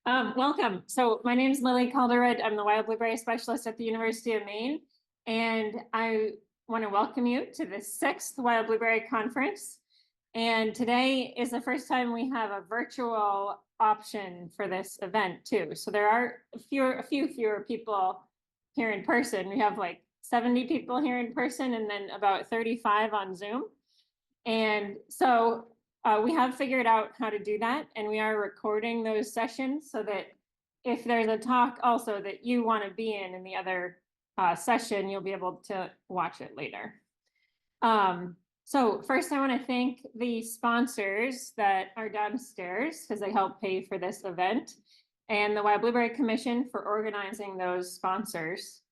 Welcome. So my name is Lily Calderwood. I'm the wild blueberry specialist at the University of Maine, and I want to welcome you to the 6th Wild Blueberry Conference. And today is the first time we have a virtual option for this event too. So there are a few fewer people here in person. We have like 70 people here in person and then about 35 on Zoom. And so we have figured out how to do that, and we are recording those sessions so that if there's a talk also that you want to be in the other session, you'll be able to watch it later. So first I want to thank the sponsors that are downstairs because they help pay for this event, and the Wild Blueberry Commission for organizing those sponsors.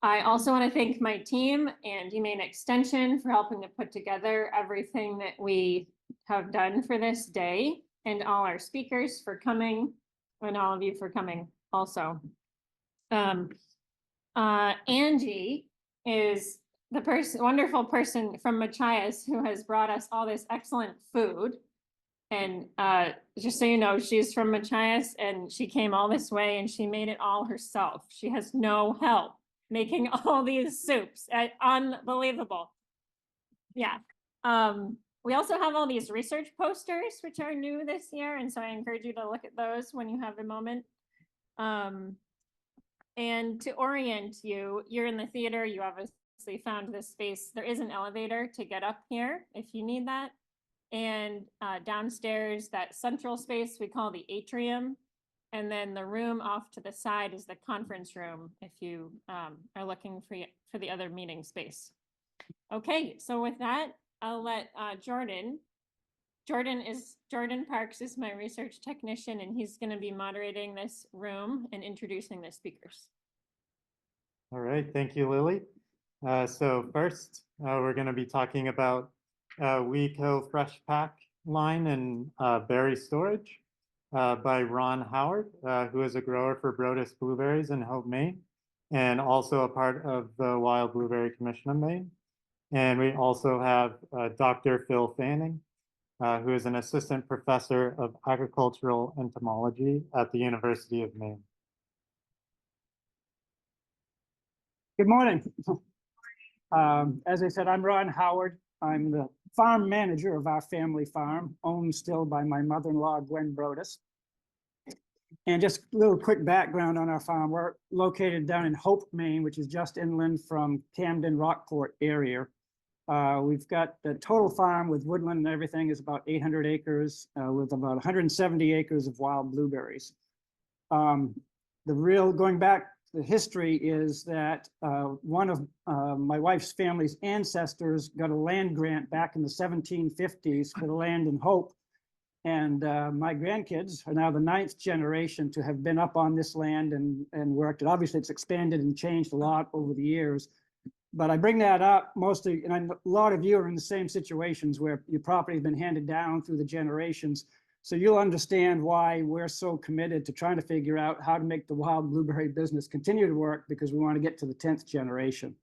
I also want to thank my team and UMaine Extension for helping to put together everything that we have done for this day, and all our speakers for coming, and all of you for coming also. Angie is the wonderful person from Machias who has brought us all this excellent food. And just so you know, she's from Machias and she came all this way and she made it all herself. She has no help making all these soups. Unbelievable. Yeah. We also have all these research posters, which are new this year. And so I encourage you to look at those when you have a moment. And to orient you, you're in the theater, you obviously found this space. There is an elevator to get up here if you need that. And downstairs, that central space we call the atrium. And then the room off to the side is the conference room if you are looking for the other meeting space. Okay, so with that, I'll let Jordan Parks is my research technician, and he's going to be moderating this room and introducing the speakers. All right, thank you, Lily. So first, we're going to be talking about WeCo Fresh Pack line and berry storage by Ron Howard, who is a grower for Brodis Blueberries in Hope, Maine, and also a part of the Wild Blueberry Commission of Maine. And we also have Dr. Phil Fanning, who is an assistant professor of agricultural entomology at the University of Maine. Good morning. As I said, I'm Ron Howard. I'm the farm manager of our family farm, owned still by my mother-in-law, Gwen Brodis. And just a little quick background on our farm. We're located down in Hope, Maine, which is just inland from Camden, Rockport area. We've got the total farm with woodland and everything is about 800 acres with about 170 acres of wild blueberries. Going back, the history is that one of my wife's family's ancestors got a land grant back in the 1750s for the land in Hope. And my grandkids are now the 9th generation to have been up on this land and worked. And obviously it's expanded and changed a lot over the years. But I bring that up mostly, and a lot of you are in the same situations where your property has been handed down through the generations. So you'll understand why we're so committed to trying to figure out how to make the wild blueberry business continue to work, because we want to get to the 10th generation.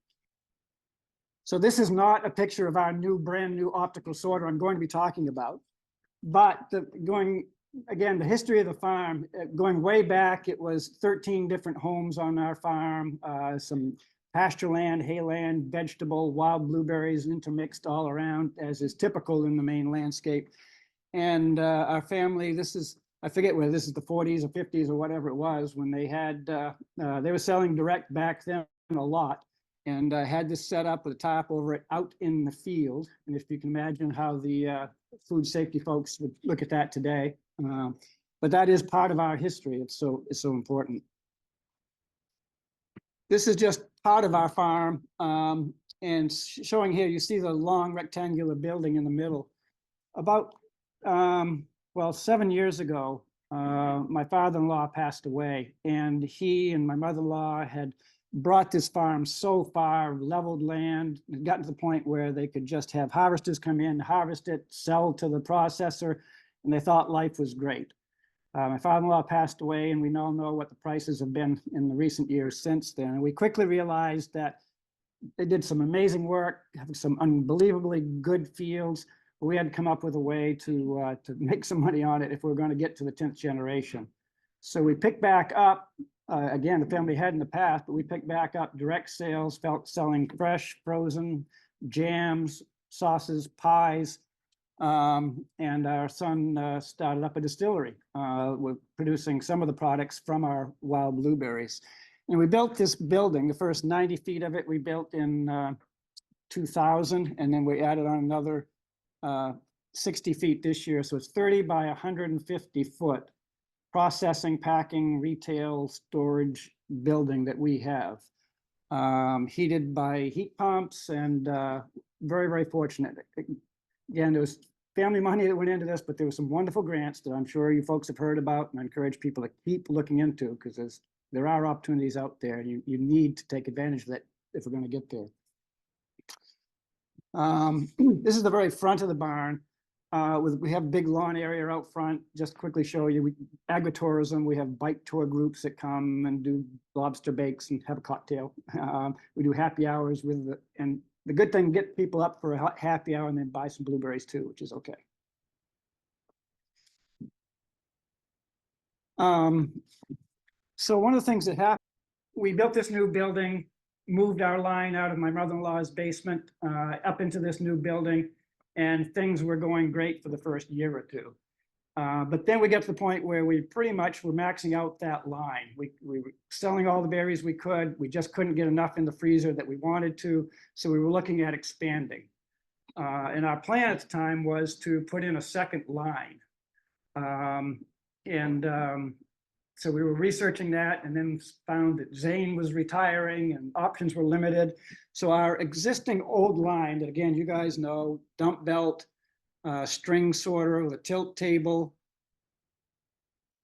So this is not a picture of our brand new optical sorter I'm going to be talking about. But the history of the farm, going way back, it was 13 different homes on our farm, some pasture land, hayland, vegetable, wild blueberries intermixed all around, as is typical in the Maine landscape. And our family, I forget whether this is the 40s or 50s or whatever it was, when they had, they were selling direct back then a lot, and had this set up with a tarp over it out in the field. And if you can imagine how the food safety folks would look at that today. But that is part of our history. It's so important. This is just part of our farm, and showing here, you see the long rectangular building in the middle. About, 7 years ago, my father-in-law passed away, and he and my mother-in-law had brought this farm so far, leveled land, and gotten to the point where they could just have harvesters come in, harvest it, sell to the processor, and they thought life was great. My father-in-law passed away, and we all know what the prices have been in the recent years since then. And we quickly realized that they did some amazing work, having some unbelievably good fields. But we had to come up with a way to make some money on it if we were going to get to the 10th generation. So we picked back up, again, the family had in the past, but we picked back up direct sales, selling fresh, frozen, jams, sauces, pies. And our son started up a distillery. We're producing some of the products from our wild blueberries. And we built this building, the first 90 feet of it we built in 2000, and then we added on another 60 feet this year. So it's 30 by 150 foot processing, packing, retail, storage building that we have. Heated by heat pumps, and very, very fortunate. Again, there was family money that went into this, but there were some wonderful grants that I'm sure you folks have heard about, and I encourage people to keep looking into, because there are opportunities out there. You need to take advantage of that if we're going to get there. This is the very front of the barn. We have a big lawn area out front. Just quickly show you, agritourism. We have bike tour groups that come and do lobster bakes and have a cocktail. We do happy hours and the good thing, get people up for a happy hour and then buy some blueberries too, which is okay. So one of the things that happened, we built this new building, moved our line out of my mother-in-law's basement up into this new building, and things were going great for the first year or two. But then we got to the point where we pretty much were maxing out that line. We were selling all the berries we could. We just couldn't get enough in the freezer that we wanted to. So we were looking at expanding. And our plan at the time was to put in a second line. So we were researching that, and then found that Zane was retiring and options were limited. So our existing old line that, again, you guys know, dump belt, string sorter with a tilt table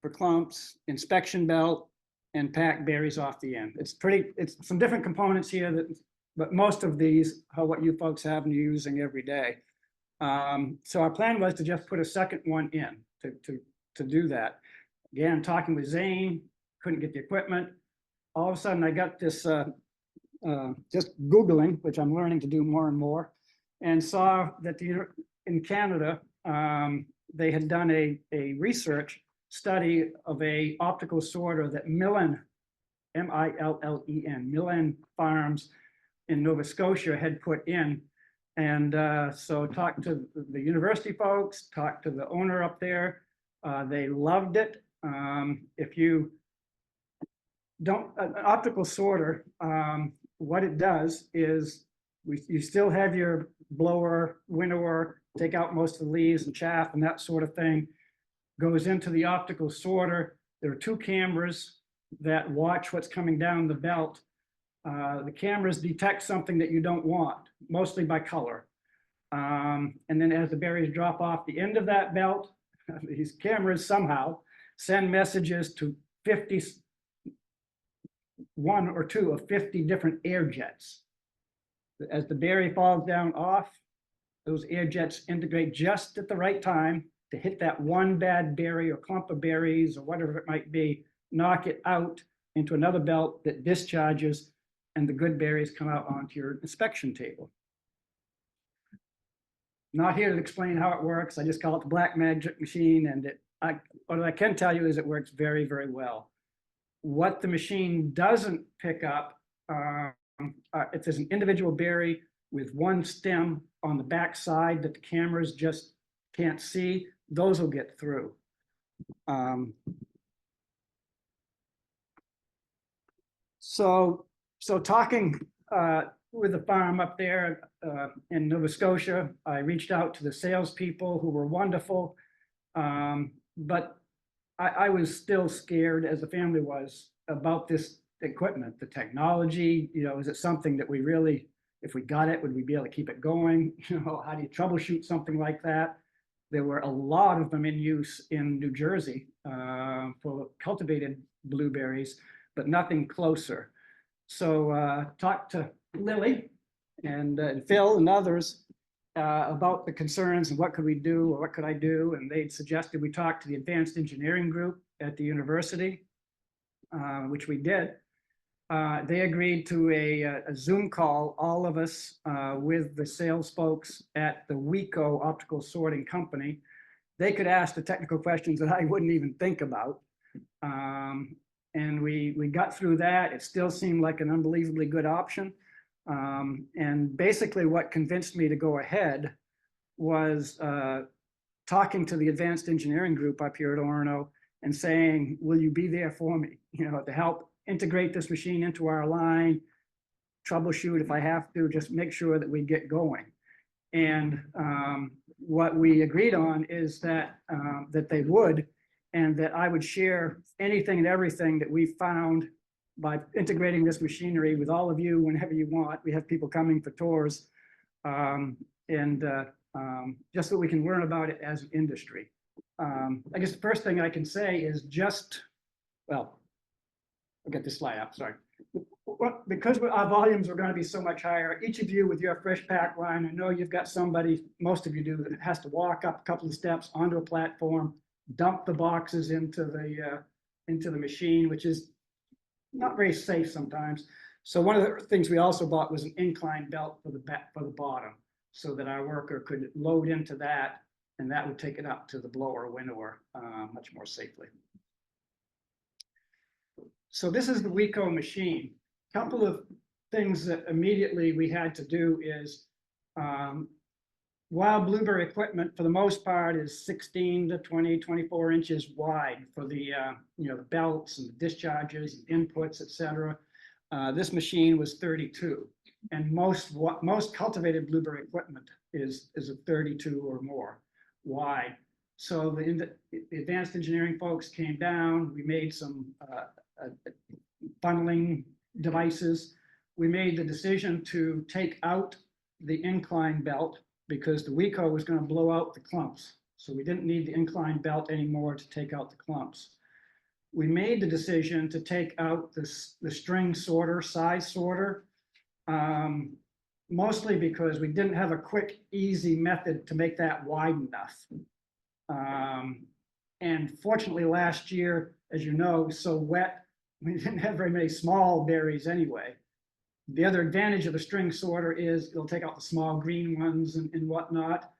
for clumps, inspection belt, and pack berries off the end. It's some different components here, but most of these are what you folks have and you're using every day. So our plan was to just put a second one in to do that. Again, talking with Zane, couldn't get the equipment. All of a sudden I got this, just Googling, which I'm learning to do more and more, and saw that in Canada, they had done a research study of a optical sorter that Millen, M-I-L-L-E-N, Millen Farms in Nova Scotia had put in. And so talked to the university folks, talked to the owner up there. They loved it. If you don't, an optical sorter, what it does is you still have your blower, winnower, take out most of the leaves and chaff and that sort of thing, goes into the optical sorter. There are two cameras that watch what's coming down the belt. The cameras detect something that you don't want, mostly by color. And then as the berries drop off the end of that belt, these cameras somehow send messages to 1 or 2 of 50 different air jets. As the berry falls down off, those air jets integrate just at the right time to hit that one bad berry or clump of berries or whatever it might be, knock it out into another belt that discharges, and the good berries come out onto your inspection table. Not here to explain how it works. I just call it the black magic machine, and what I can tell you is it works very, very well. What the machine doesn't pick up, if there's an individual berry with one stem on the back side that the cameras just can't see, those will get through. So talking with the farm up there in Nova Scotia, I reached out to the salespeople who were wonderful, but I was still scared, as the family was, about this equipment, the technology. You know, is it something that we really, if we got it, would we be able to keep it going? You know, how do you troubleshoot something like that? There were a lot of them in use in New Jersey for cultivated blueberries, but nothing closer. So talked to Lily and Phil and others about the concerns and what could we do or what could I do, and they suggested we talk to the advanced engineering group at the university, which we did. They agreed to a Zoom call, all of us with the sales folks at the WeCo optical sorting company. They could ask the technical questions that I wouldn't even think about. And we got through that. It still seemed like an unbelievably good option. And basically what convinced me to go ahead was talking to the advanced engineering group up here at Orono and saying, will you be there for me, to help integrate this machine into our line, troubleshoot if I have to, just make sure that we get going. And what we agreed on is that that they would, and that I would share anything and everything that we found by integrating this machinery with all of you whenever you want. We have people coming for tours, just so we can learn about it as an industry. I guess the first thing I can say is well, I'll get this slide up, sorry. Because our volumes are going to be so much higher, each of you with your fresh pack line, I know you've got somebody, most of you do, that has to walk up a couple of steps onto a platform, dump the boxes into the machine, which is not very safe sometimes. So one of the things we also bought was an incline belt for the bottom, so that our worker could load into that, and that would take it up to the blower winnower much more safely. So this is the WeCo machine. Couple of things that immediately we had to do is wild blueberry equipment for the most part is 16 to 20, 24 inches wide for the the belts and the discharges and inputs, etc. This machine was 32, and most cultivated blueberry equipment is a 32 or more wide. So the advanced engineering folks came down. We made some funneling devices. We made the decision to take out the incline belt because the WeCo was going to blow out the clumps. So we didn't need the incline belt anymore to take out the clumps. We made the decision to take out the string sorter, size sorter, mostly because we didn't have a quick, easy method to make that wide enough. And fortunately last year, as you know, it was so wet, we didn't have very many small berries anyway. The other advantage of the string sorter is it'll take out the small green ones and whatnot.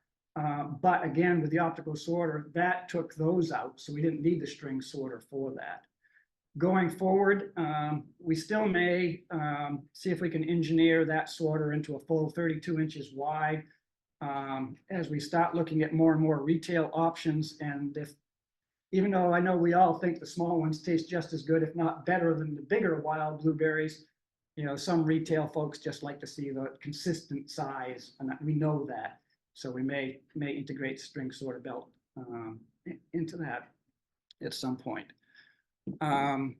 But again, with the optical sorter, that took those out. So we didn't need the string sorter for that. Going forward, we still may see if we can engineer that sorter into a full 32 inches wide as we start looking at more and more retail options. And even though I know we all think the small ones taste just as good, if not better than the bigger wild blueberries, some retail folks just like to see the consistent size, and we know that. So we may integrate string sorter belt into that at some point. On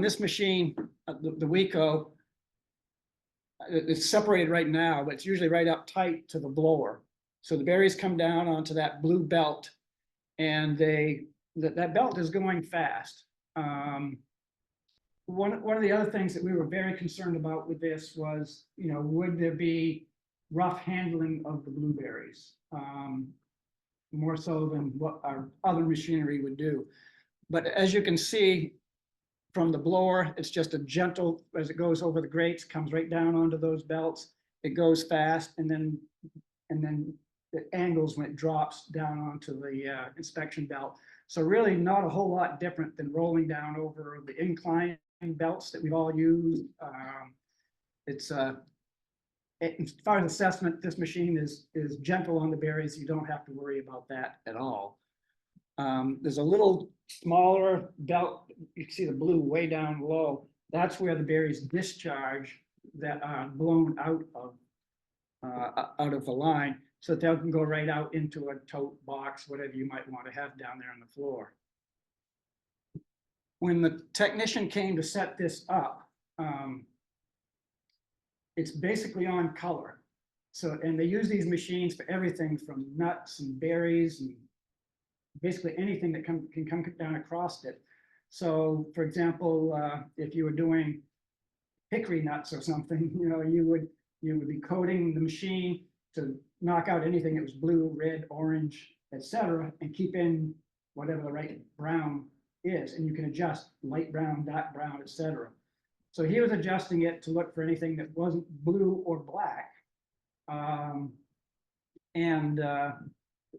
this machine, the WeCo, it's separated right now, but it's usually right up tight to the blower. So the berries come down onto that blue belt, and that belt is going fast. One of the other things that we were very concerned about with this was, would there be rough handling of the blueberries, more so than what our other machinery would do. But as you can see from the blower, it's just a gentle, as it goes over the grates, comes right down onto those belts. It goes fast, and then it angles when it drops down onto the inspection belt. So really not a whole lot different than rolling down over the incline belts that we've all used. As far as assessment, this machine is gentle on the berries. You don't have to worry about that at all. There's a little smaller belt. You can see the blue way down low. That's where the berries discharge that are blown out of the line, so that they can go right out into a tote box, whatever you might want to have down there on the floor. When the technician came to set this up, it's basically on color. So, and they use these machines for everything from nuts and berries and basically anything that can come down across it. So, for example, if you were doing hickory nuts or something, you would be coating the machine to knock out anything that was blue, red, orange, etc., and keep in whatever the right brown is, and you can adjust light brown, dark brown, etc. So he was adjusting it to look for anything that wasn't blue or black,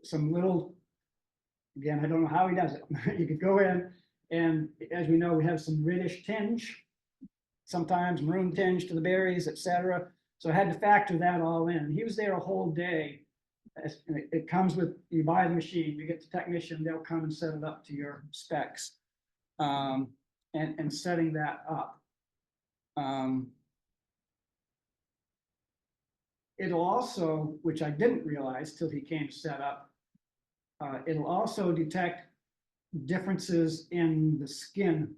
some little, again, I don't know how he does it. You could go in And as we know, we have some reddish tinge, sometimes maroon tinge to the berries, etc. So I had to factor that all in. He was there a whole day. It comes with, you buy the machine, you get the technician, they'll come and set it up to your specs. And setting that up. It'll also, which I didn't realize till he came to set up, it'll also detect differences in the skin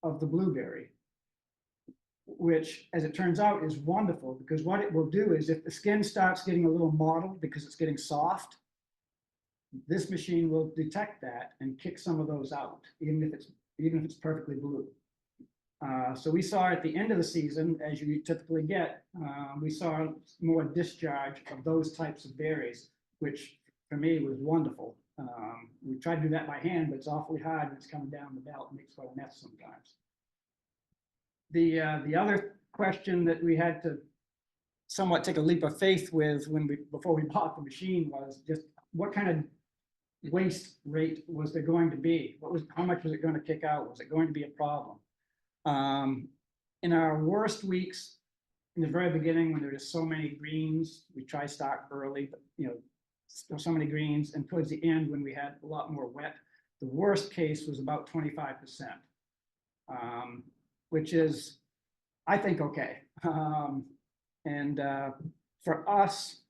of the blueberry, which, as it turns out, is wonderful, because what it will do is if the skin starts getting a little mottled because it's getting soft, this machine will detect that and kick some of those out, even if it's perfectly blue. So we saw at the end of the season, as you typically get, we saw more discharge of those types of berries, which for me was wonderful. We tried to do that by hand, but it's awfully hard when it's coming down the belt. It makes quite a mess sometimes. The other question that we had to somewhat take a leap of faith with before we bought the machine was just what kind of waste rate was there going to be? How much was it going to kick out? Was it going to be a problem? In our worst weeks, in the very beginning, when there were so many greens, we try stock early, but so many greens, and towards the end, when we had a lot more wet, the worst case was about 25%, which is, I think, okay. And for us,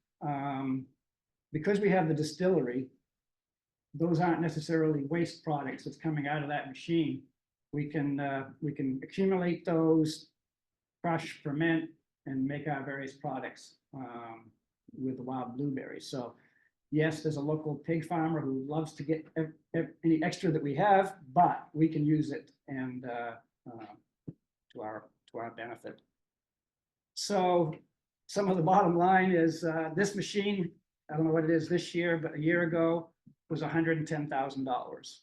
because we have the distillery, those aren't necessarily waste products that's coming out of that machine. We can accumulate those, crush, ferment, and make our various products with the wild blueberries. So yes, there's a local pig farmer who loves to get any extra that we have, but we can use it and to our benefit. So some of the bottom line is this machine, I don't know what it is this year, but a year ago was $110,000.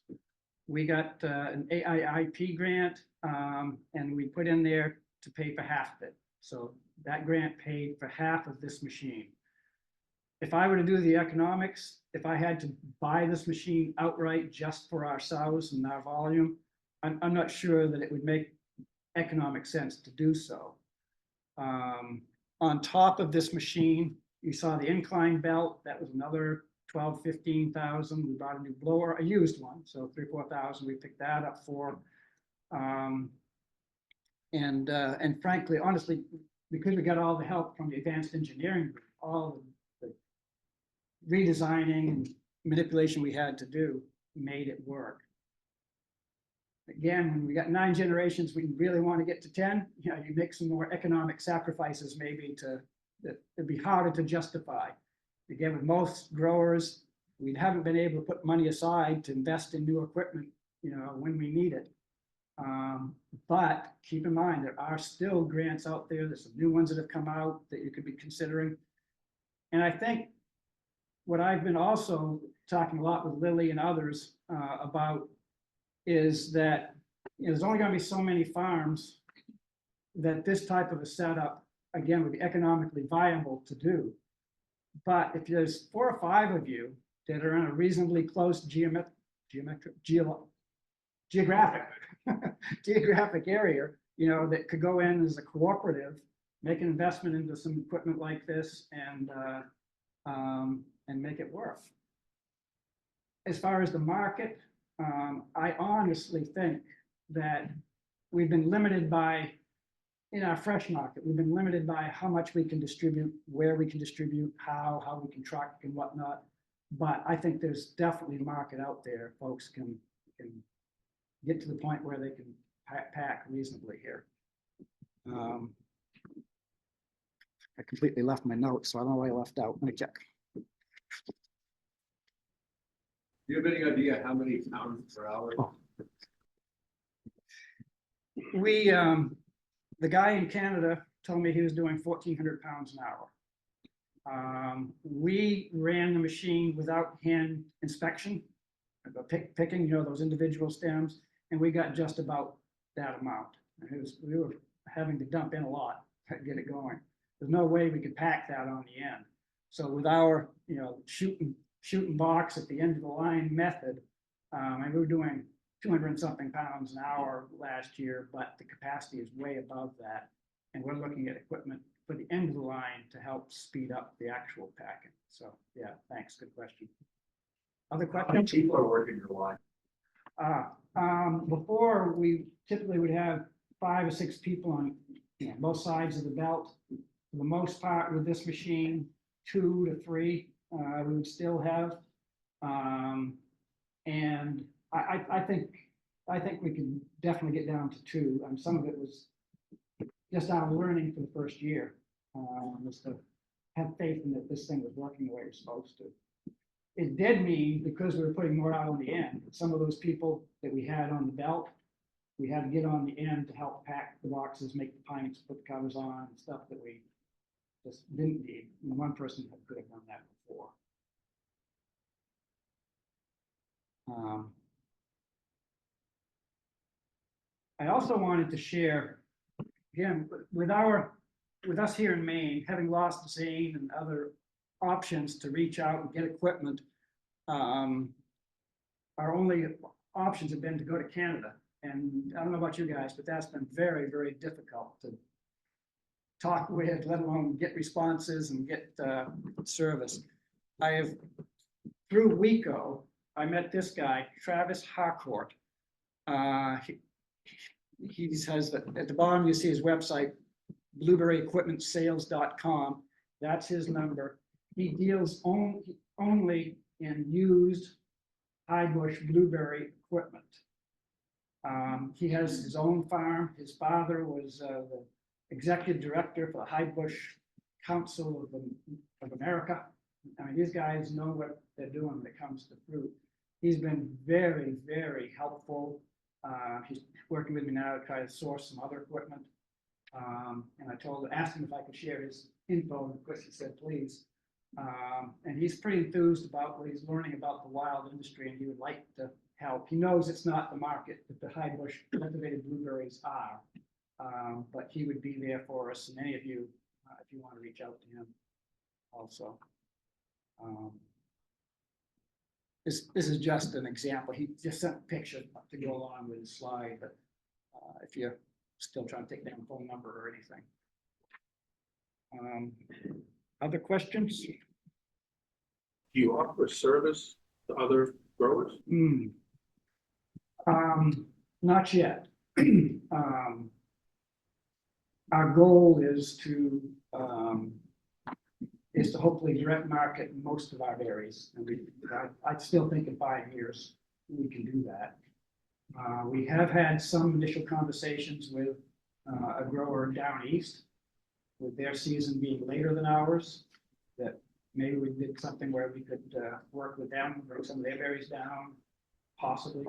We got an AIIP grant, and we put in there to pay for half of it. So that grant paid for half of this machine. If I were to do the economics, if I had to buy this machine outright just for our sows and our volume, I'm not sure that it would make economic sense to do so. On top of this machine, you saw the incline belt. That was another 12, 15,000. We bought a new blower, a used one, so 3,000, 4,000. We picked that up for, and frankly, honestly, because we got all the help from the advanced engineering, all the redesigning and manipulation we had to do made it work. Again, when we got 9 generations, we really want to get to 10. You make some more economic sacrifices, maybe it'd be harder to justify. Again, with most growers, we haven't been able to put money aside to invest in new equipment, when we need it. But keep in mind, there are still grants out there. There's some new ones that have come out that you could be considering. And I think what I've been also talking a lot with Lily and others about is that there's only going to be so many farms that this type of a setup, again, would be economically viable to do. But if there's 4 or 5 of you that are in a reasonably close geographic area, that could go in as a cooperative, make an investment into some equipment like this, and make it work. As far as the market, I honestly think that we've been limited by, in our fresh market, we've been limited by how much we can distribute, where we can distribute, how we can truck and whatnot. But I think there's definitely a market out there. Folks can get to the point where they can pack reasonably here. I completely left my notes, so I don't know what I left out. Let me check. Do you have any idea how many pounds per hour? Oh. The guy in Canada told me he was doing 1,400 pounds an hour. We ran the machine without hand inspection, picking, those individual stems, and we got just about that amount. We were having to dump in a lot to get it going. There's no way we could pack that on the end. So with our, shooting box at the end of the line method, and we were doing 200 and something pounds an hour last year, but the capacity is way above that. And we're looking at equipment for the end of the line to help speed up the actual packing. So, yeah, thanks, good question. Other How many questions? people are working your line? Before, we typically would have 5 or 6 people on both sides of the belt. For the most part, with this machine, 2 to 3, we would still have. And I think we can definitely get down to 2. Some of it was just out of learning for the first year, was to have faith in that this thing was working the way it's supposed to. It did mean, because we were putting more out on the end, some of those people that we had on the belt, we had to get on the end to help pack the boxes, make the pints, put the covers on, and stuff that we just didn't need. And one person could have done that before. I also wanted to share, again, with us here in Maine, having lost Zane and other options to reach out and get equipment, our only options have been to go to Canada. And I don't know about you guys, but that's been very, very difficult to talk with, let alone get responses and get service. I have, through WeCo, I met this guy, Travis Harcourt. He says that at the bottom, you see his website, blueberryequipmentsales.com. That's his number. He deals only in used high bush blueberry equipment. He has his own farm. His father was the executive director for the High Bush Council of America. I mean, these guys know what they're doing when it comes to fruit. He's been very, very helpful. He's working with me now to try to source some other equipment. And I asked him if I could share his info, and of course he said, please. And he's pretty enthused about what he's learning about the wild industry, and he would like to help. He knows it's not the market that the high bush cultivated blueberries are, but he would be there for us, and any of you, if you want to reach out to him also. This is just an example. He just sent a picture to go along with his slide, but if you're still trying to take down a phone number or anything. Other questions? Do you offer service to other growers? Not yet. Our goal is to hopefully direct market most of our berries. And I still think in 5 years we can do that. We have had some initial conversations with a grower down east, with their season being later than ours, that maybe we did something where we could work with them, bring some of their berries down, possibly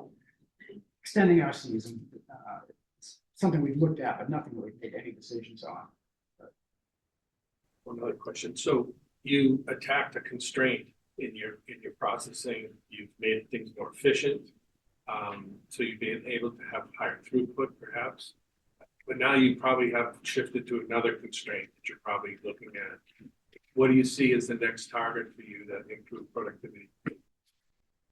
extending our season. It's something we've looked at, but nothing we've made any decisions on. One other question. So you attacked a constraint in your processing. You've made things more efficient. So you've been able to have higher throughput, perhaps. But now you probably have shifted to another constraint that you're probably looking at. What do you see as the next target for you that improve productivity?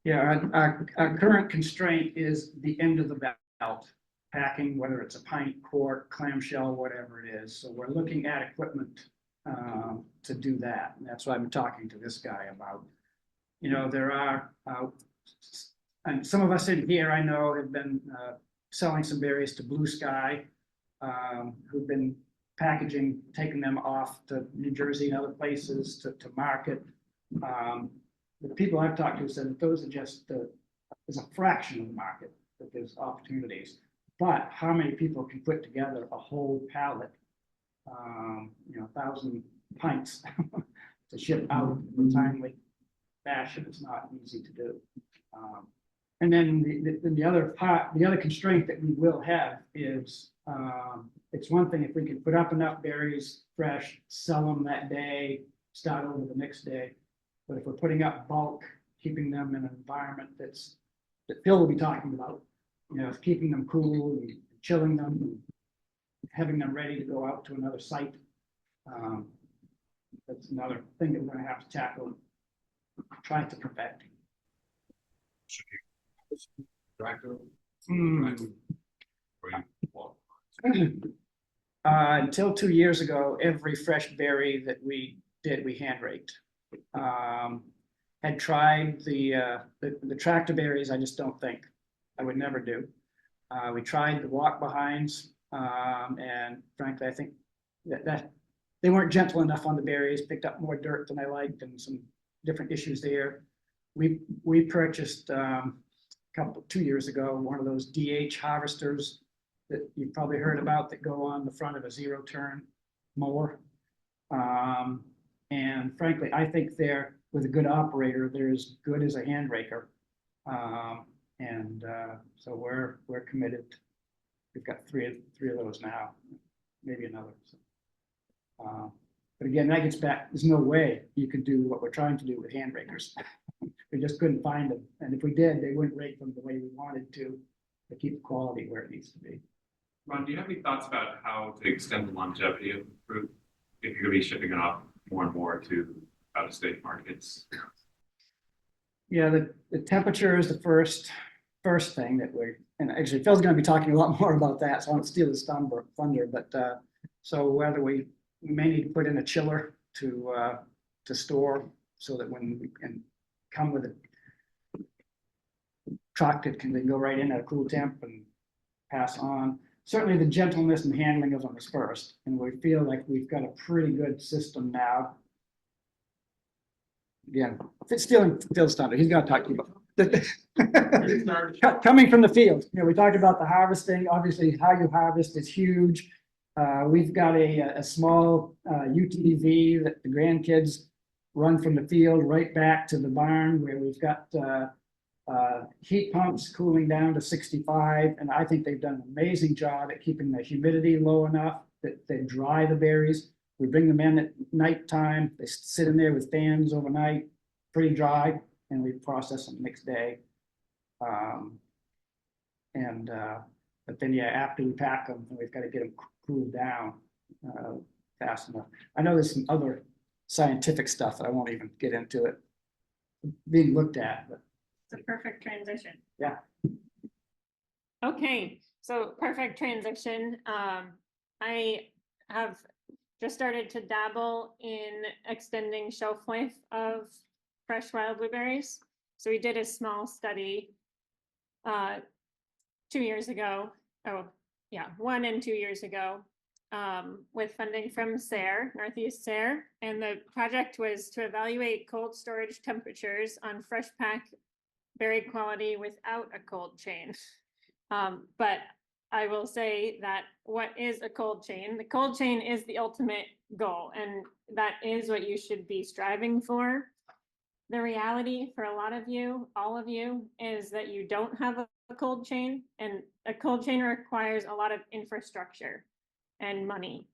Yeah, our current constraint is the end of the belt packing, whether it's a pint, quart, clamshell, whatever it is. So we're looking at equipment to do that. And that's what I'm talking to this guy about. You know, there are, and some of us in here I know have been selling some berries to Blue Sky, who've been packaging, taking them off to New Jersey and other places to market. The people I've talked to said that those are just there's a fraction of the market that there's opportunities. But how many people can put together a whole pallet, 1,000 pints to ship out in a timely fashion? It's not easy to do. And then the other constraint that we will have is it's one thing if we can put up enough berries fresh, sell them that day, start over the next day. But if we're putting up bulk, keeping them in an environment that Phil will be talking about, keeping them cool and chilling them and having them ready to go out to another site. That's another thing that we're going to have to tackle and try to perfect. Or you walk? Until 2 years ago, every fresh berry that we did, we hand raked. Had tried the tractor berries, I just don't think, I would never do. We tried the walk behinds, and frankly, I think that they weren't gentle enough on the berries, picked up more dirt than I liked and some different issues there. We purchased, 2 years ago, one of those DH harvesters that you've probably heard about that go on the front of a zero turn mower. And frankly, I think they're, with a good operator, they're as good as a hand raker. So we're committed. We've got three of those now, maybe another. So, but again, that gets back, there's no way you could do what we're trying to do with hand rakers. We just couldn't find them. And if we did, they wouldn't rake them the way we wanted to keep the quality where it needs to be. Ron, do you have any thoughts about how to extend the longevity of the fruit if you're gonna be shipping it off more and more to out-of-state markets? Yeah, the temperature is the first thing that and actually Phil's gonna be talking a lot more about that, so I won't steal his thunder, but so whether we may need to put in a chiller to store so that when we can come with a truck that can then go right in at a cool temp and pass on. Certainly the gentleness and handling of them is first, and we feel like we've got a pretty good system now. Again, it's stealing Phil's thunder, he's gonna talk to you about. Coming from the field, we talked about the harvesting, obviously how you harvest is huge. We've got a small UTV that the grandkids run from the field right back to the barn where we've got heat pumps cooling down to 65, and I think they've done an amazing job at keeping the humidity low enough that they dry the berries. We bring them in at nighttime, they sit in there with fans overnight, pretty dry, and we process them the next day. But then after we pack them, we've got to get them cooled down fast enough. I know there's some other scientific stuff that I won't even get into it being looked at, but It's a perfect transition. Yeah. Okay, so perfect transition. I have just started to dabble in extending shelf life of fresh wild blueberries. So we did a small study 2 years ago. Oh, yeah, 1 and 2 years ago, with funding from SARE, Northeast SARE. And the project was to evaluate cold storage temperatures on fresh pack berry quality without a cold chain. But I will say that what is a cold chain? The cold chain is the ultimate goal, and that is what you should be striving for. The reality for a lot of you, all of you, is that you don't have a cold chain, and a cold chain requires a lot of infrastructure and money.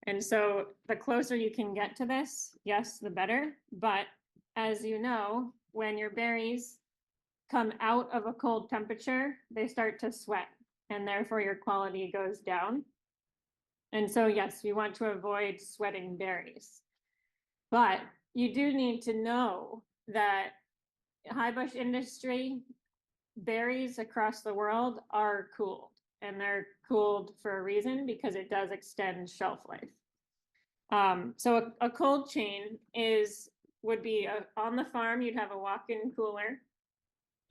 And so the closer you can get to this, yes, the better. But as you know, when your berries come out of a cold temperature, they start to sweat, and therefore your quality goes down. And so, yes, we want to avoid sweating berries. But you do need to know that high bush industry berries across the world are cooled, and they're cooled for a reason, because it does extend shelf life. So a cold chain would be on the farm, you'd have a walk-in cooler,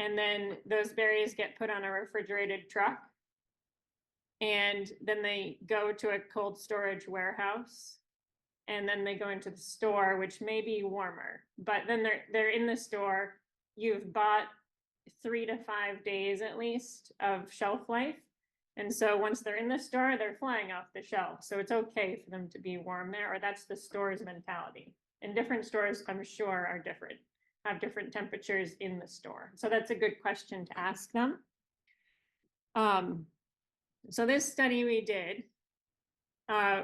and then those berries get put on a refrigerated truck, and then they go to a cold storage warehouse, and then they go into the store, which may be warmer, but then they're in the store. You've bought 3 to 5 days at least of shelf life. And so once they're in the store, they're flying off the shelf. So it's okay for them to be warm there, or that's the store's mentality. And different stores, I'm sure, are different, have different temperatures in the store. So that's a good question to ask them. So this study we did,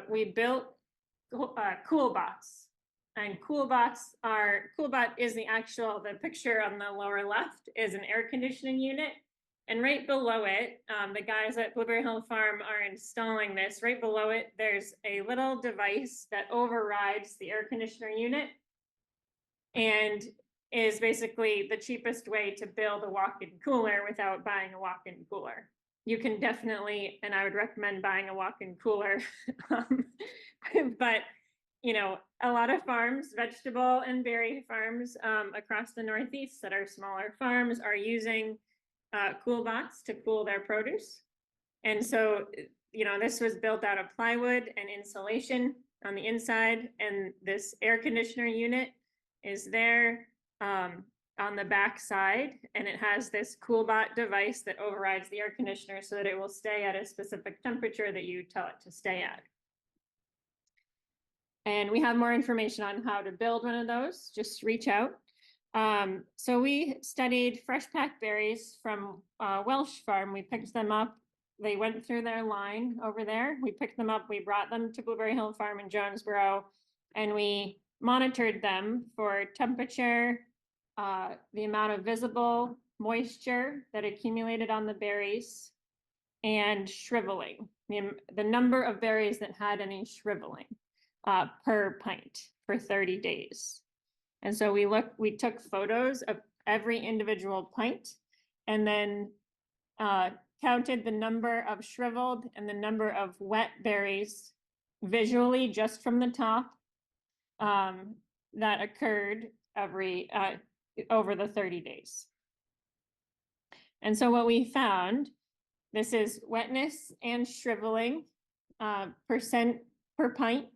we built CoolBots, and CoolBot is the picture on the lower left is an air conditioning unit, and right below it, the guys at Blueberry Hill Farm are installing this. Right below it, there's a little device that overrides the air conditioner unit, and is basically the cheapest way to build a walk-in cooler without buying a walk-in cooler. you can definitely, and I would recommend buying a walk-in cooler. Um, But, you know, a lot of farms, vegetable and berry farms across the Northeast that are smaller farms are using cool bots to cool their produce. And so, you know, this was built out of plywood and insulation on the inside, and this air conditioner unit is there on the back side, and it has this CoolBot device that overrides the air conditioner so that it will stay at a specific temperature that you tell it to stay at. And we have more information on how to build one of those, just reach out. So we studied fresh packed berries from Welsh farm. We picked them up. They went through their line over there. We picked them up. We brought them to Blueberry Hill Farm in Jonesboro, and we monitored them for temperature, the amount of visible moisture that accumulated on the berries, and shriveling, the number of berries that had any shriveling per pint for 30 days. And so we took photos of every individual pint, and then counted the number of shriveled and the number of wet berries visually just from the top that occurred over the 30 days. And so what we found, this is wetness and shriveling percent per pint.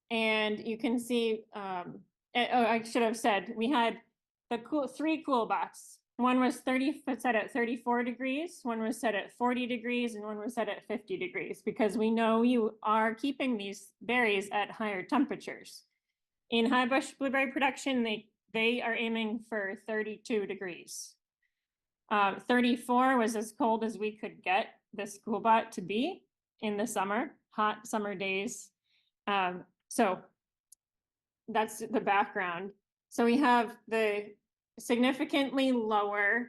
And you can see, I should have said, we had the three cool bots. One was set at 34 degrees, one was set at 40 degrees, and one was set at 50 degrees, because we know you are keeping these berries at higher temperatures. In high bush blueberry production, they are aiming for 32 degrees. 34 was as cold as we could get this cool bot to be in the summer, hot summer days. So that's the background. So we have the significantly lower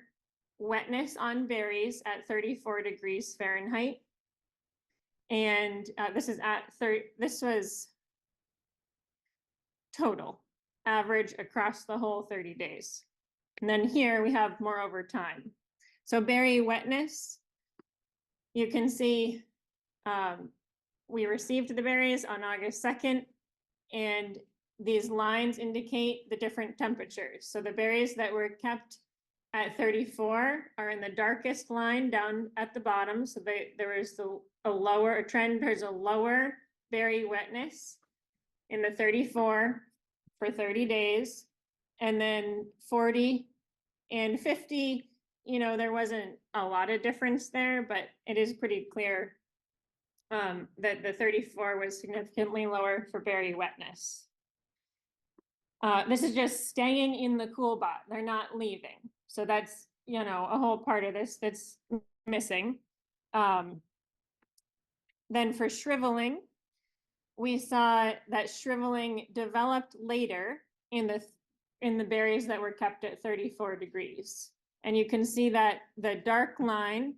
wetness on berries at 34 degrees Fahrenheit. And this was total average across the whole 30 days. And then here we have more over time. So berry wetness, you can see we received the berries on August 2nd, and these lines indicate the different temperatures. So the berries that were kept at 34 are in the darkest line down at the bottom. So there is a lower trend. There's a lower berry wetness in the 34 for 30 days. And then 40 and 50, you know, there wasn't a lot of difference there, but it is pretty clear that the 34 was significantly lower for berry wetness. This is just staying in the cool bot. They're not leaving. So that's, you know, a whole part of this that's missing. Then for shriveling, we saw that shriveling developed later in the berries that were kept at 34 degrees. And you can see that the dark line,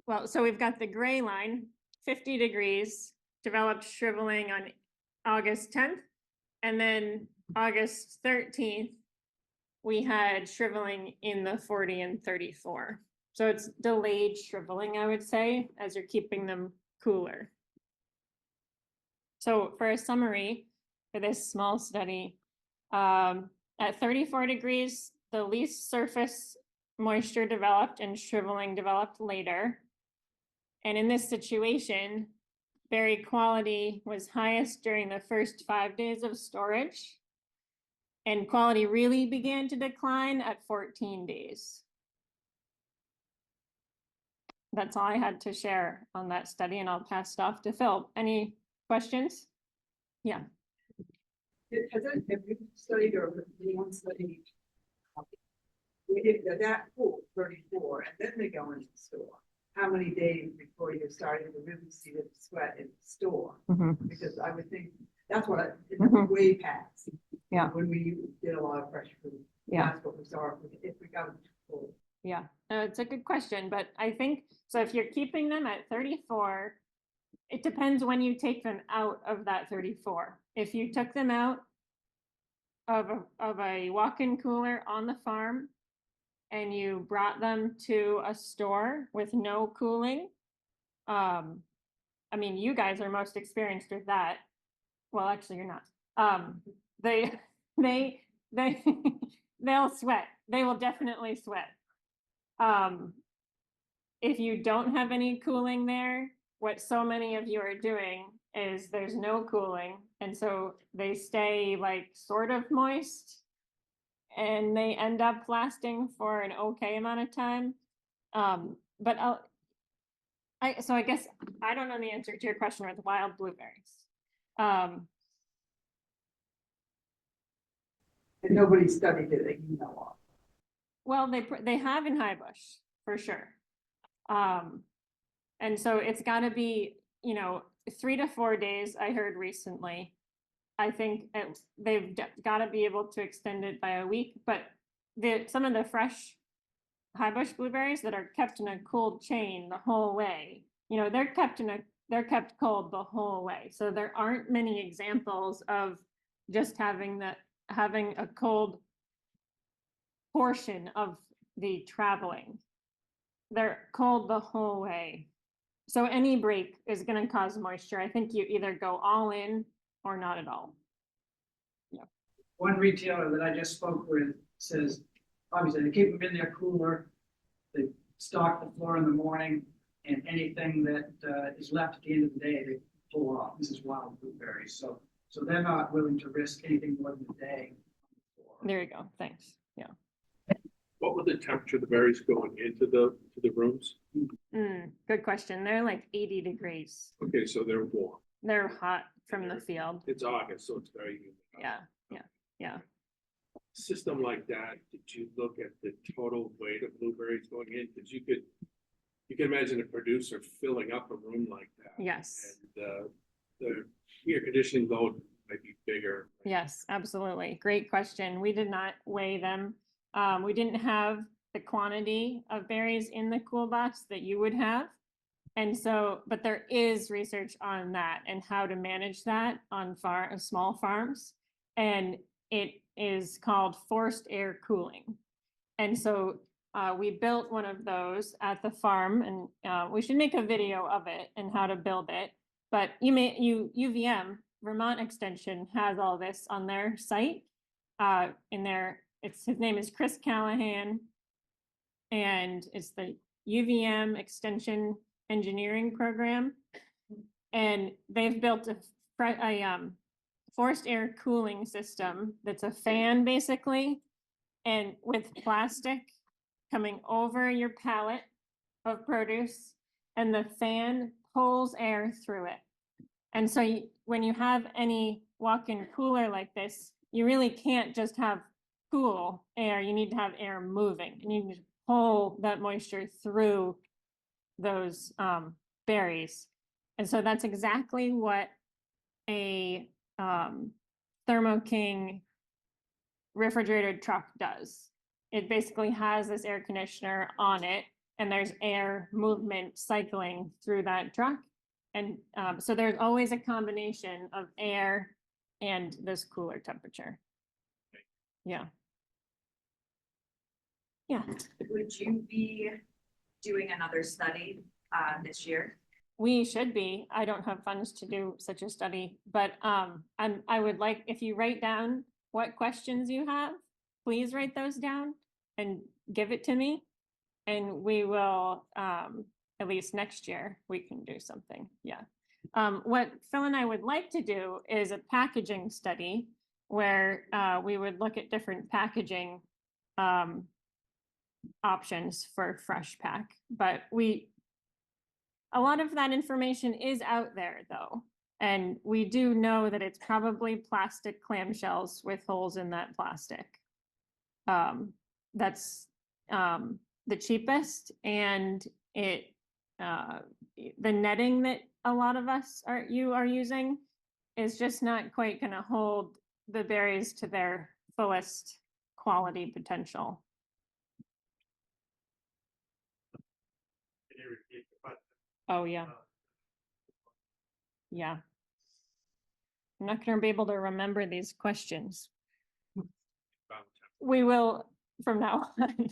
well, so we've got the gray line, 50 degrees, developed shriveling on August 10th. And then August 13th, we had shriveling in the 40 and 34. So it's delayed shriveling, I would say, as you're keeping them cooler. So for a summary for this small study, at 34 degrees, the least surface moisture developed and shriveling developed later. And in this situation, berry quality was highest during the first 5 days of storage, and quality really began to decline at 14 days. That's all I had to share on that study, and I'll pass it off to Phil. Any questions? Yeah. Have you studied or anyone studied? We did that pool 34, and then they go into the store. How many days before you're starting to really see the sweat in the store? Mm-hmm. Because I would think that's what it's Mhm. way past. Yeah. When we did a lot of fresh food. Yeah. That's what we saw if we got them too cold. Yeah, it's a good question, but I think, so if you're keeping them at 34, it depends when you take them out of that 34. If you took them out of a walk-in cooler on the farm and you brought them to a store with no cooling, I mean, you guys are most experienced with that. Well, actually, you're not. They, they'll sweat. They will definitely sweat. If you don't have any cooling there, what so many of you are doing is there's no cooling, and so they stay like sort of moist, and they end up lasting for an okay amount of time. But so I guess I don't know the answer to your question with wild blueberries. And nobody studied it that you know of. Well, they have in high bush for sure. And so it's got to be, 3 to 4 days. I heard recently. I think they've got to be able to extend it by a week. But some of the fresh high bush blueberries that are kept in a cold chain the whole way, they're kept cold the whole way. So there aren't many examples of just having a cold portion of the traveling. They're cold the whole way. So any break is going to cause moisture. I think you either go all in or not at all. One retailer that I just spoke with says, obviously, they keep them in their cooler. They stock the floor in the morning, and anything that is left at the end of the day, they pull off. This is wild blueberries. So they're not willing to risk anything more than a day. There you go. Thanks. Yeah. What would the temperature of the berries going into the rooms? Good question. They're like 80 degrees. Okay, so they're warm. They're hot from the field. It's August, so it's very humid. Yeah. System like that, did you look at the total weight of blueberries going in? Because you can imagine a producer filling up a room like that. Yes. And the air conditioning load might be bigger. Yes, absolutely. Great question. We did not weigh them. We didn't have the quantity of berries in the cool box that you would have. And so, but there is research on that and how to manage that on small farms. And it is called forced air cooling. And so we built one of those at the farm, and we should make a video of it and how to build it. But UVM, Vermont Extension, has all this on their site. His name is Chris Callahan, and it's the UVM Extension Engineering Program. And they've built a forced air cooling system that's a fan basically, and with plastic coming over your pallet of produce, and the fan pulls air through it. And so when you have any walk-in cooler like this, you really can't just have cool air. You need to have air moving, and you need to pull that moisture through those berries. And so that's exactly what a Thermo King refrigerated truck does. It basically has this air conditioner on it, and there's air movement cycling through that truck. And so there's always a combination of air and this cooler temperature. Yeah. Would you be doing another study this year? We should be. I don't have funds to do such a study, but I would like, if you write down what questions you have, please write those down and give it to me. And we will, at least next year, we can do something. Yeah. What Phil and I would like to do is a packaging study where we would look at different packaging options for fresh pack, but a lot of that information is out there though. And we do know that it's probably plastic clamshells with holes in that plastic. That's the cheapest, and the netting that a lot of us are using is just not quite going to hold the berries to their fullest quality potential. Can you repeat the question? Oh, yeah. Yeah. I'm not going to be able to remember these questions. We will from now on.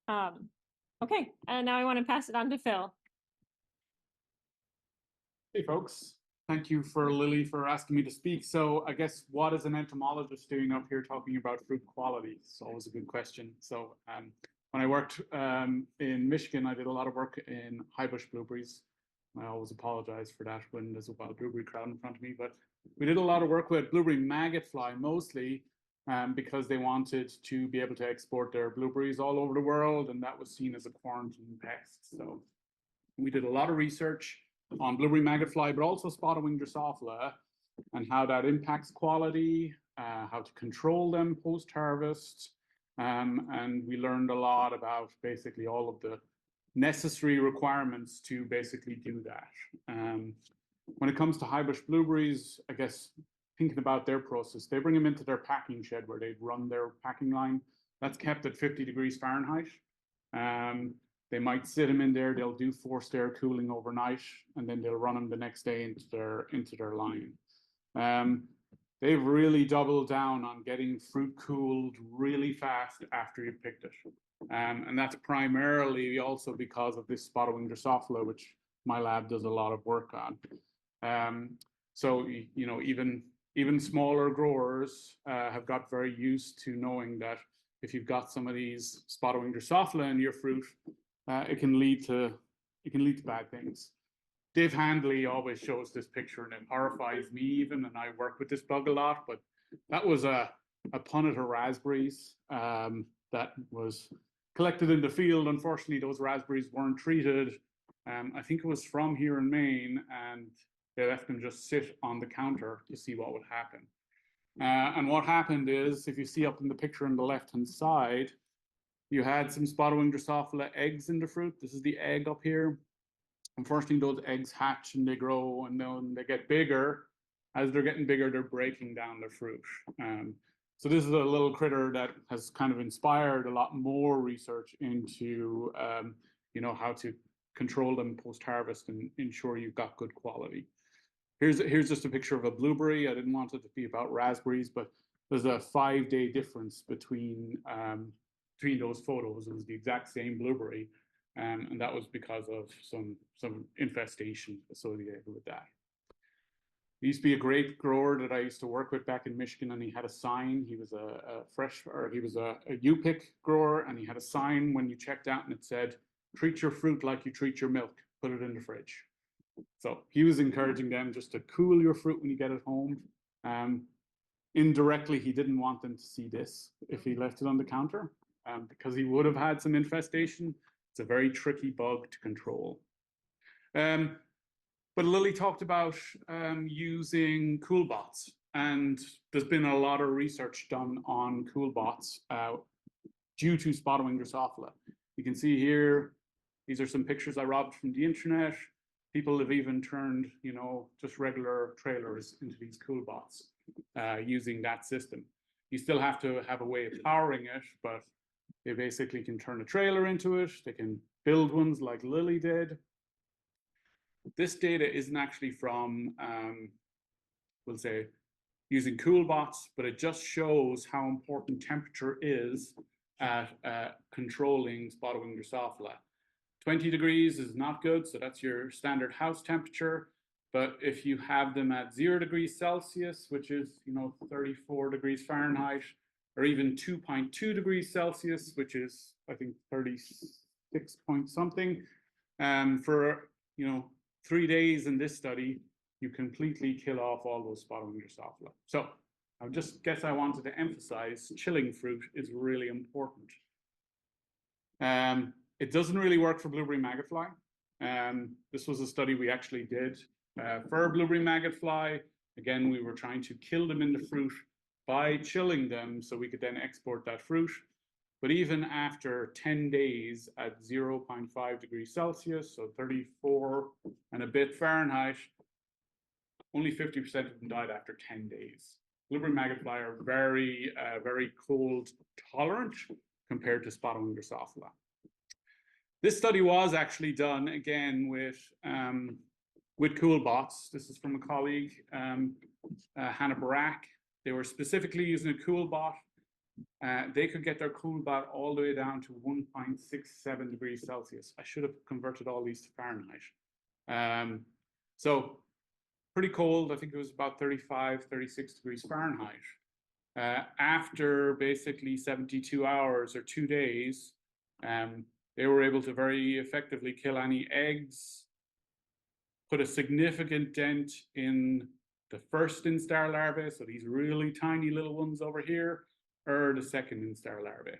Okay, and now I want to pass it on to Phil. Hey folks, thank you for Lily for asking me to speak. So I guess what is an entomologist doing up here talking about fruit quality? It's always a good question. So when I worked in Michigan, I did a lot of work in high bush blueberries. I always apologize for that when there's a wild blueberry crowd in front of me, but we did a lot of work with blueberry maggot fly mostly because they wanted to be able to export their blueberries all over the world, and that was seen as a quarantine pest. So we did a lot of research on blueberry maggot fly, but also spotted-winged Drosophila and how that impacts quality, how to control them post-harvest. And we learned a lot about basically all of the necessary requirements to basically do that. When it comes to high bush blueberries, I guess thinking about their process, they bring them into their packing shed where they run their packing line. That's kept at 50 degrees Fahrenheit. They might sit them in there, they'll do forced air cooling overnight, and then they'll run them the next day into their line. They've really doubled down on getting fruit cooled really fast after you've picked it. And that's primarily also because of this spotted-winged Drosophila, which my lab does a lot of work on. So, you know, even smaller growers have got very used to knowing that if you've got some of these spotted-winged Drosophila in your fruit, it can lead to bad things. Dave Handley always shows this picture and it horrifies me even, and I work with this bug a lot, but that was a punnet of raspberries that was collected in the field. Unfortunately, those raspberries weren't treated. I think it was from here in Maine, and they left them just sit on the counter to see what would happen. And what happened is, if you see up in the picture on the left-hand side, you had some spotted-winged Drosophila eggs in the fruit. This is the egg up here. Unfortunately, those eggs hatch and they grow, and then they get bigger. As they're getting bigger, they're breaking down the fruit. So this is a little critter that has kind of inspired a lot more research into, you know, how to control them post-harvest and ensure you've got good quality. Here's just a picture of a blueberry. I didn't want it to be about raspberries, but there's a 5-day difference between those photos. It was the exact same blueberry, and that was because of some infestation associated with that. He used to be a grape grower that I used to work with back in Michigan, and he had a sign. He was he was a U-pick grower, and he had a sign when you checked out, and it said, "Treat your fruit like you treat your milk. Put it in the fridge." So he was encouraging them just to cool your fruit when you get it home. Indirectly, he didn't want them to see this if he left it on the counter, because he would have had some infestation. It's a very tricky bug to control. But Lily talked about using cool bots, and there's been a lot of research done on cool bots due to spotted-winged Drosophila. You can see here, these are some pictures I robbed from the internet. People have even turned, you know, just regular trailers into these cool bots using that system. You still have to have a way of powering it, but they basically can turn a trailer into it. They can build ones like Lily did. This data isn't actually from, we'll say, using cool bots, but it just shows how important temperature is at controlling spotted-winged Drosophila. 20 degrees is not good, so that's your standard house temperature. But if you have them at 0 degrees Celsius, which is, you know, 34 degrees Fahrenheit, or even 2.2 degrees Celsius, which is, I think, 36 point something, for, you know, 3 days in this study, you completely kill off all those spotted-winged Drosophila. So I wanted to emphasize chilling fruit is really important. It doesn't really work for blueberry maggot fly. This was a study we actually did for blueberry maggot fly. Again, we were trying to kill them in the fruit by chilling them so we could then export that fruit. But even after 10 days at 0.5 degrees Celsius, so 34 and a bit Fahrenheit, only 50% of them died after 10 days. Blueberry maggot fly are very, very cold tolerant compared to spotted-winged Drosophila. This study was actually done again with cool bots. This is from a colleague, Hannah Barak. They were specifically using a cool bot. they could get their cool bat all the way down to 1.67 degrees Celsius. I should have converted all these to Fahrenheit. So pretty cold. I think it was about 35, 36 degrees Fahrenheit. After basically 72 hours or 2 days, they were able to very effectively kill any eggs, put a significant dent in the first instar larvae, so these really tiny little ones over here, or the second instar larvae.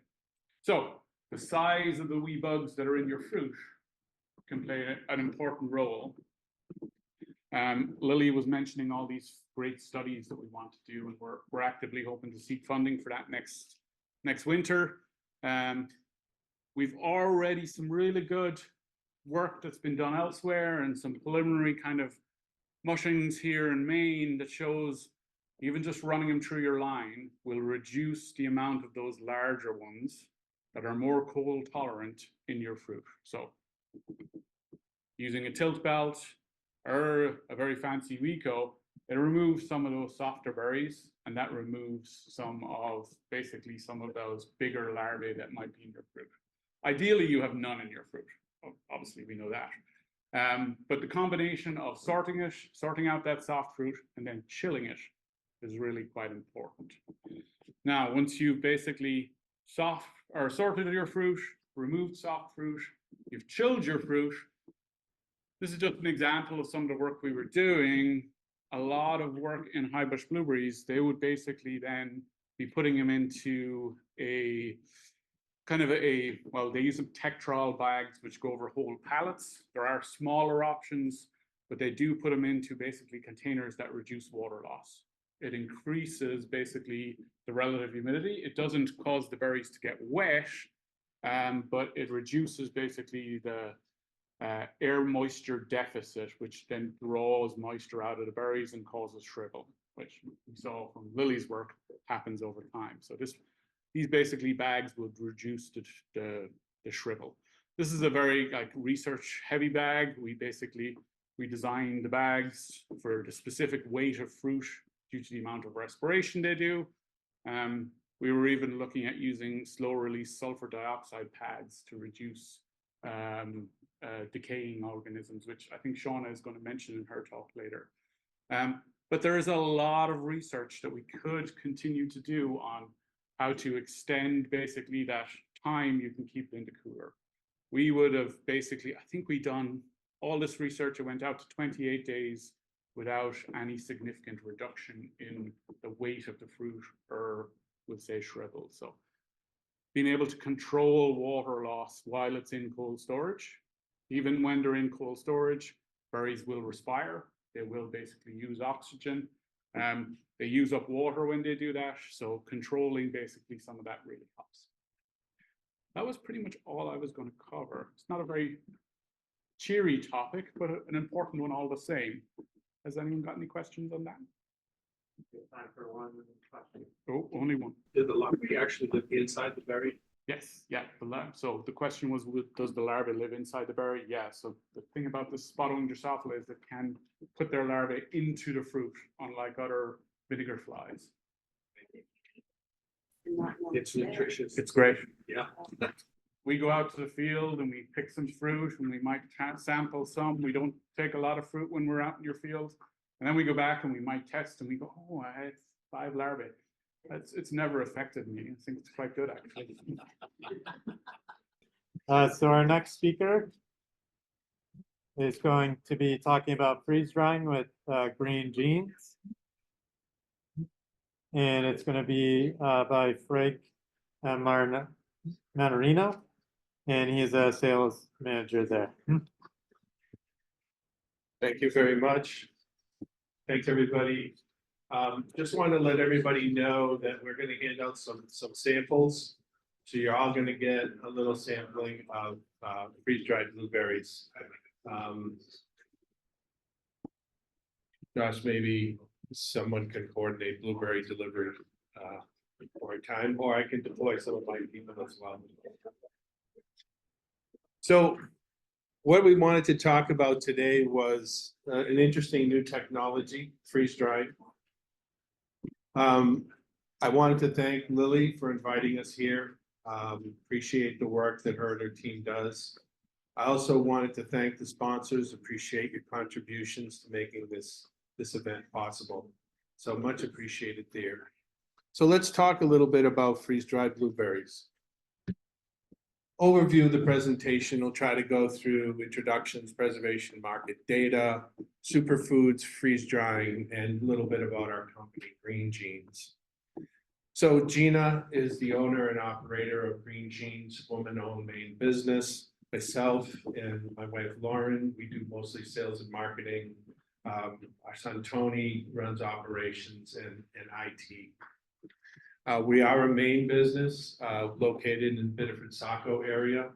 So the size of the wee bugs that are in your fruit can play an important role. Lily was mentioning all these great studies that we want to do, and we're actively hoping to seek funding for that next winter. We've already some really good work that's been done elsewhere, and some preliminary kind of mushings here in Maine that shows even just running them through your line will reduce the amount of those larger ones that are more cold tolerant in your fruit. So using a tilt belt or a very fancy WeCo, it removes some of those softer berries, and that removes some of those bigger larvae that might be in your fruit. Ideally, you have none in your fruit. Obviously, we know that. But the combination of sorting out that soft fruit and then chilling it is really quite important. Now, once you've basically sorted your fruit, removed soft fruit, you've chilled your fruit. This is just an example of some of the work we were doing. A lot of work in high bush blueberries, they would basically then be putting them into a kind of well, they use some Tektral bags which go over whole pallets. There are smaller options, but they do put them into basically containers that reduce water loss. It increases basically the relative humidity. It doesn't cause the berries to get wet, but it reduces basically the air moisture deficit, which then draws moisture out of the berries and causes shrivel, which we saw from Lily's work happens over time. So these basically bags would reduce the shrivel. This is a very research heavy bag. We designed the bags for the specific weight of fruit due to the amount of respiration they do. We were even looking at using slow release sulfur dioxide pads to reduce decaying organisms, which I think Seanna is going to mention in her talk later. But there is a lot of research that we could continue to do on how to extend basically that time you can keep it in the cooler. We would have basically, I think we done all this research, it went out to 28 days without any significant reduction in the weight of the fruit, or we'll say shrivel. So being able to control water loss while it's in cold storage, even when they're in cold storage, berries will respire. They will basically use oxygen. They use up water when they do that. So controlling basically some of that really helps. That was pretty much all I was going to cover. It's not a very cheery topic, but an important one all the same. Has anyone got any questions on that? Time for one question. Oh, only one. Did the larvae actually live inside the berry? Yes, yeah. So the question was, does the larvae live inside the berry? Yeah. So the thing about the Spotted Drosophila is it can put their larvae into the fruit, unlike other vinegar flies. It's nutritious. It's great. Yeah. We go out to the field and we pick some fruit, and we might sample some. We don't take a lot of fruit when we're out in your field. And then we go back and we might test, and we go, oh, I had 5 larvae. It's never affected me. I think it's quite good, actually. So our next speaker is going to be talking about freeze drying with green Geans. And it's going to be by Frank Mannarino, and he's a sales manager there. Thank you very much. Thanks, everybody. Just want to let everybody know that we're going to hand out some samples. So you're all going to get a little sampling of freeze-dried blueberries. Josh, maybe someone can coordinate blueberry delivery for a time, or I can deploy some of my people as well. So what we wanted to talk about today was an interesting new technology, freeze-dried. I wanted to thank Lily for inviting us here. Appreciate the work that her and her team does. I also wanted to thank the sponsors, appreciate your contributions to making this event possible. So much appreciated there. So let's talk a little bit about freeze-dried blueberries. Overview of the presentation, we'll try to go through introductions, preservation, market data, superfoods, freeze drying, and a little bit about our company, Geans. So Gina is the owner and operator of Geans, woman-owned Maine business. Myself and my wife Lauren, we do mostly sales and marketing. Our son Tony runs operations and IT. We are a Maine business located in Biddeford Saco area.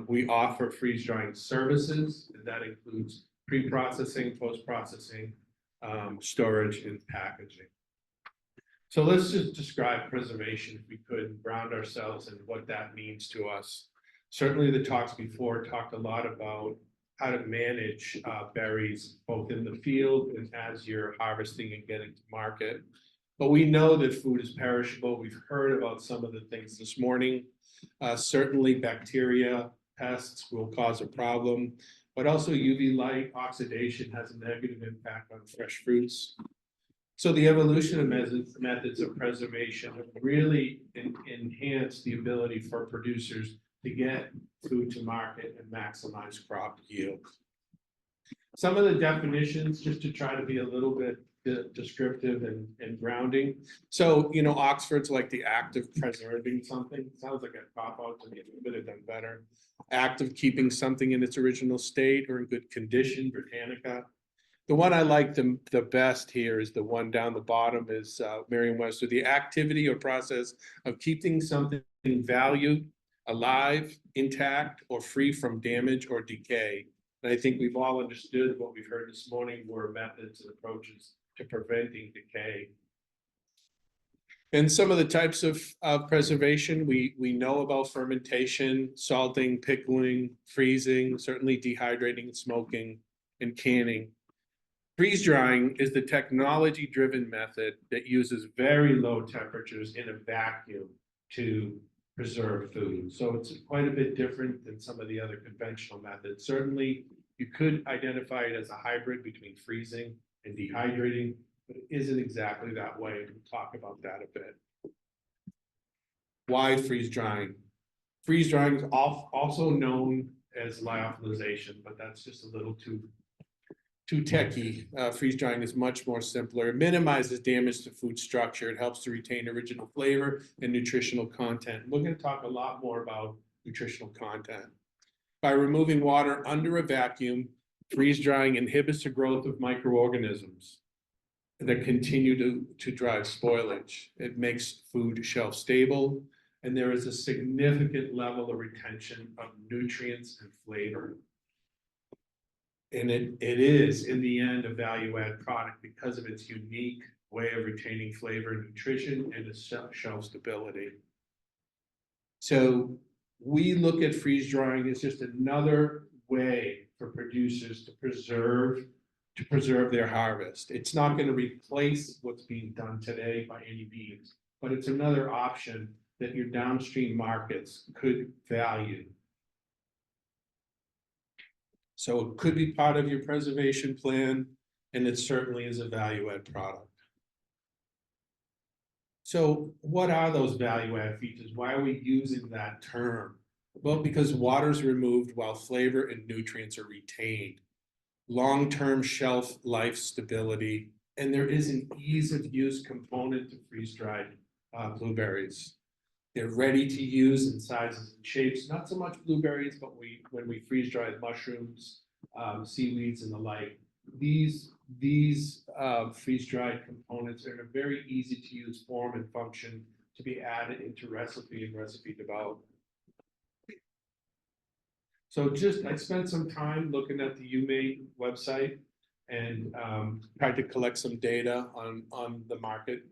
We offer freeze drying services, and that includes pre-processing, post-processing, storage, and packaging. So let's just describe preservation if we could, and ground ourselves in what that means to us. Certainly the talks before talked a lot about how to manage berries both in the field and as you're harvesting and getting to market. But we know that food is perishable. We've heard about some of the things this morning. Certainly bacteria, pests will cause a problem, but also UV light oxidation has a negative impact on fresh fruits. So the evolution of methods of preservation have really enhanced the ability for producers to get food to market and maximize crop yield. Some of the definitions, just to try to be a little bit descriptive and grounding. So, you know, Oxford's like the act of preserving something. Sounds like a cop out to me, it could have done better. Act of keeping something in its original state or in good condition, Britannica. The one I like the best here is the one down the bottom is Merriam-Webster, the activity or process of keeping something valued, alive, intact, or free from damage or decay. And I think we've all understood what we've heard this morning were methods and approaches to preventing decay. And some of the types of preservation, we know about fermentation, salting, pickling, freezing, certainly dehydrating, smoking, and canning. Freeze drying is the technology-driven method that uses very low temperatures in a vacuum to preserve food. So it's quite a bit different than some of the other conventional methods. Certainly, you could identify it as a hybrid between freezing and dehydrating, but it isn't exactly that way. We'll talk about that a bit. Why freeze drying? Freeze drying is also known as lyophilization, but that's just a little too techy. Freeze drying is much more simpler. It minimizes damage to food structure. It helps to retain original flavor and nutritional content. We're going to talk a lot more about nutritional content. By removing water under a vacuum, freeze drying inhibits the growth of microorganisms that continue to drive spoilage. It makes food shelf stable, and there is a significant level of retention of nutrients and flavor. And it is, in the end, a value-add product because of its unique way of retaining flavor and nutrition and its shelf stability. So we look at freeze drying as just another way for producers to preserve their harvest. It's not going to replace what's being done today by any means, but it's another option that your downstream markets could value. So it could be part of your preservation plan, and it certainly is a value-add product. So what are those value-add features? Why are we using that term? Well, because water is removed while flavor and nutrients are retained. Long-term shelf life stability, and there is an ease of use component to freeze-dried blueberries. They're ready to use in sizes and shapes, not so much blueberries, but when we freeze dry mushrooms, seaweeds and the like, these freeze-dried components are in a very easy to use form and function to be added into recipe and recipe development. So I spent some time looking at the UMaine website and tried to collect some data on the market.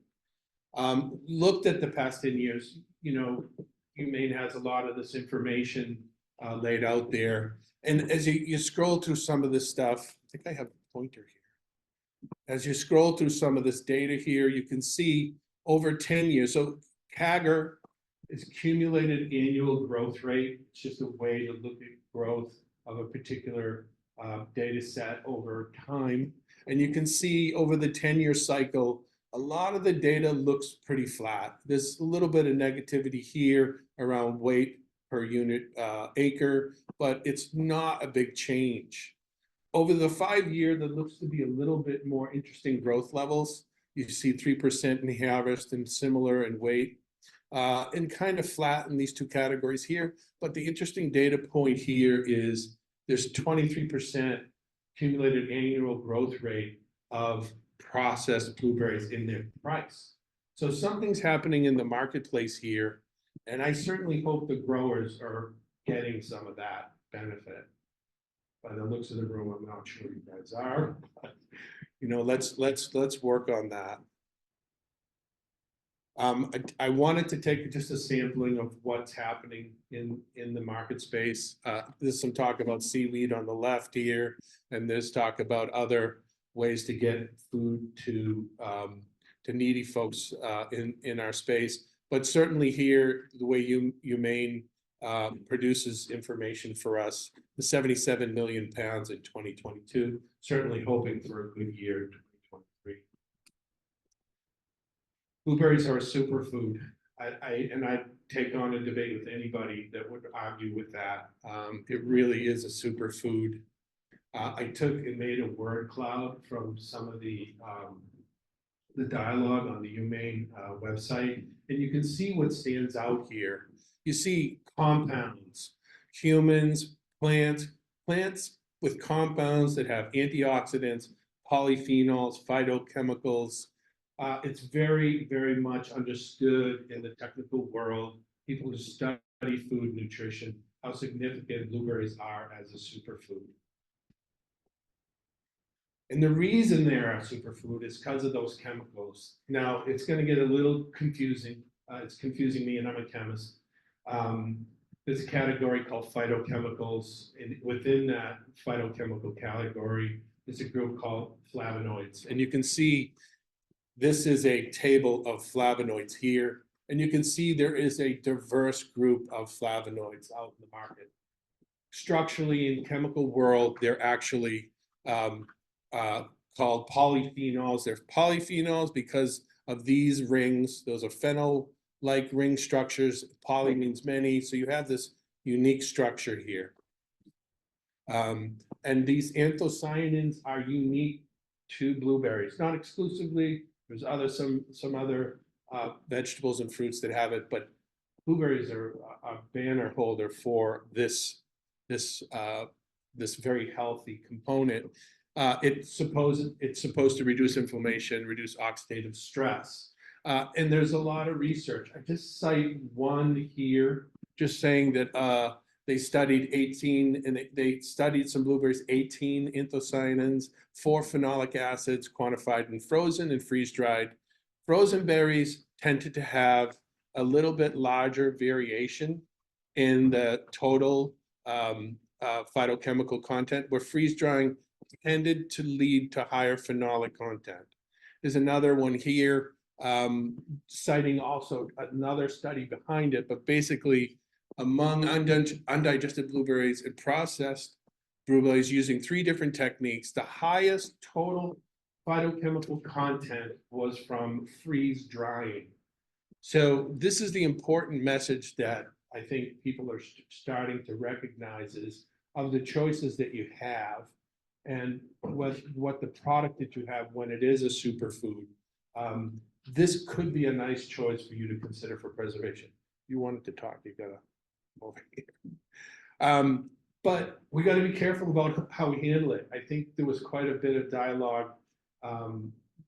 Looked at the past 10 years, you know, UMaine has a lot of this information laid out there. And as you scroll through some of this stuff, I think I have a pointer here. As you scroll through some of this data here, you can see over 10 years. So CAGR is cumulated annual growth rate. It's just a way to look at growth of a particular data set over time. And you can see over the 10-year cycle, a lot of the data looks pretty flat. There's a little bit of negativity here around weight per unit acre, but it's not a big change. Over the 5-year, there looks to be a little bit more interesting growth levels. You see 3% in harvest and similar in weight, and kind of flat in these two categories here. But the interesting data point here is there's 23% cumulative annual growth rate of processed blueberries in their price. So something's happening in the marketplace here, and I certainly hope the growers are getting some of that benefit. By the looks of the room, I'm not sure you guys are. But, you know, let's work on that. I wanted to take just a sampling of what's happening in the market space. There's some talk about seaweed on the left here, and there's talk about other ways to get food to needy folks in our space. But certainly here, the way UMaine produces information for us, the 77 million pounds in 2022, certainly hoping for a good year in 2023. Blueberries are a superfood. I take on a debate with anybody that would argue with that. It really is a superfood. I took and made a word cloud from some of the dialogue on the UMaine website, and you can see what stands out here. You see compounds, humans, plants with compounds that have antioxidants, polyphenols, phytochemicals. It's very, very much understood in the technical world, people who study food nutrition, how significant blueberries are as a superfood. And the reason they're a superfood is because of those chemicals. Now, it's going to get a little confusing. It's confusing me, and I'm a chemist. There's a category called phytochemicals, and within that phytochemical category is a group called flavonoids. And you can see this is a table of flavonoids here, and you can see there is a diverse group of flavonoids out in the market. Structurally, in chemical world, they're actually called polyphenols. They're polyphenols because of these rings. Those are phenol-like ring structures. Poly means many, so you have this unique structure here. And these anthocyanins are unique to blueberries, not exclusively. There's some other vegetables and fruits that have it, but blueberries are a banner holder for this very healthy component. It's supposed to reduce inflammation, reduce oxidative stress. And there's a lot of research. I just cite one here, just saying that they studied 18, and they studied some blueberries, 18 anthocyanins, 4 phenolic acids quantified in frozen and freeze-dried. Frozen berries tended to have a little bit larger variation in the total phytochemical content, where freeze-drying tended to lead to higher phenolic content. There's another one here, citing also another study behind it, but basically among undigested blueberries and processed blueberries using 3 different techniques, the highest total phytochemical content was from freeze drying. So this is the important message that I think people are starting to recognize is of the choices that you have and what the product that you have when it is a superfood. This could be a nice choice for you to consider for preservation. You wanted to talk, you gotta over here. But we got to be careful about how we handle it. I think there was quite a bit of dialogue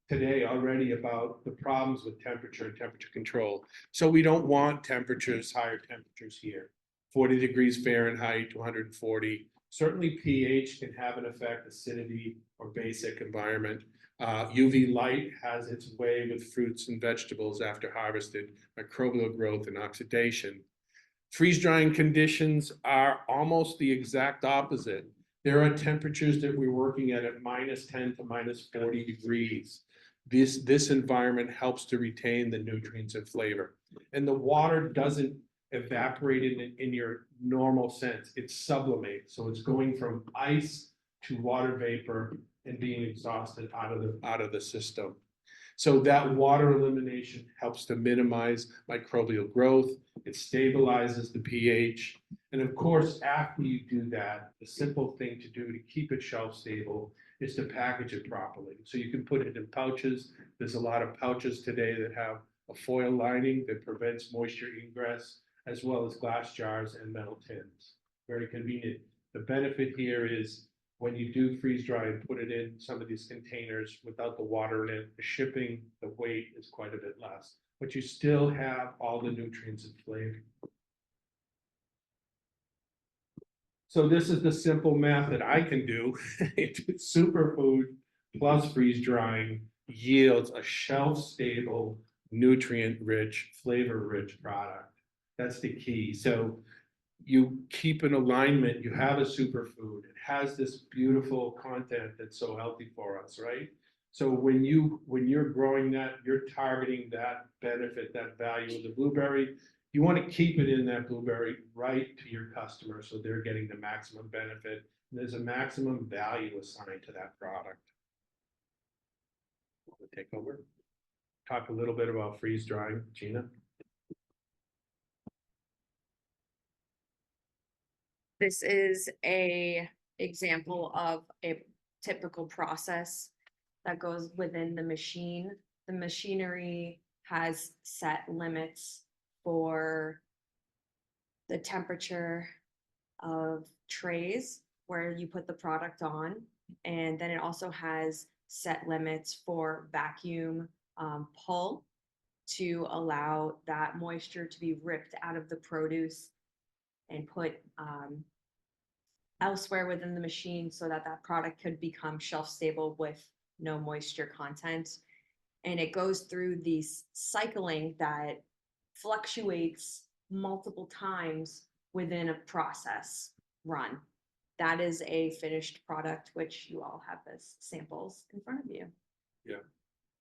today already about the problems with temperature and temperature control. So we don't want higher temperatures here, 40 degrees Fahrenheit to 140. Certainly pH can have an effect, acidity or basic environment. UV light has its way with fruits and vegetables after harvested, microbial growth and oxidation. Freeze-drying conditions are almost the exact opposite. There are temperatures that we're working at -10 to -40 degrees. this environment helps to retain the nutrients and flavor. And the water doesn't evaporate in your normal sense, it sublimates. So it's going from ice to water vapor and being exhausted out of the system. So that water elimination helps to minimize microbial growth. It stabilizes the pH. And of course, after you do that, the simple thing to do to keep it shelf stable is to package it properly. So you can put it in pouches. There's a lot of pouches today that have a foil lining that prevents moisture ingress, as well as glass jars and metal tins. Very convenient. The benefit here is when you do freeze dry and put it in some of these containers without the water in it, the shipping, the weight is quite a bit less, but you still have all the nutrients and flavor. So this is the simple math that I can do. Superfood plus freeze drying yields a shelf-stable, nutrient-rich, flavor-rich product. That's the key. So you keep an alignment, you have a superfood, it has this beautiful content that's so healthy for us, right? So when you're growing that, you're targeting that benefit, that value of the blueberry. You want to keep it in that blueberry right to your customer so they're getting the maximum benefit. And there's a maximum value assigned to that product. We'll take over. Talk a little bit about freeze drying, Gina. This is a example of a typical process that goes within the machine. The machinery has set limits for the temperature of trays where you put the product on. And then it also has set limits for vacuum pull to allow that moisture to be ripped out of the produce and put elsewhere within the machine so that that product could become shelf stable with no moisture content. And it goes through these cycling that fluctuates multiple times within a process run. That is a finished product, which you all have as samples in front of you. Yeah.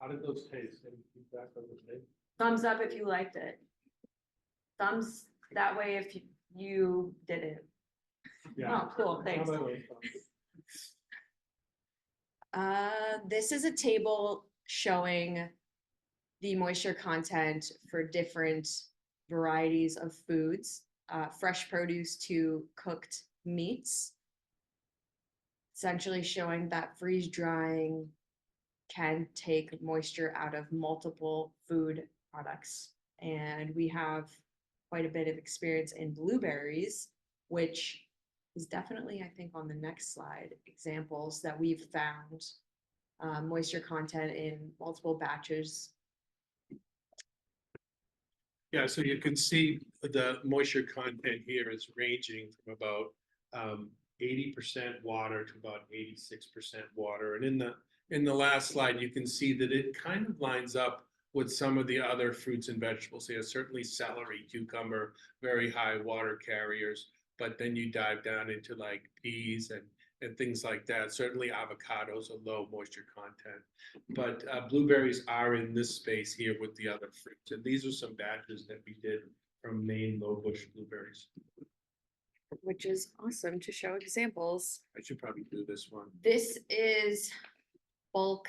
How did those taste? Any feedback on the taste? Thumbs up if you liked it. Thumbs that way if you did it. Oh, cool, thanks. This is a table showing the moisture content for different varieties of foods, fresh produce to cooked meats. Essentially showing that freeze drying can take moisture out of multiple food products. And we have quite a bit of experience in blueberries, which is definitely, I think, on the next slide, examples that we've found moisture content in multiple batches. Yeah, so you can see the moisture content here is ranging from about 80% water to about 86% water. And in the last slide, you can see that it kind of lines up with some of the other fruits and vegetables here. Certainly celery, cucumber, very high water carriers, but then you dive down into like peas and things like that. Certainly avocados are low moisture content, but blueberries are in this space here with the other fruits. And these are some batches that we did from Maine low bush blueberries. Which is awesome to show examples. I should probably do this one. This is bulk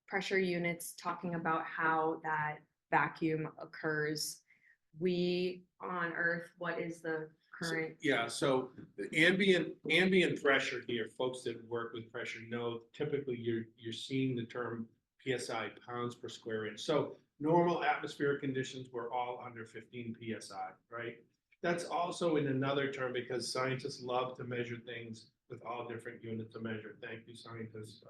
pressure units talking about how that vacuum occurs. We on Earth, what is the current? Yeah, so the ambient pressure here, folks that work with pressure know typically you're seeing the term PSI, pounds per square inch. So normal atmospheric conditions, we're all under 15 PSI, right? That's also in another term because scientists love to measure things with all different units of measure. Thank you, scientists.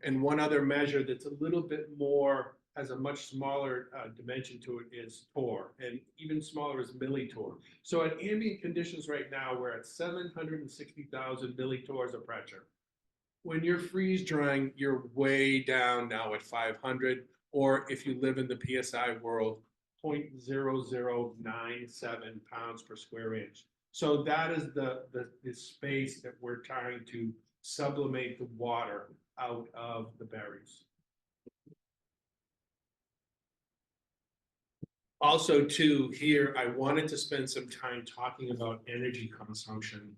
And one other measure that's a little bit more, has a much smaller dimension to it is torr, and even smaller is millitorr. So at ambient conditions right now, we're at 760,000 millitorrs of pressure. When you're freeze drying, you're way down now at 500, or if you live in the PSI world, 0.0097 pounds per square inch. So that is the space that we're trying to sublimate the water out of the berries. Also too, here, I wanted to spend some time talking about energy consumption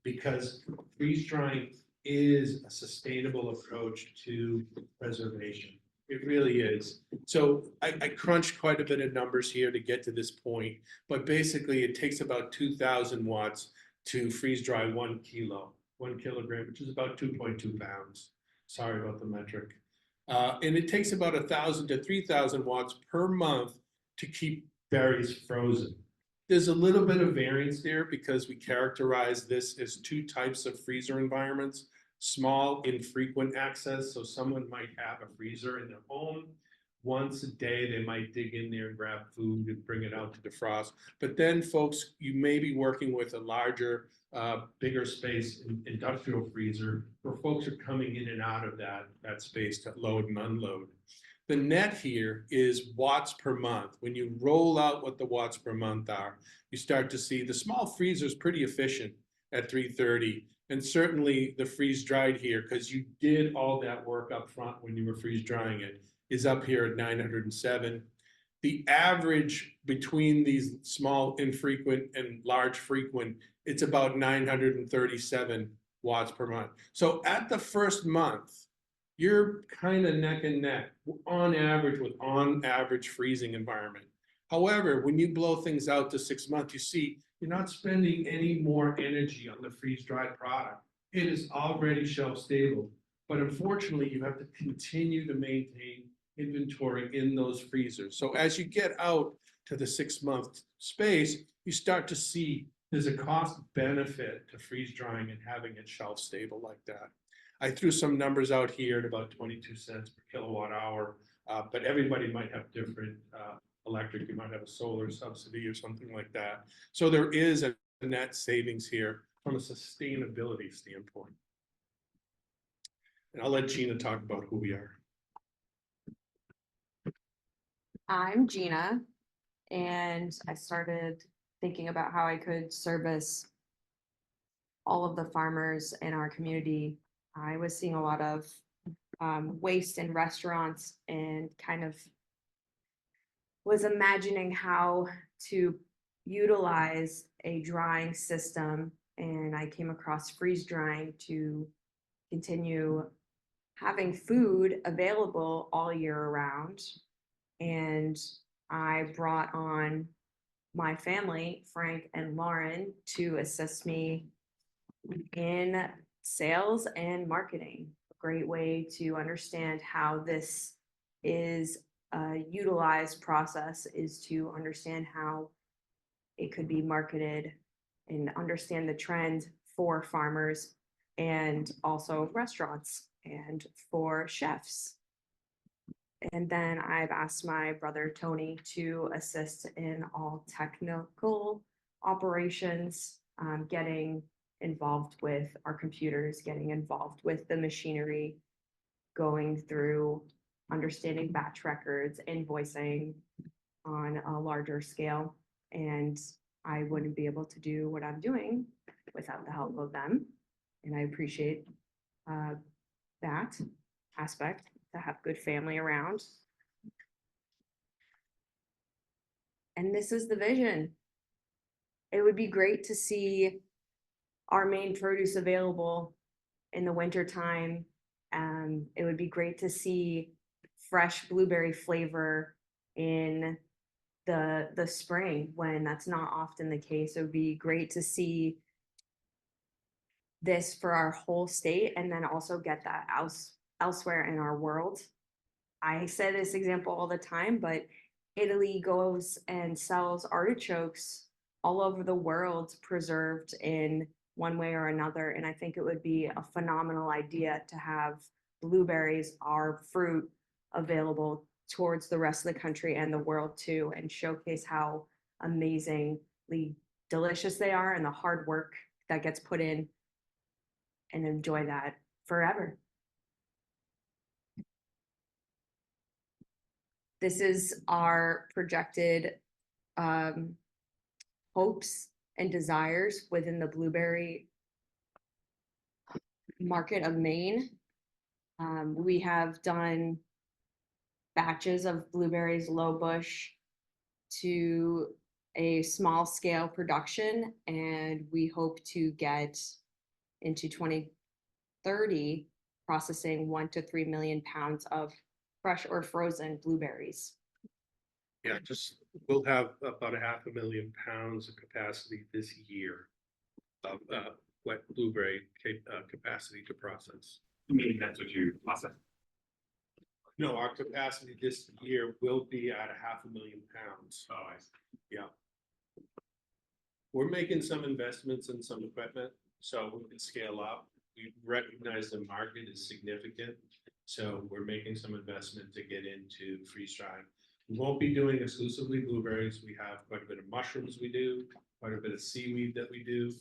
because freeze drying is a sustainable approach to preservation. It really is. So I crunched quite a bit of numbers here to get to this point, but basically it takes about 2,000 watts to freeze dry 1 kilo, 1 kilogram, which is about 2.2 pounds. Sorry about the metric. And it takes about 1,000 to 3,000 watts per month to keep berries frozen. There's a little bit of variance there because we characterize this as 2 types of freezer environments. Small, infrequent access, so someone might have a freezer in their home. Once a day, they might dig in there and grab food and bring it out to defrost. But then folks, you may be working with a larger, bigger space industrial freezer where folks are coming in and out of that space to load and unload. The net here is watts per month. When you roll out what the watts per month are, you start to see the small freezer is pretty efficient at 330. And certainly the freeze dried here, because you did all that work up front when you were freeze drying it, is up here at 907. The average between these small infrequent and large frequent, it's about 937 watts per month. So at the first month, you're kind of neck and neck on average with on average freezing environment. However, when you blow things out to 6 months, you see you're not spending any more energy on the freeze-dried product. It is already shelf stable, but unfortunately, you have to continue to maintain inventory in those freezers. So as you get out to the 6-month space, you start to see there's a cost benefit to freeze drying and having it shelf stable like that. I threw some numbers out here at about 22 cents per kilowatt hour, but everybody might have different electric. You might have a solar subsidy or something like that. So there is a net savings here from a sustainability standpoint. And I'll let Gina talk about who we are. I'm Gina, and I started thinking about how I could service all of the farmers in our community. I was seeing a lot of waste in restaurants and kind of was imagining how to utilize a drying system, and I came across freeze drying to continue having food available all year round. And I brought on my family, Frank and Lauren, to assist me in sales and marketing. A great way to understand how this is a utilized process is to understand how it could be marketed and understand the trend for farmers and also restaurants and for chefs. And then I've asked my brother Tony to assist in all technical operations, getting involved with our computers, getting involved with the machinery, going through understanding batch records, invoicing on a larger scale. And I wouldn't be able to do what I'm doing without the help of them. And I appreciate that aspect, to have good family around. And this is the vision. It would be great to see our Maine produce available in the winter time. It would be great to see fresh blueberry flavor in the spring when that's not often the case. It would be great to see this for our whole state and then also get that elsewhere in our world. I say this example all the time, but Italy goes and sells artichokes all over the world preserved in one way or another. And I think it would be a phenomenal idea to have blueberries, our fruit, available towards the rest of the country and the world too, and showcase how amazingly delicious they are and the hard work that gets put in, and enjoy that forever. This is our projected hopes and desires within the blueberry market of Maine. We have done batches of blueberries, low bush, to a small scale production, and we hope to get into 2030 processing 1 to 3 million pounds of fresh or frozen blueberries. Yeah, we'll have about 500,000 pounds of capacity this year of wet blueberry capacity to process. Meaning that's what you process. No, our capacity this year will be at 500,000 pounds. Oh, I see. Yeah. We're making some investments in some equipment, so we can scale up. We recognize the market is significant, so we're making some investment to get into freeze drying. We won't be doing exclusively blueberries. We have quite a bit of mushrooms we do, quite a bit of seaweed that we do.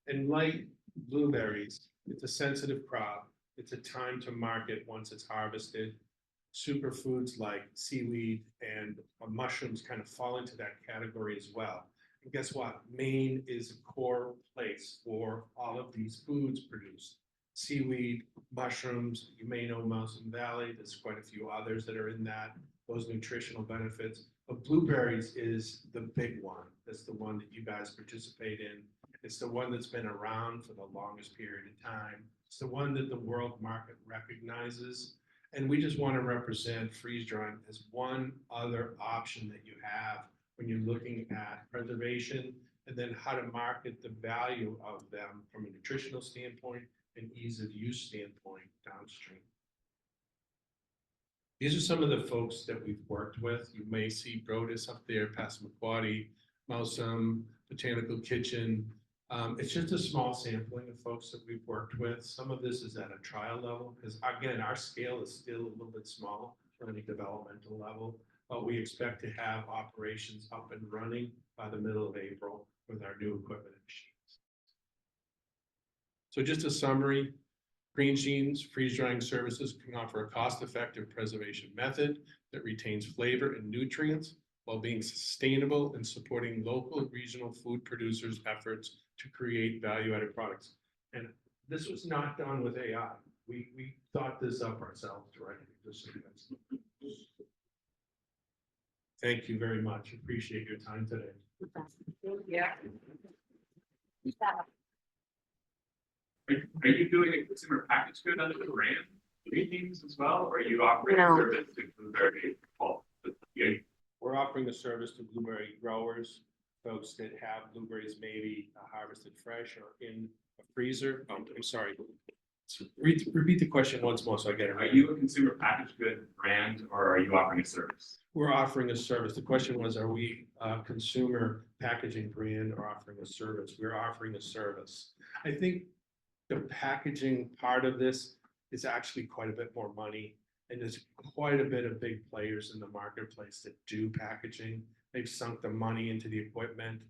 And like blueberries, it's a sensitive crop. It's a time to market once it's harvested. Superfoods like seaweed and mushrooms kind of fall into that category as well. And guess what? Maine is a core place for all of these foods produced. Seaweed, mushrooms, you may know Mountain Valley, there's quite a few others that are in that, those nutritional benefits. But blueberries is the big one. That's the one that you guys participate in. It's the one that's been around for the longest period of time. It's the one that the world market recognizes. And we just want to represent freeze drying as one other option that you have when you're looking at preservation and then how to market the value of them from a nutritional standpoint and ease of use standpoint downstream. These are some of the folks that we've worked with. You may see Brodis up there, Passamaquoddy, Mulching, Botanical Kitchen. It's just a small sampling of folks that we've worked with. Some of this is at a trial level because again, our scale is still a little bit small on a developmental level, but we expect to have operations up and running by the middle of April with our new equipment and machines. So just a summary, Geans freeze drying services can offer a cost-effective preservation method that retains flavor and nutrients while being sustainable and supporting local and regional food producers' efforts to create value-added products. And this was not done with AI. We thought this up ourselves directly. Thank you very much. Appreciate your time today. Yeah. Are you doing a consumer package good under the brand Geans as well, or are you offering No. a service to blueberry bulk? Yeah. We're offering a service to blueberry growers, folks that have blueberries maybe harvested fresh or in a freezer. Oh, I'm sorry. Repeat the question once more so I get it Are right. you a consumer packaged good brand, or are you offering a service? We're offering a service. The question was, are we a consumer packaging brand or offering a service? We're offering a service. I think the packaging part of this is actually quite a bit more money. And there's quite a bit of big players in the marketplace that do packaging. They've sunk the money into the equipment.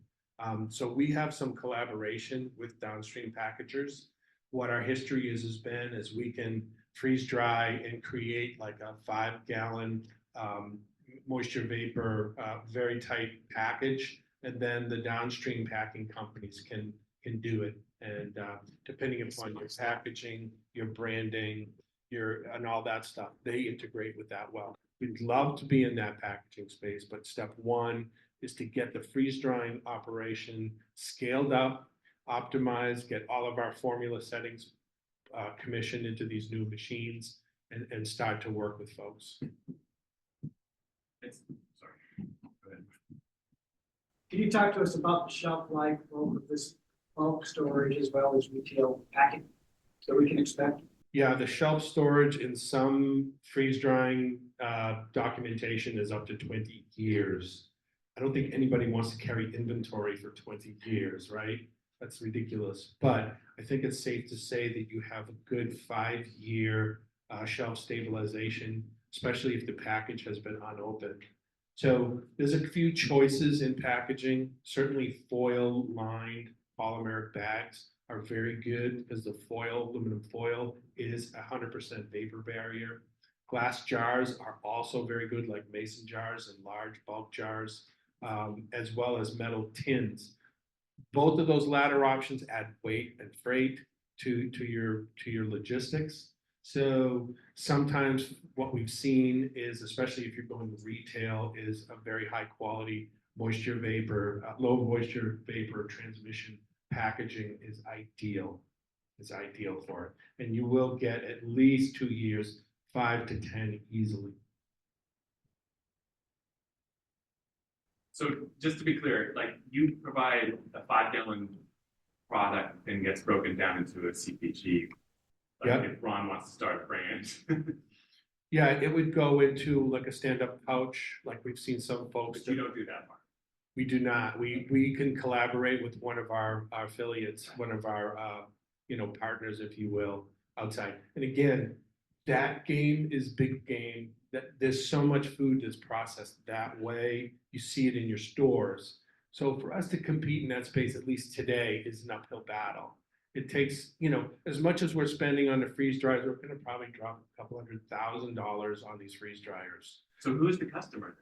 So we have some collaboration with downstream packagers. What our history has been is we can freeze dry and create like a 5-gallon moisture vapor, very tight package. And then the downstream packing companies can do it. And depending upon your packaging, your branding, and all that stuff, they integrate with that well. We'd love to be in that packaging space, but step one is to get the freeze drying operation scaled up, optimized, get all of our formula settings commissioned into these new machines and start to work with folks. Sorry. Go ahead. Can you talk to us about the shelf life of this bulk storage as well as retail packing that we can expect? Yeah, the shelf storage in some freeze drying documentation is up to 20 years. I don't think anybody wants to carry inventory for 20 years, right? That's ridiculous. But I think it's safe to say that you have a good 5-year shelf stabilization, especially if the package has been unopened. So there's a few choices in packaging. Certainly foil lined polymeric bags are very good because the foil, aluminum foil, is 100% vapor barrier. Glass jars are also very good, like mason jars and large bulk jars, as well as metal tins. Both of those latter options add weight and freight to your logistics. So sometimes what we've seen is, especially if you're going retail, is a very high quality moisture vapor, low moisture vapor transmission packaging is ideal. Is ideal for it. And you will get at least 2 years, 5 to 10 easily. So just to be clear, like you provide a 5-gallon product and gets broken down into a CPG. Like Yeah. if Ron wants to start a brand. Yeah, it would go into like a stand-up pouch, like we've seen some folks. But you don't do that part. We do not. We can collaborate with one of our affiliates, one of our partners, if you will, outside. And again, that game is big game. That there's so much food that's processed that way. You see it in your stores. So for us to compete in that space, at least today, is an uphill battle. It takes, as much as we're spending on the freeze dryers, we're gonna probably drop a couple $100,000 on these freeze dryers. So who is the customer?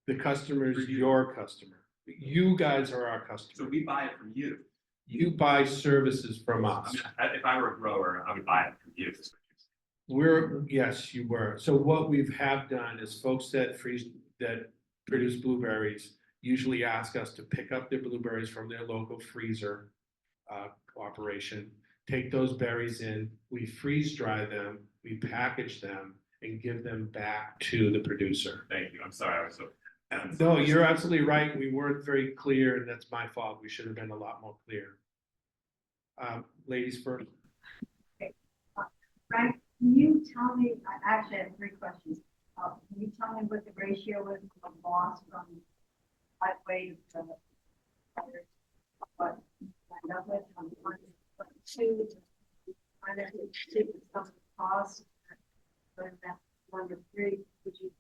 The customer For is you. your customer. You guys are our So customer. we buy it from you. You buy services from I us. mean, if I were a grower, I would buy it from you. Yes, you were. So what we've have done is folks that produce blueberries usually ask us to pick up their blueberries from their local freezer operation, take those berries in, we freeze dry them, we package them, and give them back to the producer. Thank you. I'm sorry. I was so. No, you're absolutely right. We weren't very clear, and that's my fault. We should have been a lot more clear. Ladies first. Frank, can you tell me, I actually have 3 questions. Can you tell me what the ratio is of loss from lightweight to other, what I end up with on 1, 2, kind of see some cost, and then number 3, would you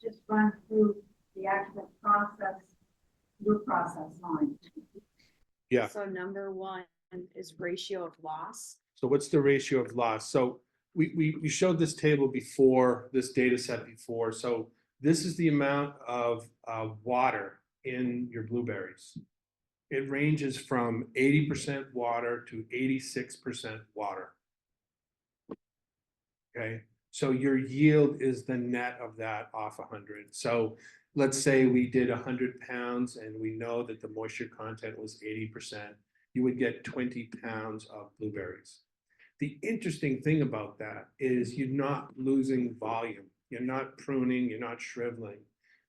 just run through the actual process, your process line? Yeah. So number 1 is ratio of loss. So what's the ratio of loss? So we showed this table before, this data set before. So this is the amount of water in your blueberries. It ranges from 80% water to 86% water. Okay, so your yield is the net of that off 100. So let's say we did 100 pounds and we know that the moisture content was 80%. You would get 20 pounds of blueberries. The interesting thing about that is you're not losing volume. You're not pruning, you're not shriveling.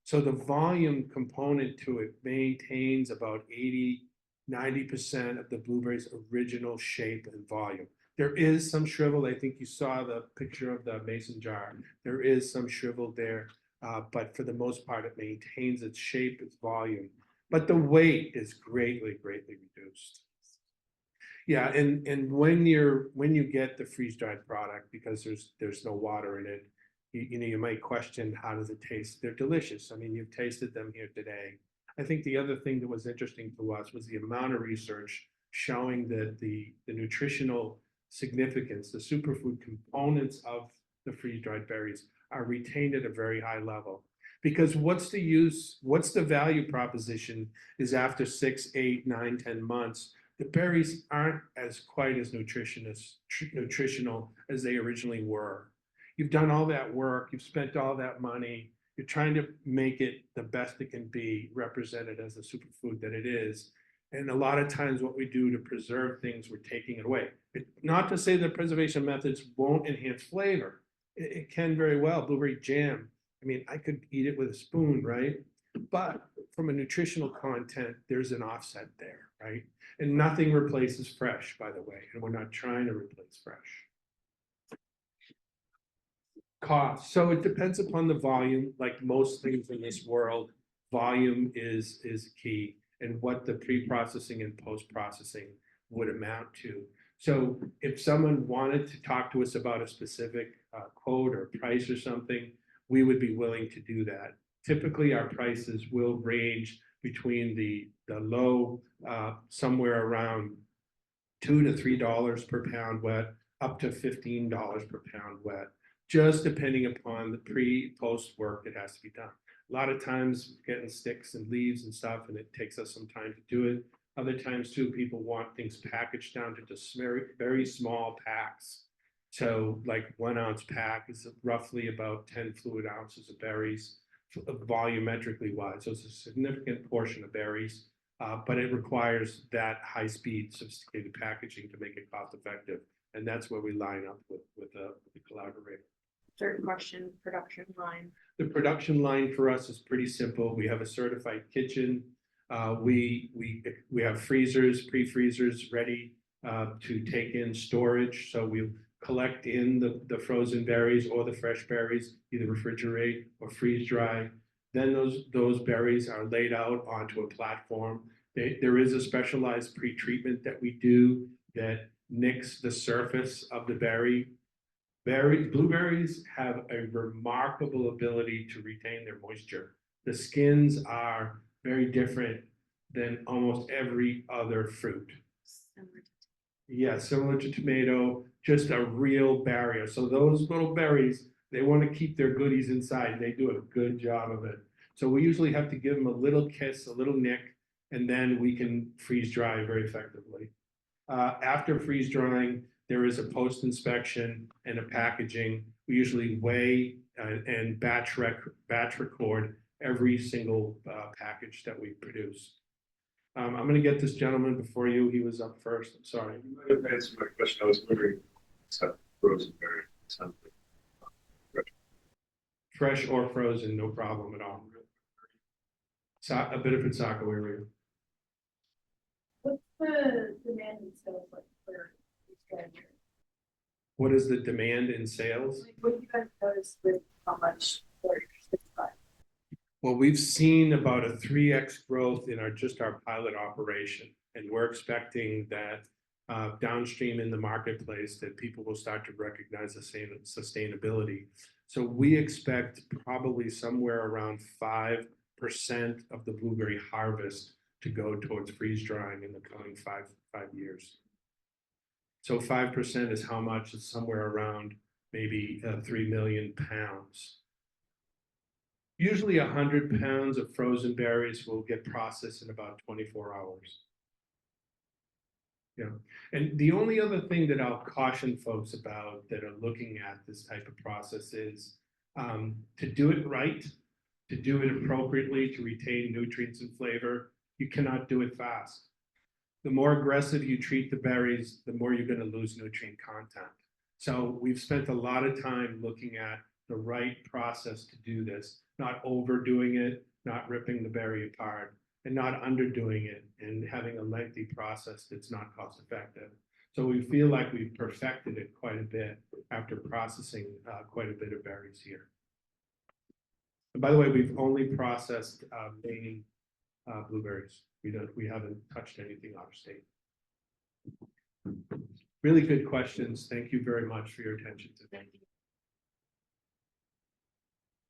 So the volume component to it maintains about 80–90% of the blueberries' original shape and volume. There is some shrivel. I think you saw the picture of the mason jar. There is some shrivel there, but for the most part, it maintains its shape, its volume. But the weight is greatly, greatly reduced. Yeah, and when you get the freeze-dried product, because there's no water in it, you might question, how does it taste? They're delicious. I mean, you've tasted them here today. I think the other thing that was interesting to us was the amount of research showing that the nutritional significance, the superfood components of the freeze-dried berries are retained at a very high level. Because what's the value proposition is after 6, 8, 9, 10 months, the berries aren't quite as nutritional as they originally were. You've done all that work, you've spent all that money, you're trying to make it the best it can be, represented as the superfood that it is. And a lot of times what we do to preserve things, we're taking it away. Not to say that preservation methods won't enhance flavor. It can very well. Blueberry jam, I mean, I could eat it with a spoon, right? But from a nutritional content, there's an offset there, right? And nothing replaces fresh, by the way, and we're not trying to replace fresh. Cost. So it depends upon the volume. Like most things in this world, volume is key, and what the pre-processing and post-processing would amount to. So if someone wanted to talk to us about a specific quote or price or something, we would be willing to do that. Typically, our prices will range between the low, somewhere around $2 to $3 per pound wet, up to $15 per pound wet, just depending upon the pre-post work that has to be done. A lot of times getting sticks and leaves and stuff, and it takes us some time to do it. Other times too, people want things packaged down to just very, very small packs. So like 1 ounce pack is roughly about 10 fluid ounces of berries. volumetrically wide. So it's a significant portion of berries, but it requires that high-speed, sophisticated packaging to make it cost-effective. And that's where we line up with the collaborator. Third question, production line. The production line for us is pretty simple. We have a certified kitchen. We have freezers, pre-freezers ready to take in storage. So we collect in the frozen berries or the fresh berries, either refrigerate or freeze dry. Then those berries are laid out onto a platform. There is a specialized pre-treatment that we do that nicks the surface of the berry. Blueberries have a remarkable ability to retain their moisture. The skins are very different than almost every other fruit. Yeah, similar to tomato, just a real barrier. So those little berries, they want to keep their goodies inside. They do a good job of it. So we usually have to give them a little kiss, a little nick, and then we can freeze dry very effectively. After freeze drying, there is a post inspection and a packaging. We usually weigh and batch record every single package that we produce. I'm going to get this gentleman before you. He was up first. I'm sorry. You might have answered my question. I was wondering, frozen berry, something. Fresh or frozen, no problem at all. A bit of Sacco area. What's the demand in sales like for these guys? What is the demand in sales? Like, what do you guys notice with how much they're Well, we've seen about a 3x growth in our pilot operation, and we're expecting that downstream in the marketplace that people will start to recognize the same sustainability. So we expect probably somewhere around 5% of the blueberry harvest to go towards freeze drying in the coming five years. So 5% is how much? It's somewhere around maybe 3 million pounds. Usually 100 pounds of frozen berries will get processed in about 24 hours. Yeah, and the only other thing that I'll caution folks about that are looking at this type of process is to do it right, to do it appropriately, to retain nutrients and flavor, you cannot do it fast. The more aggressive you treat the berries, the more you're going to lose nutrient content. So we've spent a lot of time looking at the right process to do this, not overdoing it, not ripping the berry apart, and not underdoing it and having a lengthy process that's not cost effective. So we feel like we've perfected it quite a bit after processing quite a bit of berries here. And by the way, we've only processed Maine blueberries. We haven't touched anything out of state. Really good questions. Thank you very much for your attention today.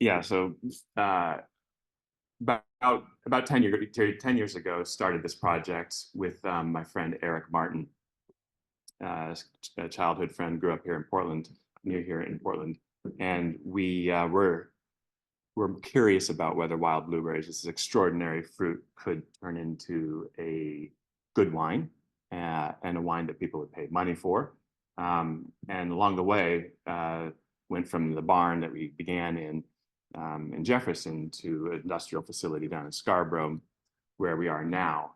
Yeah, so about 10 years ago, started this project with my friend Eric Martin, a childhood friend, grew up here in Portland, near here in Portland, and we were curious about whether wild blueberries, this extraordinary fruit, could turn into a good wine and a wine that people would pay money for. And along the way, went from the barn that we began in Jefferson to an industrial facility down in Scarborough, where we are now,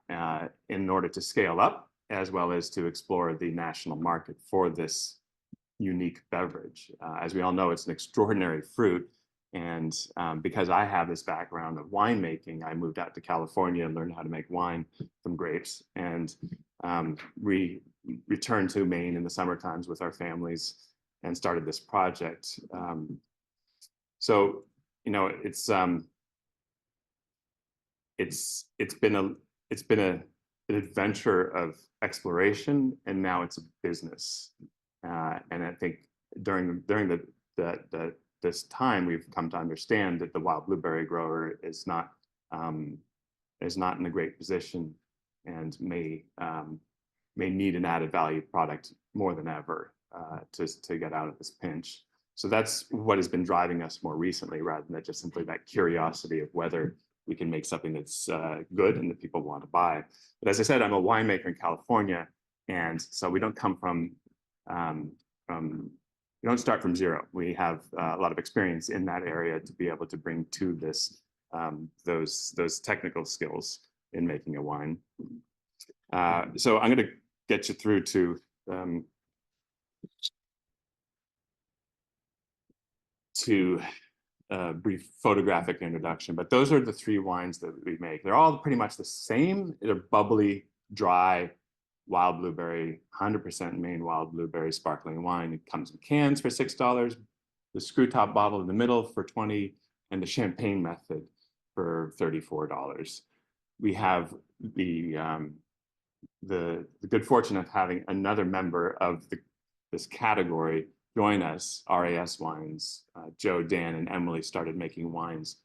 in order to scale up, as well as to explore the national market for this unique beverage. As we all know, it's an extraordinary fruit. And because I have this background of winemaking, I moved out to California and learned how to make wine from grapes. And we returned to Maine in the summer times with our families and started this project. So, you know, it's been an adventure of exploration, and now it's a business. And I think during this time, we've come to understand that the wild blueberry grower is not in a great position and may need an added value product more than ever to get out of this pinch. So that's what has been driving us more recently, rather than just simply that curiosity of whether we can make something that's good and that people want to buy. But as I said, I'm a winemaker in California, and so we don't come from we don't start from zero. We have a lot of experience in that area to be able to bring to this those technical skills in making a wine. So I'm going to get you through to a brief photographic introduction, but those are the three wines that we make. They're all pretty much the same. They're bubbly, dry, wild blueberry, 100% Maine wild blueberry sparkling wine. It comes in cans for $6, the screw top bottle in the middle for $20, and the champagne method for $34. We have the good fortune of having another member of this category join us, RAS Wines. Joe, Dan, and Emily started making wines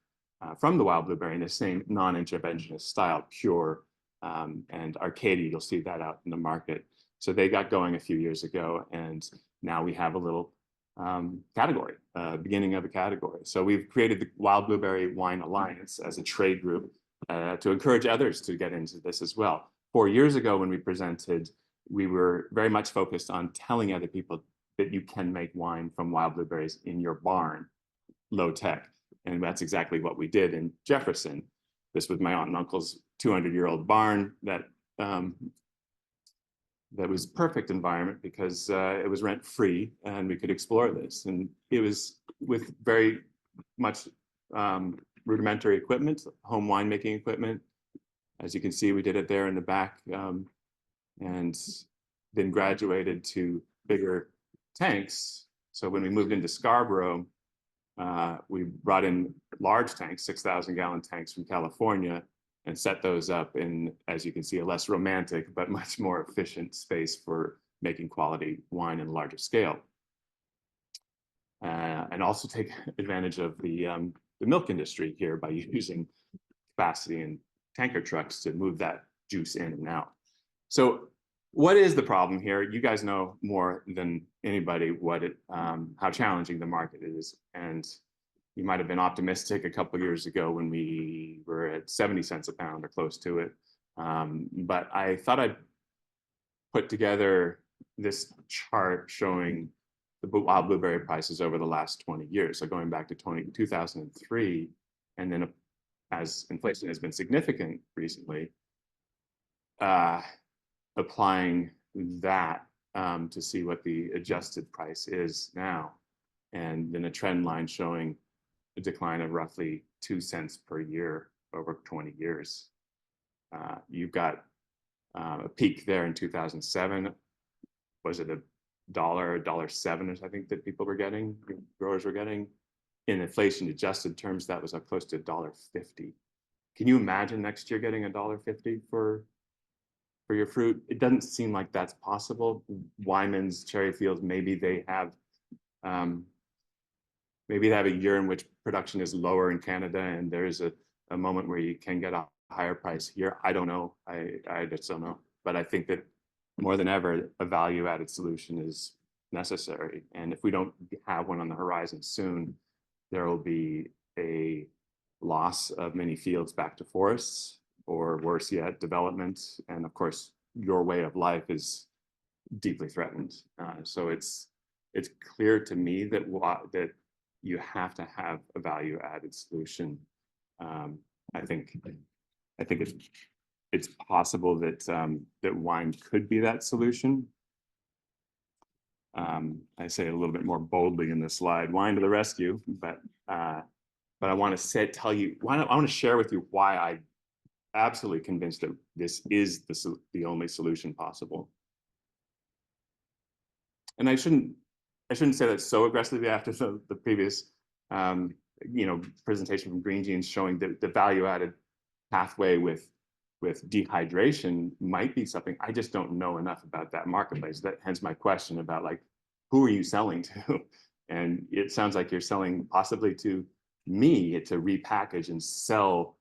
from the wild blueberry in the same non-interventionist style, pure, and Arcadia, you'll see that out in the market. So they got going a few years ago, and now we have a little category, beginning of a category. So we've created the Wild Blueberry Wine Alliance as a trade group to encourage others to get into this as well. 4 years ago when we presented, we were very much focused on telling other people that you can make wine from wild blueberries in your barn, low tech. And that's exactly what we did in Jefferson. This was my aunt and uncle's 200-year-old barn that was perfect environment because it was rent free and we could explore this. And it was with very much rudimentary equipment, home winemaking equipment. As you can see, we did it there in the back, and then graduated to bigger tanks. So when we moved into Scarborough, we brought in large tanks, 6,000 gallon tanks from California, and set those up in, as you can see, a less romantic but much more efficient space for making quality wine in a larger scale. And also take advantage of the milk industry here by using capacity and tanker trucks to move that juice in and out. So what is the problem here? You guys know more than anybody how challenging the market is. And you might have been optimistic a couple of years ago when we were at 70 cents a pound or close to it. But I thought I'd put together this chart showing the wild blueberry prices over the last 20 years. So going back to 2003, and then as inflation has been significant recently, applying that to see what the adjusted price is now. And then a trend line showing a decline of roughly 2 cents per year over 20 years. You've got a peak there in 2007. Was it $1.07, I think, that people were getting, growers were getting? In inflation adjusted terms, that was up close to $1.50. Can you imagine next year getting $1.50 for your fruit? It doesn't seem like that's possible. Wyman's cherry fields, maybe they have a year in which production is lower in Canada, and there's a moment where you can get a higher price here. I don't know. I just don't know. But I think that more than ever, a value-added solution is necessary. And if we don't have one on the horizon soon, there will be a loss of many fields back to forests, or worse yet, development. And of course, your way of life is deeply threatened. So it's clear to me that you have to have a value-added solution. I think it's possible that wine could be that solution. I say it a little bit more boldly in this slide, wine to the rescue, but I want to share with you why I absolutely convinced that this is the only solution possible. And I shouldn't say that so aggressively after the previous presentation from Green Geans showing that the value-added pathway with dehydration might be something. I just don't know enough about that marketplace. Hence my question about, like, who are you selling to? And it sounds like you're selling possibly to me to repackage and sell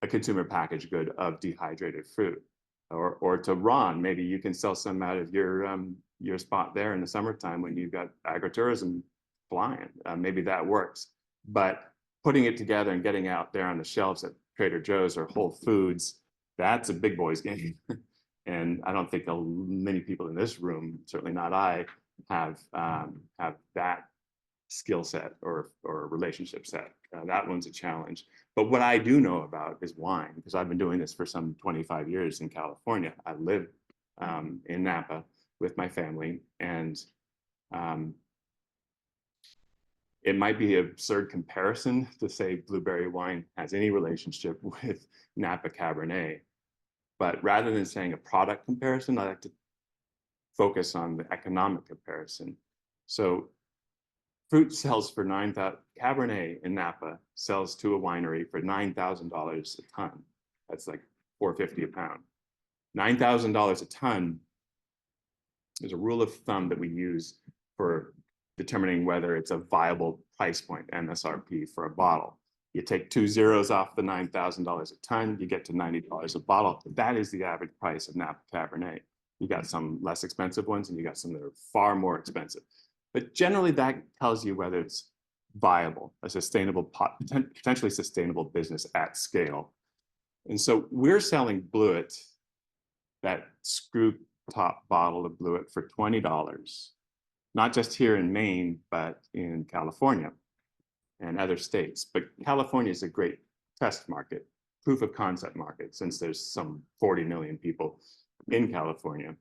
a consumer packaged good of dehydrated fruit, or to Ron, maybe you can sell some out of your spot there in the summertime when you've got agritourism flying. Maybe that works, but putting it together and getting out there on the shelves at Trader Joe's or Whole Foods, that's a big boy's game. And I don't think many people in this room, certainly not I, have that skill set or relationship set. That one's a challenge. But what I do know about is wine, because I've been doing this for some 25 years in California. I live in Napa with my family, and it might be an absurd comparison to say blueberry wine has any relationship with Napa Cabernet. But rather than saying a product comparison, I like to focus on the economic comparison. So fruit sells for $9,000, Cabernet in Napa sells to a winery for $9,000 a ton. That's like $4.50 a pound. $9,000 a ton is a rule of thumb that we use for determining whether it's a viable price point, MSRP, for a bottle. You take 2 zeros off the $9,000 a ton, you get to $90 a bottle. That is the average price of Napa Cabernet. You got some less expensive ones, and you got some that are far more expensive. But generally, that tells you whether it's viable, a sustainable, potentially sustainable business at scale. And so we're selling BLUET, that screw top bottle of BLUET, for $20, not just here in Maine, but in California and other states. But California is a great test market, proof of concept market, since there's some 40 million people in California.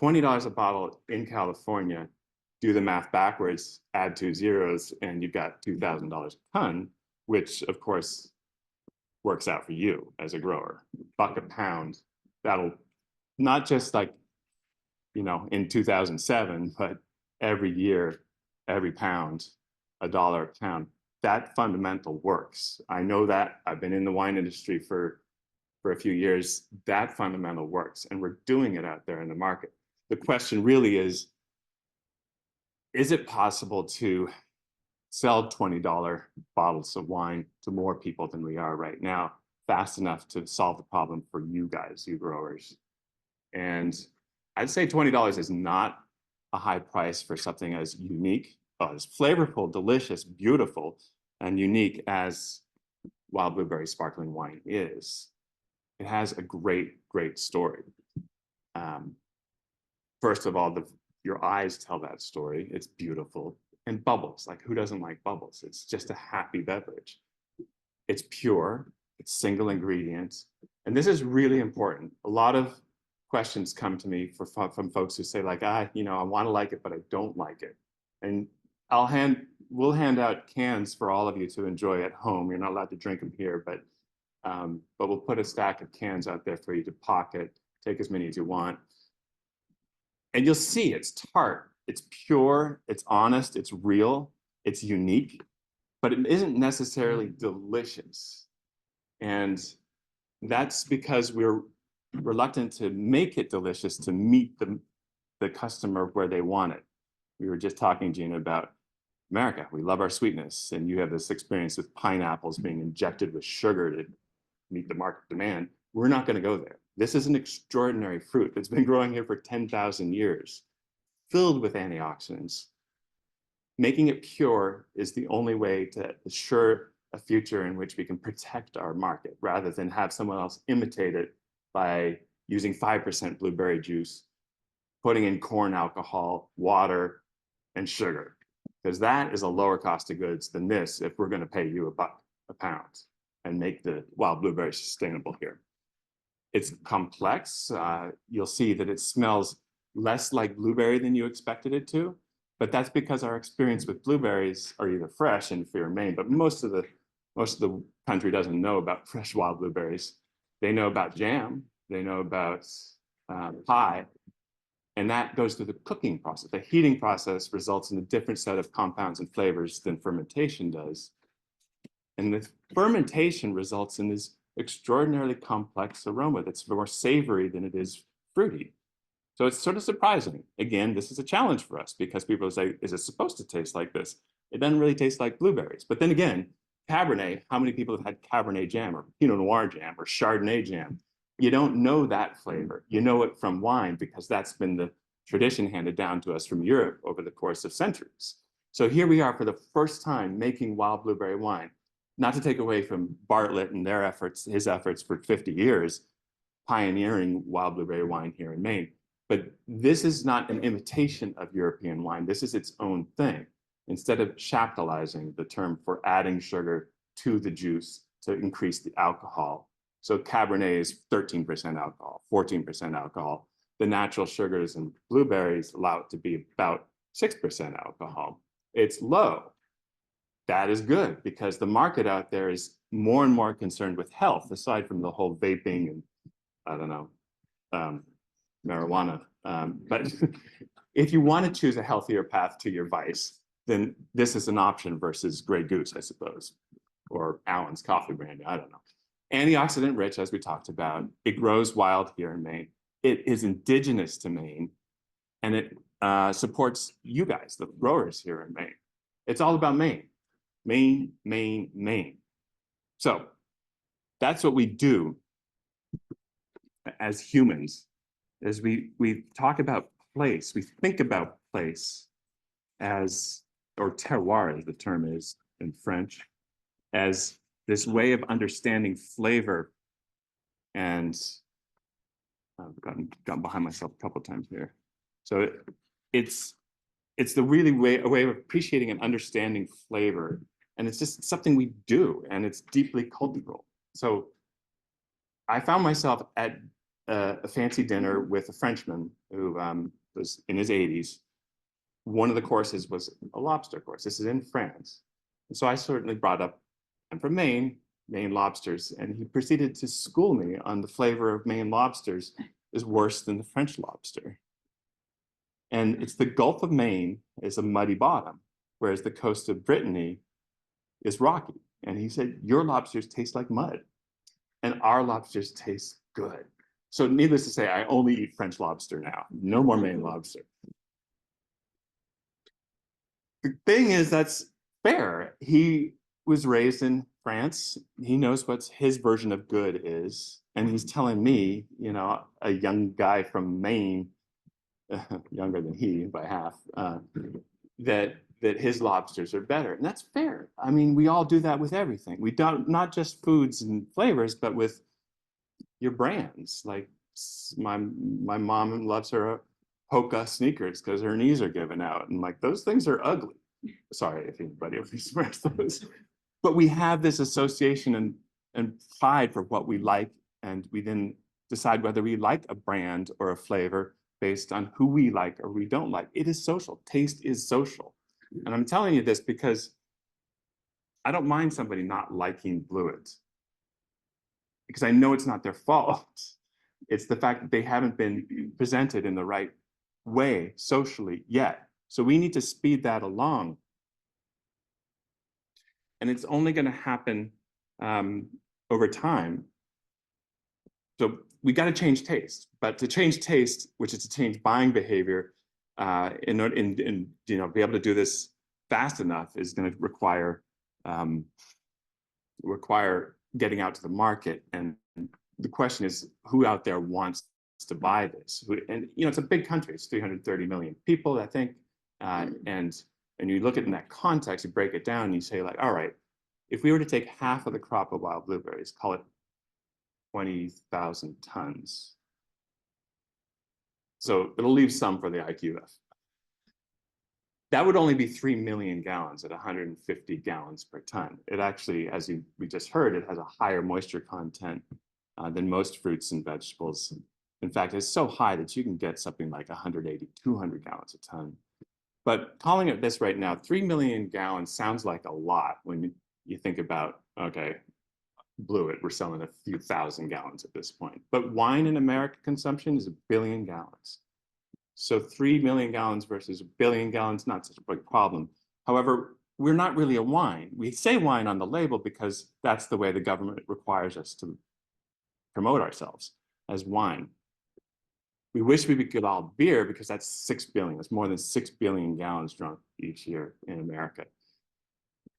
$20 a bottle in California, do the math backwards, add 2 zeros, and you've got $2,000 a ton, which of course works out for you as a grower. $1 a pound, that'll not just like, you know, in 2007, but every year, every pound, $1 a pound. That fundamental works. I know that. I've been in the wine industry for a few years. That fundamental works, and we're doing it out there in the market. The question really is it possible to sell $20 bottles of wine to more people than we are right now, fast enough to solve the problem for you guys, you growers? And I'd say $20 is not a high price for something as unique, as flavorful, delicious, beautiful, and unique as wild blueberry sparkling wine is. It has a great, great story. First of all, your eyes tell that story. It's beautiful. And bubbles, like who doesn't like bubbles? It's just a happy beverage. It's pure, it's single ingredient. And this is really important. A lot of questions come to me from folks who say like, you know, I want to like it, but I don't like it. And we'll hand out cans for all of you to enjoy at home. You're not allowed to drink them here, but we'll put a stack of cans out there for you to pocket, take as many as you want. And you'll see it's tart, it's pure, it's honest, it's real, it's unique, but it isn't necessarily delicious. And that's because we're reluctant to make it delicious to meet the customer where they want it. We were just talking, Gina, about America. We love our sweetness, and you have this experience with pineapples being injected with sugar to meet the market demand. We're not going to go there. This is an extraordinary fruit that's been growing here for 10,000 years, filled with antioxidants. Making it pure is the only way to assure a future in which we can protect our market, rather than have someone else imitate it by using 5% blueberry juice, putting in corn alcohol, water, and sugar, because that is a lower cost of goods than this if we're going to pay you $1 a pound and make the wild blueberry sustainable here. It's complex. You'll see that it smells less like blueberry than you expected it to, but that's because our experience with blueberries are either fresh in here in Maine, but most of the country doesn't know about fresh wild blueberries. They know about jam, they know about pie, and that goes through the cooking process. The heating process results in a different set of compounds and flavors than fermentation does. And the fermentation results in this extraordinarily complex aroma that's more savory than it is fruity. So it's sort of surprising. Again, this is a challenge for us because people say, is it supposed to taste like this? It doesn't really taste like blueberries. But then again, Cabernet, how many people have had Cabernet jam or Pinot Noir jam or Chardonnay jam? You don't know that flavor. You know it from wine because that's been the tradition handed down to us from Europe over the course of centuries. So here we are for the first time making wild blueberry wine. Not to take away from Bartlett and his efforts for 50 years, pioneering wild blueberry wine here in Maine. But this is not an imitation of European wine. This is its own thing. Instead of chaptalizing the term for adding sugar to the juice to increase the alcohol. So Cabernet is 13% alcohol, 14% alcohol. The natural sugars in blueberries allow it to be about 6% alcohol. It's low. That is good because the market out there is more and more concerned with health, aside from the whole vaping and, I don't know, marijuana. But if you want to choose a healthier path to your vice, then this is an option versus Grey Goose, I suppose, or Allen's coffee brand, I don't know. Antioxidant rich, as we talked about. It grows wild here in Maine. It is indigenous to Maine, and it supports you guys, the growers here in Maine. It's all about Maine. Maine, Maine, Maine. So that's what we do as humans, is we talk about place, we think about place as, or terroir as the term is in French, as this way of understanding flavor. And I've gotten behind myself a couple of times here. So it's the really a way of appreciating and understanding flavor. And it's just something we do, and it's deeply cultural. So I found myself at a fancy dinner with a Frenchman who was in his 80s. One of the courses was a lobster course. This is in France. And so I certainly brought up, I'm from Maine, Maine lobsters, and he proceeded to school me on the flavor of Maine lobsters is worse than the French lobster. And it's the Gulf of Maine is a muddy bottom, whereas the coast of Brittany is rocky. And he said, your lobsters taste like mud, and our lobsters taste good. So needless to say, I only eat French lobster now, no more Maine lobster. The thing is, that's fair. He was raised in France. He knows what his version of good is. And he's telling me, you know, a young guy from Maine, younger than he by half, that his lobsters are better. And that's fair. I mean, we all do that with everything. We don't, not just foods and flavors, but with your brands. Like my mom loves her Hoka sneakers because her knees are giving out. And like, those things are ugly. Sorry if anybody expressed those. But we have this association and pride for what we like. And we then decide whether we like a brand or a flavor based on who we like or we don't like. It is social. Taste is social. And I'm telling you this because I don't mind somebody not liking BLUET, because I know it's not their fault. It's the fact that they haven't been presented in the right way socially yet. So we need to speed that along. And it's only going to happen over time. So we got to change taste, but to change taste, which is to change buying behavior, in you know, be able to do this fast enough, is going to require getting out to the market. And the question is, who out there wants to buy this? And you know, it's a big country. It's 330 million people, I think. And you look at it in that context, you break it down, and you say, like, all right, if we were to take half of the crop of wild blueberries, call it 20,000 tons. So it'll leave some for the IQF. That would only be 3 million gallons at 150 gallons per ton. It actually, as we just heard, it has a higher moisture content than most fruits and vegetables. In fact, it's so high that you can get something like 180, 200 gallons a ton. But calling it this right now, 3 million gallons sounds like a lot when you think about, okay, BLUET, we're selling a few thousand gallons at this point. But wine in American consumption is 1 billion gallons. So 3 million gallons versus 1 billion gallons, not such a big problem. However, we're not really a wine. We say wine on the label because that's the way the government requires us to promote ourselves as wine. We wish we could get all beer because that's 6 billion. That's more than 6 billion gallons drunk each year in America.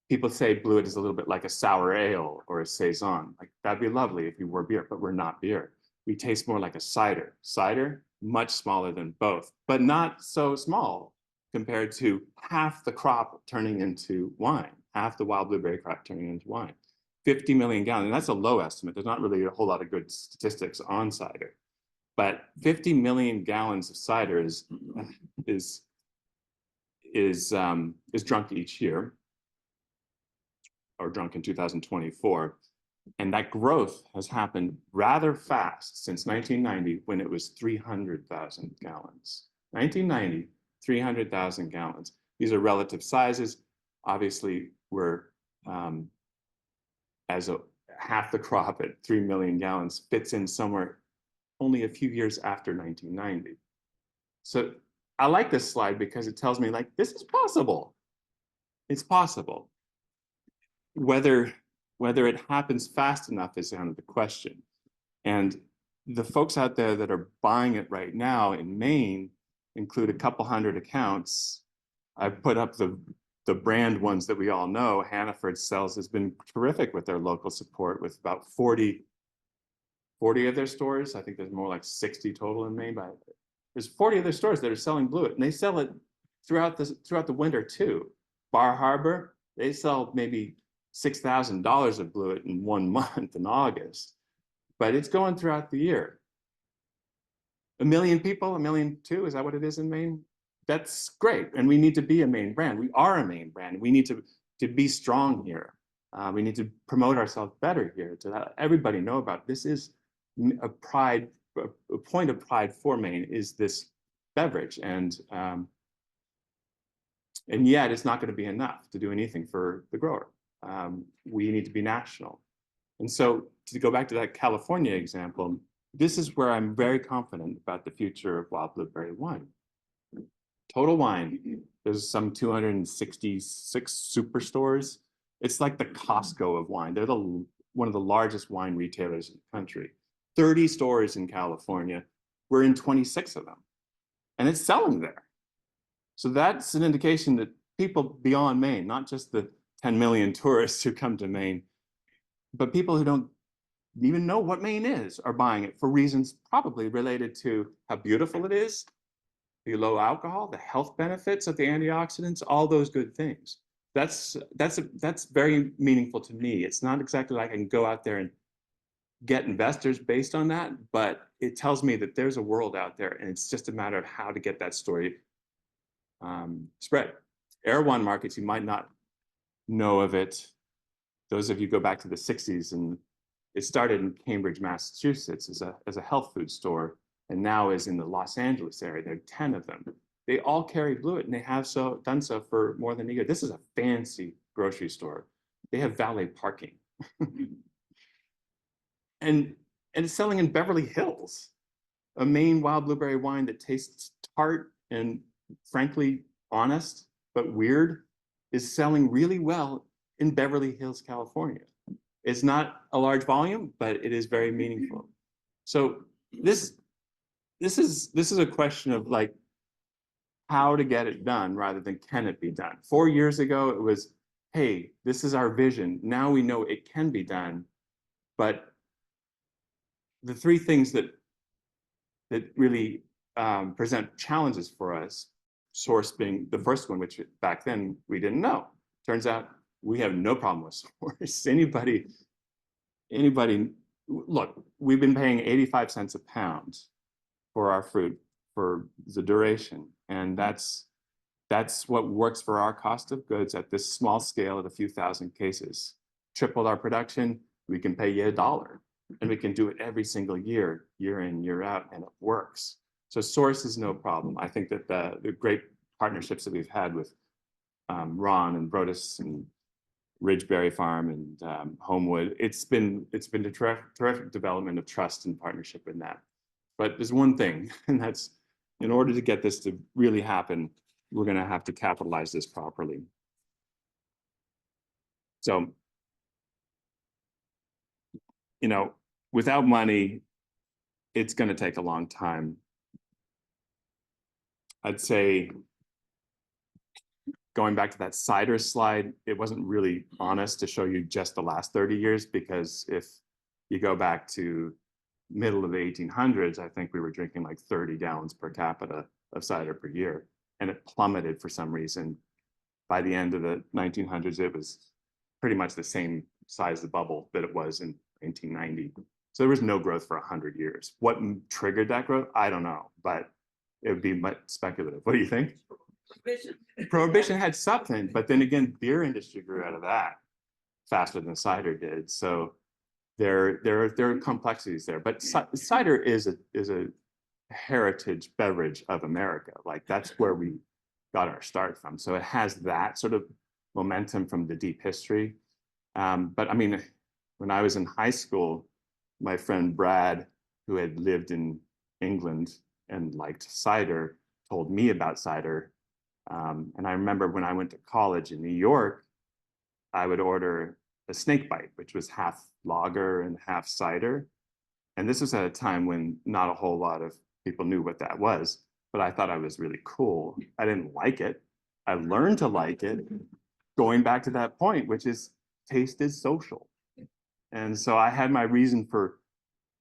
People say BLUET is a little bit like a sour ale or a Sison. Like, that'd be lovely if we were beer, but we're not beer. We taste more like a cider. Cider, much smaller than both, but not so small compared to half the crop turning into wine, half the wild blueberry crop turning into wine. 50 million gallons, and that's a low estimate. There's not really a whole lot of good statistics on cider. But 50 million gallons of cider is drunk each year, or drunk in 2024. And that growth has happened rather fast since 1990, when it was 300,000 gallons. 1990, 300,000 gallons. These are relative sizes. Obviously, we're half the crop at 3 million gallons fits in somewhere only a few years after 1990. So I like this slide because it tells me, like, this is possible. It's possible. Whether it happens fast enough is kind of the question. And the folks out there that are buying it right now in Maine include a couple hundred accounts. I've put up the brand ones that we all know. Hannaford Sells has been terrific with their local support, with about 40 of their stores. I think there's more like 60 total in Maine, but there's 40 of their stores that are selling BLUET, and they sell it throughout the winter too. Bar Harbor, they sell maybe $6,000 of BLUET in 1 month in August, but it's going throughout the year. 1 million people, 1.2 million, is that what it is in Maine? That's great, and we need to be a Maine brand. We are a Maine brand. We need to be strong here. We need to promote ourselves better here to let everybody know about this. Is a point of pride for Maine is this beverage, and yet it's not going to be enough to do anything for the grower. We need to be national. And so to go back to that California example, this is where I'm very confident about the future of wild blueberry wine. Total Wine, there's some 266 superstores. It's like the Costco of wine. They're one of the largest wine retailers in the country. 30 stores in California. We're in 26 of them. And it's selling there. So that's an indication that people beyond Maine, not just the 10 million tourists who come to Maine, but people who don't even know what Maine is are buying it for reasons probably related to how beautiful it is, the low alcohol, the health benefits of the antioxidants, all those good things. That's very meaningful to me. It's not exactly like I can go out there and get investors based on that, but it tells me that there's a world out there, and it's just a matter of how to get that story spread. Erewhon markets, you might not know of it. Those of you go back to the 60s, and it started in Cambridge, Massachusetts as a health food store, and now is in the Los Angeles area. There are 10 of them. They all carry BLUET, and they have done so for more than a year. This is a fancy grocery store. They have valet parking. And it's selling in Beverly Hills, a Maine wild blueberry wine that tastes tart and frankly honest, but weird, is selling really well in Beverly Hills, California. It's not a large volume, but it is very meaningful. So this is a question of, like, how to get it done rather than can it be done. 4 years ago, it was, hey, this is our vision. Now we know it can be done, but the three things that really present challenges for us, source being the first one, which back then we didn't know. Turns out we have no problem with source. Anybody, look, we've been paying 85 cents a pound for our fruit for the duration, and that's what works for our cost of goods at this small scale at a few thousand cases. Tripled our production, we can pay you $1. And we can do it every single year, year in, year out, and it works. So source is no problem. I think that the great partnerships that we've had with Ron and Brodis and Ridgeberry Farm and Homewood, it's been a terrific development of trust and partnership in that. But there's one thing, and that's, in order to get this to really happen, we're going to have to capitalize this properly. So, without money, it's going to take a long time. I'd say, going back to that cider slide, it wasn't really honest to show you just the last 30 years, because if you go back to middle of the 1800s, I think we were drinking like 30 gallons per capita of cider per year, and it plummeted for some reason. By the end of the 1900s, it was pretty much the same size of the bubble that it was in 1990. So there was no growth for 100 years. What triggered that growth? I don't know, but it would be much speculative. What do you think? Prohibition had something, but then again, beer industry grew out of that faster than cider did. So there are complexities there. But cider is a heritage beverage of America. Like that's where we got our start from. So it has that sort of momentum from the deep history. But I mean, when I was in high school, my friend Brad, who had lived in England and liked cider, told me about cider. And I remember when I went to college in New York, I would order a snake bite, which was half lager and half cider. And this was at a time when not a whole lot of people knew what that was, but I thought I was really cool. I didn't like it. I learned to like it, going back to that point, which is taste is social. And so I had my reason for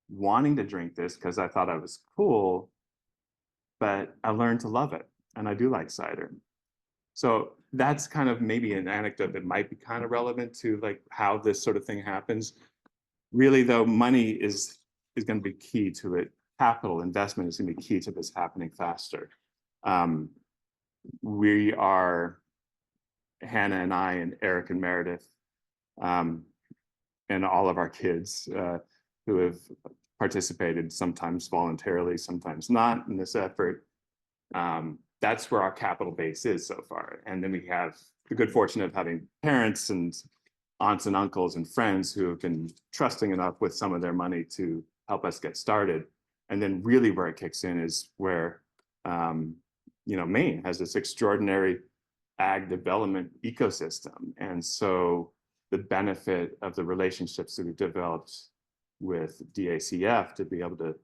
wanting to drink this because I thought I was cool, but I learned to love it. And I do like cider. So that's kind of maybe an anecdote that might be kind of relevant to like how this sort of thing happens. Really though, money is going to be key to it. Capital investment is going to be key to this happening faster. We are, Hannah and I and Eric and Meredith, and all of our kids who have participated, sometimes voluntarily, sometimes not in this effort. That's where our capital base is so far. And then we have the good fortune of having parents and aunts and uncles and friends who have been trusting enough with some of their money to help us get started. And then really where it kicks in is where, Maine has this extraordinary ag development ecosystem. And so the benefit of the relationships that we've developed with DACF to be able to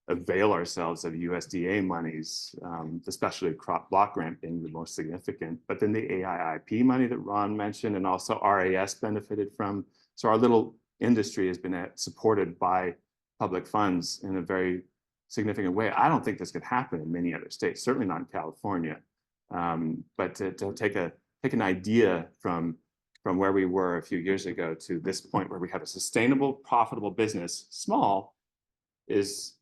avail ourselves of USDA monies, especially crop block grant being the most significant, but then the AIIP money that Ron mentioned and also RAS benefited from. So our little industry has been supported by public funds in a very significant way. I don't think this could happen in many other states, certainly not in California. But to take an idea from where we were a few years ago to this point where we have a sustainable, profitable business, small, is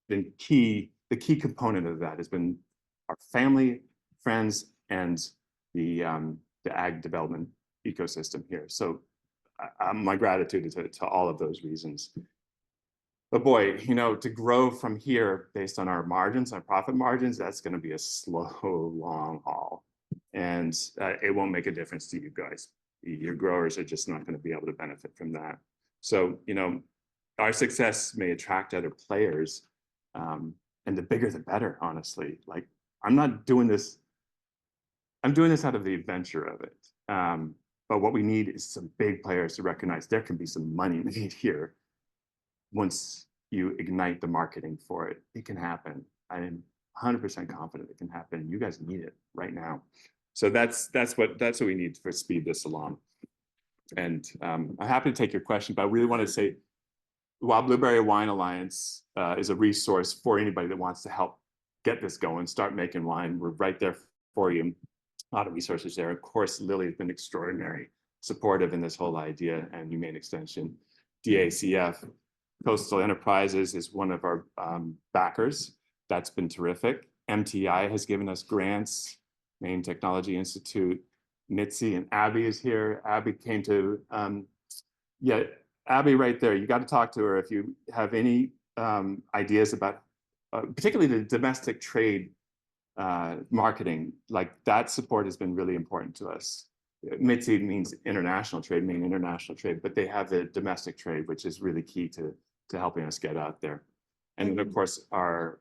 been key. The key component of that has been our family, friends, and the ag development ecosystem here. So my gratitude is to all of those reasons. But boy, to grow from here based on our margins, our profit margins, that's going to be a slow, long haul. And it won't make a difference to you guys. Your growers are just not going to be able to benefit from that. So, our success may attract other players, and the bigger the better, honestly. Like, I'm doing this out of the adventure of it. But what we need is some big players to recognize there can be some money made here. Once you ignite the marketing for it, it can happen. I am 100% confident it can happen. You guys need it right now. So that's what we need to speed this along. And I'm happy to take your question, but I really want to say Wild Blueberry Wine Alliance is a resource for anybody that wants to help get this going, start making wine. We're right there for you. A lot of resources there. Of course, Lily has been extraordinary, supportive in this whole idea, and UMaine Extension. DACF, Coastal Enterprises is one of our backers. That's been terrific. MTI has given us grants, Maine Technology Institute, Mitzi, and Abby is here. Abby came to, Abby right there. You got to talk to her if you have any ideas about, particularly the domestic trade marketing. Like that support has been really important to us. Mitzi means international trade, Maine international trade, but they have the domestic trade, which is really key to helping us get out there. And then of course, our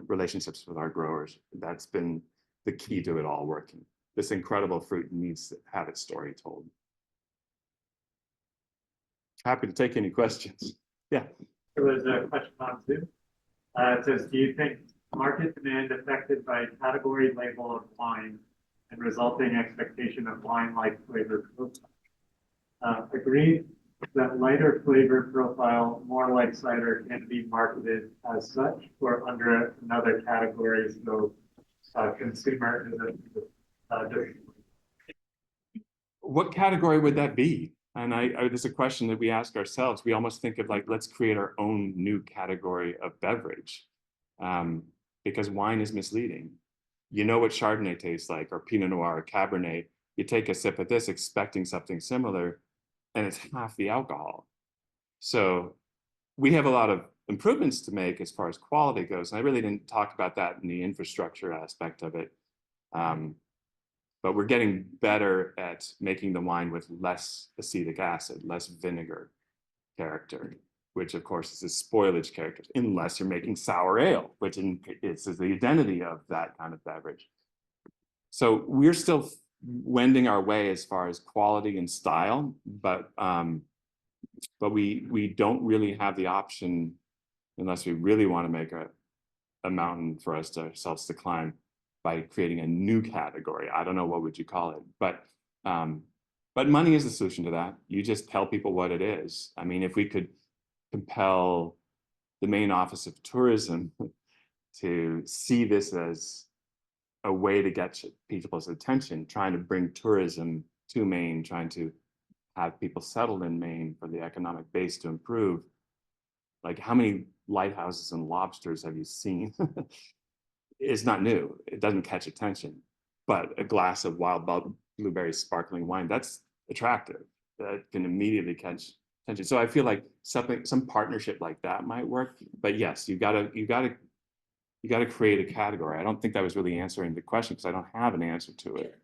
relationships with our growers, that's been the key to it all working. This incredible fruit needs to have its story told. Happy to take any questions. Yeah. There was a question on Zoom. It says, do you think market demand affected by category label of wine and resulting expectation of wine-like flavor profile? Agreed that lighter flavor profile, more like cider, can be marketed as such or under another category, so consumer isn't. What category would that be? And there's a question that we ask ourselves. We almost think of like, let's create our own new category of beverage, because wine is misleading. You know what Chardonnay tastes like, or Pinot Noir, or Cabernet. You take a sip of this expecting something similar, and it's half the alcohol. So we have a lot of improvements to make as far as quality goes. And I really didn't talk about that in the infrastructure aspect of it. But we're getting better at making the wine with less acetic acid, less vinegar character, which of course is a spoilage character, unless you're making sour ale, which is the identity of that kind of beverage. So we're still wending our way as far as quality and style, but we don't really have the option, unless we really want to make a mountain for ourselves to climb, by creating a new category. I don't know, what would you call it? But money is the solution to that. You just tell people what it is. I mean, if we could compel the Maine Office of Tourism to see this as a way to get people's attention, trying to bring tourism to Maine, trying to have people settled in Maine for the economic base to improve. Like, how many lighthouses and lobsters have you seen? It's not new. It doesn't catch attention, but a glass of wild blueberry sparkling wine, that's attractive. That can immediately catch attention. So I feel like some partnership like that might work. But yes, you gotta create a category. I don't think that was really answering the question, because I don't have an answer to it.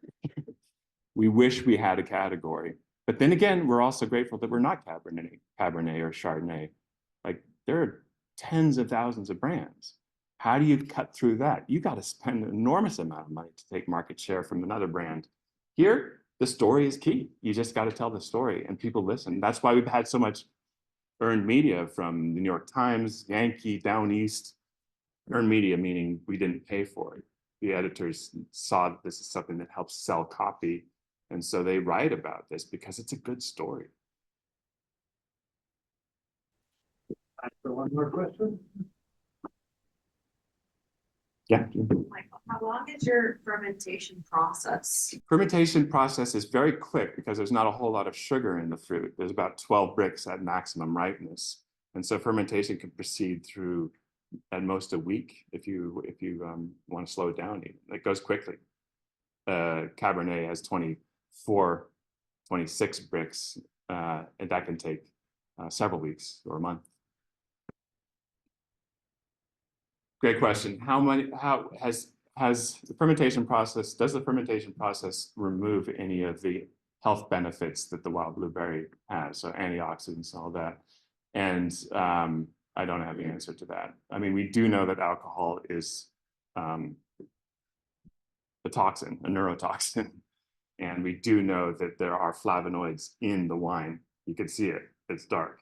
We wish we had a category, but then again, we're also grateful that we're not Cabernet or Chardonnay. Like, there are tens of thousands of brands. How do you cut through that? You got to spend an enormous amount of money to take market share from another brand. Here, the story is key. You just got to tell the story, and people listen. That's why we've had so much earned media from the New York Times, Yankee, Down East. Earned media meaning we didn't pay for it. The editors saw that this is something that helps sell copy, and so they write about this because it's a good story. Time for one more question. Yeah. Michael, how long is your fermentation process? Fermentation process is very quick because there's not a whole lot of sugar in the fruit. There's about 12 bricks at maximum ripeness. And so fermentation can proceed through at most a week if you want to slow it down. It goes quickly. Cabernet has 24, 26 bricks, and that can take several weeks or a month. Great question. Does the fermentation process remove any of the health benefits that the wild blueberry has? So antioxidants, all that. And I don't have the answer to that. I mean, we do know that alcohol is a toxin, a neurotoxin. And we do know that there are flavonoids in the wine. You can see it, it's dark.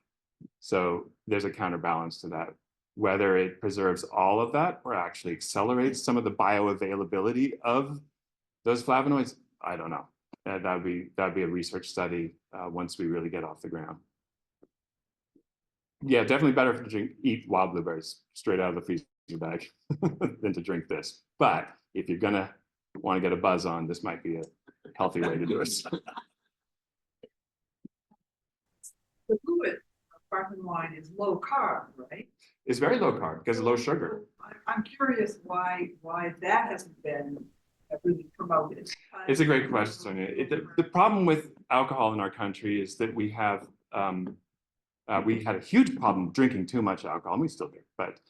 So there's a counterbalance to that. Whether it preserves all of that or actually accelerates some of the bioavailability of those flavonoids, I don't know. That'd be a research study once we really get off the ground. Yeah, definitely better to eat wild blueberries straight out of the freezer bag than to drink this. But if you're gonna want to get a buzz on, this might be a healthy way to do it. The BLUET sparkling wine is low carb, right? It's very low carb because of low sugar. I'm curious why that hasn't been really promoted. It's a great question, Sonia. The problem with alcohol in our country is that we had a huge problem drinking too much alcohol, and we still do, but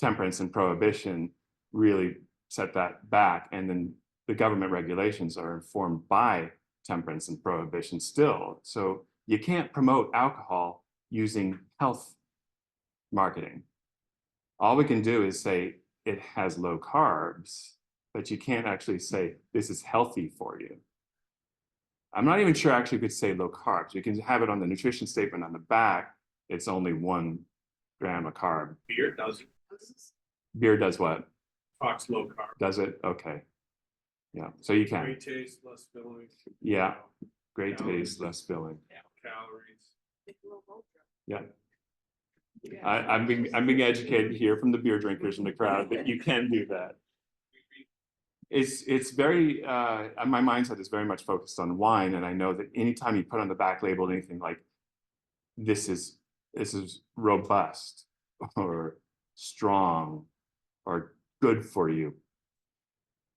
temperance and prohibition really set that back, and then the government regulations are informed by temperance and prohibition still. So you can't promote alcohol using health marketing. All we can do is say it has low carbs, but you can't actually say this is healthy for you. I'm not even sure actually you could say low carbs. You can have it on the nutrition statement on the back. It's only 1 gram of carb. Beer does it. Beer does what? Talks low carb. Does it? Okay. Yeah, so you can. Great taste, less filling. Yeah, great taste, less filling. Calories. Yeah. I'm being educated here from the beer drinkers in the crowd that you can do that. It's very, my mindset is very much focused on wine, and I know that anytime you put on the back label anything like this is robust or strong or good for you,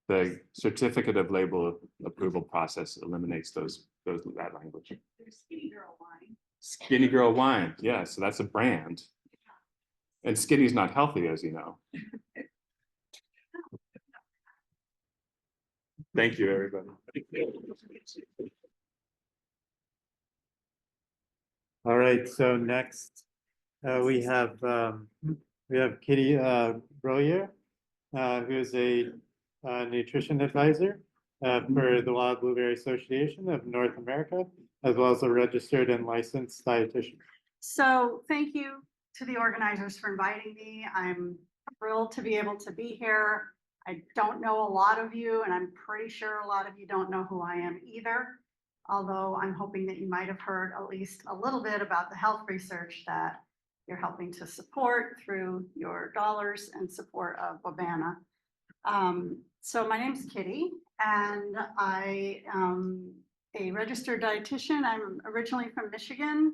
the certificate of label approval process eliminates that language. There's skinny girl wine. Skinny girl wine, yeah, so that's a brand. And skinny is not healthy, as you know. Thank you, everybody. All right, so next, we have Kitty Broihier, who is a nutrition advisor for the Wild Blueberry Association of North America, as well as a registered and licensed dietitian. So thank you to the organizers for inviting me. I'm thrilled to be able to be here. I don't know a lot of you, and I'm pretty sure a lot of you don't know who I am either. Although I'm hoping that you might have heard at least a little bit about the health research that you're helping to support through your dollars and support of WBANA. So my name's Kitty, and I am a registered dietitian. I'm originally from Michigan,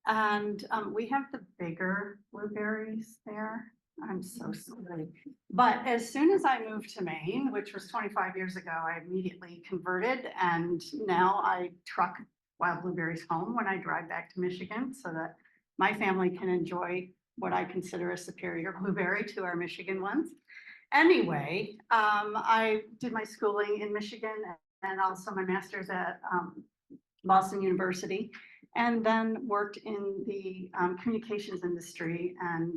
and we have the bigger blueberries there. I'm so sorry. But as soon as I moved to Maine, which was 25 years ago, I immediately converted, and now I truck wild blueberries home when I drive back to Michigan so that my family can enjoy what I consider a superior blueberry to our Michigan ones. Anyway, I did my schooling in Michigan and also my master's at Boston University, and then worked in the communications industry. And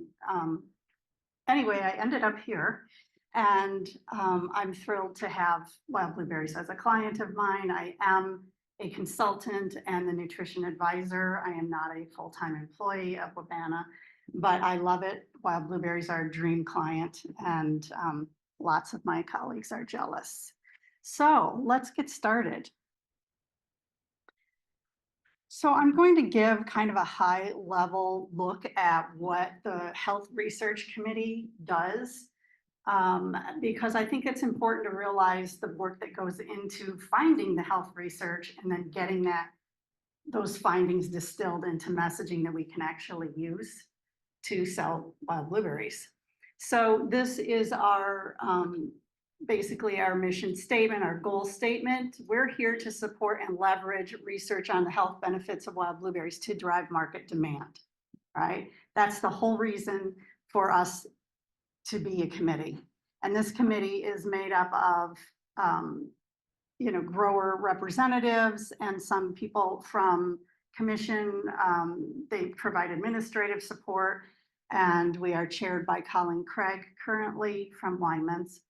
anyway, I ended up here, and I'm thrilled to have Wild Blueberries as a client of mine. I am a consultant and the nutrition advisor. I am not a full-time employee of WBANA, but I love it. Wild Blueberries are a dream client, and lots of my colleagues are jealous. So let's get started. So I'm going to give kind of a high level look at what the Health Research Committee does, because I think it's important to realize the work that goes into finding the health research and then getting those findings distilled into messaging that we can actually use to sell wild blueberries. So this is our basically our mission statement, our goal statement. We're here to support and leverage research on the health benefits of wild blueberries to drive market demand, right? That's the whole reason for us to be a committee. And this committee is made up of, grower representatives and some people from commission. They provide administrative support, and we are chaired by Colin Craig currently from Lyman's.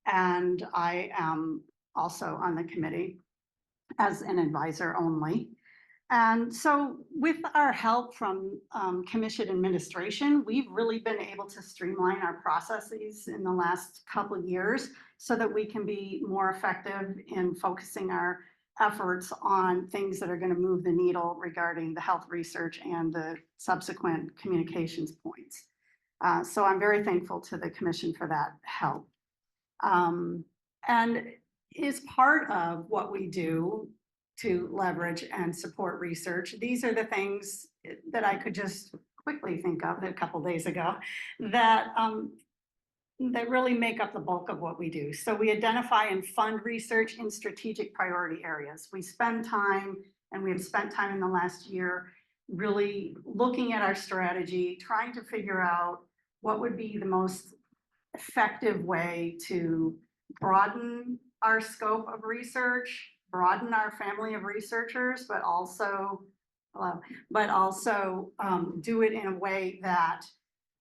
And I am also on the committee as an advisor only. And so with our help from commission administration, we've really been able to streamline our processes in the last couple of years so that we can be more effective in focusing our efforts on things that are going to move the needle regarding the health research and the subsequent communications points. So I'm very thankful to the commission for that help. And is part of what we do to leverage and support research. These are the things that I could just quickly think of a couple days ago that really make up the bulk of what we do. So we identify and fund research in strategic priority areas. We spend time, and we have spent time in the last year, really looking at our strategy, trying to figure out what would be the most effective way to broaden our scope of research, broaden our family of researchers, but also do it in a way that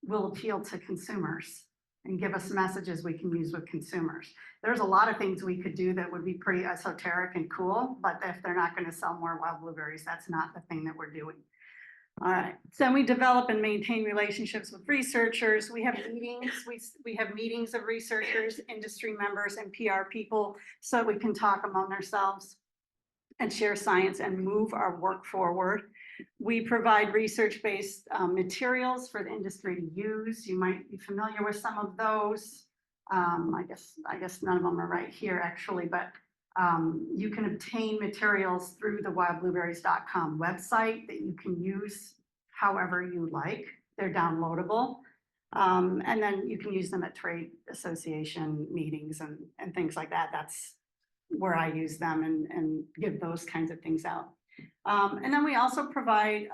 will appeal to consumers and give us messages we can use with consumers. There's a lot of things we could do that would be pretty esoteric and cool, but if they're not going to sell more wild blueberries, that's not the thing that we're doing. All right, so we develop and maintain relationships with researchers. We have meetings, we have meetings of researchers, industry members, and PR people so that we can talk among ourselves and share science and move our work forward. We provide research-based materials for the industry to use. You might be familiar with some of those. I guess none of them are right here actually, but you can obtain materials through the wildblueberries.com website that you can use however you like. They're downloadable. And then you can use them at trade association meetings and things like that. That's where I use them and give those kinds of things out. And then we also provide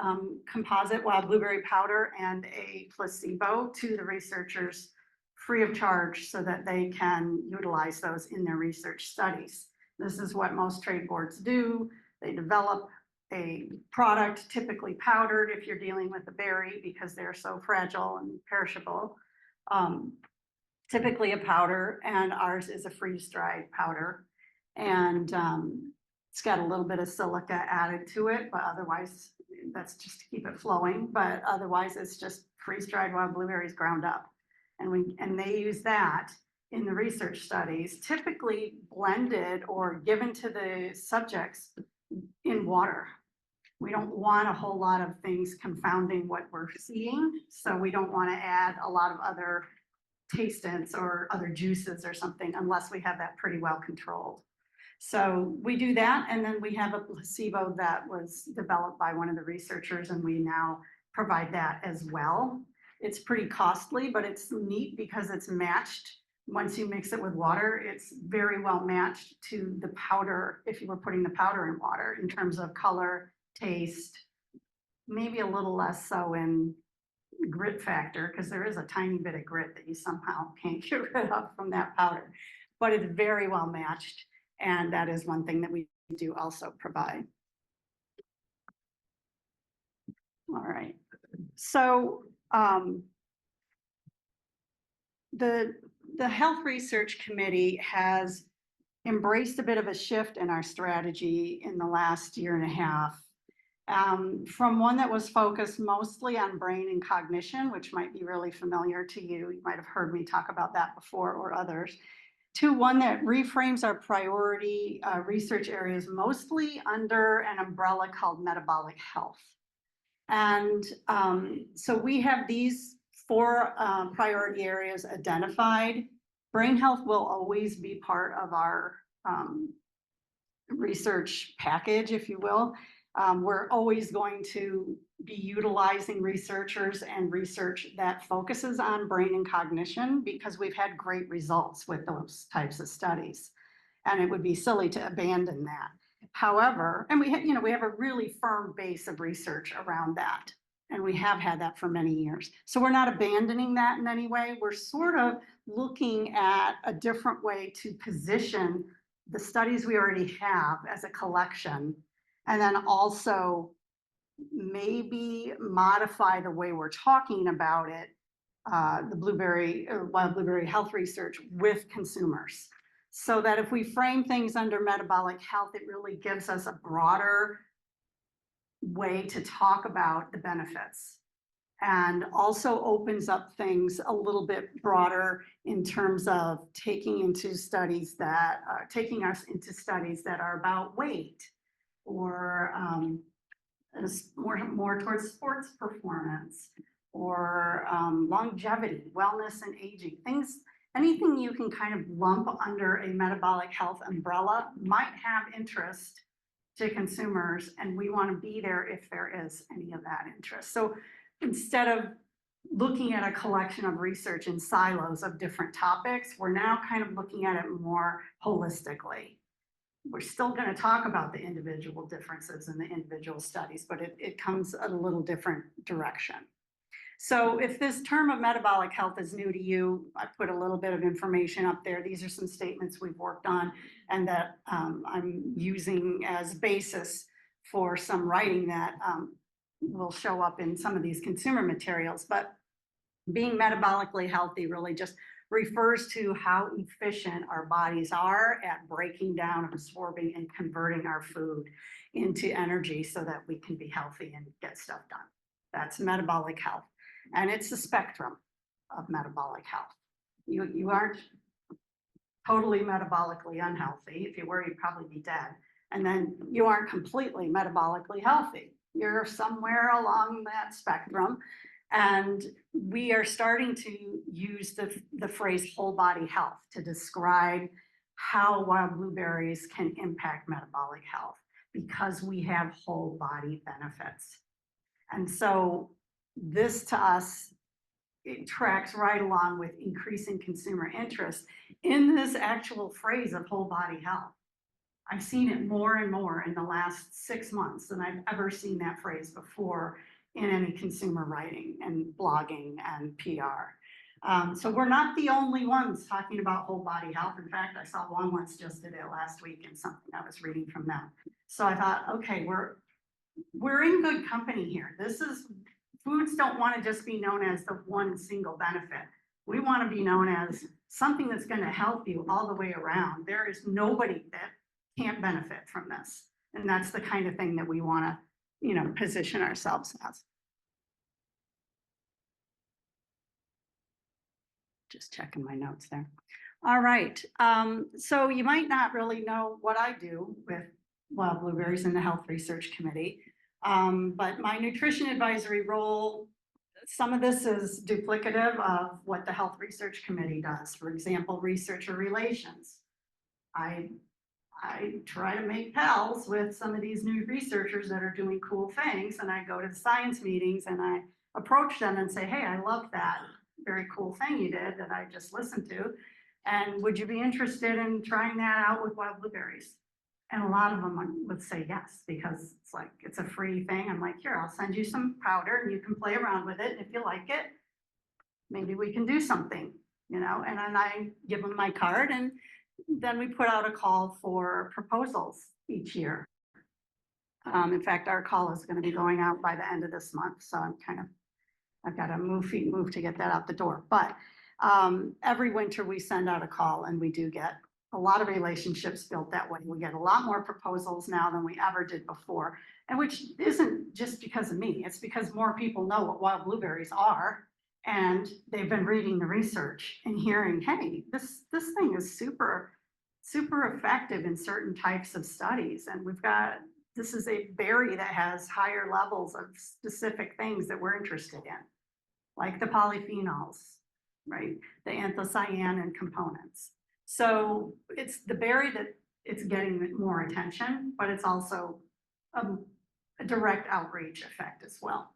composite wild blueberry powder and a placebo to the researchers free of charge so that they can utilize those in their research studies. This is what most trade boards do. They develop a product, typically powdered if you're dealing with the berry because they're so fragile and perishable. Typically a powder, and ours is a freeze-dried powder. And it's got a little bit of silica added to it, but otherwise that's just to keep it flowing. But otherwise it's just freeze-dried wild blueberries ground up. And they use that in the research studies, typically blended or given to the subjects in water. We don't want a whole lot of things confounding what we're seeing. So we don't want to add a lot of other tastants or other juices or something unless we have that pretty well controlled. So we do that. And then we have a placebo that was developed by one of the researchers, and we now provide that as well. It's pretty costly, but it's neat because it's matched. Once you mix it with water, it's very well matched to the powder if you were putting the powder in water in terms of color, taste, maybe a little less so in grit factor because there is a tiny bit of grit that you somehow can't get rid of from that powder, but it's very well matched. And that is one thing that we do also provide. All right. So the Health Research Committee has embraced a bit of a shift in our strategy in the last year and a half. From one that was focused mostly on brain and cognition, which might be really familiar to you. You might have heard me talk about that before or others. To one that reframes our priority research areas mostly under an umbrella called metabolic health. And so we have these 4 priority areas identified. Brain health will always be part of our research package, if you will. We're always going to be utilizing researchers and research that focuses on brain and cognition because we've had great results with those types of studies. And it would be silly to abandon that. However, and we have a really firm base of research around that. And we have had that for many years. So we're not abandoning that in any way. We're sort of looking at a different way to position the studies we already have as a collection, and then also maybe modify the way we're talking about it, the blueberry or wild blueberry health research with consumers. So that if we frame things under metabolic health, it really gives us a broader way to talk about the benefits, and also opens up things a little bit broader in terms of taking us into studies that are about weight or more towards sports performance or longevity, wellness and aging. Anything you can kind of lump under a metabolic health umbrella might have interest to consumers, and we want to be there if there is any of that interest. So instead of looking at a collection of research in silos of different topics, we're now kind of looking at it more holistically. We're still going to talk about the individual differences in the individual studies, but it comes a little different direction. So if this term of metabolic health is new to you, I put a little bit of information up there. These are some statements we've worked on and that I'm using as basis for some writing that will show up in some of these consumer materials. But being metabolically healthy really just refers to how efficient our bodies are at breaking down, absorbing, and converting our food into energy so that we can be healthy and get stuff done. That's metabolic health. And it's a spectrum of metabolic health. You aren't totally metabolically unhealthy. If you were, you'd probably be dead. And then you aren't completely metabolically healthy. You're somewhere along that spectrum. And we are starting to use the phrase whole body health to describe how wild blueberries can impact metabolic health because we have whole body benefits. And so this to us, it tracks right along with increasing consumer interest in this actual phrase of whole body health. I've seen it more and more in the last 6 months than I've ever seen that phrase before in any consumer writing and blogging and PR. So we're not the only ones talking about whole body health. In fact, I saw Longlet's just did it last week in something I was reading from them. So I thought, okay, we're in good company here. Foods don't want to just be known as the one single benefit. We want to be known as something that's going to help you all the way around. There is nobody that can't benefit from this. And that's the kind of thing that we want to, position ourselves as. Just checking my notes there. All right. So you might not really know what I do with wild blueberries in the Health Research Committee. But my nutrition advisory role, some of this is duplicative of what the Health Research Committee does. For example, researcher relations. I try to make pals with some of these new researchers that are doing cool things, and I go to the science meetings and I approach them and say, hey, I love that very cool thing you did that I just listened to, and would you be interested in trying that out with wild blueberries? And a lot of them would say yes, because it's like, it's a free thing. I'm like, here, I'll send you some powder and you can play around with it. And if you like it, maybe we can do something, and then I give them my card, and then we put out a call for proposals each year. In fact, our call is going to be going out by the end of this month. So I've got to move to get that out the door. But every winter we send out a call, and we do get a lot of relationships built that way. We get a lot more proposals now than we ever did before, and which isn't just because of me. It's because more people know what wild blueberries are, and they've been reading the research and hearing, hey, this thing is super, super effective in certain types of studies. And this is a berry that has higher levels of specific things that we're interested in, like the polyphenols, right? The anthocyanin components. So it's the berry that it's getting more attention, but it's also a direct outreach effect as well.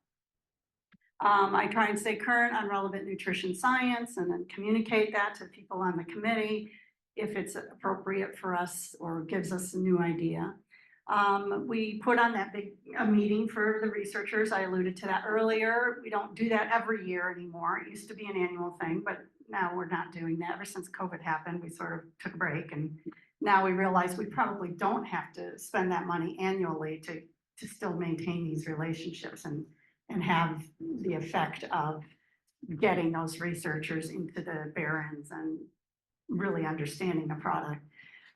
I try and stay current on relevant nutrition science and then communicate that to people on the committee if it's appropriate for us or gives us a new idea. We put on that big meeting for the researchers. I alluded to that earlier. We don't do that every year anymore. It used to be an annual thing, but now we're not doing that. Ever since COVID happened, we sort of took a break, and now we realize we probably don't have to spend that money annually to still maintain these relationships and have the effect of getting those researchers into the barrens and really understanding the product.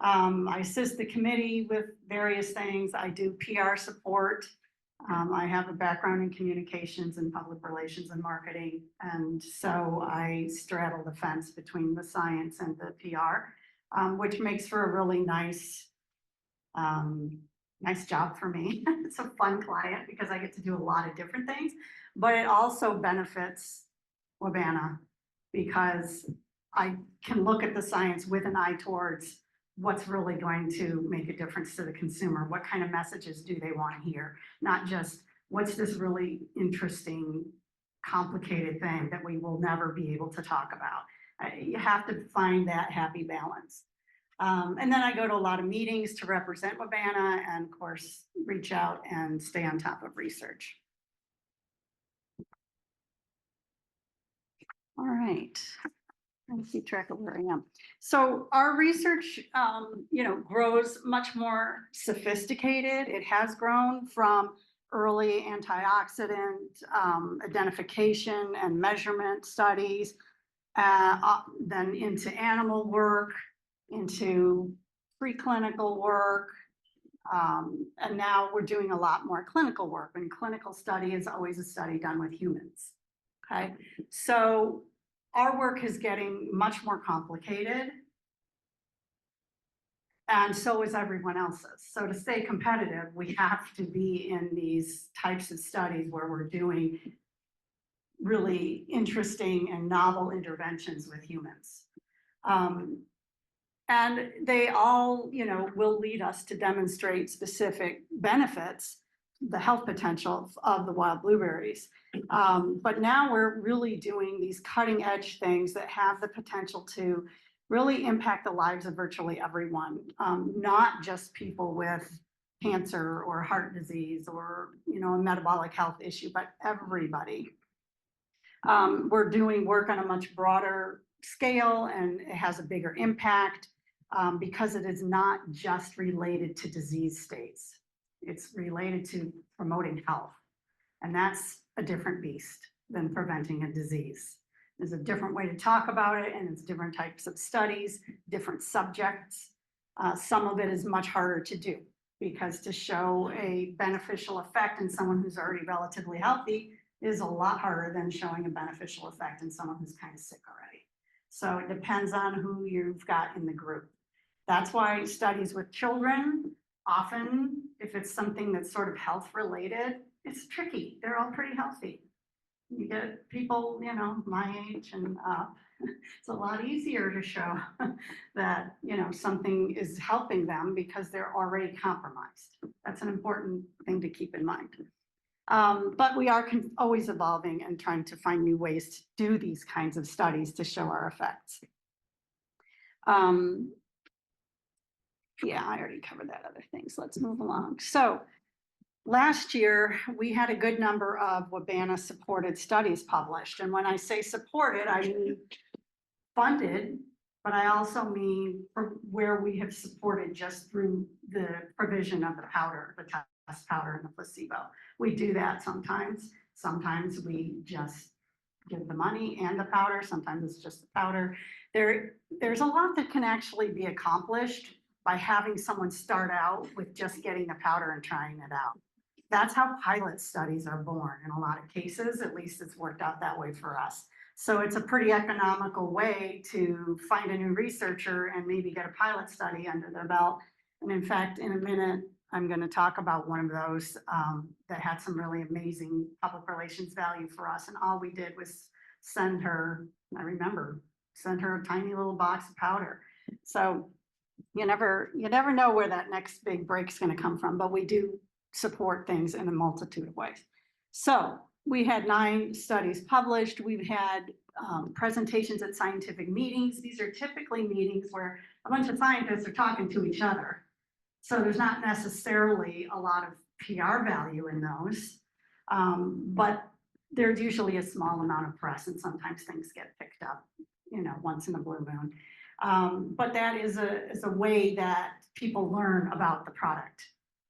I assist the committee with various things. I do PR support. I have a background in communications and public relations and marketing. And so I straddle the fence between the science and the PR, which makes for a really nice job for me. It's a fun client because I get to do a lot of different things, but it also benefits WBANA because I can look at the science with an eye towards what's really going to make a difference to the consumer. What kind of messages do they want to hear? Not just what's this really interesting, complicated thing that we will never be able to talk about. You have to find that happy balance. And then I go to a lot of meetings to represent WBANA and of course, reach out and stay on top of research. All right. Trying to keep track of where I am. So our research, grows much more sophisticated. It has grown from early antioxidant identification and measurement studies, then into animal work, into preclinical work, and now we're doing a lot more clinical work. And clinical study is always a study done with humans. Okay, so our work is getting much more complicated, and so is everyone else's. So to stay competitive, we have to be in these types of studies where we're doing really interesting and novel interventions with humans. And they all, you know, will lead us to demonstrate specific benefits, the health potential of the wild blueberries. But now we're really doing these cutting edge things that have the potential to really impact the lives of virtually everyone, not just people with cancer or heart disease or, you know, a metabolic health issue, but everybody. We're doing work on a much broader scale, and it has a bigger impact because it is not just related to disease states. It's related to promoting health. And that's a different beast than preventing a disease. There's a different way to talk about it, and it's different types of studies, different subjects. Some of it is much harder to do because to show a beneficial effect in someone who's already relatively healthy is a lot harder than showing a beneficial effect in someone who's kind of sick already. So it depends on who you've got in the group. That's why studies with children, often, if it's something that's sort of health related, it's tricky. They're all pretty healthy. You get people, you know, my age and up, it's a lot easier to show that, you know, something is helping them because they're already compromised. That's an important thing to keep in mind. But we are always evolving and trying to find new ways to do these kinds of studies to show our effects. Yeah, I already covered that other thing, so let's move along. So last year, we had a good number of WBANA supported studies published. And when I say supported, I mean funded, but I also mean where we have supported just through the provision of the powder, the test powder and the placebo. We do that sometimes. Sometimes we just give the money and the powder. Sometimes it's just the powder. There's a lot that can actually be accomplished by having someone start out with just getting the powder and trying it out. That's how pilot studies are born in a lot of cases. At least it's worked out that way for us. So it's a pretty economical way to find a new researcher and maybe get a pilot study under their belt. And in fact, in a minute, I'm going to talk about one of those that had some really amazing public relations value for us. And all we did was send her, I remember, send her a tiny little box of powder. So you never know where that next big break's going to come from, but we do support things in a multitude of ways. So we had 9 studies published. We've had presentations at scientific meetings. These are typically meetings where a bunch of scientists are talking to each other. So there's not necessarily a lot of PR value in those, but there's usually a small amount of press, and sometimes things get picked up, you know, once in a blue moon. But that is a way that people learn about the product.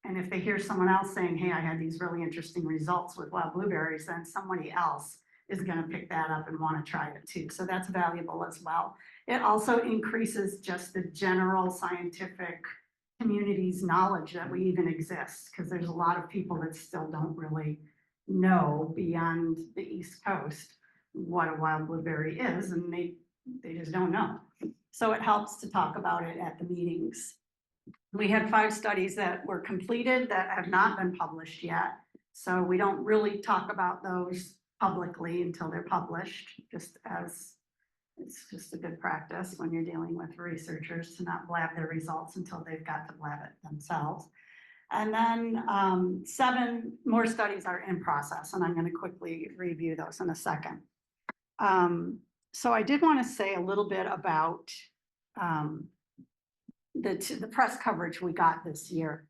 And if they hear someone else saying, hey, I had these really interesting results with wild blueberries, then somebody else is going to pick that up and want to try it too. So that's valuable as well. It also increases just the general scientific community's knowledge that we even exist, because there's a lot of people that still don't really know beyond the East Coast what a wild blueberry is, and they just don't know. So it helps to talk about it at the meetings. We had 5 studies that were completed that have not been published yet. So we don't really talk about those publicly until they're published, just as it's just a good practice when you're dealing with researchers to not blab their results until they've got to blab it themselves. And then 7 more studies are in process, and I'm going to quickly review those in a second. So I did want to say a little bit about the press coverage we got this year.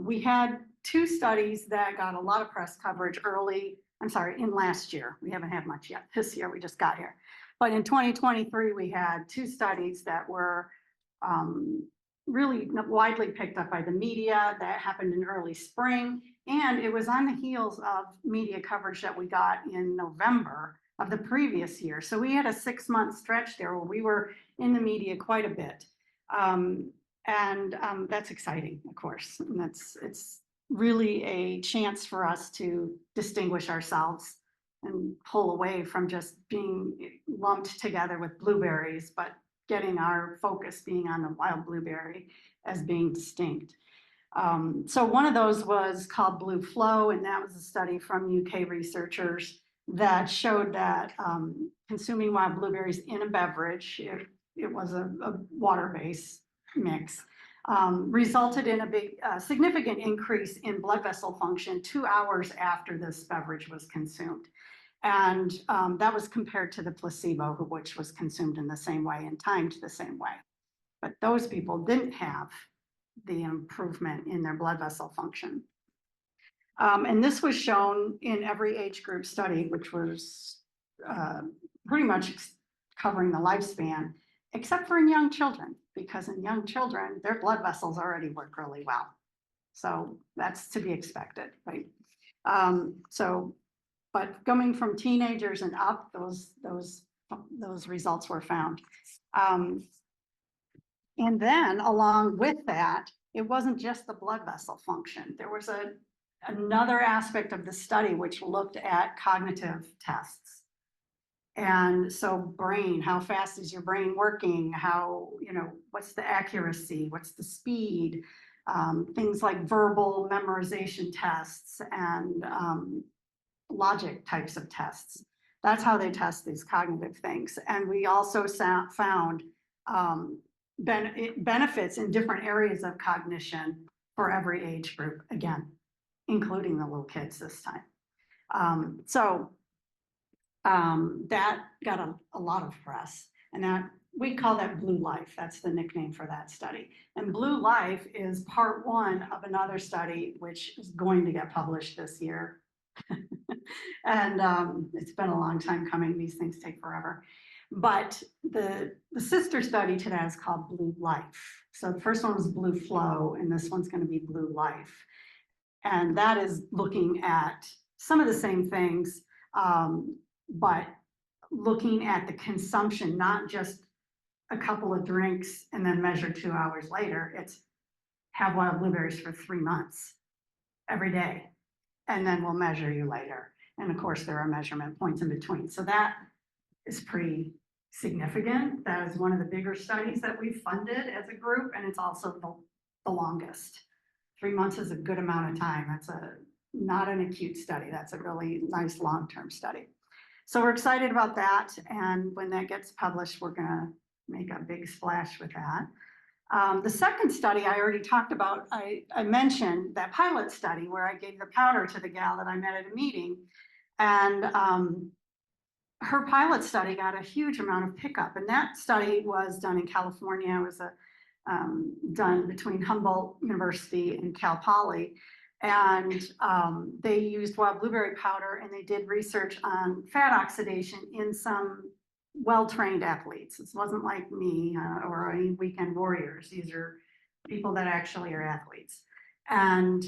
We had 2 studies that got a lot of press coverage in last year. We haven't had much yet. This year we just got here. But in 2023, we had 2 studies that were really widely picked up by the media. That happened in early spring. And it was on the heels of media coverage that we got in November of the previous year. So we had a 6-month stretch there where we were in the media quite a bit. That's exciting, of course. And it's really a chance for us to distinguish ourselves and pull away from just being lumped together with blueberries, but getting our focus being on the wild blueberry as being distinct. So one of those was called Blue Flow, and that was a study from UK researchers that showed that consuming wild blueberries in a beverage, if it was a water-based mix, resulted in a significant increase in blood vessel function 2 hours after this beverage was consumed. And that was compared to the placebo, which was consumed in the same way and timed the same way. But those people didn't have the improvement in their blood vessel function. And this was shown in every age group study, which was pretty much covering the lifespan, except for in young children, because in young children, their blood vessels already work really well. So that's to be expected, right? But going from teenagers and up, those results were found. And then along with that, it wasn't just the blood vessel function. There was another aspect of the study which looked at cognitive tests. And so brain, how fast is your brain working? How, what's the accuracy? What's the speed? Things like verbal memorization tests and logic types of tests. That's how they test these cognitive things. And we also found benefits in different areas of cognition for every age group, again, including the little kids this time. That got a lot of press, and that we call that Blue Life. That's the nickname for that study. And Blue Life is part one of another study, which is going to get published this year. And it's been a long time coming. These things take forever. But the sister study to that is called Blue Life. So the first one was Blue Flow, and this one's going to be Blue Life. And that is looking at some of the same things, but looking at the consumption, not just a couple of drinks and then measure 2 hours later. It's have wild blueberries for 3 months every day, and then we'll measure you later. And of course, there are measurement points in between. So that is pretty significant. That is one of the bigger studies that we've funded as a group, and it's also the longest. 3 months is a good amount of time. That's not an acute study. That's a really nice long-term study. So we're excited about that. And when that gets published, we're gonna make a big splash with that. The second study I already talked about, I mentioned that pilot study where I gave the powder to the gal that I met at a meeting. And her pilot study got a huge amount of pickup. And that study was done in California. It was done between Humboldt University and Cal Poly. And they used wild blueberry powder, and they did research on fat oxidation in some well-trained athletes. It wasn't like me or any weekend warriors. These are people that actually are athletes. And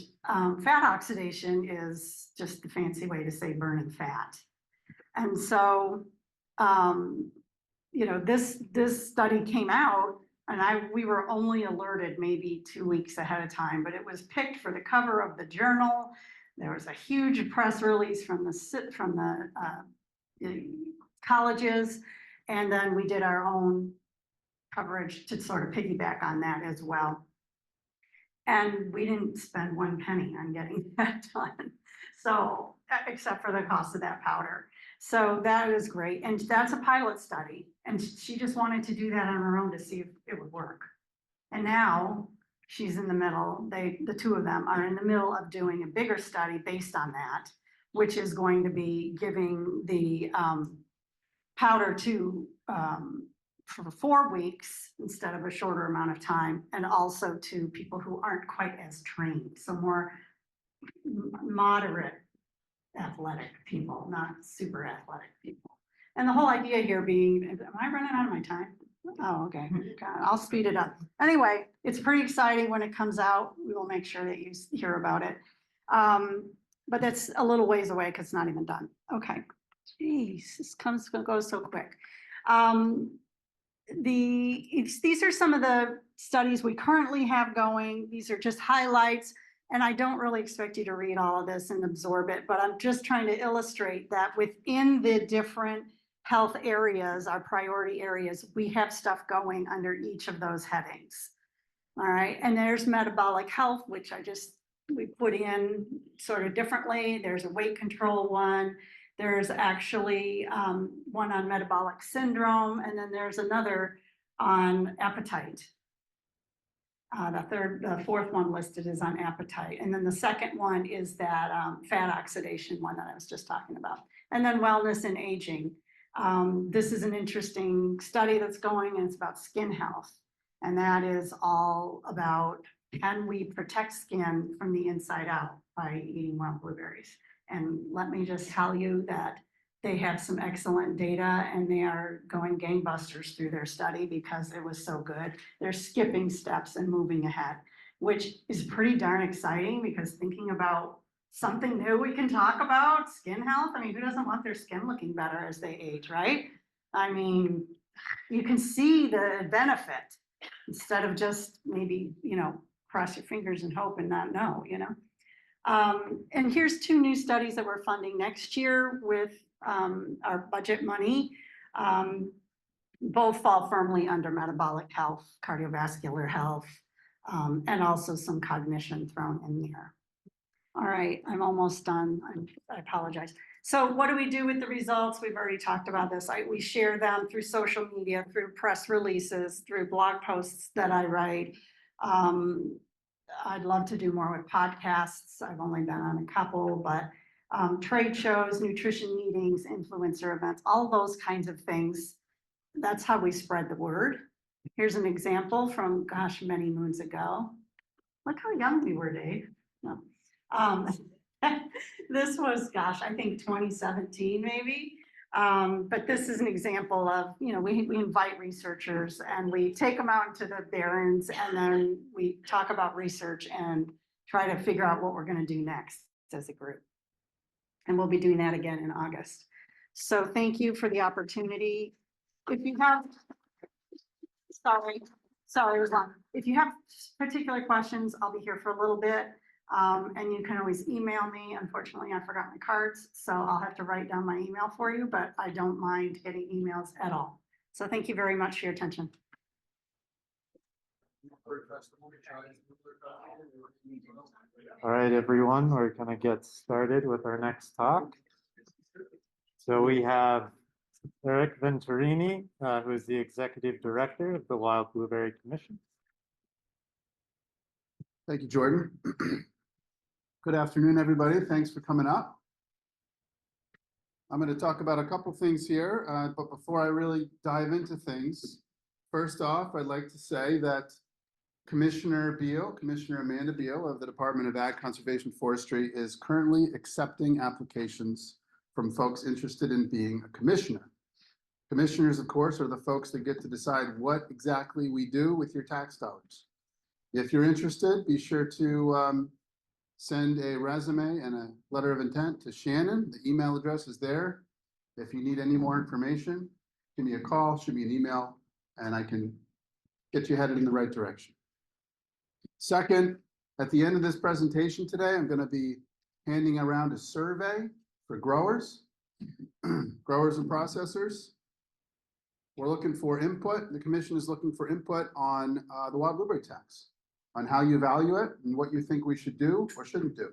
fat oxidation is just the fancy way to say burning fat. And so, this study came out, and we were only alerted maybe 2 weeks ahead of time, but it was picked for the cover of the journal. There was a huge press release from the colleges, and then we did our own coverage to sort of piggyback on that as well. And we didn't spend 1 penny on getting that done. So, except for the cost of that powder. So that is great. And that's a pilot study. And she just wanted to do that on her own to see if it would work. And now she's in the middle, the two of them are in the middle of doing a bigger study based on that, which is going to be giving the powder for 4 weeks instead of a shorter amount of time, and also to people who aren't quite as trained, so more moderate athletic people, not super athletic people. And the whole idea here being, am I running out of my time? Oh, okay. I'll speed it up. Anyway, it's pretty exciting when it comes out. We will make sure that you hear about it. But that's a little ways away because it's not even done. Okay. Jeez, this goes so quick. These are some of the studies we currently have going. These are just highlights. And I don't really expect you to read all of this and absorb it, but I'm just trying to illustrate that within the different health areas, our priority areas, we have stuff going under each of those headings. All right, and there's metabolic health, which we put in sort of differently. There's a weight control one. There's actually one on metabolic syndrome, and then there's another on appetite. The fourth one listed is on appetite. And then the second one is that fat oxidation one that I was just talking about. And then wellness and aging. This is an interesting study that's going, and it's about skin health. And that is all about, can we protect skin from the inside out by eating wild blueberries? And let me just tell you that they have some excellent data, and they are going gangbusters through their study because it was so good. They're skipping steps and moving ahead, which is pretty darn exciting, because thinking about something new we can talk about, skin health. I mean, who doesn't want their skin looking better as they age, right? I mean, you can see the benefit instead of just maybe, cross your fingers and hope and not know, And here's 2 new studies that we're funding next year with our budget money. Both fall firmly under metabolic health, cardiovascular health, and also some cognition thrown in there. All right, I'm almost done. I apologize. So what do we do with the results? We've already talked about this. We share them through social media, through press releases, through blog posts that I write. I'd love to do more with podcasts. I've only been on a couple, but trade shows, nutrition meetings, influencer events, all those kinds of things. That's how we spread the word. Here's an example from, gosh, many moons ago. Look how young we were, Dave. No. This was, gosh, I think 2017 maybe. But this is an example of, we invite researchers and we take them out into the barrens, and then we talk about research and try to figure out what we're going to do next as a group. And we'll be doing that again in August. So thank you for the opportunity. If you have, sorry, it was long. If you have particular questions, I'll be here for a little bit. And you can always email me. Unfortunately, I forgot my cards, so I'll have to write down my email for you, but I don't mind getting emails at all. So thank you very much for your attention. All right, everyone, we're going to get started with our next talk. So we have Eric Venturini, who is the Executive Director of the Wild Blueberry Commission. Thank you, Jordan. Good afternoon, everybody. Thanks for coming up. I'm going to talk about a couple things here, but before I really dive into things, first off, I'd like to say that Commissioner Amanda Beal of the Department of Ag, Conservation, Forestry is currently accepting applications from folks interested in being a commissioner. Commissioners, of course, are the folks that get to decide what exactly we do with your tax dollars. If you're interested, be sure to send a resume and a letter of intent to Shannon. The email address is there. If you need any more information, give me a call, shoot me an email, and I can get you headed in the right direction. Second, at the end of this presentation today, I'm going to be handing around a survey for growers, growers and processors. We're looking for input. The commission is looking for input on the wild blueberry tax, on how you value it and what you think we should do or shouldn't do.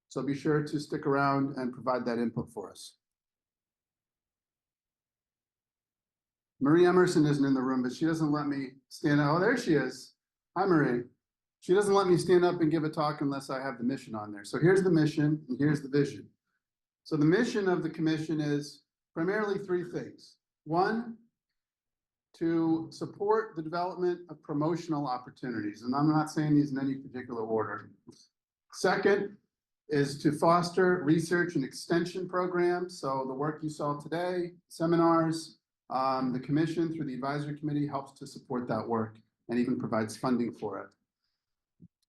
So be sure to stick around and provide that input for us. Marie Emerson isn't in the room, but she doesn't let me stand up. Oh, there she is. Hi, Marie. She doesn't let me stand up and give a talk unless I have the mission on there. So here's the mission and here's the vision. So the mission of the commission is primarily 3 things. 1, to support the development of promotional opportunities. And I'm not saying these in any particular order. Second is to foster research and extension programs. So the work you saw today, seminars, the commission through the advisory committee helps to support that work and even provides funding for it.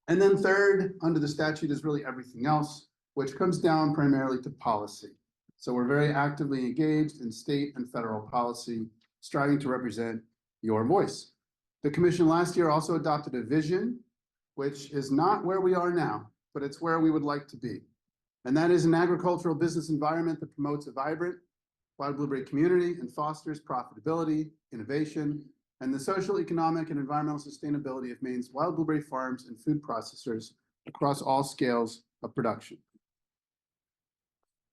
And then third, under the statute is really everything else, which comes down primarily to policy. So we're very actively engaged in state and federal policy, striving to represent your voice. The commission last year also adopted a vision, which is not where we are now, but it's where we would like to be. And that is an agricultural business environment that promotes a vibrant wild blueberry community and fosters profitability, innovation, and the social, economic, and environmental sustainability of Maine's wild blueberry farms and food processors across all scales of production.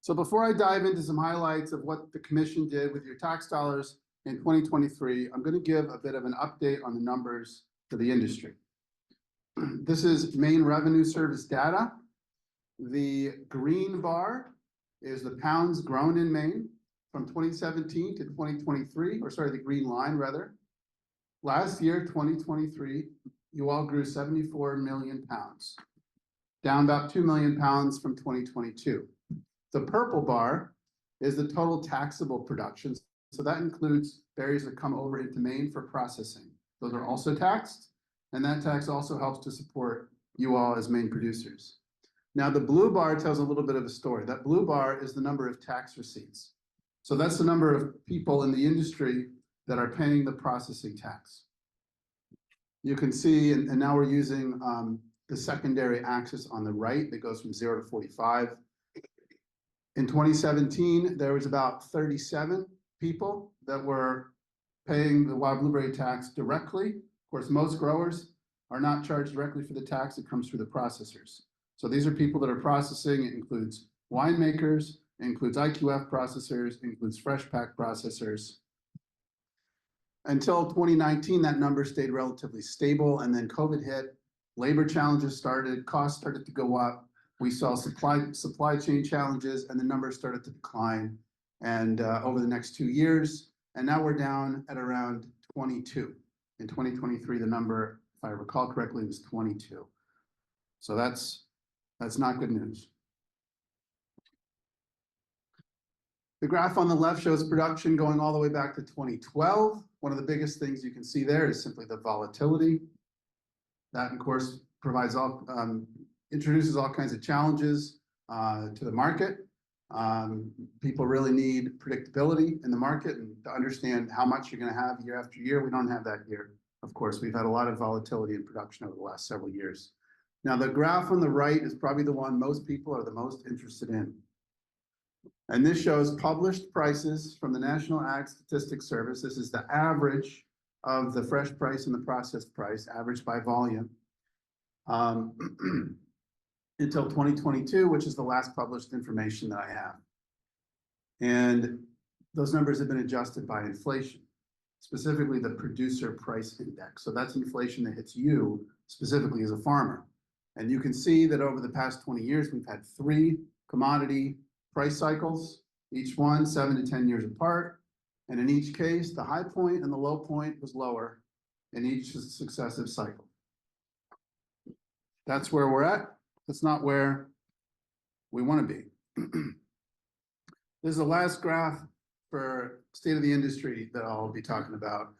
So before I dive into some highlights of what the commission did with your tax dollars in 2023, I'm going to give a bit of an update on the numbers for the industry. This is Maine Revenue Service data. The green bar is the pounds grown in Maine from 2017 to 2023, or sorry, the green line rather. Last year, 2023, you all grew 74 million pounds, down about 2 million pounds from 2022. The purple bar is the total taxable production. So that includes berries that come over into Maine for processing. Those are also taxed, and that tax also helps to support you all as Maine producers. Now, the blue bar tells a little bit of a story. That blue bar is the number of tax receipts. So that's the number of people in the industry that are paying the processing tax. You can see, and now we're using the secondary axis on the right that goes from 0 to 45. In 2017, there was about 37 people that were paying the wild blueberry tax directly. Of course, most growers are not charged directly for the tax. It comes through the processors. So these are people that are processing. It includes winemakers, it includes IQF processors, it includes fresh pack processors. Until 2019, that number stayed relatively stable, and then COVID hit, labor challenges started, costs started to go up. We saw supply chain challenges, and the numbers started to decline. And over the next 2 years, and now we're down at around 22. In 2023, the number, if I recall correctly, was 22. So that's not good news. The graph on the left shows production going all the way back to 2012. One of the biggest things you can see there is simply the volatility. That, of course, provides introduces all kinds of challenges to the market. People really need predictability in the market and to understand how much you're going to have year after year. We don't have that here. Of course, we've had a lot of volatility in production over the last several years. Now, the graph on the right is probably the one most people are the most interested in. And this shows published prices from the National Ag Statistics Service. This is the average of the fresh price and the processed price, averaged by volume, until 2022, which is the last published information that I have. And those numbers have been adjusted by inflation, specifically the producer price index. So that's inflation that hits you specifically as a farmer. And you can see that over the past 20 years, we've had 3 commodity price cycles, each one 7 to 10 years apart. And in each case, the high point and the low point was lower in each successive cycle. That's where we're at. That's not where we want to be. This is the last graph for state of the industry that I'll be talking about.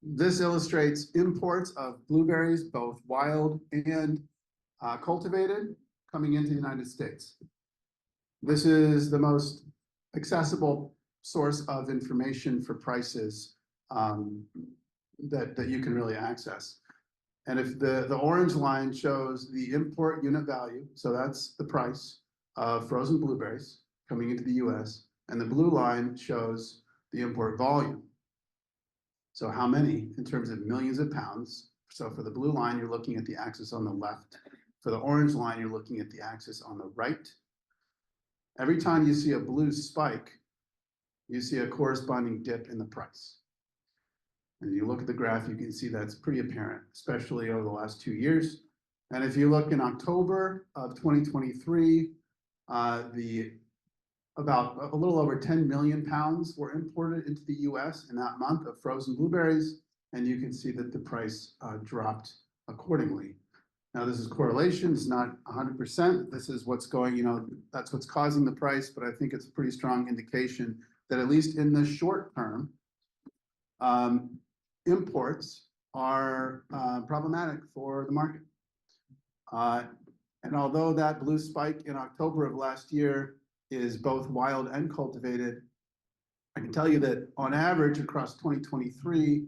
This illustrates imports of blueberries, both wild and cultivated, coming into the United States. This is the most accessible source of information for prices that you can really access. And if the orange line shows the import unit value, so that's the price of frozen blueberries coming into the US, and the blue line shows the import volume. So how many in terms of millions of pounds? So for the blue line, you're looking at the axis on the left. For the orange line, you're looking at the axis on the right. Every time you see a blue spike, you see a corresponding dip in the price. And you look at the graph, you can see that's pretty apparent, especially over the last 2 years. And if you look in October of 2023, about a little over 10 million pounds were imported into the US in that month of frozen blueberries. And you can see that the price dropped accordingly. Now, this is correlation. It's not 100%. This is what's going, that's what's causing the price. But I think it's a pretty strong indication that at least in the short term, imports are problematic for the market. And although that blue spike in October of last year is both wild and cultivated, I can tell you that on average across 2023,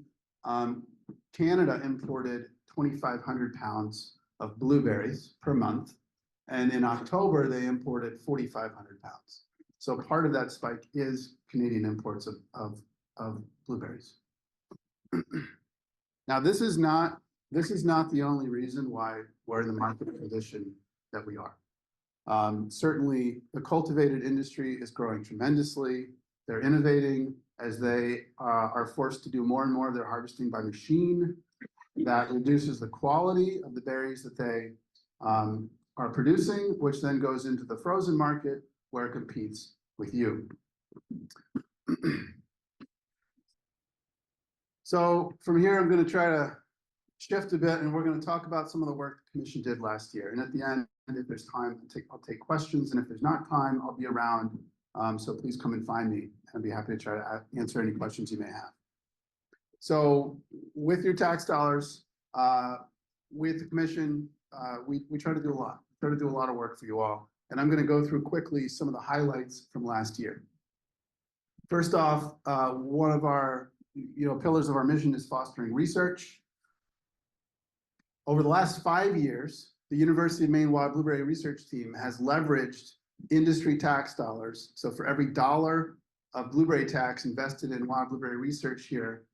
Canada imported 2,500 pounds of blueberries per month. And in October, they imported 4,500 pounds. So part of that spike is Canadian imports of blueberries. Now, this is not the only reason why we're in the market position that we are. Certainly, the cultivated industry is growing tremendously. They're innovating as they are forced to do more and more of their harvesting by machine. That reduces the quality of the berries that they are producing, which then goes into the frozen market where it competes with you. So from here, I'm going to try to shift a bit, and we're going to talk about some of the work the commission did last year. And at the end, if there's time, I'll take questions. And if there's not time, I'll be around. So please come and find me. I'd be happy to try to answer any questions you may have. So with your tax dollars, with the commission, we try to do a lot. Try to do a lot of work for you all. And I'm going to go through quickly some of the highlights from last year. First off, one of our pillars of our mission is fostering research. Over the last 5 years, the University of Maine Wild Blueberry Research Team has leveraged industry tax dollars. So for every dollar of blueberry tax invested in wild blueberry research here,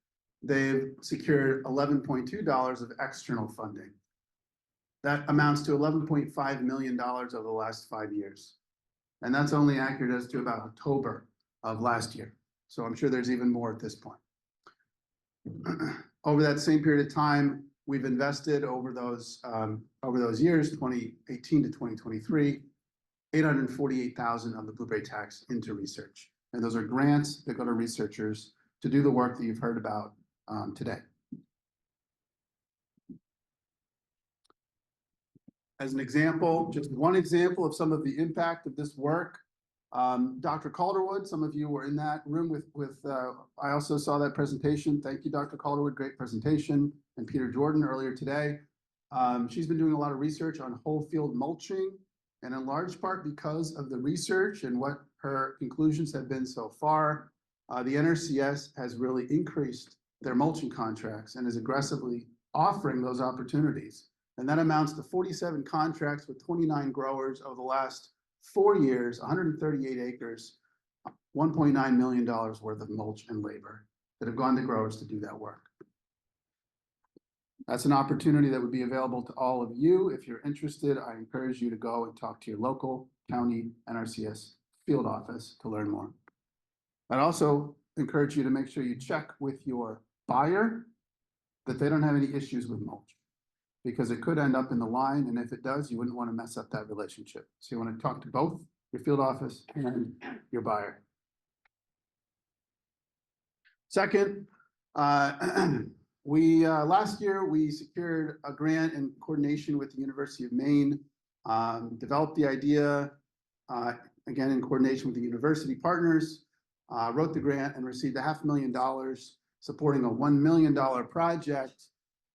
they've secured $11.2 of external funding. That amounts to $11.5 million over the last 5 years. And that's only accurate as to about October of last year. So I'm sure there's even more at this point. Over that same period of time, we've invested over those years, 2018 to 2023, $848,000 of the blueberry tax into research. And those are grants that go to researchers to do the work that you've heard about today. As an example, just one example of some of the impact of this work, Dr. Calderwood, some of you were in that room with I also saw that presentation. Thank you, Dr. Calderwood, great presentation. And Peter Jordan earlier today. She's been doing a lot of research on whole field mulching, and in large part because of the research and what her conclusions have been so far, the NRCS has really increased their mulching contracts and is aggressively offering those opportunities. And that amounts to 47 contracts with 29 growers over the last 4 years, 138 acres, $1.9 million worth of mulch and labor that have gone to growers to do that work. That's an opportunity that would be available to all of you. If you're interested, I encourage you to go and talk to your local county NRCS field office to learn more. I'd also encourage you to make sure you check with your buyer that they don't have any issues with mulch, because it could end up in the line, and if it does, you wouldn't want to mess up that relationship. So you want to talk to both your field office and your buyer. Second, last year we secured a grant in coordination with the University of Maine, developed the idea, again in coordination with the university partners, wrote the grant and received $500,000 supporting a $1 million project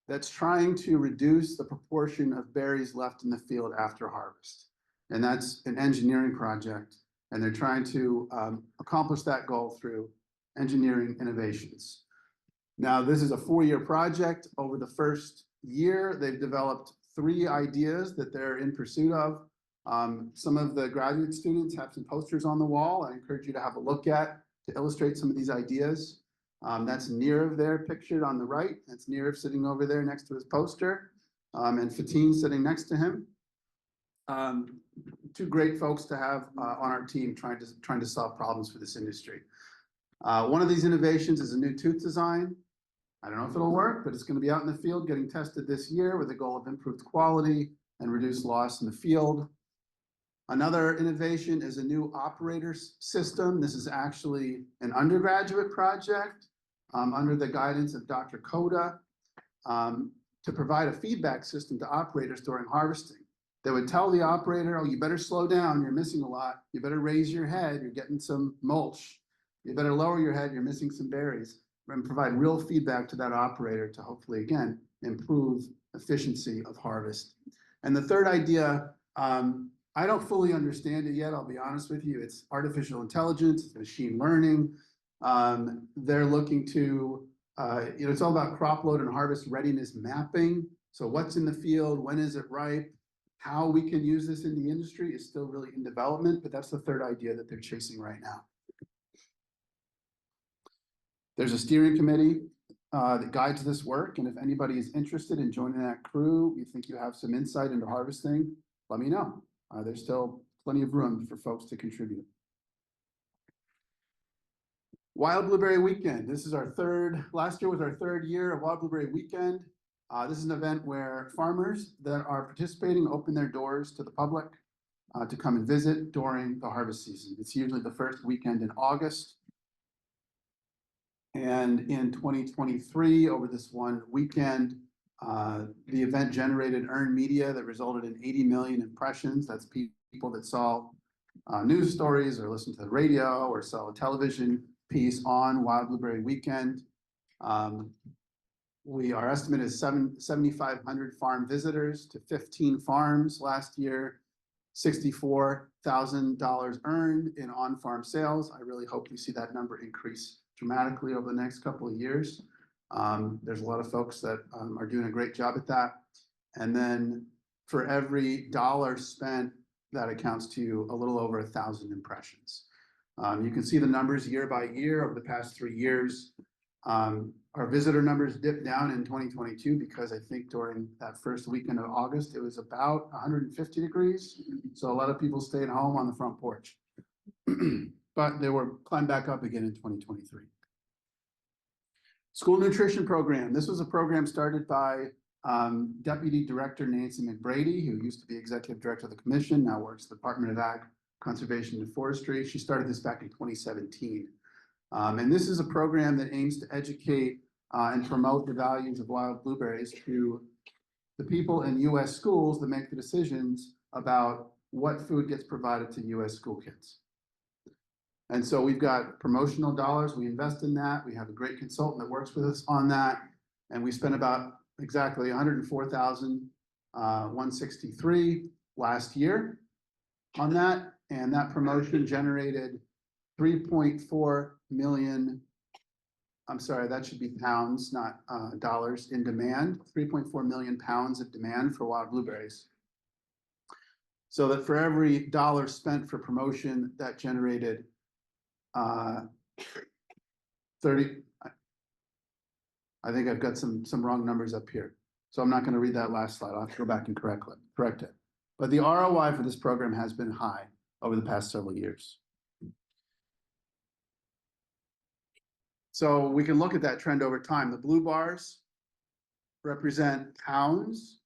that's trying to reduce the proportion of berries left in the field after harvest. And that's an engineering project. And they're trying to accomplish that goal through engineering innovations. Now, this is a 4-year project. Over the first year, they've developed 3 ideas that they're in pursuit of. Some of the graduate students have some posters on the wall. I encourage you to have a look at to illustrate some of these ideas. That's Nirav there pictured on the right. That's Nirav sitting over there next to his poster, and Fatine sitting next to him. 2 great folks to have on our team trying to solve problems for this industry. One of these innovations is a new tooth design. I don't know if it'll work, but it's going to be out in the field getting tested this year with the goal of improved quality and reduced loss in the field. Another innovation is a new operator system. This is actually an undergraduate project under the guidance of Dr. Koda to provide a feedback system to operators during harvesting that would tell the operator, oh, you better slow down, you're missing a lot. You better raise your head, you're getting some mulch. You better lower your head, you're missing some berries. And provide real feedback to that operator to hopefully, again, improve efficiency of harvest. And the third idea, I don't fully understand it yet, I'll be honest with you. It's artificial intelligence, it's machine learning. They're looking to, it's all about crop load and harvest readiness mapping. So what's in the field, when is it ripe? How we can use this in the industry is still really in development, but that's the third idea that they're chasing right now. There's a steering committee that guides this work, and if anybody is interested in joining that crew, you think you have some insight into harvesting, let me know. There's still plenty of room for folks to contribute. Wild Blueberry Weekend. This is our last year was our third year of Wild Blueberry Weekend. This is an event where farmers that are participating open their doors to the public to come and visit during the harvest season. It's usually the first weekend in August. And in 2023, over this one weekend, the event generated earned media that resulted in 80 million impressions. That's people that saw news stories or listened to the radio or saw a television piece on Wild Blueberry Weekend. Our estimate is 7,500 farm visitors to 15 farms last year, $64,000 earned in on-farm sales. I really hope we see that number increase dramatically over the next couple of years. There's a lot of folks that are doing a great job at that. And then for every dollar spent, that accounts to a little over 1,000 impressions. You can see the numbers year by year over the past 3 years. Our visitor numbers dipped down in 2022 because I think during that first weekend of August, it was about 150 degrees. So a lot of people stayed home on the front porch, but they were climbed back up again in 2023. School nutrition program. This was a program started by Deputy Director Nancy McBrady, who used to be Executive Director of the Commission, now works at the Department of Ag, Conservation and Forestry. She started this back in 2017. And this is a program that aims to educate and promote the values of wild blueberries to the people in U.S. schools that make the decisions about what food gets provided to U.S. school kids. And so we've got promotional dollars. We invest in that. We have a great consultant that works with us on that. And we spent about exactly $104,163 last year on that. And that promotion generated 3.4 million, I'm sorry, that should be pounds, not dollars in demand, 3.4 million pounds of demand for wild blueberries. So that for every dollar spent for promotion, that generated 30, I think I've got some wrong numbers up here. So I'm not going to read that last slide. I'll have to go back and correct it. But the ROI for this program has been high over the past several years. So we can look at that trend over time. The blue bars represent pounds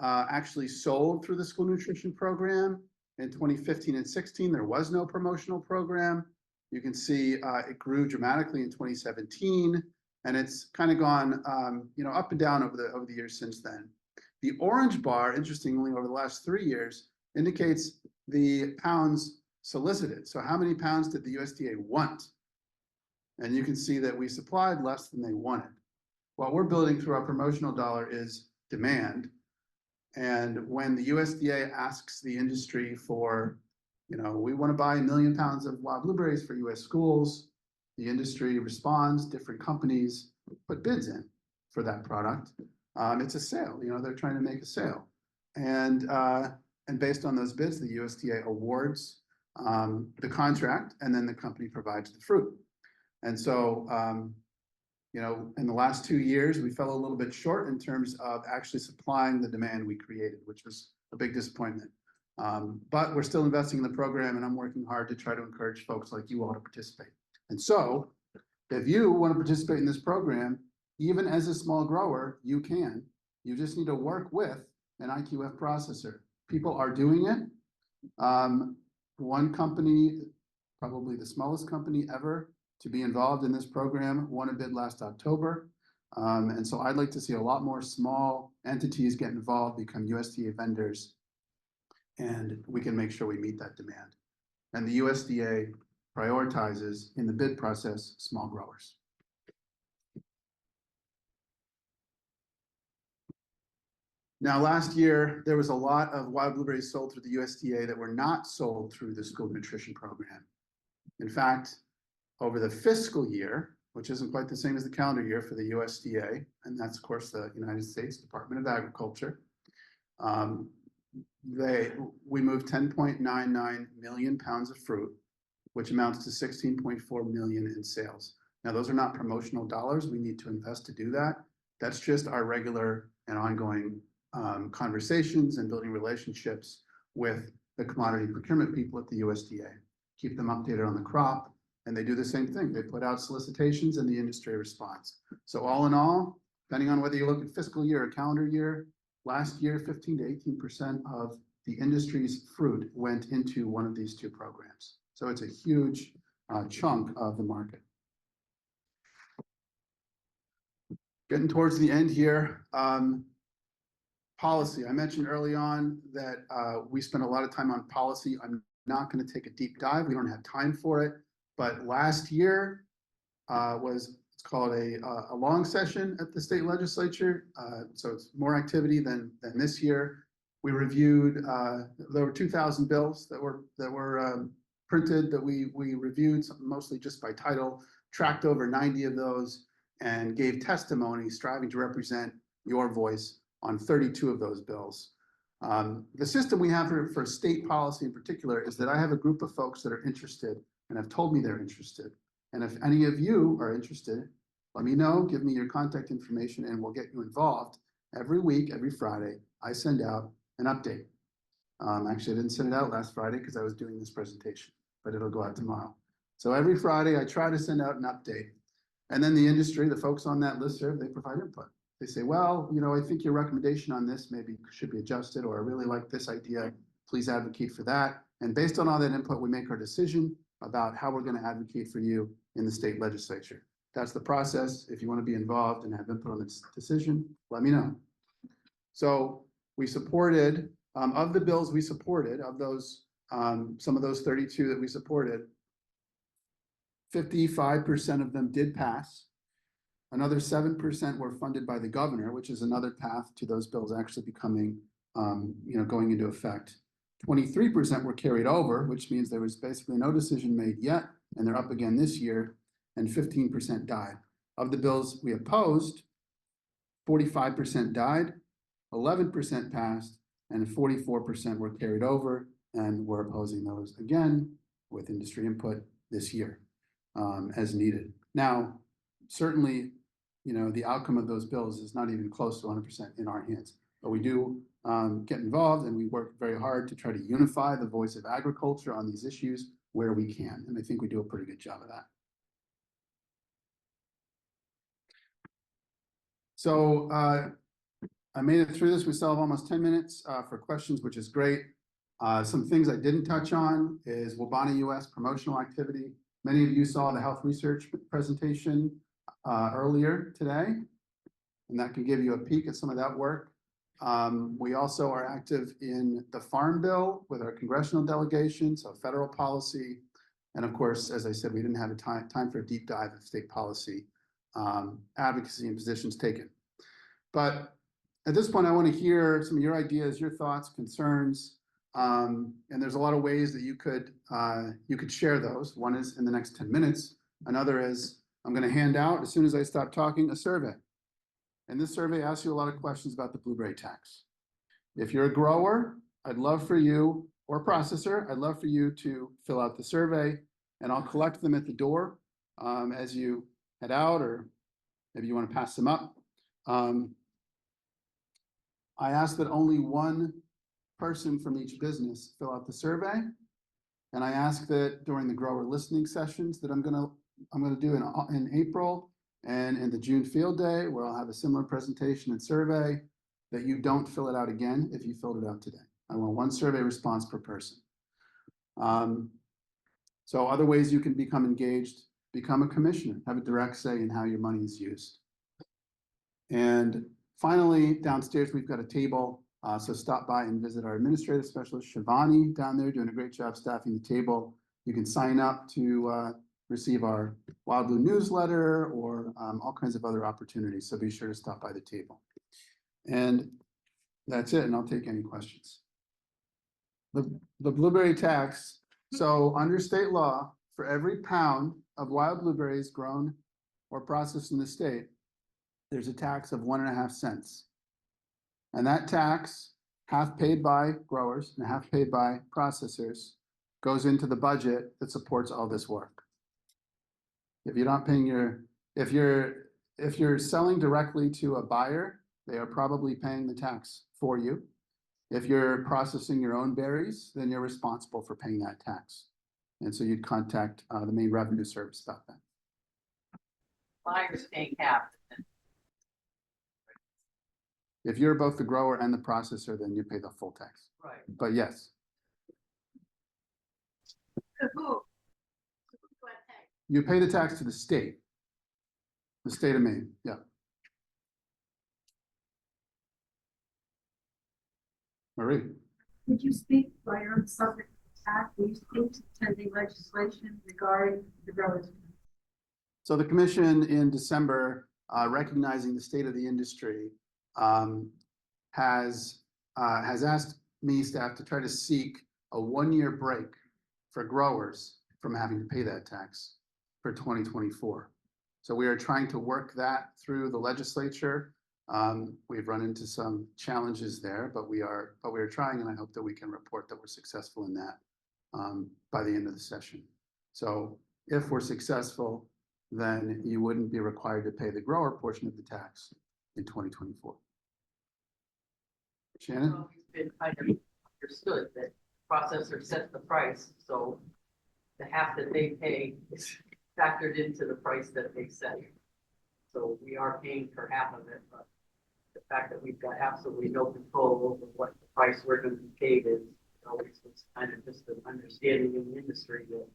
actually sold through the school nutrition program. In 2015 and 16, there was no promotional program. You can see it grew dramatically in 2017, and it's kind of gone up and down over the years since then. The orange bar, interestingly, over the last 3 years, indicates the pounds solicited. So how many pounds did the USDA want? And you can see that we supplied less than they wanted. What we're building through our promotional dollar is demand. And when the USDA asks the industry for, we want to buy 1 million pounds of wild blueberries for US schools, the industry responds, different companies put bids in for that product. It's a sale, they're trying to make a sale. And based on those bids, the USDA awards the contract, and then the company provides the fruit. And so, in the last 2 years, we fell a little bit short in terms of actually supplying the demand we created, which was a big disappointment. But we're still investing in the program, and I'm working hard to try to encourage folks like you all to participate. And so, if you want to participate in this program, even as a small grower, you can. You just need to work with an IQF processor. People are doing it. One company, probably the smallest company ever to be involved in this program, won a bid last October. And so I'd like to see a lot more small entities get involved, become USDA vendors, and we can make sure we meet that demand. And the USDA prioritizes in the bid process small growers. Now, last year, there was a lot of wild blueberries sold through the USDA that were not sold through the school nutrition program. In fact, over the fiscal year, which isn't quite the same as the calendar year for the USDA, and that's, of course, the United States Department of Agriculture, we moved 10.99 million pounds of fruit, which amounts to 16.4 million in sales. Now, those are not promotional dollars. We need to invest to do that. That's just our regular and ongoing conversations and building relationships with the commodity procurement people at the USDA, keep them updated on the crop, and they do the same thing. They put out solicitations and the industry responds. So all in all, depending on whether you look at fiscal year or calendar year, last year, 15 to 18% of the industry's fruit went into one of these two programs. So it's a huge chunk of the market. Getting towards the end here, policy. I mentioned early on that we spent a lot of time on policy. I'm not going to take a deep dive. We don't have time for it. But last year it's called a long session at the state legislature. So it's more activity than this year. We reviewed, there were 2,000 bills that were printed that we reviewed, mostly just by title, tracked over 90 of those, and gave testimony striving to represent your voice on 32 of those bills. The system we have for state policy in particular is that I have a group of folks that are interested and have told me they're interested. And if any of you are interested, let me know, give me your contact information, and we'll get you involved. Every week, every Friday, I send out an update. Actually, I didn't send it out last Friday because I was doing this presentation, but it'll go out tomorrow. So every Friday, I try to send out an update. And then the industry, the folks on that listserv, they provide input. They say, well, you know, I think your recommendation on this maybe should be adjusted, or I really like this idea. Please advocate for that. And based on all that input, we make our decision about how we're going to advocate for you in the state legislature. That's the process. If you want to be involved and have input on this decision, let me know. So we supported, of the bills we supported, of those, some of those 32 that we supported, 55% of them did pass. Another 7% were funded by the governor, which is another path to those bills actually becoming, going into effect. 23% were carried over, which means there was basically no decision made yet, and they're up again this year, and 15% died. Of the bills we opposed, 45% died, 11% passed, and 44% were carried over, and we're opposing those again with industry input this year as needed. Now, certainly, the outcome of those bills is not even close to 100% in our hands, but we do get involved, and we work very hard to try to unify the voice of agriculture on these issues where we can, and I think we do a pretty good job of that. So I made it through this. We still have almost 10 minutes for questions, which is great. Some things I didn't touch on is WBANA US promotional activity. Many of you saw the health research presentation earlier today, and that can give you a peek at some of that work. We also are active in the Farm Bill with our congressional delegation, so federal policy. And of course, as I said, we didn't have a time for a deep dive of state policy, advocacy and positions taken. But at this point, I want to hear some of your ideas, your thoughts, concerns. And there's a lot of ways that you could share those. One is in the next 10 minutes. Another is I'm going to hand out, as soon as I stop talking, a survey. And this survey asks you a lot of questions about the blueberry tax. If you're a grower, I'd love for you, or processor, I'd love for you to fill out the survey, and I'll collect them at the door as you head out, or maybe you want to pass them up. I ask that only one person from each business fill out the survey. And I ask that during the grower listening sessions that I'm gonna do in April and in the June field day, where I'll have a similar presentation and survey, that you don't fill it out again if you filled it out today. I want one survey response per person. So other ways you can become engaged: become a commissioner, have a direct say in how your money is used. And finally, downstairs, we've got a table. So stop by and visit our administrative specialist, Shivani, down there, doing a great job staffing the table. You can sign up to receive our Wild Blue newsletter or all kinds of other opportunities. So be sure to stop by the table. And that's it, and I'll take any questions. The blueberry tax. So under state law, for every pound of wild blueberries grown or processed in the state, there's a tax of 1.5 cents. And that tax, half paid by growers and half paid by processors, goes into the budget that supports all this work. If you're not paying if you're selling directly to a buyer, they are probably paying the tax for you. If you're processing your own berries, then you're responsible for paying that tax. And so you'd contact the Maine Revenue Service about that. Buyers paying half. If you're both the grower and the processor, then you pay the full tax. Right. But yes, To who? To who do I pay? you pay the tax to the state of Maine, yeah. Marie? Would you speak while you're on the subject of tax? Will you speak to pending legislation regarding the growers? So the commission in December, recognizing the state of the industry, has asked me, staff, to try to seek a 1-year break for growers from having to pay that tax for 2024. So we are trying to work that through the legislature. We've run into some challenges there, but we are trying, and I hope that we can report that we're successful in that by the end of the session. So if we're successful, then you wouldn't be required to pay the grower portion of the tax in 2024. Shannon? It's been kind of understood that processor sets the price, so the half that they pay is factored into the price that they set. So we are paying for half of it, but the fact that we've got absolutely no control over what the price we're going to be paid is, always was kind of just an understanding in the industry that,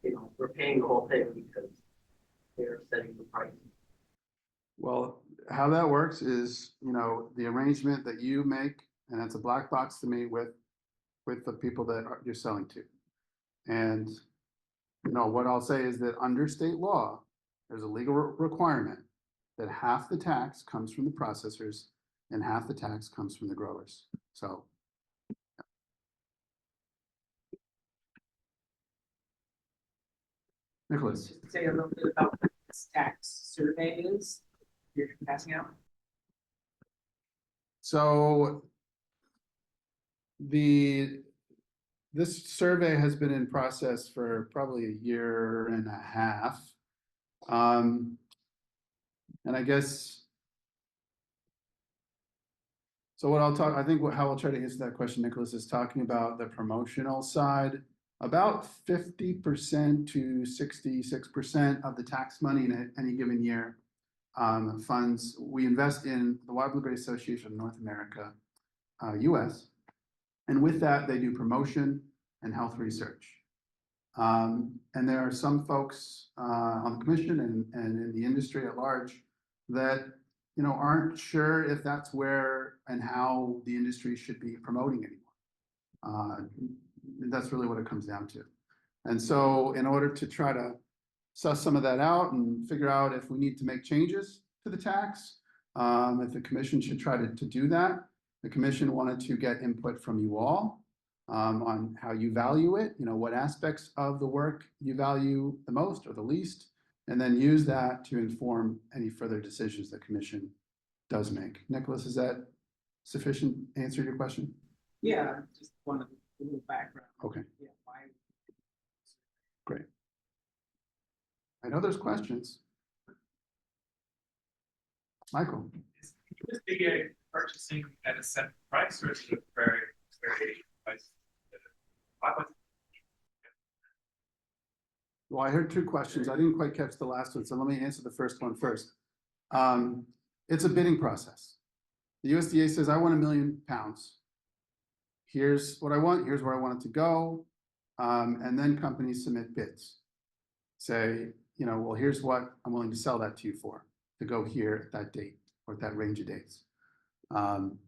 you know, we're paying the whole thing because they're setting the price. Well, how that works is, you know, the arrangement that you make, and it's a black box to me with the people that you're selling to. And, you know, what I'll say is that under state law, there's a legal requirement that half the tax comes from the processors and half the tax comes from the growers. So. Nicholas. Just say a little bit about what this tax survey is you're passing out. So this survey has been in process for probably 1.5 years. And I guess, so what I'll talk, I think how I'll try to answer that question, Nicholas, is talking about the promotional side. About 50% to 66% of the tax money in any given year funds, we invest in the Wild Blueberry Association of North America, US. And with that, they do promotion and health research. And there are some folks on the commission and in the industry at large that, you know, aren't sure if that's where and how the industry should be promoting anymore. That's really what it comes down to. And so in order to try to suss some of that out and figure out if we need to make changes to the tax, if the commission should try to do that, the commission wanted to get input from you all on how you value it, you know, what aspects of the work you value the most or the least, and then use that to inform any further decisions the commission does make. Nicholas, is that sufficient answer to your question? Yeah, just one of a little background. Okay. Yeah, why? Great. I know there's questions. Michael. Is USDA purchasing at a set price or is it a very variation price? Well, I heard 2 questions. I didn't quite catch the last one, so let me answer the first one first. It's a bidding process. The USDA says, I want 1 million pounds. Here's what I want, here's where I want it to go. And then companies submit bids. Say, you know, well, here's what I'm willing to sell that to you for, to go here at that date or at that range of dates. And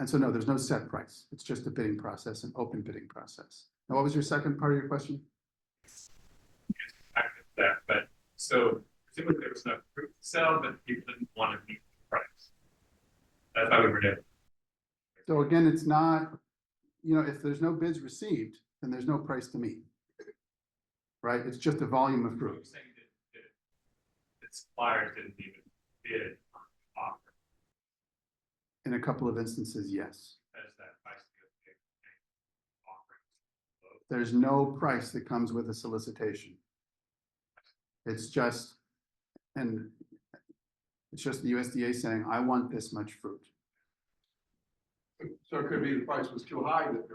so no, there's no set price. It's just a bidding process, an open bidding process. Now, what was your second part of your question? That, but so presumably there was no fruit to sell, but people didn't want to meet the price. That's how we were doing. So again, it's not, you know, if there's no bids received, then there's no price to meet. Right? It's just a volume of fruit. Saying that suppliers didn't even bid on the offer. In a couple of instances, yes. As that price offering. There's no price that comes with a solicitation. It's just the USDA saying, I want this much fruit. So it could be the price was too high that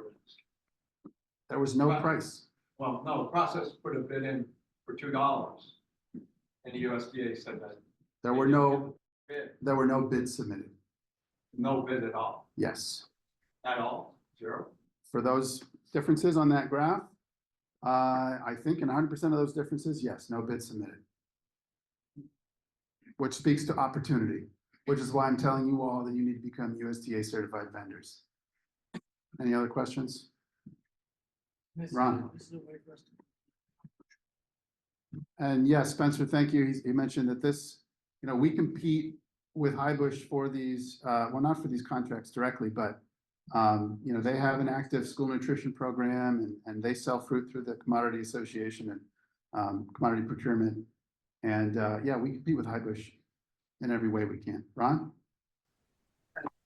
There was no Right. price. well, no, the process put a bid in for $2. And the USDA said that. There they were didn't no, get the there were no bids submitted. bid, no bid at all, Yes. at all, zero. For those differences on that graph, I think in 100% of those differences, yes, no bid submitted. Which speaks to opportunity, which is why I'm telling you all that you need to become USDA certified vendors. Any other questions? Ron? And yes, Spencer, thank you. He mentioned that this, we compete with High Bush for these, well, not for these contracts directly, but they have an active school nutrition program and they sell fruit through the Commodity Association and commodity procurement. And yeah, we compete with High Bush in every way we can. Ron?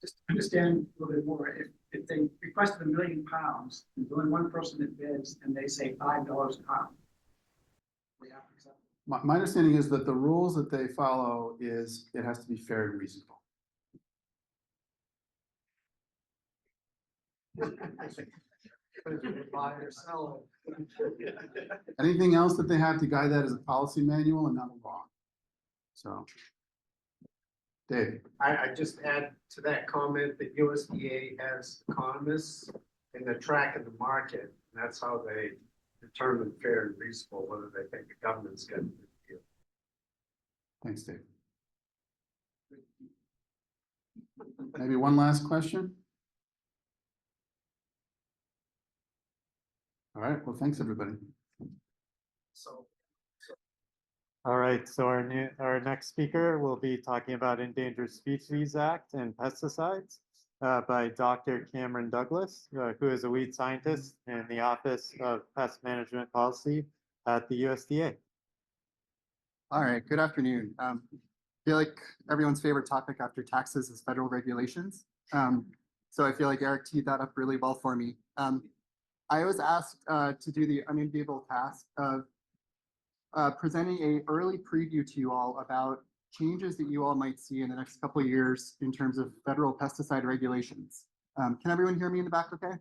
Just to understand a little bit more, if they requested 1 million pounds, there's only one person that bids, and they say $5 a pound. We have to accept it. My understanding is that the rules that they follow is it has to be fair and reasonable. Buy or sell it. Anything else that they have to guide that is a policy manual and not a law. So. Dave? I just add to that comment that USDA has economists and they're tracking the market. And that's how they determine fair and reasonable, whether they think the government's getting a good deal. Thanks, Dave. Maybe one last question? All right, well, thanks, everybody. All right, so our next speaker will be talking about Endangered Species Act and pesticides by Dr. Cameron Douglas, who is a weed scientist in the Office of Pest Management Policy at the USDA. All right, good afternoon. I feel like everyone's favorite topic after taxes is federal regulations. So I feel like Eric teed that up really well for me. I was asked to do the unenviable task of presenting an early preview to you all about changes that you all might see in the next couple of years in terms of federal pesticide regulations. Can everyone hear me in the back okay?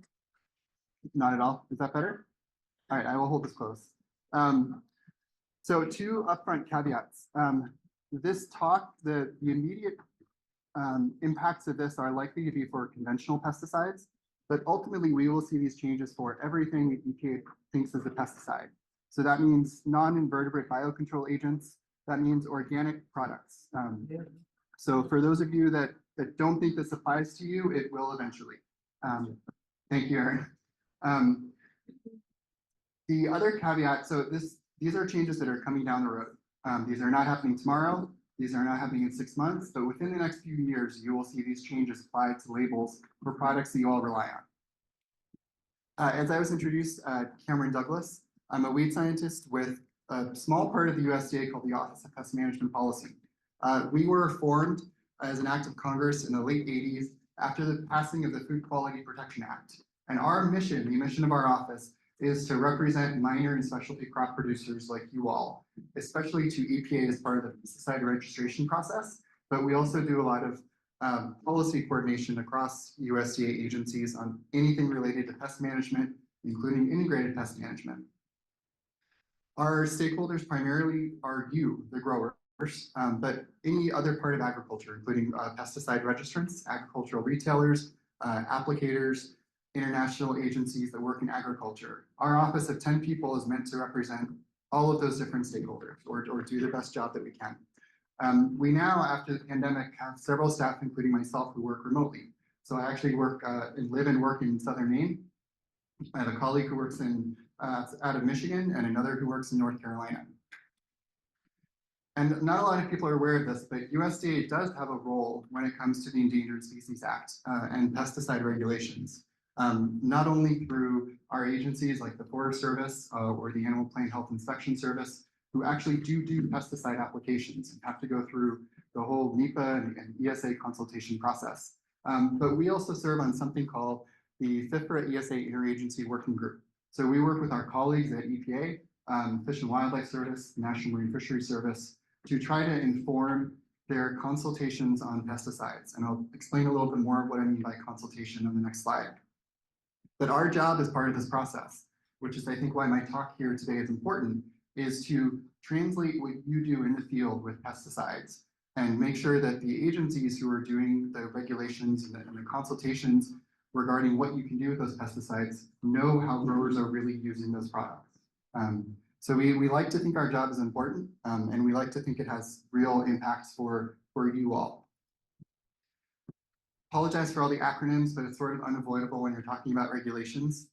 Not at all. Is that better? All right, I will hold this close. So 2 upfront caveats. This talk, the immediate impacts of this are likely to be for conventional pesticides, but ultimately we will see these changes for everything that EPA thinks is a pesticide. So that means non-invertebrate biocontrol agents, that means organic products. So for those of you that don't think this applies to you, it will eventually. Thank you, Aaron. The other caveat, so these are changes that are coming down the road. These are not happening tomorrow. These are not happening in 6 months, but within the next few years, you will see these changes applied to labels for products that you all rely on. As I was introduced, Cameron Douglas, I'm a weed scientist with a small part of the USDA called the Office of Pest Management Policy. We were formed as an act of Congress in the late 80s after the passing of the Food Quality Protection Act. And our mission, the mission of our office, is to represent minor and specialty crop producers like you all, especially to EPA as part of the pesticide registration process. But we also do a lot of policy coordination across USDA agencies on anything related to pest management, including integrated pest management. Our stakeholders primarily are you, the growers, but any other part of agriculture, including pesticide registrants, agricultural retailers, applicators, international agencies that work in agriculture. Our office of 10 people is meant to represent all of those different stakeholders or do the best job that we can. We now, after the pandemic, have several staff, including myself, who work remotely. So I actually work and live and work in Southern Maine. I have a colleague who works out of Michigan and another who works in North Carolina. And not a lot of people are aware of this, but USDA does have a role when it comes to the Endangered Species Act and pesticide regulations. Not only through our agencies like the Forest Service or the Animal Plant Health Inspection Service, who actually do pesticide applications and have to go through the whole NEPA and ESA consultation process. But we also serve on something called the FIFRA ESA Interagency Working Group. So we work with our colleagues at EPA, Fish and Wildlife Service, National Marine Fisheries Service, to try to inform their consultations on pesticides. And I'll explain a little bit more of what I mean by consultation on the next slide. But our job as part of this process, which is I think why my talk here today is important, is to translate what you do in the field with pesticides and make sure that the agencies who are doing the regulations and the consultations regarding what you can do with those pesticides know how growers are really using those products. So we like to think our job is important, and we like to think it has real impacts for you all. Apologize for all the acronyms, but it's sort of unavoidable when you're talking about regulations.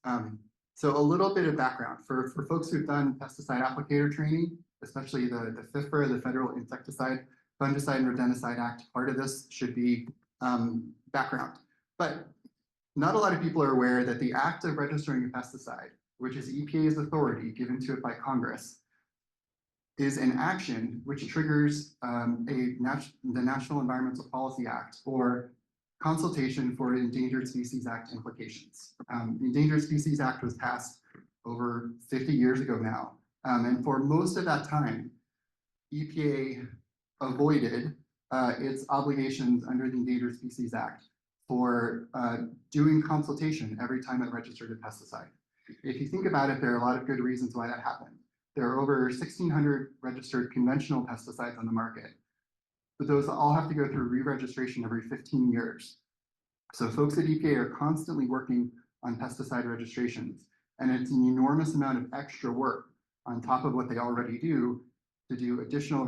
So a little bit of background for folks who've done pesticide applicator training, especially the FIFRA, the Federal Insecticide, Fungicide and Rodenticide Act. Part of this should be background, but not a lot of people are aware that the act of registering a pesticide, which is EPA's authority given to it by Congress, is an action which triggers the National Environmental Policy Act or consultation for Endangered Species Act implications. The Endangered Species Act was passed over 50 years ago now. And for most of that time, EPA avoided its obligations under the Endangered Species Act for doing consultation every time it registered a pesticide. If you think about it, there are a lot of good reasons why that happened. There are over 1,600 registered conventional pesticides on the market, but those all have to go through re-registration every 15 years. So folks at EPA are constantly working on pesticide registrations, and it's an enormous amount of extra work on top of what they already do to do additional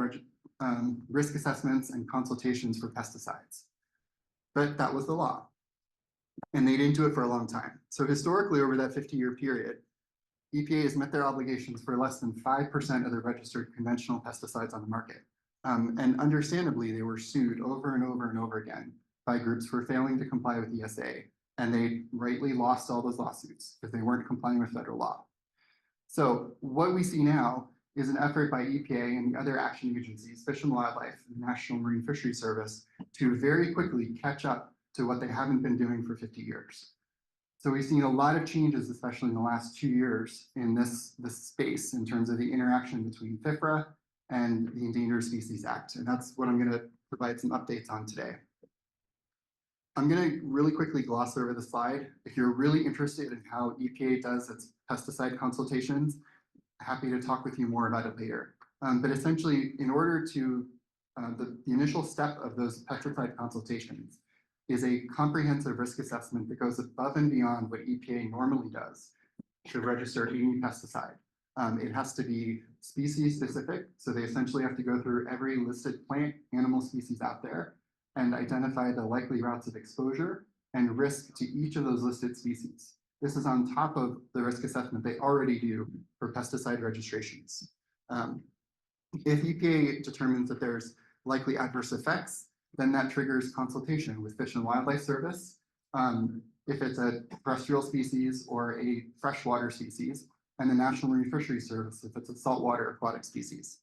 risk assessments and consultations for pesticides. But that was the law, and they didn't do it for a long time. So historically, over that 50-year period, EPA has met their obligations for less than 5% of the registered conventional pesticides on the market. And understandably, they were sued over and over and over again by groups for failing to comply with ESA. And they rightly lost all those lawsuits because they weren't complying with federal law. So what we see now is an effort by EPA and the other action agencies, Fish and Wildlife, and the National Marine Fisheries Service, to very quickly catch up to what they haven't been doing for 50 years. So we've seen a lot of changes, especially in the last 2 years in this space in terms of the interaction between FIFRA and the Endangered Species Act. And that's what I'm going to provide some updates on today. I'm going to really quickly gloss over the slide. If you're really interested in how EPA does its pesticide consultations, happy to talk with you more about it later. But essentially, in order to, the initial step of those pesticide consultations is a comprehensive risk assessment that goes above and beyond what EPA normally does to register any pesticide. It has to be species specific, so they essentially have to go through every listed plant, animal species out there and identify the likely routes of exposure and risk to each of those listed species. This is on top of the risk assessment they already do for pesticide registrations. If EPA determines that there's likely adverse effects, then that triggers consultation with Fish and Wildlife Service. If it's a terrestrial species or a freshwater species, and the National Marine Fisheries Service if it's a saltwater aquatic species.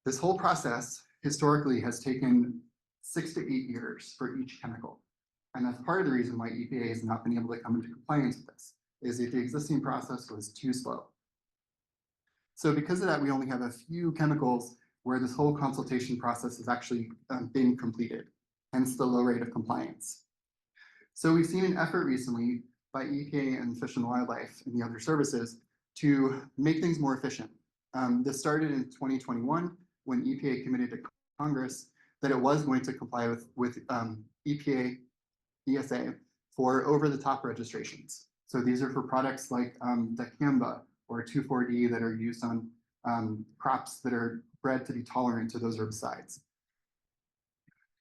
This whole process historically has taken 6 to 8 years for each chemical. And that's part of the reason why EPA has not been able to come into compliance with this, is that the existing process was too slow. So because of that, we only have a few chemicals where this whole consultation process has actually been completed, hence the low rate of compliance. So we've seen an effort recently by EPA and Fish and Wildlife and the other services to make things more efficient. This started in 2021 when EPA committed to Congress that it was going to comply with EPA ESA for over-the-top registrations. So these are for products like dicamba or 2,4-D that are used on crops that are bred to be tolerant to those herbicides.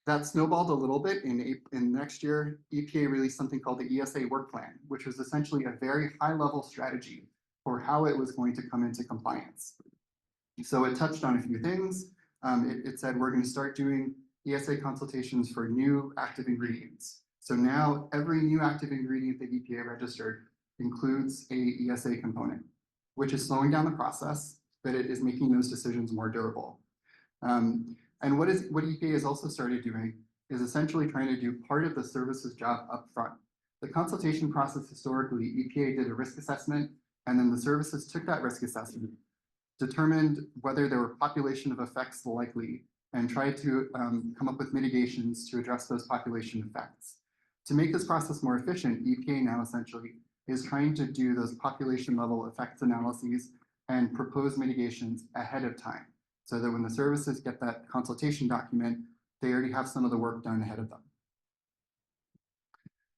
That snowballed a little bit in next year. EPA released something called the ESA Work Plan, which was essentially a very high-level strategy for how it was going to come into compliance. So it touched on a few things. It said we're going to start doing ESA consultations for new active ingredients. So now every new active ingredient that EPA registered includes a ESA component, which is slowing down the process, but it is making those decisions more durable. And what EPA has also started doing is essentially trying to do part of the services job up front. The consultation process historically, EPA did a risk assessment, and then the services took that risk assessment, determined whether there were population of effects likely and try to come up with mitigations to address those population effects. To make this process more efficient, EPA now essentially is trying to do those population level effects analyses and propose mitigations ahead of time, so that when the services get that consultation document, they already have some of the work done ahead of them.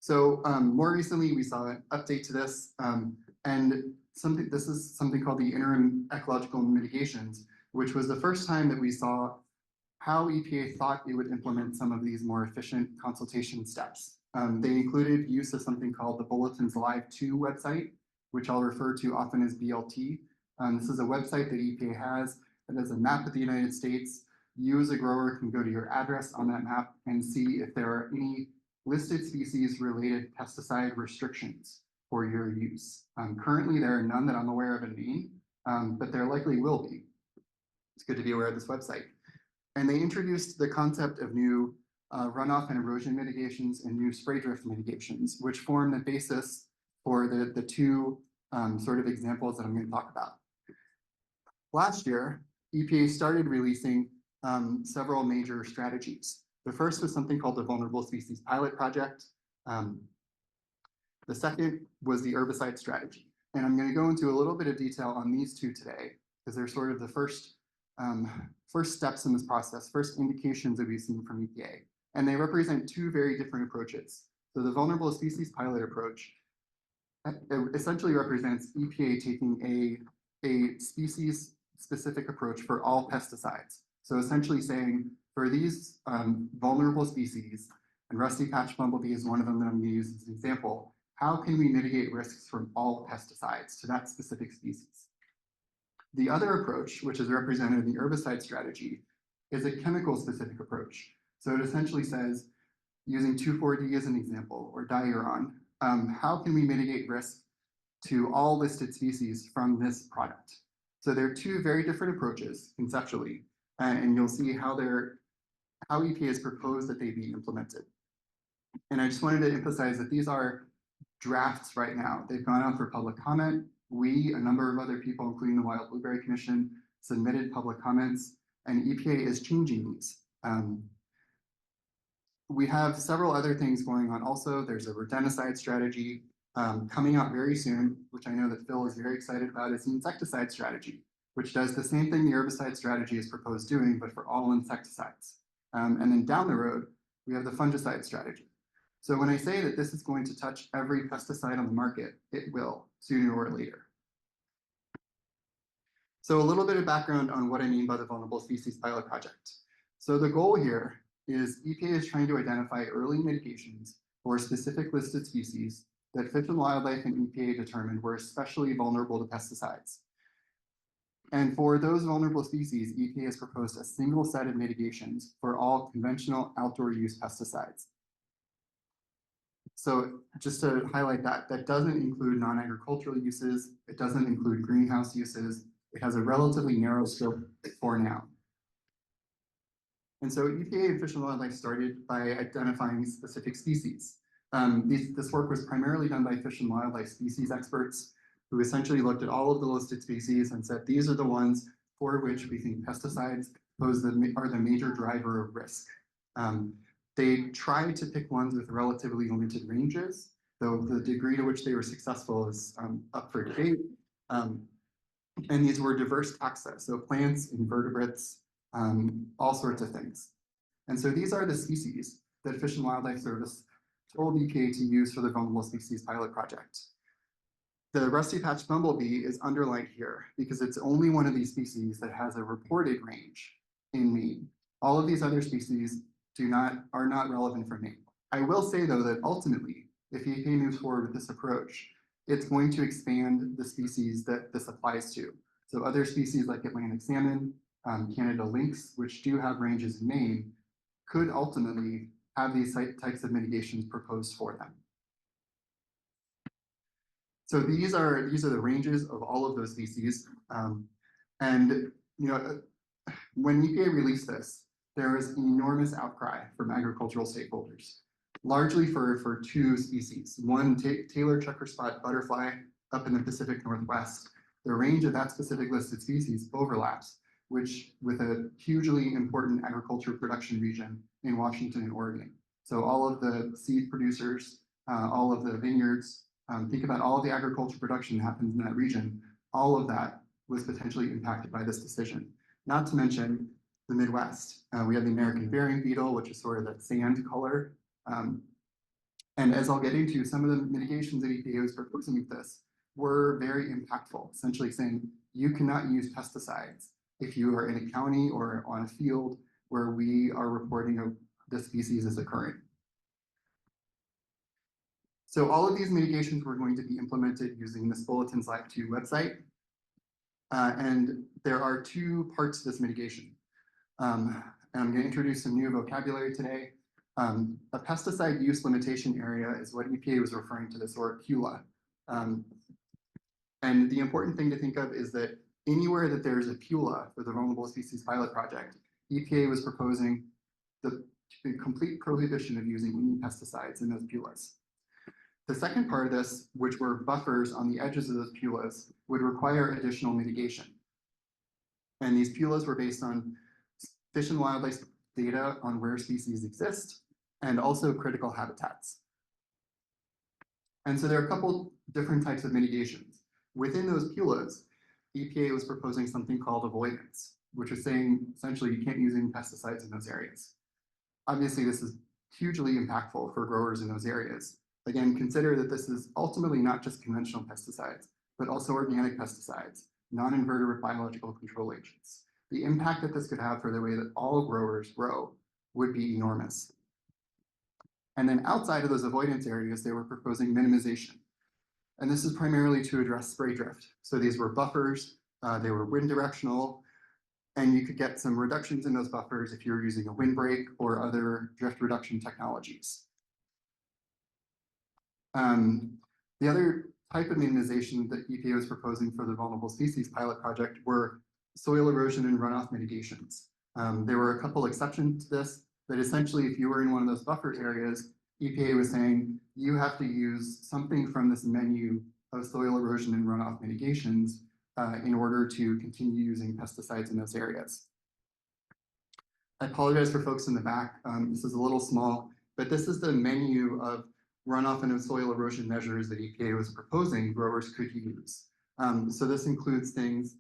So more recently, we saw an update to this, and this is something called the interim ecological mitigations, which was the first time that we saw how EPA thought it would implement some of these more efficient consultation steps. They included use of something called the Bulletins Live 2 website, which I'll refer to often as BLT. This is a website that EPA has that has a map of the United States. You as a grower can go to your address on that map and see if there are any listed species related pesticide restrictions for your use. Currently, there are none that I'm aware of in Maine, but there likely will be. It's good to be aware of this website. And they introduced the concept of new runoff and erosion mitigations and new spray drift mitigations, which form the basis for the two sort of examples that I'm going to talk about. Last year, EPA started releasing several major strategies. The first was something called the Vulnerable Species Pilot Project. The second was the herbicide strategy. And I'm going to go into a little bit of detail on these two today, because they're sort of the first steps in this process, first indications that we've seen from EPA. And they represent two very different approaches. So the Vulnerable Species Pilot approach essentially represents EPA taking a species-specific approach for all pesticides. So essentially saying, for these vulnerable species, and rusty patch bumblebee is one of them that I'm going to use as an example, how can we mitigate risks from all pesticides to that specific species? The other approach, which is represented in the herbicide strategy, is a chemical-specific approach. So it essentially says, using 2,4-D as an example, or diuron, how can we mitigate risk to all listed species from this product? So there are two very different approaches conceptually, and you'll see how EPA has proposed that they be implemented. And I just wanted to emphasize that these are drafts right now. They've gone out for public comment. We, a number of other people, including the Wild Blueberry Commission, submitted public comments, and EPA is changing these. We have several other things going on also. There's a rodenticide strategy coming out very soon, which I know that Phil is very excited about. It's an insecticide strategy, which does the same thing the herbicide strategy is proposed doing, but for all insecticides. And then down the road, we have the fungicide strategy. So when I say that this is going to touch every pesticide on the market, it will, sooner or later. So a little bit of background on what I mean by the Vulnerable Species Pilot Project. So the goal here is EPA is trying to identify early mitigations for specific listed species that Fish and Wildlife and EPA determined were especially vulnerable to pesticides. And for those vulnerable species, EPA has proposed a single set of mitigations for all conventional outdoor use pesticides. So just to highlight that, that doesn't include non-agricultural uses. It doesn't include greenhouse uses. It has a relatively narrow scope for now. And so EPA and Fish and Wildlife started by identifying specific species. This work was primarily done by Fish and Wildlife species experts who essentially looked at all of the listed species and said, these are the ones for which we think pesticides are the major driver of risk. They tried to pick ones with relatively limited ranges, though the degree to which they were successful is up for debate. And these were diverse taxa, so plants, invertebrates, all sorts of things. And so these are the species that Fish and Wildlife Service told EPA to use for the Vulnerable Species Pilot Project. The rusty patch bumblebee is underlined here because it's only one of these species that has a reported range in Maine. All of these other species are not relevant for Maine. I will say though that ultimately, if EPA moves forward with this approach, it's going to expand the species that this applies to. So other species like Atlantic salmon, Canada lynx, which do have ranges in Maine, could ultimately have these types of mitigations proposed for them. So these are the ranges of all of those species. And when EPA released this, there was enormous outcry from agricultural stakeholders, largely for two species. One, Taylor checker spot butterfly up in the Pacific Northwest. The range of that specific listed species overlaps which with a hugely important agriculture production region in Washington and Oregon. So all of the seed producers, all of the vineyards, think about all of the agriculture production that happens in that region. All of that was potentially impacted by this decision. Not to mention the Midwest. We have the American burying beetle, which is sort of that sand color. And as I'll get into, some of the mitigations that EPA was proposing with this were very impactful, essentially saying you cannot use pesticides if you are in a county or on a field where we are reporting the species as occurring. So all of these mitigations were going to be implemented using this Bulletins Live 2 website. And there are two parts to this mitigation. And I'm going to introduce some new vocabulary today. A pesticide use limitation area is what EPA was referring to this, or PULA. And the important thing to think of is that anywhere that there's a PULA for the Vulnerable Species Pilot Project, EPA was proposing the complete prohibition of using any pesticides in those PULAs. The second part of this, which were buffers on the edges of those PULAs, would require additional mitigation. And these PULAs were based on Fish and Wildlife data on where species exist, and also critical habitats. And so there are a couple different types of mitigations. Within those PULAs, EPA was proposing something called avoidance, which is saying essentially you can't use any pesticides in those areas. Obviously, this is hugely impactful for growers in those areas. Again, consider that this is ultimately not just conventional pesticides, but also organic pesticides, non-invertebrate biological control agents. The impact that this could have for the way that all growers grow would be enormous. And then outside of those avoidance areas, they were proposing minimization. And this is primarily to address spray drift. So these were buffers, they were wind directional, and you could get some reductions in those buffers if you're using a windbreak or other drift reduction technologies. The other type of minimization that EPA was proposing for the Vulnerable Species Pilot Project were soil erosion and runoff mitigations. There were a couple exceptions to this, but essentially if you were in one of those buffer areas, EPA was saying you have to use something from this menu of soil erosion and runoff mitigations in order to continue using pesticides in those areas. I apologize for folks in the back. This is a little small, but this is the menu of runoff and soil erosion measures that EPA was proposing growers could use. So this includes things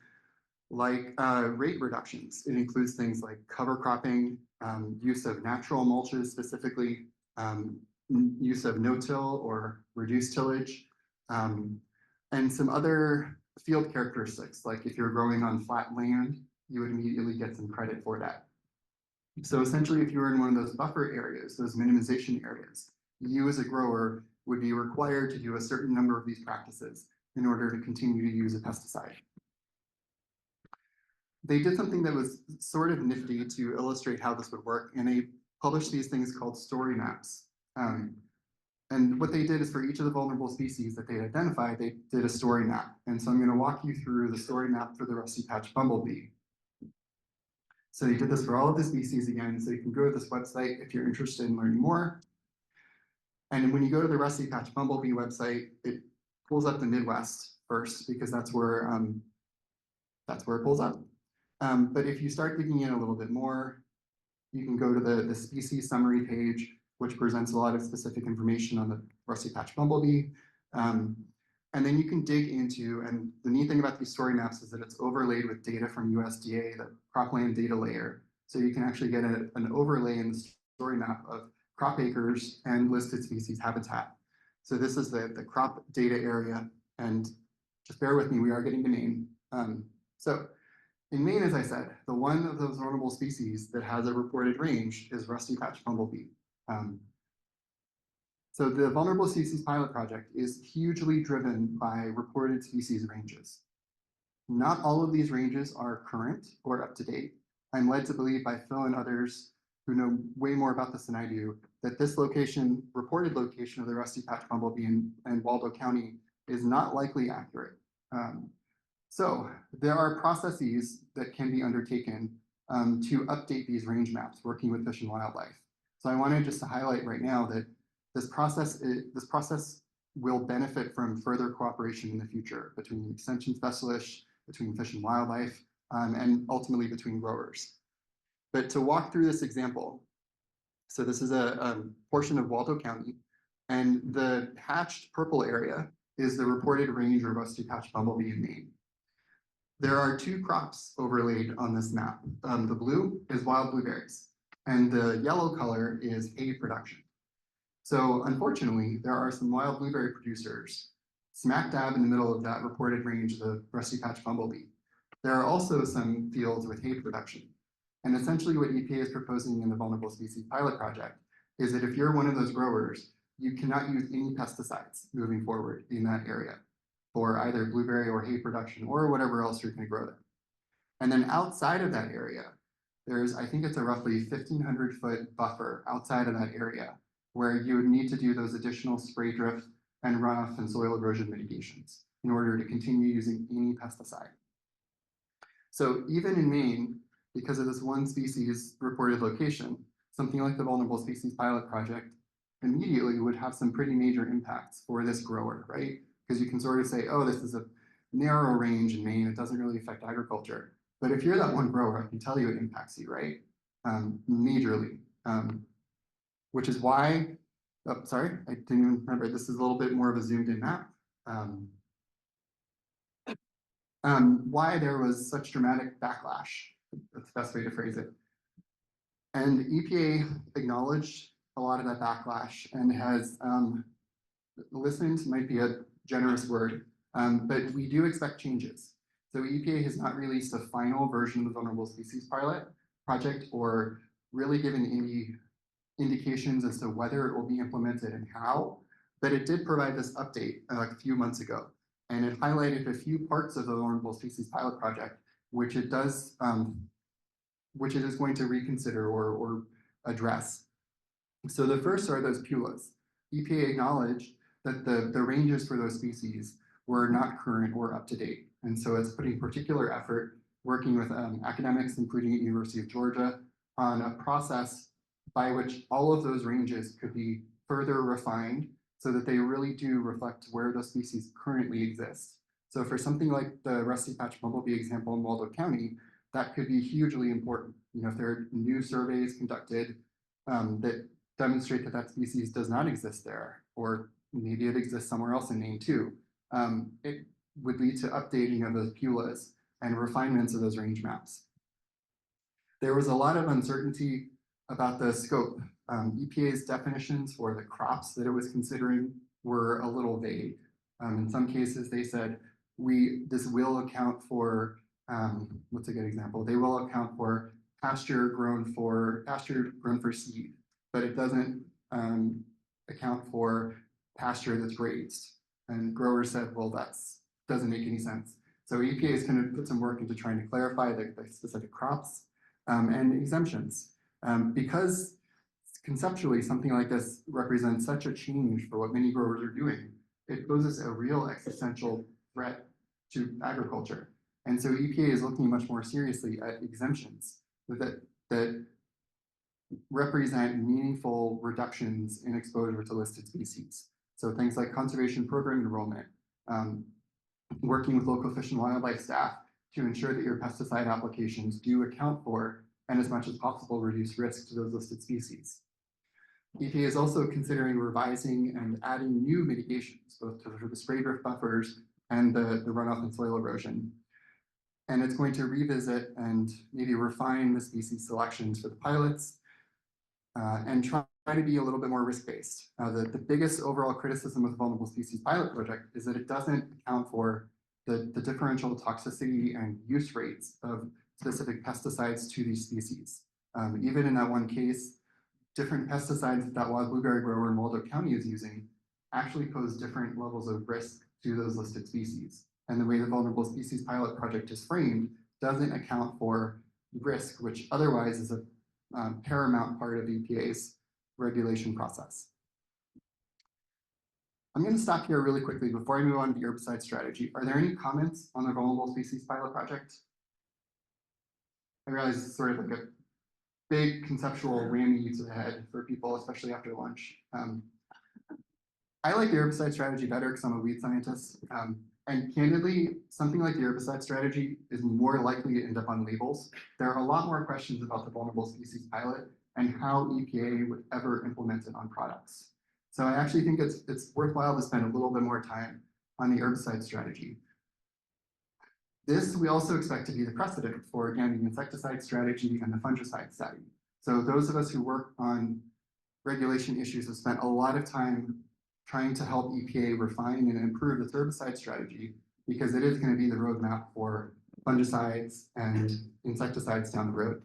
like rate reductions. It includes things like cover cropping, use of natural mulches specifically, use of no-till or reduced tillage, and some other field characteristics, like if you're growing on flat land, you would immediately get some credit for that. So essentially, if you were in one of those buffer areas, those minimization areas, you as a grower would be required to do a certain number of these practices in order to continue to use a pesticide. They did something that was sort of nifty to illustrate how this would work, and they published these things called story maps. And what they did is for each of the vulnerable species that they identified, they did a story map. And so I'm going to walk you through the story map for the rusty patch bumblebee. So they did this for all of the species again, so you can go to this website if you're interested in learning more. And when you go to the rusty patch bumblebee website, it pulls up the Midwest first, because that's where it pulls up. But if you start digging in a little bit more, you can go to the species summary page, which presents a lot of specific information on the rusty patch bumblebee. And then you can dig into, and the neat thing about these story maps is that it's overlaid with data from USDA, the cropland data layer. So you can actually get an overlay in the story map of crop acres and listed species habitat. So this is the crop data area, and just bear with me, we are getting to Maine. So in Maine, as I said, the one of those vulnerable species that has a reported range is rusty patch bumblebee. So the Vulnerable Species Pilot Project is hugely driven by reported species ranges. Not all of these ranges are current or up to date. I'm led to believe by Phil and others who know way more about this than I do, that this location, reported location of the rusty patch bumblebee in Waldo County is not likely accurate. So there are processes that can be undertaken to update these range maps working with Fish and Wildlife. So I wanted just to highlight right now that this process will benefit from further cooperation in the future between extension specialists, between Fish and Wildlife, and ultimately between growers. But to walk through this example, so this is a portion of Waldo County, and the hatched purple area is the reported range of rusty patch bumblebee in Maine. There are two crops overlaid on this map. The blue is wild blueberries, and the yellow color is hay production. So unfortunately, there are some wild blueberry producers smack dab in the middle of that reported range of the rusty patch bumblebee. There are also some fields with hay production. And essentially what EPA is proposing in the Vulnerable Species Pilot Project is that if you're one of those growers, you cannot use any pesticides moving forward in that area for either blueberry or hay production or whatever else you're going to grow there. And then outside of that area, there's, I think it's a roughly 1,500-foot buffer outside of that area where you would need to do those additional spray drift and runoff and soil erosion mitigations in order to continue using any pesticide. So even in Maine, because of this one species reported location, something like the Vulnerable Species Pilot Project immediately would have some pretty major impacts for this grower, right? Because you can sort of say, oh, this is a narrow range in Maine, it doesn't really affect agriculture. But if you're that one grower, I can tell you it impacts you, right? Majorly, which is why, oh, sorry, I didn't even remember, this is a little bit more of a zoomed in map. Why there was such dramatic backlash, that's the best way to phrase it. And EPA acknowledged a lot of that backlash and has listened, might be a generous word, but we do expect changes. So EPA has not released a final version of the Vulnerable Species Pilot Project or really given any indications as to whether it will be implemented and how, but it did provide this update a few months ago. And it highlighted a few parts of the Vulnerable Species Pilot Project, which it does, which it is going to reconsider or address. So the first are those PULAs. EPA acknowledged that the ranges for those species were not current or up to date. And so it's putting particular effort working with academics, including at University of Georgia, on a process by which all of those ranges could be further refined so that they really do reflect where those species currently exist. So for something like the rusty patch bumblebee example in Waldo County, that could be hugely important. You know, if there are new surveys conducted that demonstrate that that species does not exist there, or maybe it exists somewhere else in Maine too, it would lead to updating of those PULAs and refinements of those range maps. There was a lot of uncertainty about the scope. EPA's definitions for the crops that it was considering were a little vague. In some cases, they said, this will account for, what's a good example? They will account for pasture grown for seed, but it doesn't account for pasture that's grazed. And growers said, well, that doesn't make any sense. So EPA is going to put some work into trying to clarify the specific crops and exemptions. Because conceptually, something like this represents such a change for what many growers are doing, it poses a real existential threat to agriculture. And so EPA is looking much more seriously at exemptions that represent meaningful reductions in exposure to listed species. So things like conservation program enrollment, working with local fish and wildlife staff to ensure that your pesticide applications do account for and as much as possible reduce risk to those listed species. EPA is also considering revising and adding new mitigations, both for the spray drift buffers and the runoff and soil erosion. And it's going to revisit and maybe refine the species selections for the pilots and try to be a little bit more risk-based. The biggest overall criticism of the Vulnerable Species Pilot Project is that it doesn't account for the differential toxicity and use rates of specific pesticides to these species. Even in that one case, different pesticides that wild blueberry grower in Waldo County is using actually pose different levels of risk to those listed species. And the way the Vulnerable Species Pilot Project is framed doesn't account for risk, which otherwise is a paramount part of EPA's regulation process. I'm going to stop here really quickly before I move on to the herbicide strategy. Are there any comments on the Vulnerable Species Pilot Project? I realize it's sort of like a big conceptual whammy to the head for people, especially after lunch. I like the herbicide strategy better because I'm a weed scientist. And candidly, something like the herbicide strategy is more likely to end up on labels. There are a lot more questions about the vulnerable species pilot and how EPA would ever implement it on products. So I actually think it's worthwhile to spend a little bit more time on the herbicide strategy. This we also expect to be the precedent for, again, the insecticide strategy and the fungicide study. So those of us who work on regulation issues have spent a lot of time trying to help EPA refine and improve its herbicide strategy, because it is going to be the roadmap for fungicides and insecticides down the road.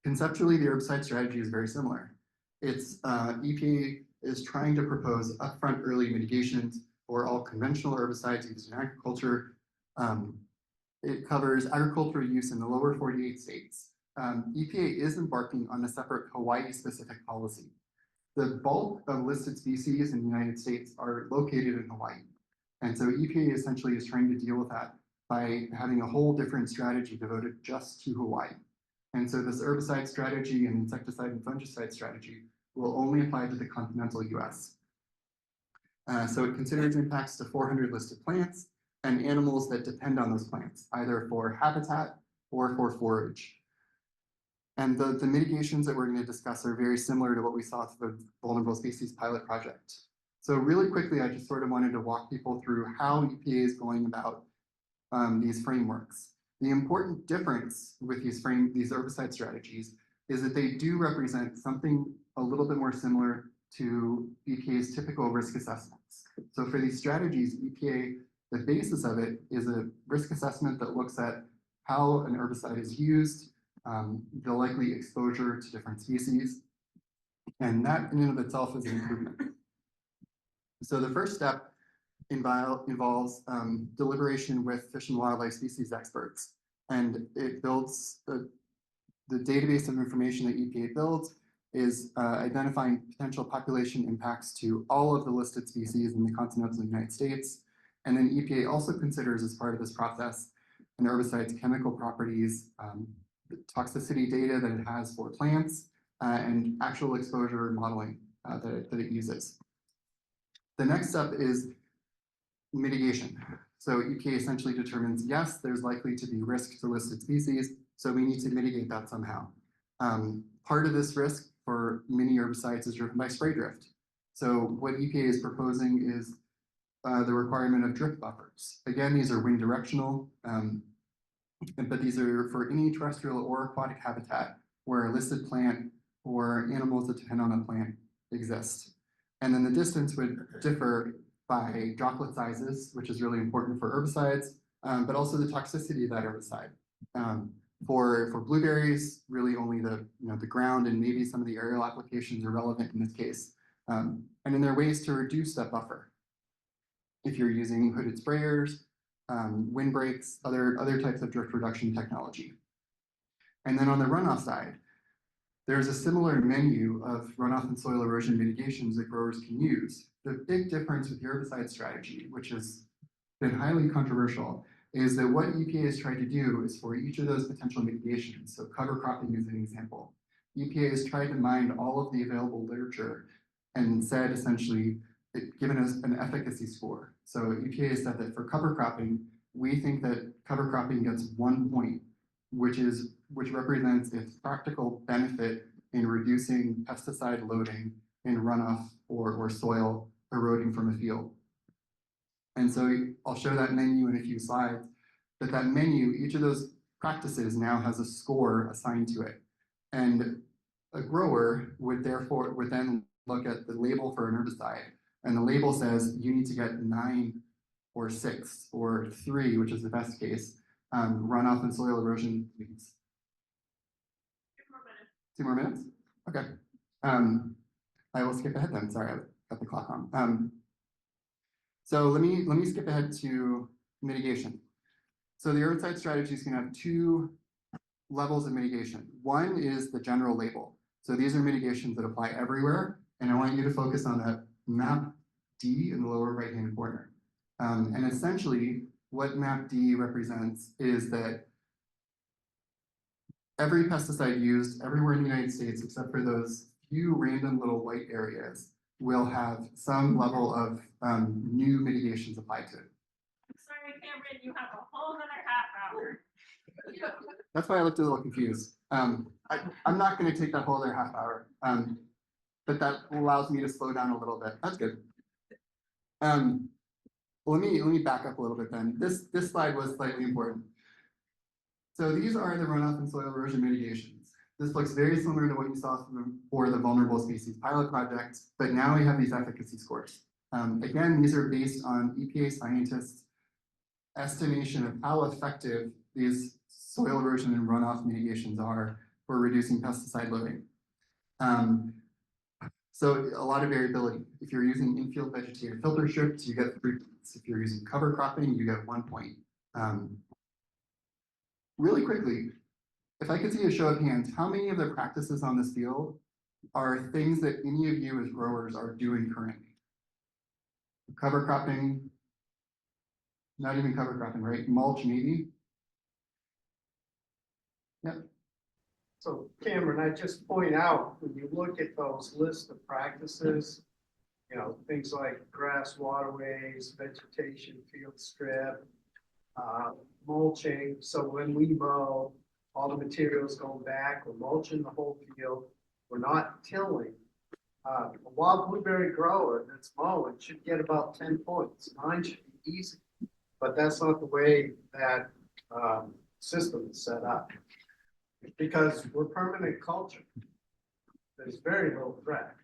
Conceptually, the herbicide strategy is very similar. It's EPA is trying to propose upfront early mitigations for all conventional herbicides used in agriculture. It covers agricultural use in the lower 48 states. EPA is embarking on a separate Hawaii-specific policy. The bulk of listed species in the United States are located in Hawaii. And so EPA essentially is trying to deal with that by having a whole different strategy devoted just to Hawaii. And so this herbicide strategy and insecticide and fungicide strategy will only apply to the continental US. So it considers impacts to 400 listed plants and animals that depend on those plants, either for habitat or for forage. And the mitigations that we're going to discuss are very similar to what we saw through the Vulnerable Species Pilot Project. So really quickly, I just sort of wanted to walk people through how EPA is going about these frameworks. The important difference with these herbicide strategies is that they do represent something a little bit more similar to EPA's typical risk assessments. So for these strategies, EPA, the basis of it is a risk assessment that looks at how an herbicide is used, the likely exposure to different species, and that in and of itself is an improvement. So the first step involves deliberation with fish and wildlife species experts, and it builds the database of information that EPA builds is identifying potential population impacts to all of the listed species in the continental United States. And then EPA also considers, as part of this process, an herbicide's chemical properties, the toxicity data that it has for plants, and actual exposure modeling that it uses. The next step is mitigation. So EPA essentially determines, yes, there's likely to be risk to listed species, so we need to mitigate that somehow. Part of this risk for many herbicides is driven by spray drift. So what EPA is proposing is the requirement of drift buffers. Again, these are wind directional, but these are for any terrestrial or aquatic habitat where a listed plant or animals that depend on a plant exist. And then the distance would differ by droplet sizes, which is really important for herbicides, but also the toxicity of that herbicide. For blueberries, really only the ground and maybe some of the aerial applications are relevant in this case. And then there are ways to reduce that buffer. If you're using hooded sprayers, windbreaks, other types of drift reduction technology. And then on the runoff side, there's a similar menu of runoff and soil erosion mitigations that growers can use. The big difference with the herbicide strategy, which has been highly controversial, is that what EPA has tried to do is for each of those potential mitigations, so cover cropping is an example, EPA has tried to mine all of the available literature and said essentially, given us an efficacy score. So EPA has said that for cover cropping, we think that cover cropping gets 1 point, which represents its practical benefit in reducing pesticide loading in runoff or soil eroding from a field. And so I'll show that menu in a few slides, but that menu, each of those practices now has a score assigned to it. And a grower would then look at the label for an herbicide, and the label says you need to get 9 or 6 or 3, which is the best case, runoff and soil erosion leads. 2 more minutes? Okay. I will skip ahead then. Sorry, I got the clock on. So let me skip ahead to mitigation. So the herbicide strategies can have 2 levels of mitigation. One is the general label. So these are mitigations that apply everywhere, and I want you to focus on that map D in the lower right-hand corner. And essentially, what map D represents is that every pesticide used everywhere in the United States, except for those few random little white areas, will have some level of new mitigations applied to it. camera and you have a whole nother half hour. That's why I looked a little confused. I'm not gonna take that whole other half hour. But that allows me to slow down a little bit. That's good. Let me back up a little bit then. This slide was slightly important. So these are the runoff and soil erosion mitigations. This looks very similar to what you saw for the vulnerable species pilot project, but now we have these efficacy scores. Again, these are based on EPA scientists' estimation of how effective these soil erosion and runoff mitigations are for reducing pesticide loading. So a lot of variability. If you're using infield vegetative filter strips, you get 3 points. If you're using cover cropping, you get 1 point. Really quickly, if I could see a show of hands, how many of the practices on this field are things that any of you as growers are doing currently? Cover cropping, not even cover cropping, right? Mulch maybe? Yep. So Cameron, I just point out, when you look at those lists of practices, you know, things like grass waterways, vegetation field strip, mulching. So when we mow, all the materials go back, we're mulching the whole field, we're not tilling. A wild blueberry grower that's mowing should get about 10 points. 9 should be easy, but that's not the way that system is set up. Because we're permanent culture. There's very little threat.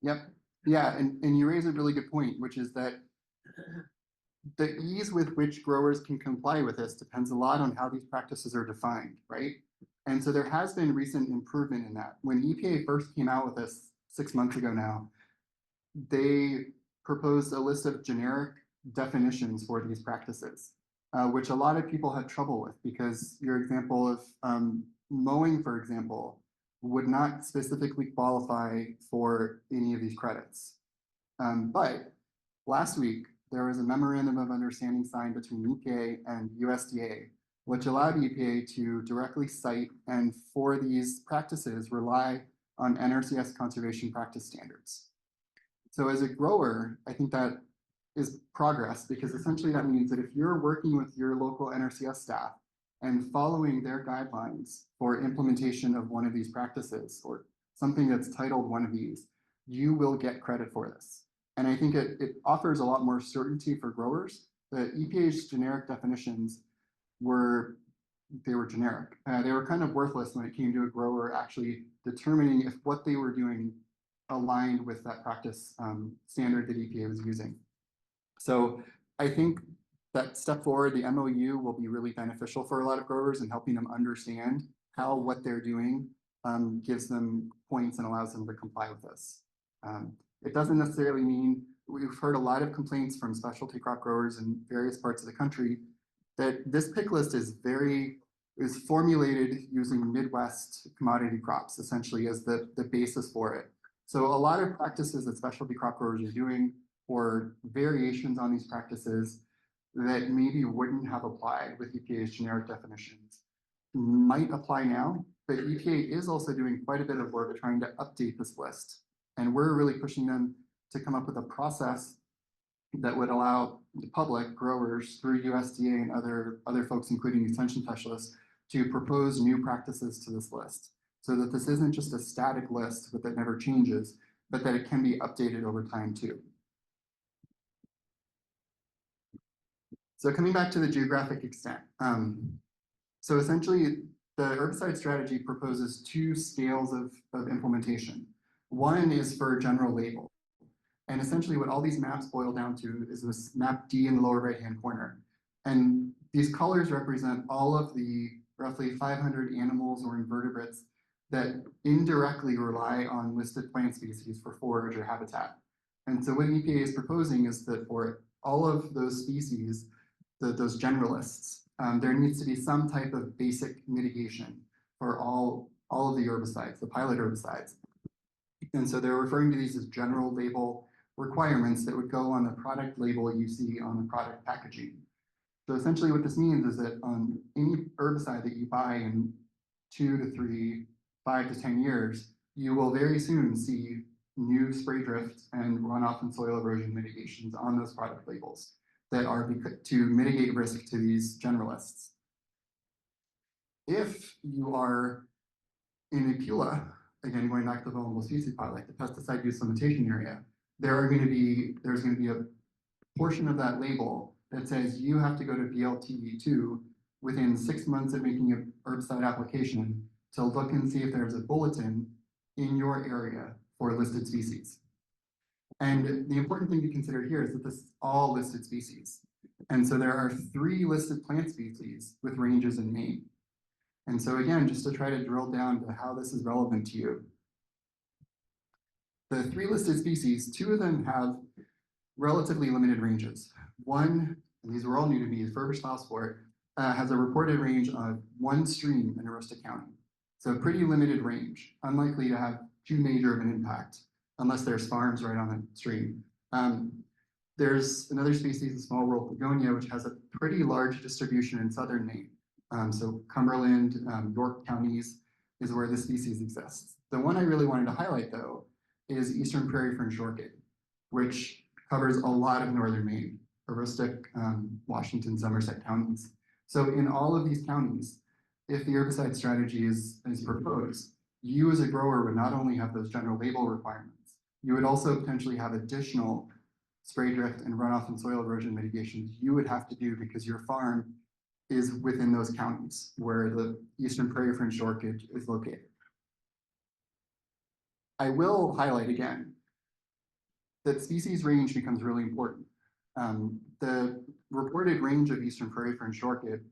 Yep. Yeah, and you raise a really good point, which is that the ease with which growers can comply with this depends a lot on how these practices are defined, right? And so there has been recent improvement in that. When EPA first came out with this 6 months ago now, they proposed a list of generic definitions for these practices, which a lot of people had trouble with because your example of mowing, for example, would not specifically qualify for any of these credits. But last week, there was a memorandum of understanding signed between EPA and USDA, which allowed EPA to directly cite and for these practices rely on NRCS conservation practice standards. So as a grower, I think that is progress because essentially that means that if you're working with your local NRCS staff and following their guidelines for implementation of one of these practices or something that's titled one of these, you will get credit for this. And I think it offers a lot more certainty for growers. The EPA's generic definitions were generic. They were kind of worthless when it came to a grower actually determining if what they were doing aligned with that practice standard that EPA was using. So I think that step forward, the MOU will be really beneficial for a lot of growers in helping them understand how what they're doing gives them points and allows them to comply with this. It doesn't necessarily mean, we've heard a lot of complaints from specialty crop growers in various parts of the country that this pick list is formulated using Midwest commodity crops essentially as the basis for it. So a lot of practices that specialty crop growers are doing or variations on these practices that maybe wouldn't have applied with EPA's generic definitions might apply now, but EPA is also doing quite a bit of work trying to update this list. And we're really pushing them to come up with a process that would allow the public, growers through USDA and other folks, including extension specialists, to propose new practices to this list so that this isn't just a static list that never changes, but that it can be updated over time too. So coming back to the geographic extent. So essentially the herbicide strategy proposes 2 scales of implementation. One is for general label. And essentially what all these maps boil down to is this map D in the lower right-hand corner. And these colors represent all of the roughly 500 animals or invertebrates that indirectly rely on listed plant species for forage or habitat. And so what EPA is proposing is that for all of those species, those generalists, there needs to be some type of basic mitigation for all of the herbicides, the pilot herbicides. And so they're referring to these as general label requirements that would go on the product label you see on the product packaging. So essentially what this means is that on any herbicide that you buy in 2 to 3, 5 to 10 years, you will very soon see new spray drift and runoff and soil erosion mitigations on those product labels. that are to mitigate risk to these generalists. If you are in a PULA, again, going back to the vulnerable species pilot, like the pesticide use limitation area, there's going to be a portion of that label that says you have to go to BLTE2 within 6 months of making an herbicide application to look and see if there's a bulletin in your area for listed species. And the important thing to consider here is that this is all listed species. And so there are 3 listed plant species with ranges in Maine. And so again, just to try to drill down to how this is relevant to you, the 3 listed species, 2 of them have relatively limited ranges. One, and these were all new to me, is Furbish Sport, has a reported range of 1 stream in Aroostook County. So pretty limited range, unlikely to have too major of an impact unless there's farms right on the stream. There's another species, the small world begonia, which has a pretty large distribution in southern Maine. So Cumberland, York counties is where this species exists. The one I really wanted to highlight though is eastern prairie fern orchid, which covers a lot of northern Maine, Aroostook, Washington, Somerset counties. So in all of these counties, if the herbicide strategy is proposed, you as a grower would not only have those general label requirements, you would also potentially have additional spray drift and runoff and soil erosion mitigations you would have to do because your farm is within those counties where the eastern prairie fern orchid is located. I will highlight again that species range becomes really important. The reported range of eastern prairie fern orchid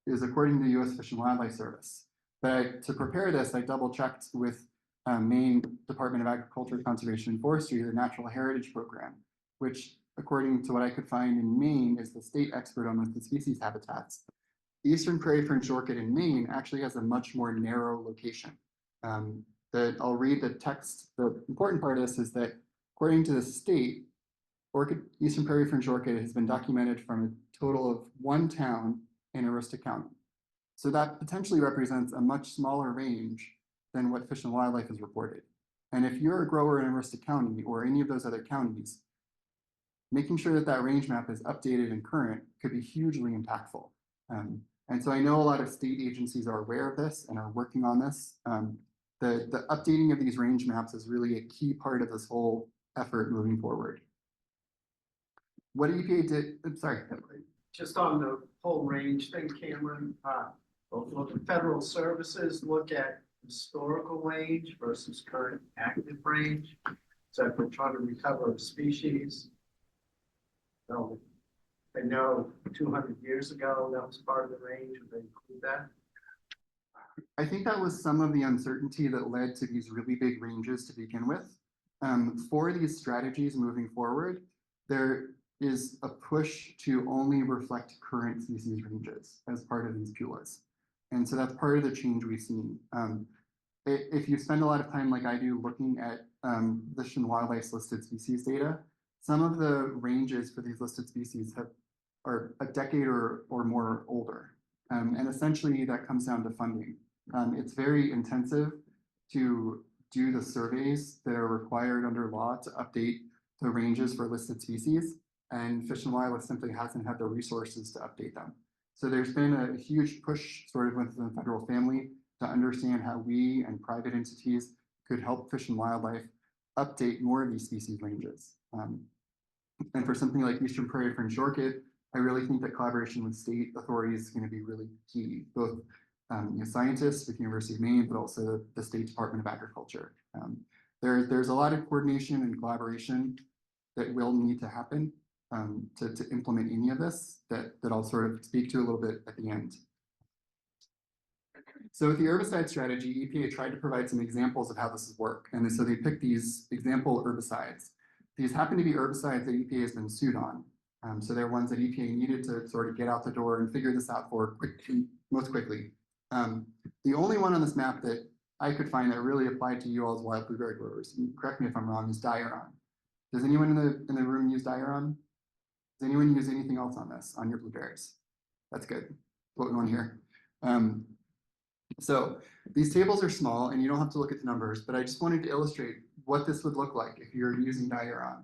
is according to the U.S. Fish and Wildlife Service. But to prepare this, I double checked with Maine Department of Agriculture, Conservation and Forestry, the Natural Heritage Program, which according to what I could find in Maine is the state expert on listed species habitats. The eastern prairie fern orchid in Maine actually has a much more narrow location. I'll read the text. The important part of this is that according to the state, eastern prairie fern orchid has been documented from a total of 1 town in Aroostook County. So that potentially represents a much smaller range than what Fish and Wildlife has reported. And if you're a grower in Aroostook County or any of those other counties, making sure that that range map is updated and current could be hugely impactful. And so I know a lot of state agencies are aware of this and are working on this. The updating of these range maps is really a key part of this whole effort moving forward. What EPA did, I'm sorry. Just on the whole range thing, Cameron, will the federal services look at historical range versus current active range? So if we're trying to recover a species, they know 200 years ago that was part of the range, would they include that? I think that was some of the uncertainty that led to these really big ranges to begin with. For these strategies moving forward, there is a push to only reflect current species ranges as part of these PULAs. And so that's part of the change we've seen. If you spend a lot of time like I do looking at Fish and Wildlife's listed species data, some of the ranges for these listed species are a decade or more older. And essentially that comes down to funding. It's very intensive to do the surveys that are required under law to update the ranges for listed species, and Fish and Wildlife simply hasn't had the resources to update them. So there's been a huge push sort of within the federal family to understand how we and private entities could help Fish and Wildlife update more of these species ranges. And for something like eastern prairie fern orchid, I really think that collaboration with state authorities is going to be really key, both scientists with the University of Maine, but also the State Department of Agriculture. There's a lot of coordination and collaboration that will need to happen to implement any of this that I'll sort of speak to a little bit at the end. So with the herbicide strategy, EPA tried to provide some examples of how this would work. And so they picked these example herbicides. These happen to be herbicides that EPA has been sued on. So they're ones that EPA needed to sort of get out the door and figure this out for most quickly. The only one on this map that I could find that really applied to you all as wild blueberry growers, and correct me if I'm wrong, is Diaron. Does anyone in the room use Diaron? Does anyone use anything else on this, on your blueberries? That's good. What we want to hear. So these tables are small and you don't have to look at the numbers, but I just wanted to illustrate what this would look like if you're using Diaron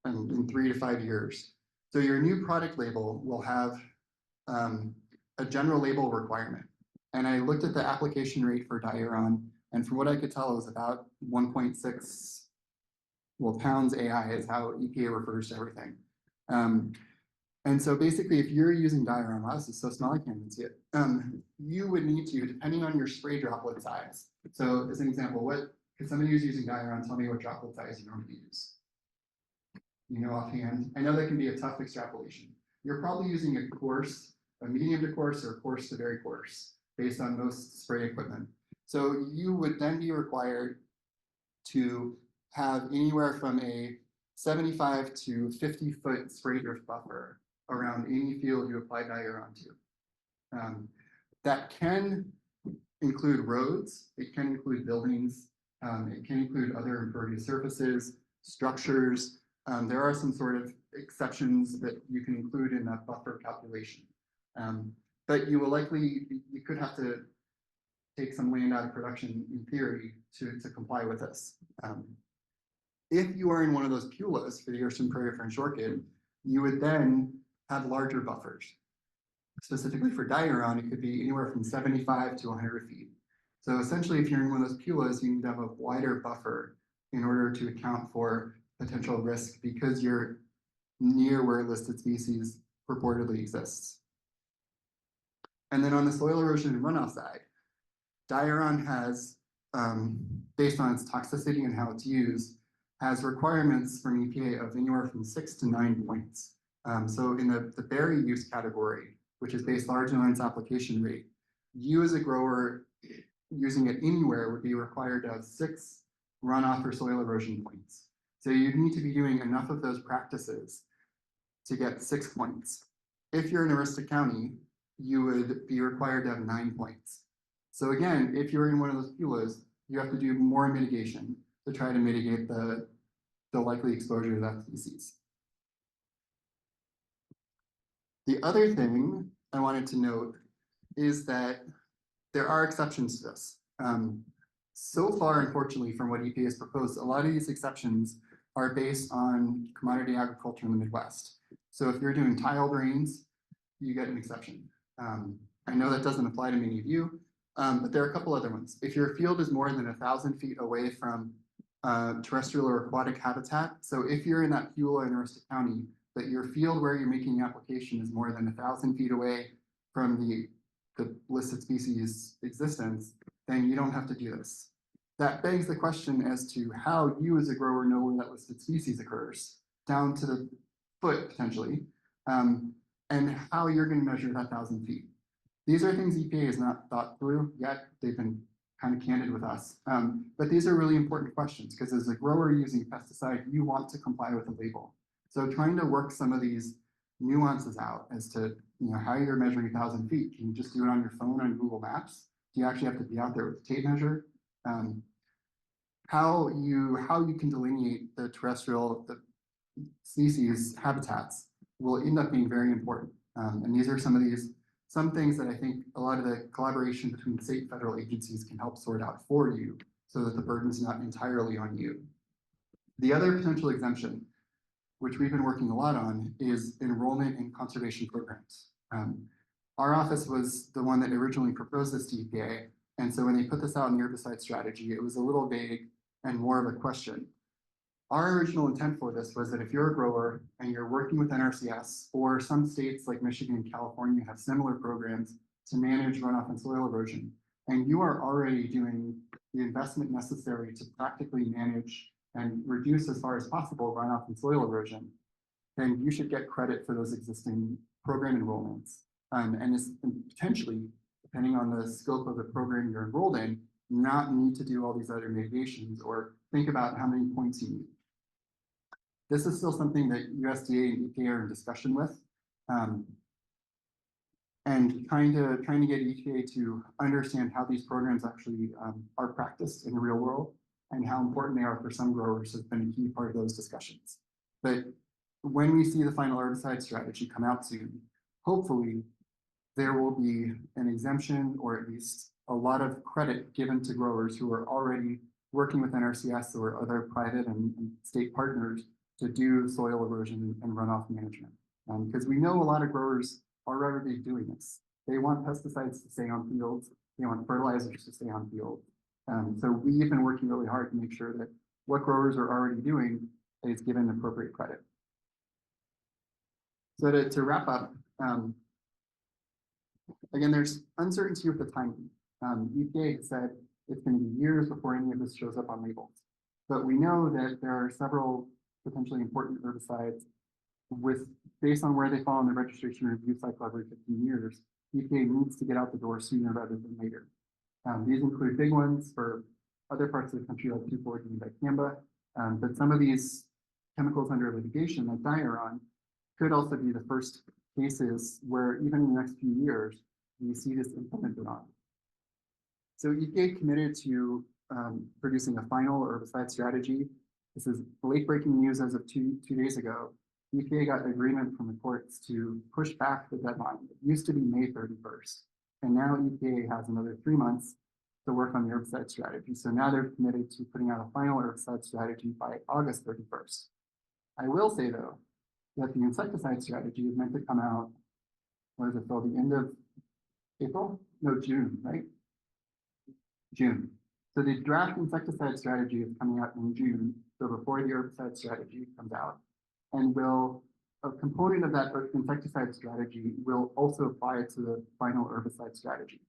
in 3 to 5 years. So your new product label will have a general label requirement. And I looked at the application rate for Diuron, and from what I could tell, it was about 1.6, well, pounds AI is how EPA refers to everything. And so basically, if you're using Diuron, wow, this is so small I can't even see it. You would need to, depending on your spray droplet size. So as an example, could somebody who's using Diuron tell me what droplet size you normally use? You know offhand? I know that can be a tough extrapolation. You're probably using a coarse, a medium to coarse, or coarse to very coarse, based on most spray equipment. So you would then be required to have anywhere from a 75 to 50-foot spray drift buffer around any field you apply Diuron to. That can include roads, it can include buildings, it can include other impervious surfaces, structures. There are some sort of exceptions that you can include in that buffer calculation. But you will likely, you could have to take some land out of production in theory to comply with this. If you are in one of those PULAs for the Eastern Prairie French Orchid, you would then have larger buffers. Specifically for Diuron, it could be anywhere from 75 to 100 feet. So essentially, if you're in one of those PULAs, you need to have a wider buffer in order to account for potential risk because you're near where listed species purportedly exists. And then on the soil erosion and runoff side, Diuron has, based on its toxicity and how it's used, has requirements from EPA of anywhere from 6 to 9 points. So in the berry use category, which is based largely on its application rate, you as a grower using it anywhere would be required to have 6 runoff or soil erosion points. So you'd need to be doing enough of those practices to get 6 points. If you're in Aroostook County, you would be required to have 9 points. So again, if you're in one of those PULAs, you have to do more mitigation to try to mitigate the likely exposure to that species. The other thing I wanted to note is that there are exceptions to this. So far, unfortunately, from what EPA has proposed, a lot of these exceptions are based on commodity agriculture in the Midwest. So if you're doing tile drains, you get an exception. I know that doesn't apply to many of you, but there are a couple other ones. If your field is more than 1,000 feet away from terrestrial or aquatic habitat, so if you're in that PULA in Aroostook County, but your field where you're making the application is more than 1,000 feet away from the listed species existence, then you don't have to do this. That begs the question as to how you as a grower know where that listed species occurs, down to the foot potentially, and how you're going to measure that 1,000 feet. These are things EPA has not thought through yet. They've been kind of candid with us. But these are really important questions because as a grower using pesticide, you want to comply with the label. So trying to work some of these nuances out as to how you're measuring 1,000 feet. Can you just do it on your phone on Google Maps? Do you actually have to be out there with a tape measure? How you can delineate the terrestrial species habitats will end up being very important. And these are some things that I think a lot of the collaboration between state and federal agencies can help sort out for you so that the burden's not entirely on you. The other potential exemption, which we've been working a lot on, is enrollment in conservation programs. Our office was the one that originally proposed this to EPA. And so when they put this out in the herbicide strategy, it was a little vague and more of a question. Our original intent for this was that if you're a grower and you're working with NRCS, or some states like Michigan and California have similar programs to manage runoff and soil erosion, and you are already doing the investment necessary to practically manage and reduce as far as possible runoff and soil erosion, then you should get credit for those existing program enrollments. And potentially, depending on the scope of the program you're enrolled in, not need to do all these other mitigations or think about how many points you need. This is still something that USDA and EPA are in discussion with, and trying to get EPA to understand how these programs actually are practiced in the real world and how important they are for some growers has been a key part of those discussions. But when we see the final herbicide strategy come out soon, hopefully there will be an exemption or at least a lot of credit given to growers who are already working with NRCS or other private and state partners to do soil erosion and runoff management. Because we know a lot of growers are already doing this. They want pesticides to stay on fields. They want fertilizers to stay on field. So we've been working really hard to make sure that what growers are already doing is given appropriate credit. So to wrap up, again, there's uncertainty with the timing. EPA has said it's going to be years before any of this shows up on labels. But we know that there are several potentially important herbicides based on where they fall in the registration review cycle every 15 years, EPA needs to get out the door sooner rather than later. These include big ones for other parts of the country like 2,4-D and dicamba, but some of these chemicals under litigation like diuron could also be the first cases where even in the next few years, we see this implemented on. So EPA committed to producing a final herbicide strategy. This is late-breaking news as of two days ago. EPA got agreement from the courts to push back the deadline. It used to be May 31st, and now EPA has another 3 months to work on the herbicide strategy. So now they're committed to putting out a final herbicide strategy by August 31st. I will say though, that the insecticide strategy is meant to come out, what is it, till the end of April? No, June, right? June. So the draft insecticide strategy is coming out in June, so before the herbicide strategy comes out. And a component of that insecticide strategy will also apply to the final herbicide strategy.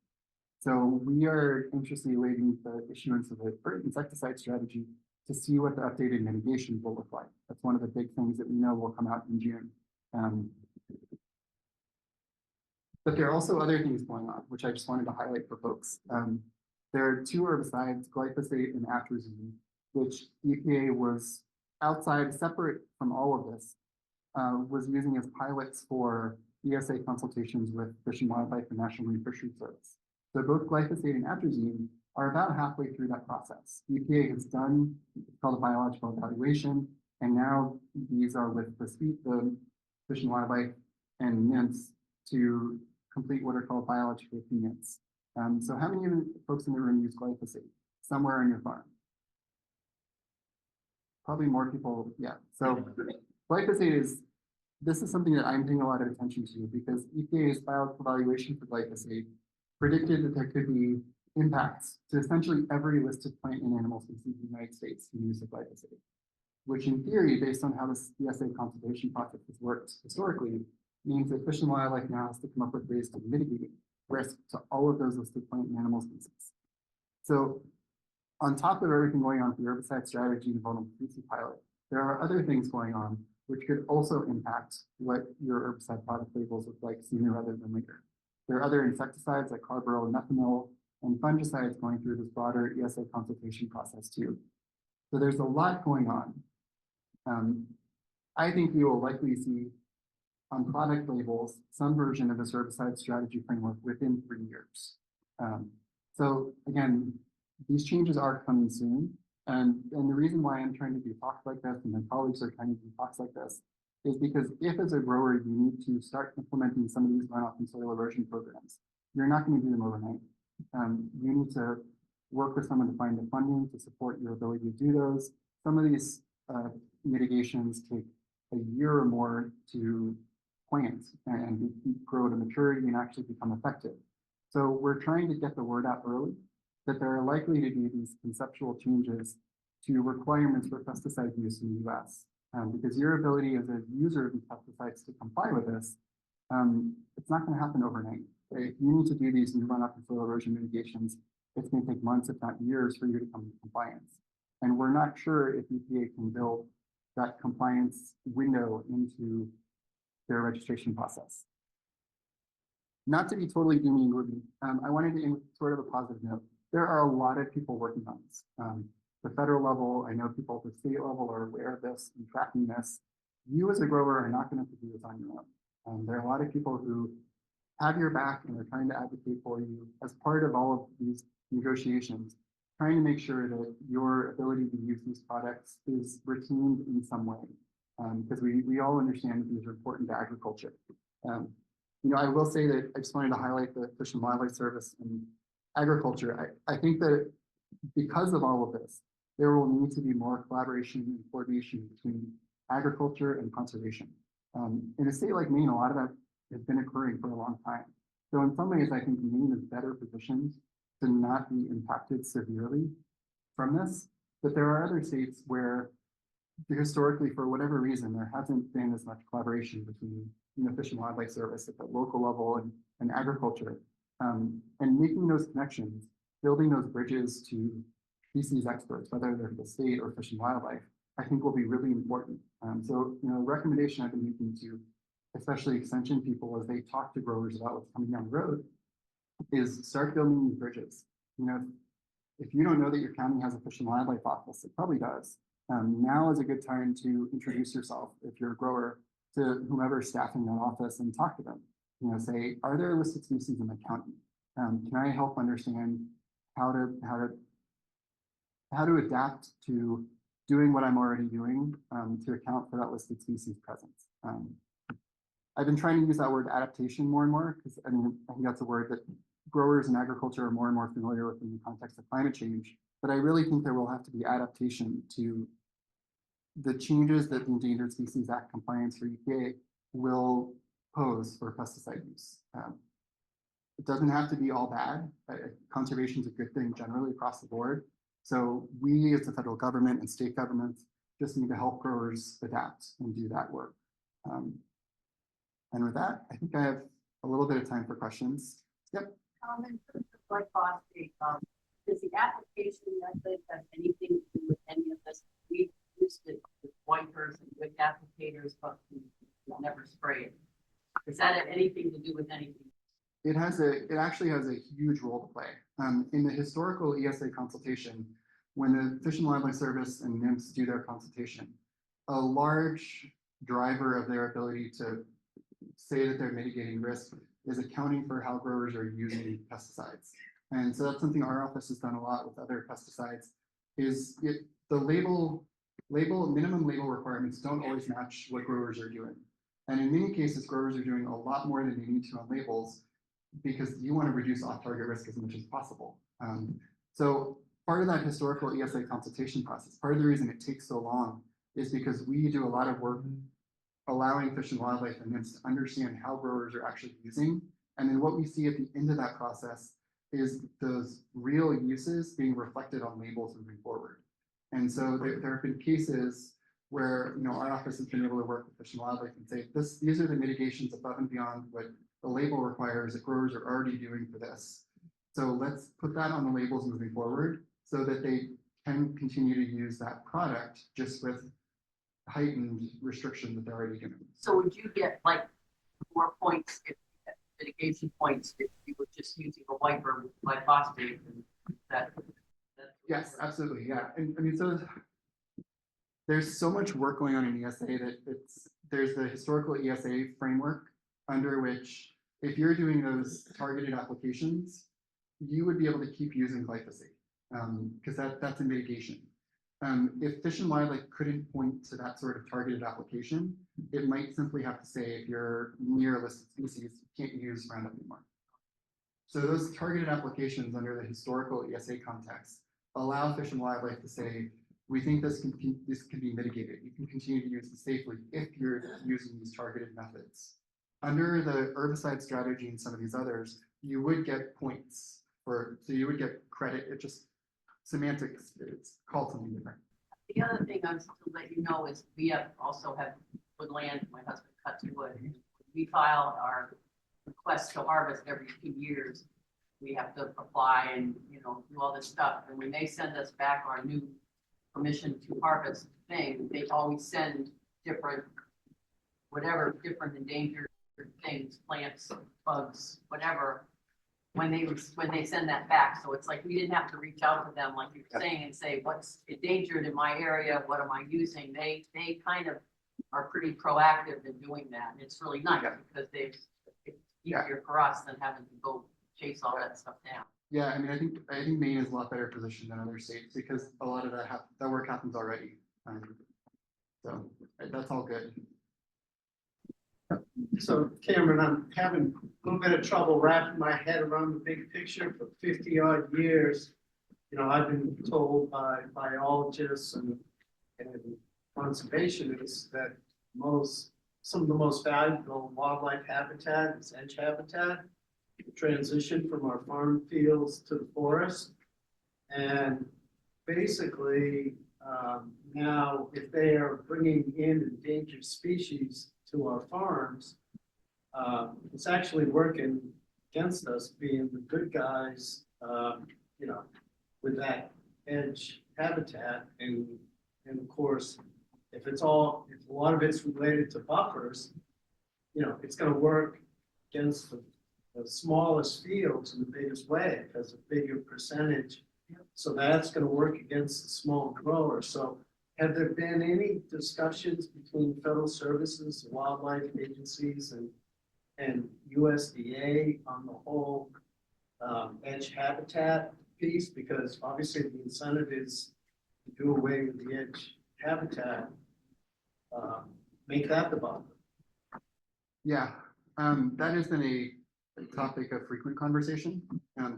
So we are anxiously awaiting the issuance of the insecticide strategy to see what the updated mitigation will look like. That's one of the big things that we know will come out in June. But there are also other things going on, which I just wanted to highlight for folks. There are two herbicides, glyphosate and atrazine, which EPA was outside, separate from all of this, was using as pilots for ESA consultations with Fish and Wildlife and National Marine Fisheries Service. So both glyphosate and atrazine are about halfway through that process. EPA has done what's called a biological evaluation, and now these are with the Fish and Wildlife and NIMS to complete what are called biological opinions. So how many folks in the room use glyphosate somewhere on your farm? Probably more people, yeah. So glyphosate this is something that I'm paying a lot of attention to because EPA's biological evaluation for glyphosate predicted that there could be impacts to essentially every listed plant and animal species in the United States in use of glyphosate, which in theory, based on how this ESA consultation process has worked historically, means that Fish and Wildlife now has to come up with ways to mitigate risk to all of those listed plant and animal species. So on top of everything going on with the herbicide strategy and vulnerable species pilot, there are other things going on which could also impact what your herbicide product labels look like sooner rather than later. There are other insecticides like carbaryl and methanol and fungicides going through this broader ESA consultation process too. So there's a lot going on. I think we will likely see on product labels some version of this herbicide strategy framework within 3 years. So again, these changes are coming soon. And the reason why I'm trying to do talks like this and my colleagues are trying to do talks like this is because if as a grower you need to start implementing some of these runoff and soil erosion programs, you're not going to do them overnight. You need to work with someone to find the funding to support your ability to do those. Some of these mitigations take a year or more to plant and grow to maturity and actually become effective. So we're trying to get the word out early that there are likely to be these conceptual changes to requirements for pesticide use in the US. Because your ability as a user of these pesticides to comply with this, it's not going to happen overnight. If you need to do these new runoff and soil erosion mitigations, it's going to take months, if not years, for you to come to compliance. And we're not sure if EPA can build that compliance window into their registration process. Not to be totally doom and gloomy, I wanted to end with sort of a positive note. There are a lot of people working on this. The federal level, I know people at the state level are aware of this and tracking this. You as a grower are not going to do this on your own. There are a lot of people who have your back and are trying to advocate for you as part of all of these negotiations, trying to make sure that your ability to use these products is retained in some way, because we all understand that these are important to agriculture. I will say that I just wanted to highlight the Fish and Wildlife Service and agriculture. I think that because of all of this, there will need to be more collaboration and coordination between agriculture and conservation. In a state like Maine, a lot of that has been occurring for a long time. So in some ways, I think Maine is better positioned to not be impacted severely from this. But there are other states where historically, for whatever reason, there hasn't been as much collaboration between Fish and Wildlife Service at the local level and agriculture. And making those connections, building those bridges to species experts, whether they're the state or Fish and Wildlife, I think will be really important. So, a recommendation I've been making to especially extension people as they talk to growers about what's coming down the road is start building these bridges. If you don't know that your county has a Fish and Wildlife office, it probably does. Now is a good time to introduce yourself, if you're a grower, to whomever's staffing that office and talk to them. Say, are there listed species in the county? Can I help understand how to adapt to doing what I'm already doing to account for that listed species presence? I've been trying to use that word adaptation more and more because I think that's a word that growers and agriculture are more and more familiar with in the context of climate change. But I really think there will have to be adaptation to the changes that the Endangered Species Act compliance for EPA will pose for pesticide use. It doesn't have to be all bad. Conservation is a good thing generally across the board. So we as the federal government and state governments just need to help growers adapt and do that work. And with that, I think I have a little bit of time for questions. Yep. In terms of glyphosate, does the application method have anything to do with any of this? We've used it with wipers and with applicators, but we never spray it. Does that have anything to do with anything? It actually has a huge role to play. In the historical ESA consultation, when the Fish and Wildlife Service and NIMS do their consultation, a large driver of their ability to say that they're mitigating risk is accounting for how growers are using pesticides. And so that's something our office has done a lot with other pesticides, the minimum label requirements don't always match what growers are doing. And in many cases, growers are doing a lot more than they need to on labels because you want to reduce off-target risk as much as possible. So part of that historical ESA consultation process, part of the reason it takes so long is because we do a lot of work allowing Fish and Wildlife and NIMS to understand how growers are actually using. And then what we see at the end of that process is those real uses being reflected on labels moving forward. And so there have been cases where our office has been able to work with Fish and Wildlife and say, these are the mitigations above and beyond what the label requires that growers are already doing for this. So let's put that on the labels moving forward so that they can continue to use that product just with heightened restrictions that they're already doing. So would you get like more points if mitigation points if you were just using a wiper with glyphosate and that? Yes, absolutely. Yeah. And I mean, so there's so much work going on in ESA that there's the historical ESA framework under which if you're doing those targeted applications, you would be able to keep using glyphosate because that's a mitigation. If Fish and Wildlife couldn't point to that sort of targeted application, it might simply have to say if you're near a listed species, you can't use Roundup anymore. So those targeted applications under the historical ESA context allow Fish and Wildlife to say, we think this can be mitigated. You can continue to use it safely if you're using these targeted methods. Under the herbicide strategy and some of these others, you would get points so you would get credit. It just semantics, it's called something different. The other thing I was to let you know is we also have wood land. My husband cuts wood. And we file our request to harvest every 2 years. We have to apply and do all this stuff. And when they send us back our new permission to harvest thing, they always send different endangered things, plants, bugs, whatever, when they send that back. So it's like we didn't have to reach out to them like you were saying and say, what's endangered in my area? What am I using? They kind of are pretty proactive in doing that. And it's really nice because it's easier for us than having to go chase all that stuff down. Yeah, I mean, I think Maine is a lot better positioned than other states because a lot of that work happens already. So that's all good. So Cameron, I'm having a little bit of trouble wrapping my head around the big picture. For 50 odd years, I've been told by biologists and conservationists that most some of the most valuable wildlife habitat is edge habitat. Transition from our farm fields to the forest. And basically, now if they are bringing in endangered species to our farms, it's actually working against us being the good guys, you know, with that edge habitat. And of course, if a lot of it's related to buffers, you know, it's going to work against the smallest fields in the biggest way because a bigger percentage. So that's going to work against the small growers. So have there been any discussions between federal services, wildlife agencies, and USDA on the whole edge habitat piece? Because obviously the incentive is to do away with the edge habitat, make that the buffer. Yeah, that has been a topic of frequent conversation.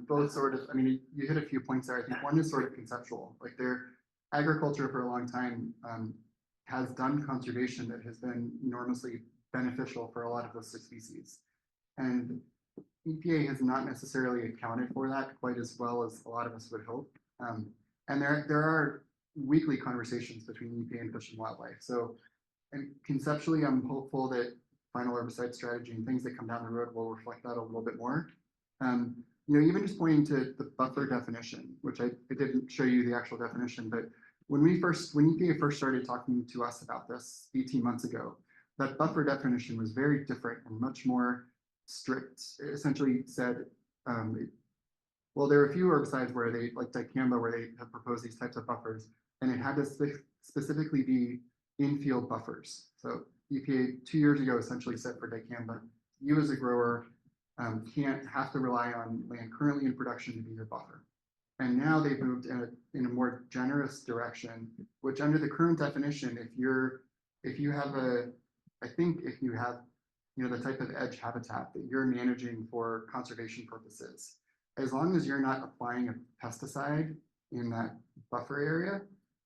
Both sort of, I mean, you hit a few points there. I think one is sort of conceptual, like agriculture for a long time has done conservation that has been enormously beneficial for a lot of those species. And EPA has not necessarily accounted for that quite as well as a lot of us would hope. And there are weekly conversations between EPA and Fish and Wildlife. So, and conceptually, I'm hopeful that final herbicide strategy and things that come down the road will reflect that a little bit more. You know, even just pointing to the buffer definition, which I didn't show you the actual definition, but when EPA first started talking to us about this 18 months ago, that buffer definition was very different and much more strict. It essentially said, well, there are a few herbicides where they, like dicamba, where they have proposed these types of buffers, and it had to specifically be infield buffers. So EPA 2 years ago essentially said for dicamba, you as a grower can't have to rely on land currently in production to be your buffer. And now they've moved in a more generous direction, which under the current definition, if you have you know, the type of edge habitat that you're managing for conservation purposes, as long as you're not applying a pesticide in that buffer area,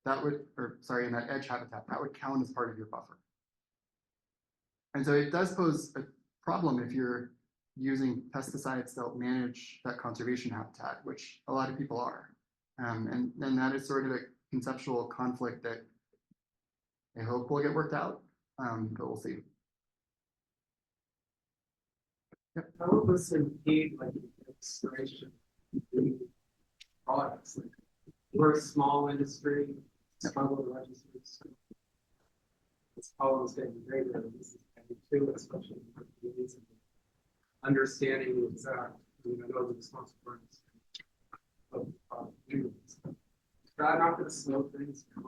in that edge habitat, that would count as part of your buffer. And so it does pose a problem if you're using pesticides that manage that conservation habitat, which a lot of people are. And then that is sort of a conceptual conflict that I hope will get worked out, but we'll see. Yep. How would this impede like inspiration products? Like we're a small industry, struggle to register. This problem is getting bigger. This is getting too, especially for communities. Understanding exact, I know the responsibilities of that not going to slow things down?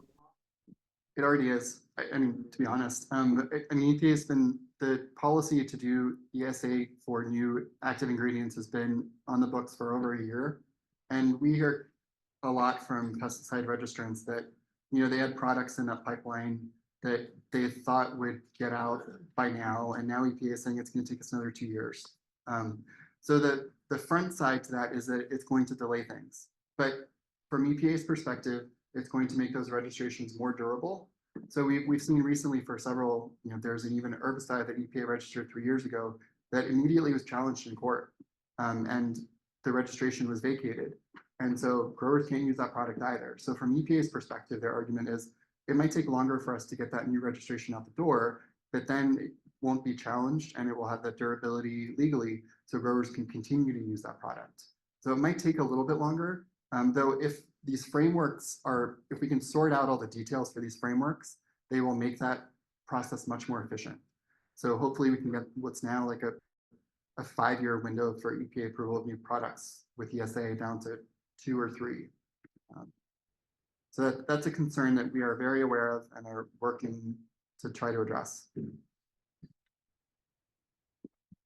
It already is. I mean, to be honest, I mean, EPA has been, the policy to do ESA for new active ingredients has been on the books for over a year. And we hear a lot from pesticide registrants that, you know, they had products in that pipeline that they thought would get out by now. And now EPA is saying it's going to take us another 2 years. So the front side to that is that it's going to delay things. But from EPA's perspective, it's going to make those registrations more durable. So we've seen recently for several, you know, there's even an herbicide that EPA registered 3 years ago that immediately was challenged in court, and the registration was vacated. And so growers can't use that product either. So from EPA's perspective, their argument is it might take longer for us to get that new registration out the door, but then it won't be challenged and it will have that durability legally so growers can continue to use that product. So it might take a little bit longer, though if these frameworks are, if we can sort out all the details for these frameworks, they will make that process much more efficient. So hopefully we can get what's now like a 5-year window for EPA approval of new products with ESA down to 2 or 3. So that's a concern that we are very aware of and are working to try to address.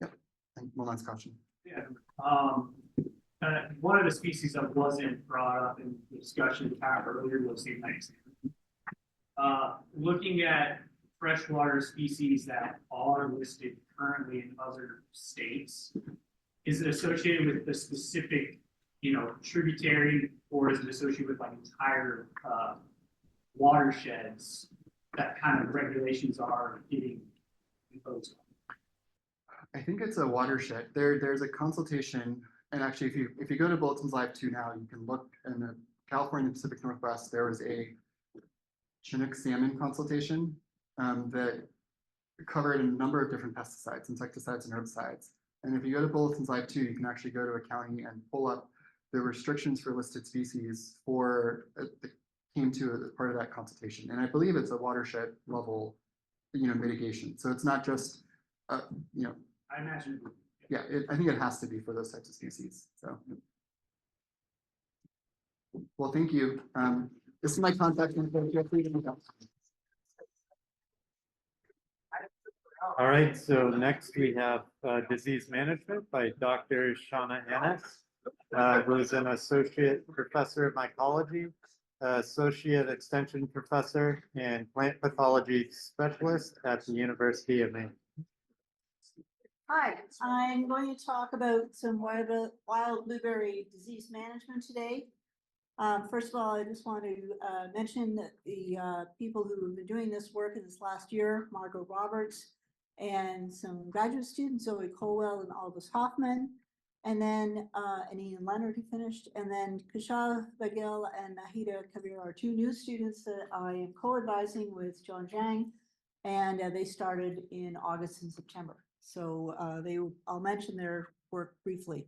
Yep, and one last question. Yeah, one of the species that wasn't brought up in the discussion earlier was the United States. Looking at freshwater species that are listed currently in other states, is it associated with the specific, you know, tributary, or is it associated with like entire watersheds that kind of regulations are getting imposed on? I think it's a watershed. There's a consultation, and actually, if you go to Bulletin's Live 2 now, you can look in the California Pacific Northwest. There was a Chinook salmon consultation that covered a number of different pesticides, insecticides, and herbicides. And if you go to Bulletin's Live 2, you can actually go to a county and pull up the restrictions for listed species for that came to as part of that consultation. And I believe it's a watershed level, mitigation. So it's not just, I imagine. yeah, I think it has to be for those types of species. So, well, thank you. This is my contact info. Feel free to look up. All right, so next we have disease management by Dr. Seanna, who is an associate professor of mycology, associate extension professor, and plant pathology specialist at the University of Maine. Hi, I'm going to talk about some wild blueberry disease management today. First of all, I just want to mention that the people who have been doing this work in this last year, Margot Roberts, and some graduate students, Zoe Colwell and Aldous Hoffman, and then and Ian Leonard who finished, and then Kashav Bagil and Nahida Kabir are two new students that I am co-advising with John Zhang, and they started in August and September. So I'll mention their work briefly.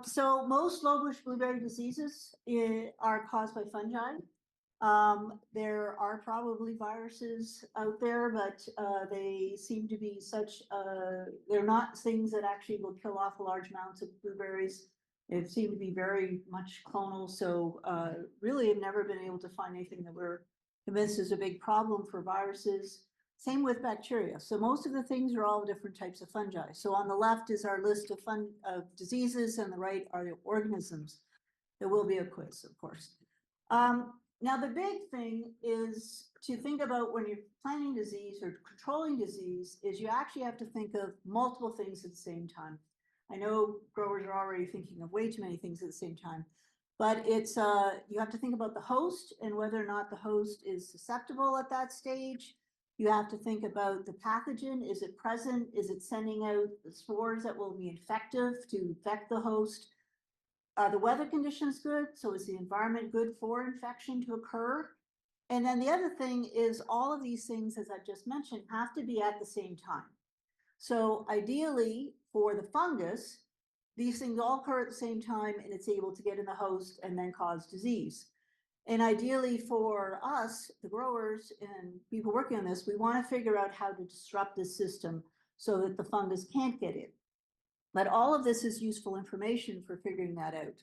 So most low-bush blueberry diseases are caused by fungi. There are probably viruses out there, but they seem to be they're not things that actually will kill off large amounts of blueberries. They seem to be very much clonal. So really have never been able to find anything that we're convinced is a big problem for viruses. Same with bacteria. So most of the things are all different types of fungi. So on the left is our list of diseases, and the right are the organisms. There will be a quiz, of course. Now, the big thing is to think about when you're planning disease or controlling disease is you actually have to think of multiple things at the same time. I know growers are already thinking of way too many things at the same time, but it's you have to think about the host and whether or not the host is susceptible at that stage. You have to think about the pathogen. Is it present? Is it sending out the spores that will be infective to infect the host? Are the weather conditions good? So is the environment good for infection to occur? And then the other thing is all of these things, as I've just mentioned, have to be at the same time. So ideally for the fungus, these things all occur at the same time and it's able to get in the host and then cause disease. And ideally for us, the growers and people working on this, we want to figure out how to disrupt this system so that the fungus can't get in. But all of this is useful information for figuring that out.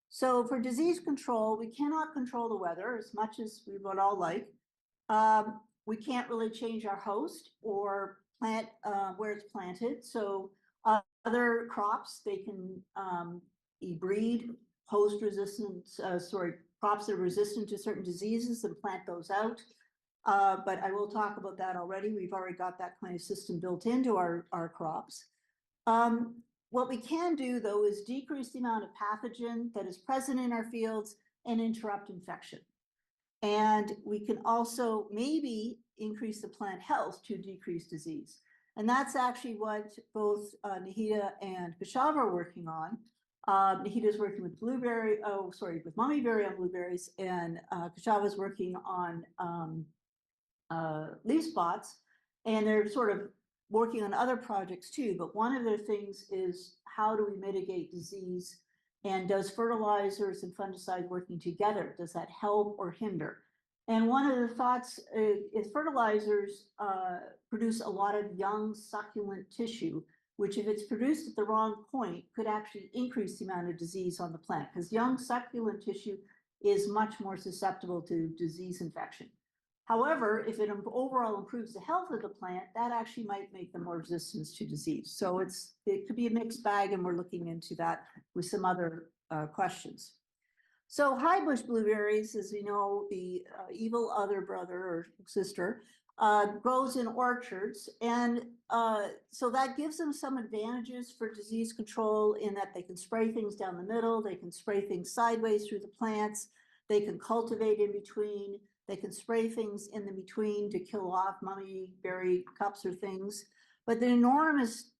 So for disease control, we cannot control the weather as much as we would all like. We can't really change our host or plant where it's planted. So other crops, they can breed host resistance, crops that are resistant to certain diseases and plant those out. But I will talk about that already. We've already got that kind of system built into our crops. What we can do, though, is decrease the amount of pathogen that is present in our fields and interrupt infection. And we can also maybe increase the plant health to decrease disease. And that's actually what both Nahida and Kashav are working on. Nahida is working with with mummyberry on blueberries, and Kashav is working on leaf spots, and they're sort of working on other projects too. But one of their things is how do we mitigate disease, and does fertilizers and fungicides working together, does that help or hinder? And one of the thoughts is fertilizers produce a lot of young succulent tissue, which if it's produced at the wrong point could actually increase the amount of disease on the plant, because young succulent tissue is much more susceptible to disease infection. However, if it overall improves the health of the plant, that actually might make them more resistant to disease. So it could be a mixed bag, and we're looking into that with some other questions. So high bush blueberries, as we know, the evil other brother or sister, grows in orchards. And so that gives them some advantages for disease control in that they can spray things down the middle, they can spray things sideways through the plants, they can cultivate in between. They can spray things in the between to kill off mummyberry cups or things. But the enormous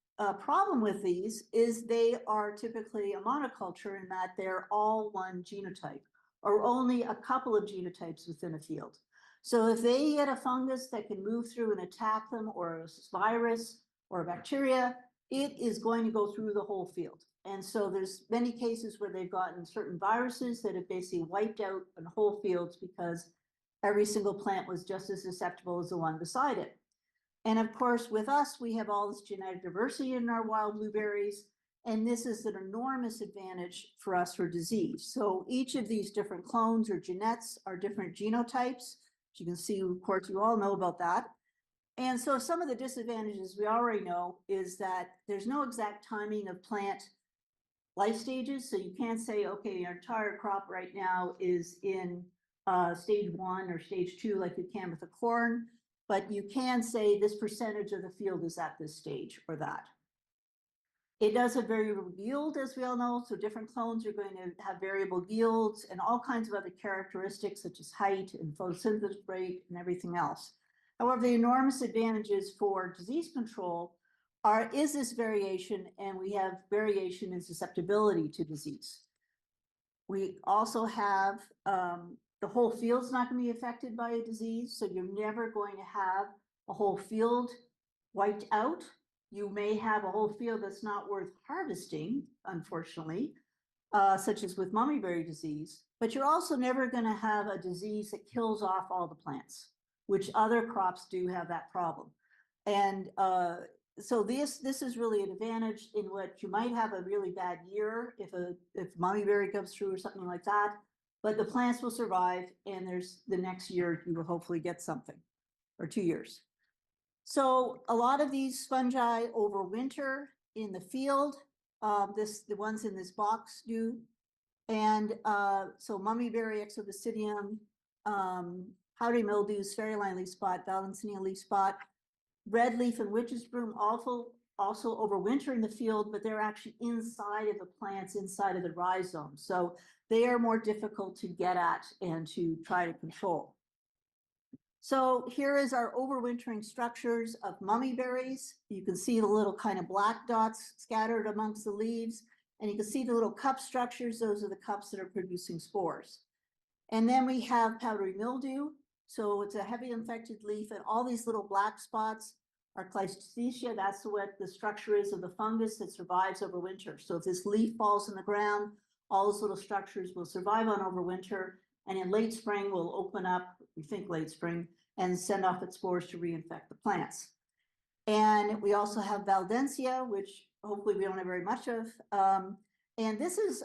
problem with these is they are typically a monoculture in that they're all one genotype or only a couple of genotypes within a field. So if they get a fungus that can move through and attack them, or a virus or a bacteria, it is going to go through the whole field. And so there's many cases where they've gotten certain viruses that have basically wiped out whole fields because every single plant was just as susceptible as the one beside it. And of course, with us, we have all this genetic diversity in our wild blueberries, and this is an enormous advantage for us for disease. So each of these different clones or genets are different genotypes. As you can see, of course, you all know about that. And so some of the disadvantages we already know is that there's no exact timing of plant life stages. So you can't say, okay, your entire crop right now is in stage 1 or stage 2 like you can with the corn, but you can say this percentage of the field is at this stage or that. It does have variable yield, as we all know, so different clones are going to have variable yields and all kinds of other characteristics such as height and photosynthesis rate and everything else. However, the enormous advantages for disease control is this variation, and we have variation in susceptibility to disease. We also have the whole field's not going to be affected by a disease, so you're never going to have a whole field wiped out. You may have a whole field that's not worth harvesting, unfortunately, such as with mummyberry disease, but you're also never going to have a disease that kills off all the plants, which other crops do have that problem. And so this is really an advantage in what you might have a really bad year if mummyberry comes through or something like that, but the plants will survive, and there's the next year you will hopefully get something, or 2 years. So a lot of these fungi overwinter in the field. The ones in this box do. And so mummyberry, exobasidium, powdery mildews, fairyline leaf spot, Valentina leaf spot, red leaf and witch's broom also overwinter in the field, but they're actually inside of the plants, inside of the rhizome. So they are more difficult to get at and to try to control. So here is our overwintering structures of mummyberries. You can see the little kind of black dots scattered amongst the leaves, and you can see the little cup structures. Those are the cups that are producing spores. And then we have powdery mildew. So it's a heavy infected leaf, and all these little black spots are Cleistecia. That's what the structure is of the fungus that survives over winter. So if this leaf falls in the ground, all those little structures will survive on over winter, and in late spring will open up, we think late spring, and send off its spores to reinfect the plants. And we also have Valdensia, which hopefully we don't have very much of. And this is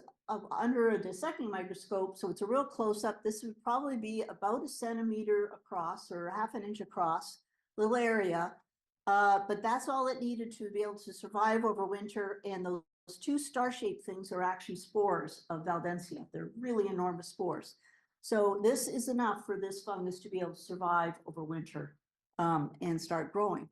under a dissecting microscope, so it's a real close-up. This would probably be about 1 centimeter across or ½ an inch across, little area. But that's all it needed to be able to survive over winter. And those 2 star-shaped things are actually spores of Valdensia. They're really enormous spores. So this is enough for this fungus to be able to survive over winter and start growing.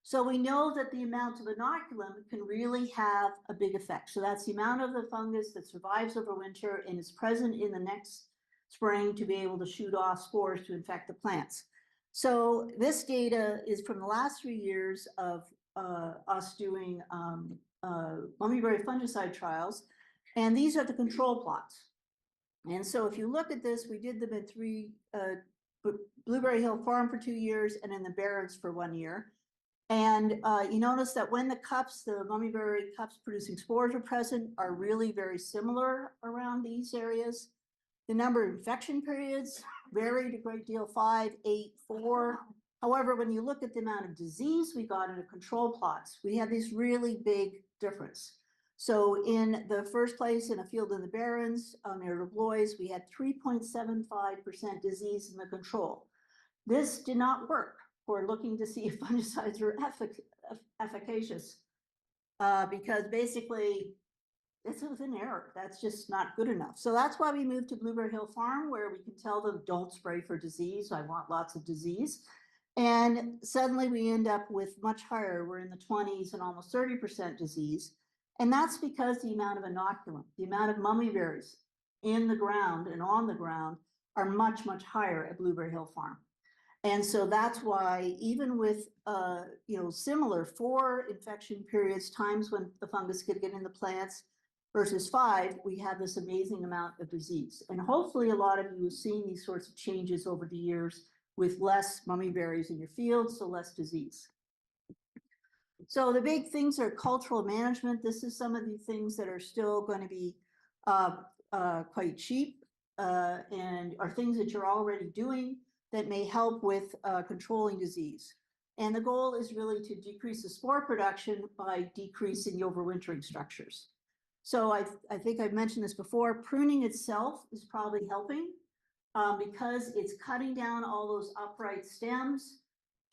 So we know that the amount of inoculum can really have a big effect. So that's the amount of the fungus that survives over winter and is present in the next spring to be able to shoot off spores to infect the plants. So this data is from the last 3 years of us doing mummyberry fungicide trials. And these are the control plots. And so if you look at this, we did them in Blueberry Hill Farm for 2 years and in the Barrens for 1 year. And you notice that when the cups, the mummyberry cups producing spores are present, are really very similar around these areas. The number of infection periods varied a great deal, 5, 8, 4. However, when you look at the amount of disease we got in the control plots, we had this really big difference. So in the first place, in a field in the Barrens, near the Blois, we had 3.75% disease in the control. This did not work for looking to see if fungicides were efficacious, because basically it's an error. That's just not good enough. So that's why we moved to Blueberry Hill Farm, where we can tell them, don't spray for disease. I want lots of disease. And suddenly we end up with much higher. We're in the 20s and almost 30% disease. And that's because the amount of inoculum, the amount of mummyberries in the ground and on the ground are much, much higher at Blueberry Hill Farm. And so that's why even with, similar 4 infection periods, times when the fungus could get in the plants versus 5, we have this amazing amount of disease. And hopefully a lot of you have seen these sorts of changes over the years with less mummyberries in your fields, so less disease. So the big things are cultural management. This is some of the things that are still going to be quite cheap and are things that you're already doing that may help with controlling disease. And the goal is really to decrease the spore production by decreasing the overwintering structures. So I think I've mentioned this before, pruning itself is probably helping because it's cutting down all those upright stems,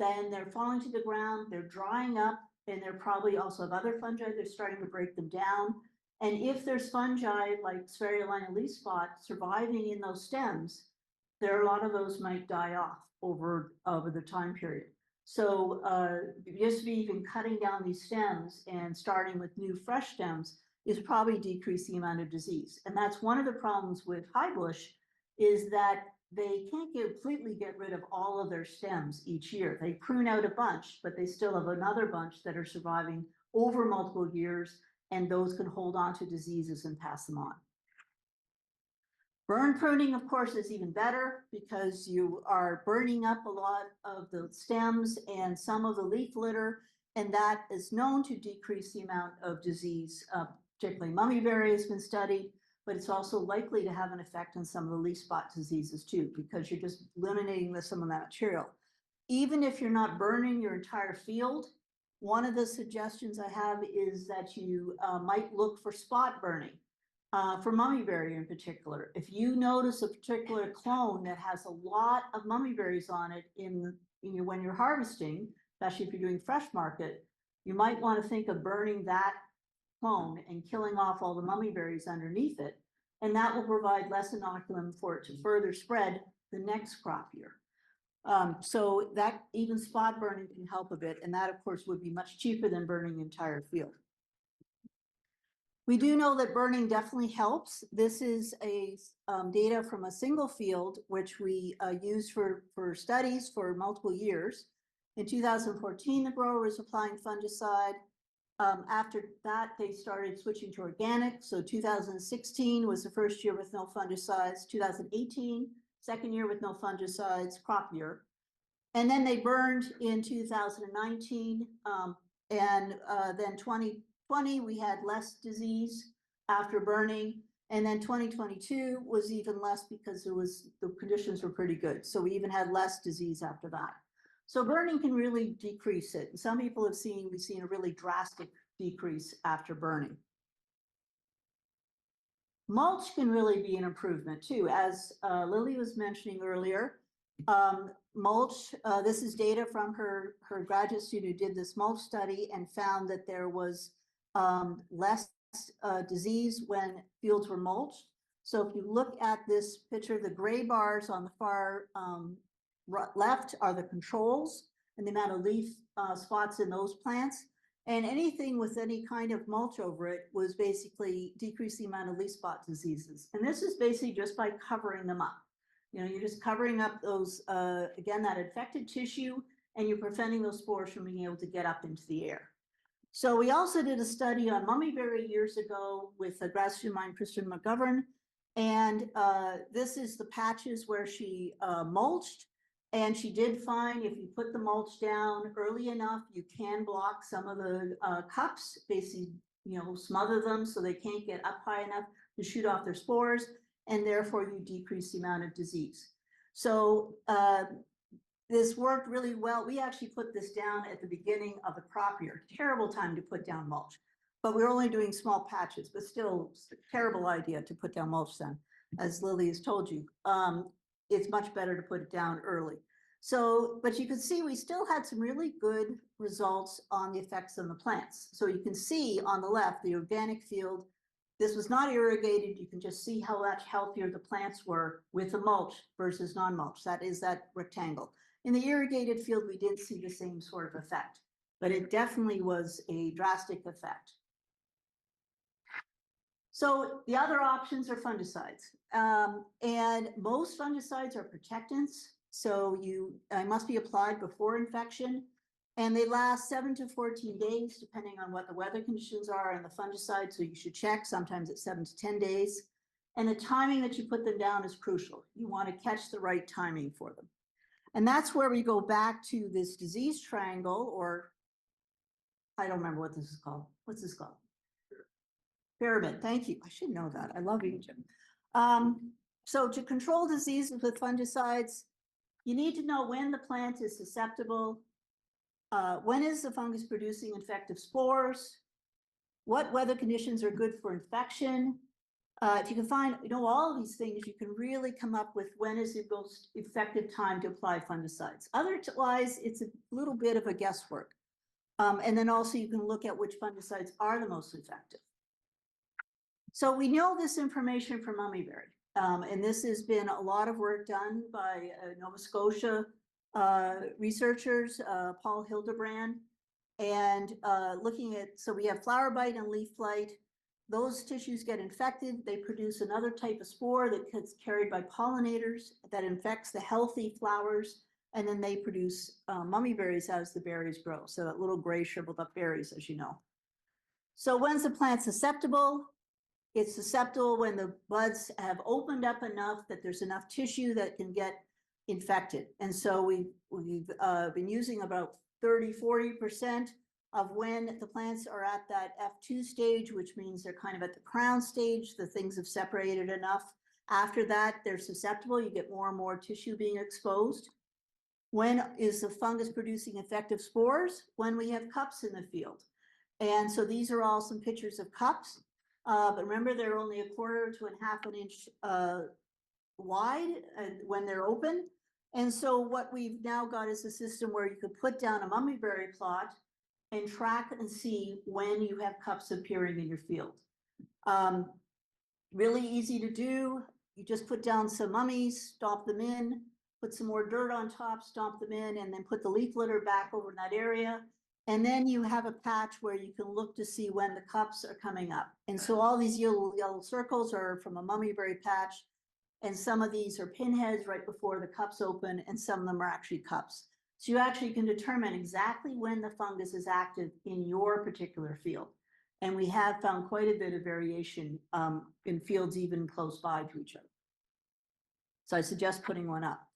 then they're falling to the ground, they're drying up, and they're probably also have other fungi, they're starting to break them down. And if there's fungi like Sphaeroline leaf spot surviving in those stems, there are a lot of those might die off over the time period. So just even cutting down these stems and starting with new fresh stems is probably decreasing the amount of disease. And that's one of the problems with high bush is that they can't completely get rid of all of their stems each year. They prune out a bunch, but they still have another bunch that are surviving over multiple years, and those can hold on to diseases and pass them on. Burn pruning, of course, is even better because you are burning up a lot of the stems and some of the leaf litter, and that is known to decrease the amount of disease, particularly mummyberry has been studied, but it's also likely to have an effect on some of the leaf spot diseases too, because you're just eliminating some of that material. Even if you're not burning your entire field, one of the suggestions I have is that you might look for spot burning. For mummyberry in particular, if you notice a particular clone that has a lot of mummyberries on it when you're harvesting, especially if you're doing fresh market, you might want to think of burning that clone and killing off all the mummyberries underneath it, and that will provide less inoculum for it to further spread the next crop year. So that even spot burning can help a bit, and that of course would be much cheaper than burning the entire field. We do know that burning definitely helps. This is a data from a single field, which we used for studies for multiple years. In 2014, the grower was applying fungicide. After that, they started switching to organic. So 2016 was the first year with no fungicides. 2018, second year with no fungicides, crop year. And then they burned in 2019, and then 2020, we had less disease after burning. And then 2022 was even less because the conditions were pretty good. So we even had less disease after that. So burning can really decrease it. Some people have we've seen a really drastic decrease after burning. Mulch can really be an improvement too. As Lily was mentioning earlier, mulch, this is data from her graduate student who did this mulch study and found that there was less disease when fields were mulched. So if you look at this picture, the gray bars on the far left are the controls and the amount of leaf spots in those plants. And anything with any kind of mulch over it was basically decreasing the amount of leaf spot diseases. And this is basically just by covering them up. You're just covering up those, again, that infected tissue, and you're preventing those spores from being able to get up into the air. So we also did a study on mummyberry years ago with a grad student of mine, Kristen McGovern. And this is the patches where she mulched. And she did find if you put the mulch down early enough, you can block some of the cups, basically, smother them so they can't get up high enough to shoot off their spores, and therefore you decrease the amount of disease. So this worked really well. We actually put this down at the beginning of the crop year. Terrible time to put down mulch, but we're only doing small patches, but still a terrible idea to put down mulch then, as Lily has told you. It's much better to put it down early. So, but you can see we still had some really good results on the effects on the plants. So you can see on the left, the organic field, this was not irrigated. You can just see how much healthier the plants were with the mulch versus non-mulch. That is that rectangle. In the irrigated field, we didn't see the same sort of effect, but it definitely was a drastic effect. So the other options are fungicides. And most fungicides are protectants, so must be applied before infection. And they last 7 to 14 days, depending on what the weather conditions are and the fungicide, so you should check. Sometimes it's 7 to 10 days. And the timing that you put them down is crucial. You want to catch the right timing for them. And that's where we go back to this disease triangle, or I don't remember what this is called. What's this called? Pyramid. Thank you. I should know that. I love Egypt. So to control diseases with fungicides, you need to know when the plant is susceptible, when is the fungus producing infective spores, what weather conditions are good for infection. If you can find, all of these things, you can really come up with when is the most effective time to apply fungicides. Otherwise, it's a little bit of a guesswork. And then also you can look at which fungicides are the most effective. So we know this information from mummyberry. And this has been a lot of work done by Nova Scotia researchers, Paul Hildebrand, and looking at, so we have flower bite and leaf blight. Those tissues get infected. They produce another type of spore that gets carried by pollinators that infects the healthy flowers, and then they produce mummyberries as the berries grow. So that little gray shriveled up berries, as you know. So when's the plant susceptible? It's susceptible when the buds have opened up enough that there's enough tissue that can get infected. And so we've been using about 30–40% of when the plants are at that F2 stage, which means they're kind of at the crown stage, the things have separated enough. After that, they're susceptible. You get more and more tissue being exposed. When is the fungus producing effective spores? When we have cups in the field. And so these are all some pictures of cups. But remember, they're only 1/4 to 1/2 inch wide when they're open. And so what we've now got is a system where you could put down a mummyberry plot and track and see when you have cups appearing in your field. Really easy to do. You just put down some mummies, stomp them in, put some more dirt on top, stomp them in, and then put the leaf litter back over in that area. And then you have a patch where you can look to see when the cups are coming up. And so all these yellow circles are from a mummyberry patch. And some of these are pinheads right before the cups open, and some of them are actually cups. So you actually can determine exactly when the fungus is active in your particular field. And we have found quite a bit of variation in fields even close by to each other. So I suggest putting one up.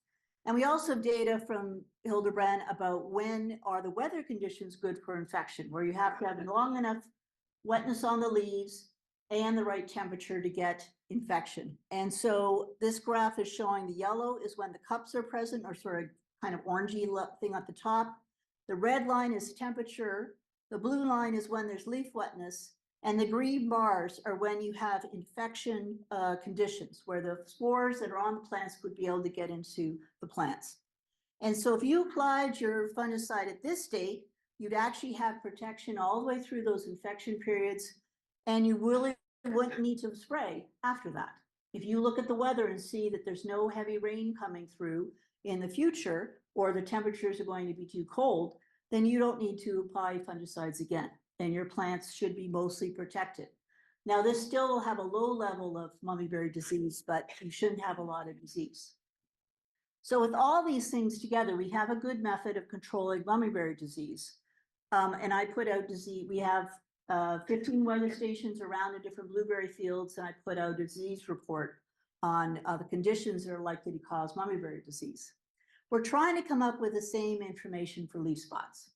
And we also have data from Hildebrand about when are the weather conditions good for infection, where you have to have long enough wetness on the leaves and the right temperature to get infection. And so this graph is showing the yellow is when the cups are present, or sort of kind of orangey thing at the top. The red line is temperature. The blue line is when there's leaf wetness. And the green bars are when you have infection conditions, where the spores that are on the plants could be able to get into the plants. And so if you applied your fungicide at this date, you'd actually have protection all the way through those infection periods, and you really wouldn't need to spray after that. If you look at the weather and see that there's no heavy rain coming through in the future, or the temperatures are going to be too cold, then you don't need to apply fungicides again, and your plants should be mostly protected. Now, this still will have a low level of mummyberry disease, but you shouldn't have a lot of disease. So with all these things together, we have a good method of controlling mummyberry disease. And I put out disease, we have 15 weather stations around the different blueberry fields, and I put out a disease report on the conditions that are likely to cause mummyberry disease. We're trying to come up with the same information for leaf spots.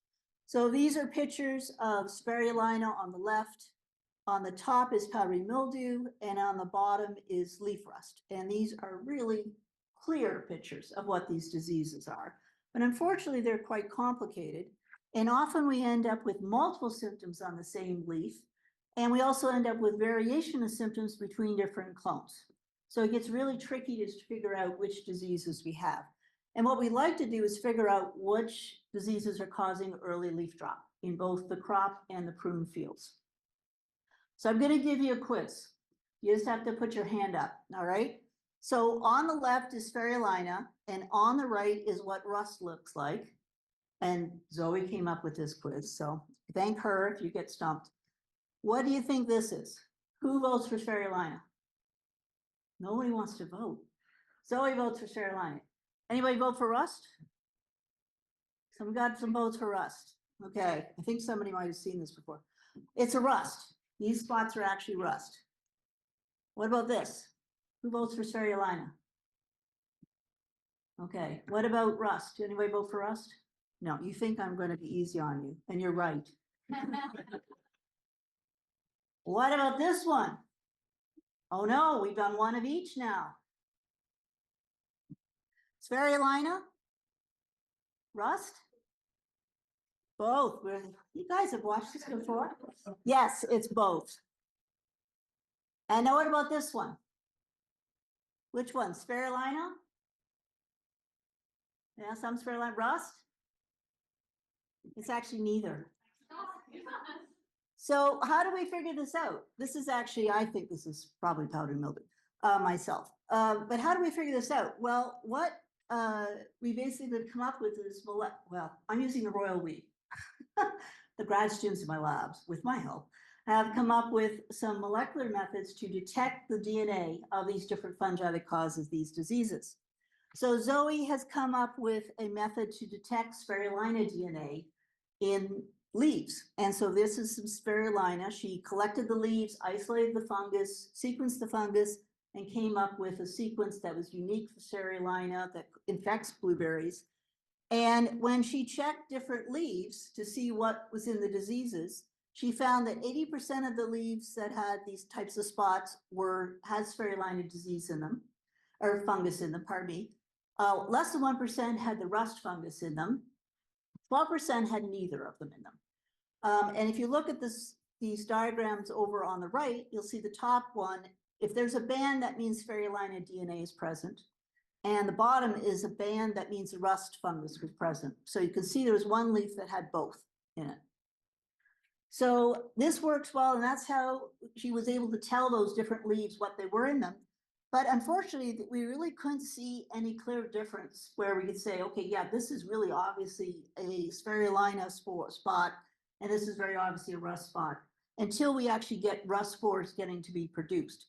So these are pictures of spirulina on the left. On the top is powdery mildew, and on the bottom is leaf rust. And these are really clear pictures of what these diseases are. But unfortunately, they're quite complicated. And often we end up with multiple symptoms on the same leaf. And we also end up with variation of symptoms between different clones. So it gets really tricky to figure out which diseases we have. And what we like to do is figure out which diseases are causing early leaf drop in both the crop and the prune fields. So I'm going to give you a quiz. You just have to put your hand up, all right? So on the left is spirulina, and on the right is what rust looks like. And Zoe came up with this quiz, so thank her if you get stumped. What do you think this is? Who votes for spirulina? Nobody wants to vote. Zoe votes for Carolina. Anybody vote for rust? So we got some votes for rust. Okay, I think somebody might have seen this before. It's a rust. These spots are actually rust. What about this? Who votes for Spirulina? Okay, what about rust? Anybody vote for rust? No, you think I'm going to be easy on you, and you're right. What about this one? Oh no, we've done one of each now. Spirulina? Rust? Both. You guys have watched this before? Yes, it's both. And now what about this one? Which one? Spirulina? Yeah, some Spirulina. Rust? It's actually neither. So how do we figure this out? This is actually, I think this is probably powdered mildew myself. But how do we figure this out? Well, what we basically come up with is, well, I'm using the royal we. The grad students in my labs, with my help, have come up with some molecular methods to detect the DNA of these different fungi that causes these diseases. So Zoe has come up with a method to detect Spirulina DNA in leaves. And so this is some Spirulina. She collected the leaves, isolated the fungus, sequenced the fungus, and came up with a sequence that was unique for Spirulina that infects blueberries. And when she checked different leaves to see what was in the diseases, she found that 80% of the leaves that had these types of spots had Spirulina disease in them, or fungus in them, pardon me. Less than 1% had the rust fungus in them. 12% had neither of them in them. And if you look at these diagrams over on the right, you'll see the top one. If there's a band, that means Spirulina DNA is present. And the bottom is a band that means the rust fungus was present. So you can see there was one leaf that had both in it. So this works well, and that's how she was able to tell those different leaves what they were in them. But unfortunately, we really couldn't see any clear difference where we could say, okay, yeah, this is really obviously a Spirulina spot, and this is very obviously a rust spot, until we actually get rust spores getting to be produced.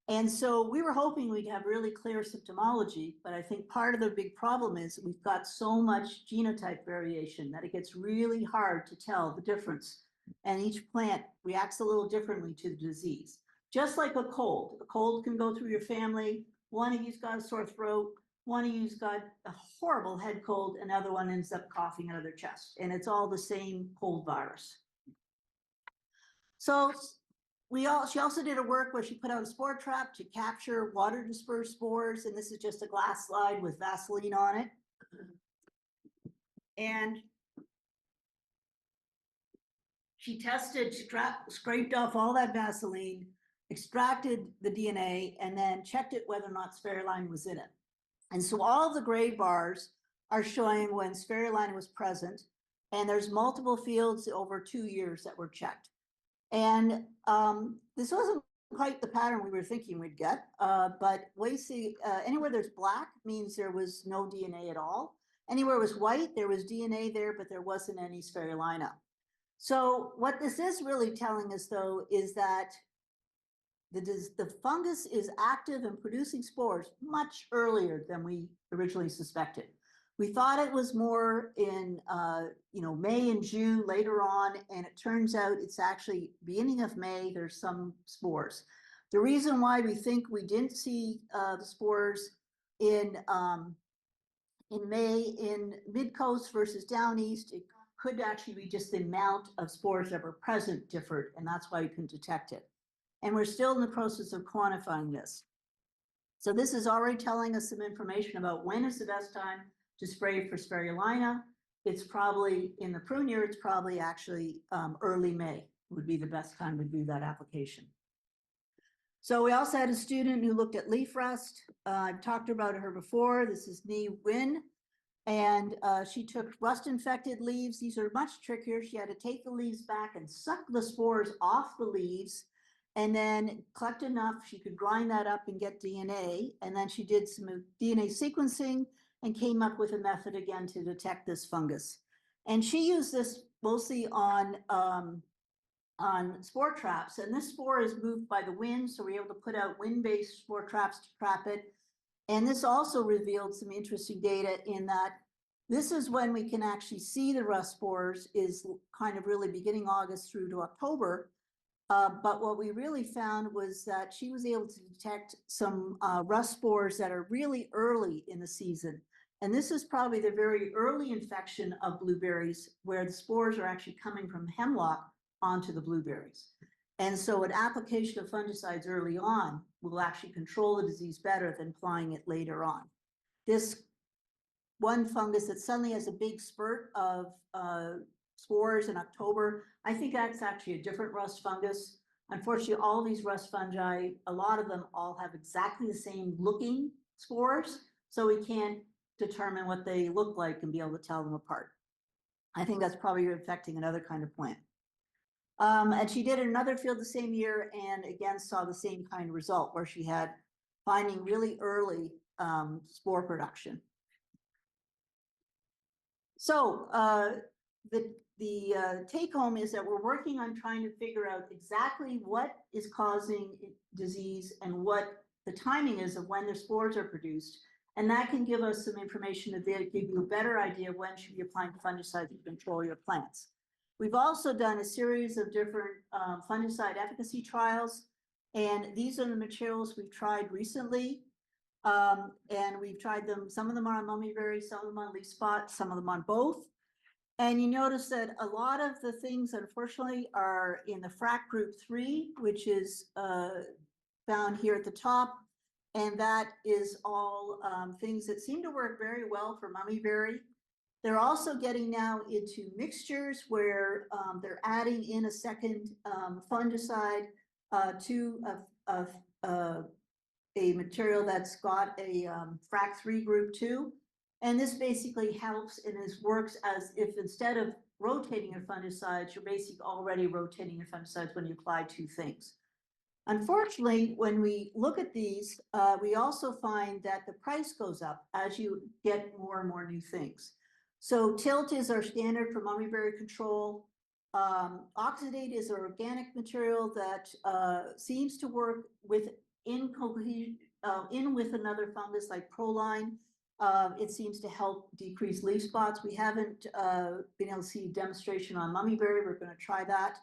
And so we were hoping we'd have really clear symptomology, but I think part of the big problem is we've got so much genotype variation that it gets really hard to tell the difference. And each plant reacts a little differently to the disease. Just like a cold can go through your family. One of you's got a sore throat, one of you's got a horrible head cold, another one ends up coughing out of their chest. And it's all the same cold virus. So she also did a work where she put out a spore trap to capture water dispersed spores. And this is just a glass slide with Vaseline on it. And she tested, scraped off all that Vaseline, extracted the DNA, and then checked it whether or not Spirulina was in it. And so all of the gray bars are showing when Spirulina was present, and there's multiple fields over 2 years that were checked. And this wasn't quite the pattern we were thinking we'd get, but we see anywhere there's black means there was no DNA at all. Anywhere it was white, there was DNA there, but there wasn't any Spirulina. So what this is really telling us, though, is that the fungus is active and producing spores much earlier than we originally suspected. We thought it was more in May and June later on, and it turns out it's actually beginning of May, there's some spores. The reason why we think we didn't see the spores in May in mid-coast versus down east, it could actually be just the amount of spores that were present differed, and that's why we couldn't detect it. And we're still in the process of quantifying this. So this is already telling us some information about when is the best time to spray for Spirulina. It's probably in the prune year, it's probably actually early May would be the best time to do that application. So we also had a student who looked at leaf rust. I've talked about her before. This is Leigh Wynn. And she took rust-infected leaves. These are much trickier. She had to take the leaves back and suck the spores off the leaves and then collect enough. She could grind that up and get DNA. And then she did some DNA sequencing and came up with a method again to detect this fungus. And she used this mostly on on spore traps, and this spore is moved by the wind, so we're able to put out wind-based spore traps to trap it. And this also revealed some interesting data in that this is when we can actually see the rust spores, is kind of really beginning August through to October. But what we really found was that she was able to detect some rust spores that are really early in the season. And this is probably the very early infection of blueberries, where the spores are actually coming from hemlock onto the blueberries. And so an application of fungicides early on will actually control the disease better than applying it later on. This one fungus that suddenly has a big spurt of spores in October, I think that's actually a different rust fungus. Unfortunately, all these rust fungi, a lot of them all have exactly the same looking spores, so we can't determine what they look like and be able to tell them apart. I think that's probably affecting another kind of plant. And she did another field the same year and again saw the same kind of result, where she had finding really early spore production. So the take home is that we're working on trying to figure out exactly what is causing disease and what the timing is of when the spores are produced. And that can give us some information to give you a better idea of when you should be applying fungicides to control your plants. We've also done a series of different fungicide efficacy trials, and these are the materials we've tried recently. And we've tried them, some of them are on mummyberry, some of them on leaf spot, some of them on both. And you notice that a lot of the things, unfortunately, are in the FRAC group 3, which is found here at the top. And that is all things that seem to work very well for mummyberry. They're also getting now into mixtures where they're adding in a second fungicide to a material that's got a FRAC 3 group 2. And this basically helps and works as if instead of rotating your fungicides, you're basically already rotating your fungicides when you apply two things. Unfortunately, when we look at these, we also find that the price goes up as you get more and more new things. So tilt is our standard for mummyberry control. Oxidate is an organic material that seems to work with in with another fungus like proline. It seems to help decrease leaf spots. We haven't been able to see a demonstration on mummyberry. We're going to try that.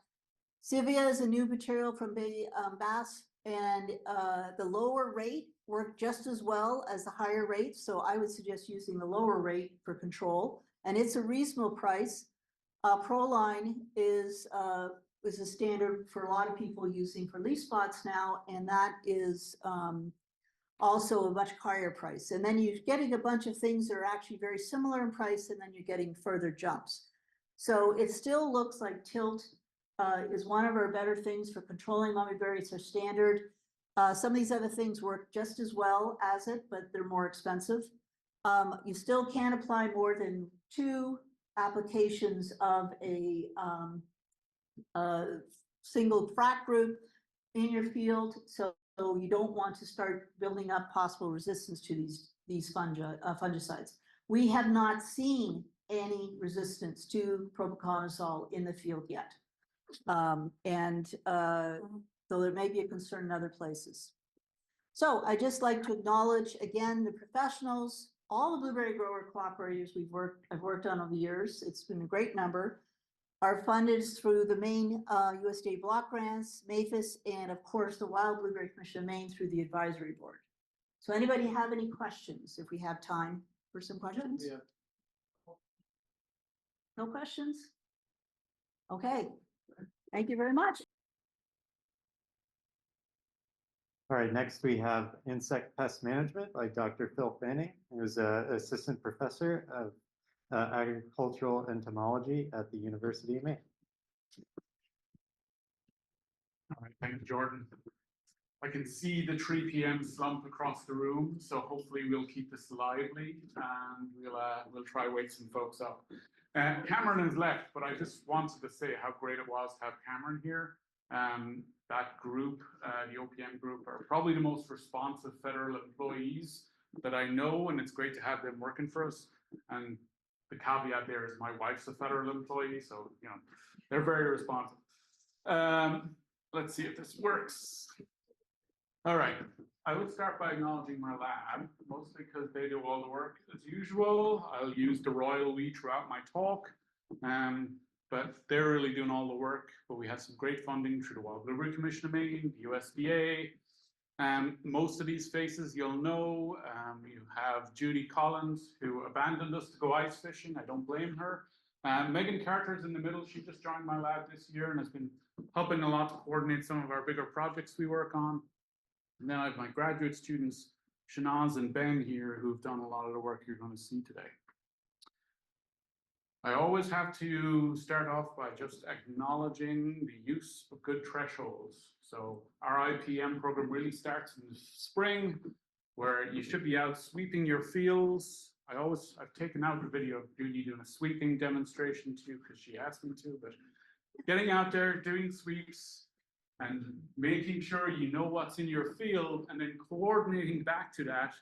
Civia is a new material from Bass, and the lower rate worked just as well as the higher rate. So I would suggest using the lower rate for control, and it's a reasonable price. Proline is a standard for a lot of people using for leaf spots now, and that is also a much higher price. And then you're getting a bunch of things that are actually very similar in price, and then you're getting further jumps. So it still looks like tilt is one of our better things for controlling mummyberry. It's our standard. Some of these other things work just as well as it, but they're more expensive. You still can't apply more than 2 applications of a single FRAC group in your field. So you don't want to start building up possible resistance to these fungicides. We have not seen any resistance to propiconazole in the field yet. So there may be a concern in other places. So I just like to acknowledge again the professionals, all the blueberry grower cooperatives I've worked on over the years. It's been a great number. Are funded through the Maine USDA block grants, MAPHIS, and of course the Wild Blueberry Commission of Maine through the advisory board. So anybody have any questions? If we have time for some questions? Yeah. No questions? Okay. Thank you very much. All right, next we have insect pest management by Dr. Phil Fanning, who's an assistant professor of agricultural entomology at the University of Maine. All right, thank you, Jordan. I can see the 3 p.m. slump across the room, so hopefully we'll keep this lively and we'll try to wake some folks up. Cameron has left, but I just wanted to say how great it was to have Cameron here. That group, the OPM group, are probably the most responsive federal employees that I know, and it's great to have them working for us. And the caveat there is my wife's a federal employee, so they're very responsive. Let's see if this works. All right, I will start by acknowledging my lab, mostly because they do all the work as usual. I'll use the royal we throughout my talk, but they're really doing all the work. But we have some great funding through the Wild Blueberry Commission of Maine, the USDA. Most of these faces you'll know. You have Judy Collins, who abandoned us to go ice fishing. I don't blame her. Megan Carter's in the middle. She just joined my lab this year and has been helping a lot to coordinate some of our bigger projects we work on. And then I have my graduate students, Shanaz and Ben here, who've done a lot of the work you're going to see today. I always have to start off by just acknowledging the use of good thresholds. So our IPM program really starts in the spring, where you should be out sweeping your fields. I've taken out the video of Judy doing a sweeping demonstration too, because she asked me to, but getting out there, doing sweeps, and making sure you know what's in your field, and then coordinating back to that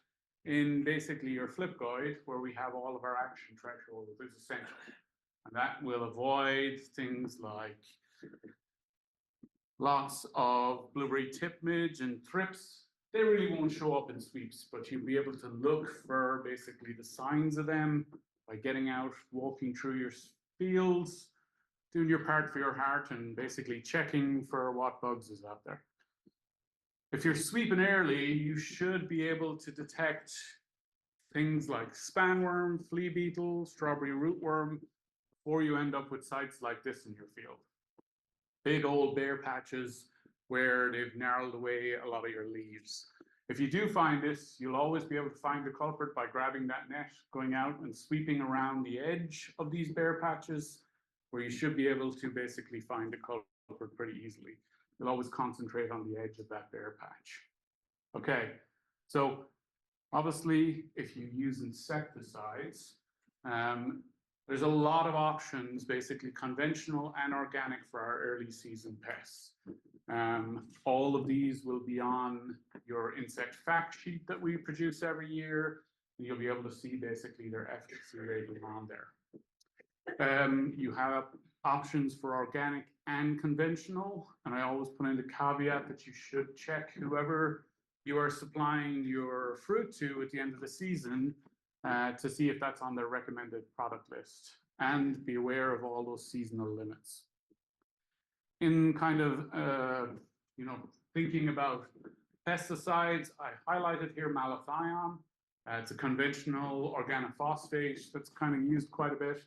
in basically your flip guide, where we have all of our action thresholds, is essential. And that will avoid things like lots of blueberry tip midge and thrips. They really won't show up in sweeps, but you'll be able to look for basically the signs of them by getting out, walking through your fields, doing your part for your heart, and basically checking for what bugs is out there. If you're sweeping early, you should be able to detect things like spanworm, flea beetle, strawberry rootworm, before you end up with sites like this in your field. Big old bare patches where they've gnarled away a lot of your leaves. If you do find this, you'll always be able to find the culprit by grabbing that net, going out and sweeping around the edge of these bare patches, where you should be able to basically find the culprit pretty easily. You'll always concentrate on the edge of that bare patch. Okay, so obviously, if you use insecticides, there's a lot of options, basically conventional and organic, for our early season pests. All of these will be on your insect fact sheet that we produce every year, and you'll be able to see basically their efficacy rating on there. You have options for organic and conventional, and I always put in the caveat that you should check whoever you are supplying your fruit to at the end of the season to see if that's on their recommended product list, and be aware of all those seasonal limits. In kind of, thinking about pesticides, I highlighted here malathion. It's a conventional organophosphate that's kind of used quite a bit.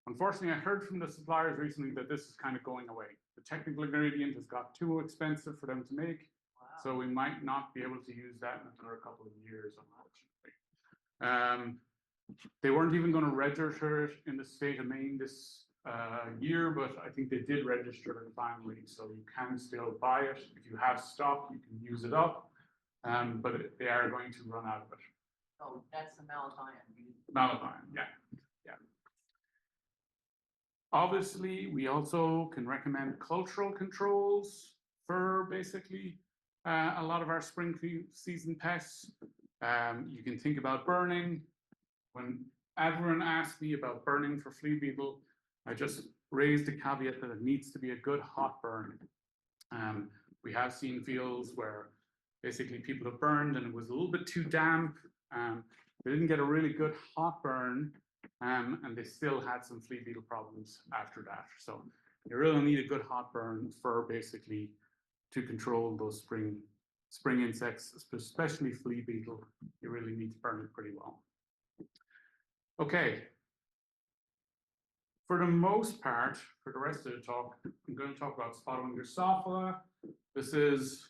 Unfortunately, I heard from the suppliers recently that this is kind of going away. The technical ingredient has got too expensive for them to make, so we might not be able to use that in another couple of years, unfortunately. They weren't even going to register it in the state of Maine this year, but I think they did register it finally, so you can still buy it. If you have stock, you can use it up, but they are going to run out of it. Oh, that's the malathion. Malathion, yeah. Obviously, we also can recommend cultural controls for basically a lot of our spring season pests. You can think about burning. When everyone asked me about burning for flea beetle, I just raised the caveat that it needs to be a good hot burn. We have seen fields where basically people have burned and it was a little bit too damp. They didn't get a really good hot burn, and they still had some flea beetle problems after that. So you really need a good hot burn for basically to control those spring insects, especially flea beetle. You really need to burn it pretty well. Okay. For the most part, for the rest of the talk, I'm going to talk about spotted Drosophila. This is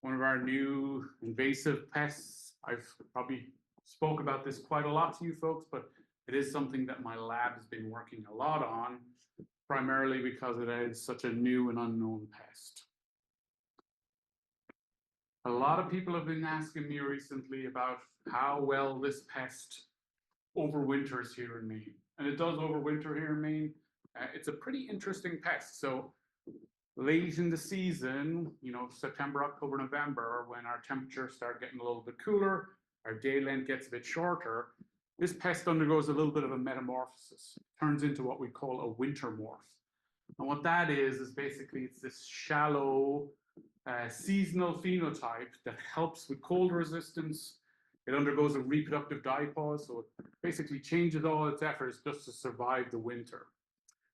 one of our new invasive pests. I've probably spoke about this quite a lot to you folks, but it is something that my lab has been working a lot on, primarily because it is such a new and unknown pest. A lot of people have been asking me recently about how well this pest overwinters here in Maine. And it does overwinter here in Maine. It's a pretty interesting pest. So late in the season, September, October, November, when our temperatures start getting a little bit cooler, our day length gets a bit shorter, this pest undergoes a little bit of a metamorphosis. It turns into what we call a winter morph. And what that is basically it's this shallow seasonal phenotype that helps with cold resistance. It undergoes a reproductive diapause, so it basically changes all its efforts just to survive the winter.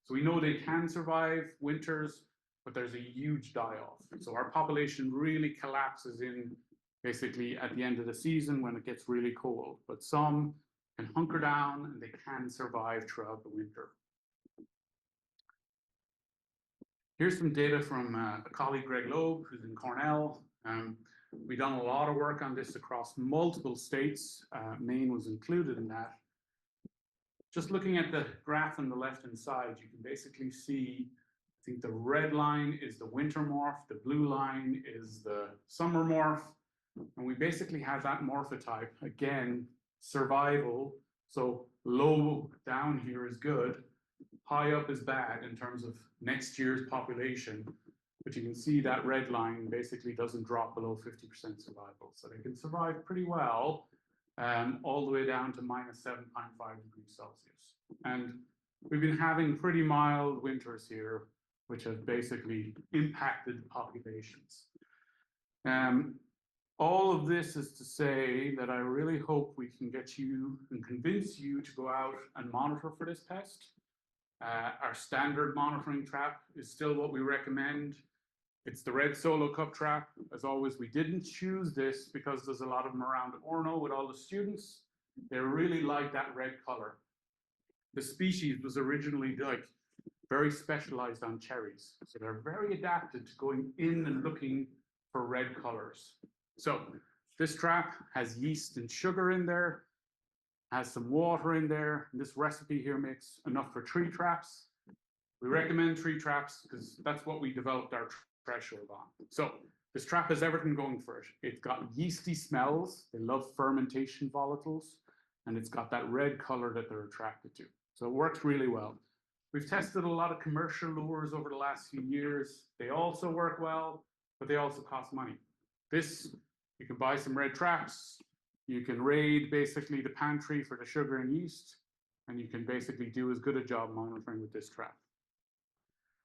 So we know they can survive winters, but there's a huge die-off. So our population really collapses in basically at the end of the season when it gets really cold. But some can hunker down and they can survive throughout the winter. Here's some data from a colleague, Greg Loeb, who's in Cornell. We've done a lot of work on this across multiple states. Maine was included in that. Just looking at the graph on the left-hand side, you can basically see, I think the red line is the winter morph, the blue line is the summer morph, and we basically have that morphotype, again, survival, so low down here is good, high up is bad in terms of next year's population, but you can see that red line basically doesn't drop below 50% survival, so they can survive pretty well, all the way down to minus 7.5 degrees Celsius. And we've been having pretty mild winters here, which have basically impacted populations. All of this is to say that I really hope we can get you and convince you to go out and monitor for this pest. Our standard monitoring trap is still what we recommend. It's the red solo cup trap. As always, we didn't choose this because there's a lot of them around Orno with all the students. They really like that red color. The species was originally like very specialized on cherries. So they're very adapted to going in and looking for red colors. So this trap has yeast and sugar in there, has some water in there. And this recipe here makes enough for 3 traps. We recommend 3 traps because that's what we developed our threshold on. So this trap has everything going for it. It's got yeasty smells. They love fermentation volatiles. And it's got that red color that they're attracted to. So it works really well. We've tested a lot of commercial lures over the last few years. They also work well, but they also cost money. This, you can buy some red traps. You can raid basically the pantry for the sugar and yeast. And you can basically do as good a job monitoring with this trap.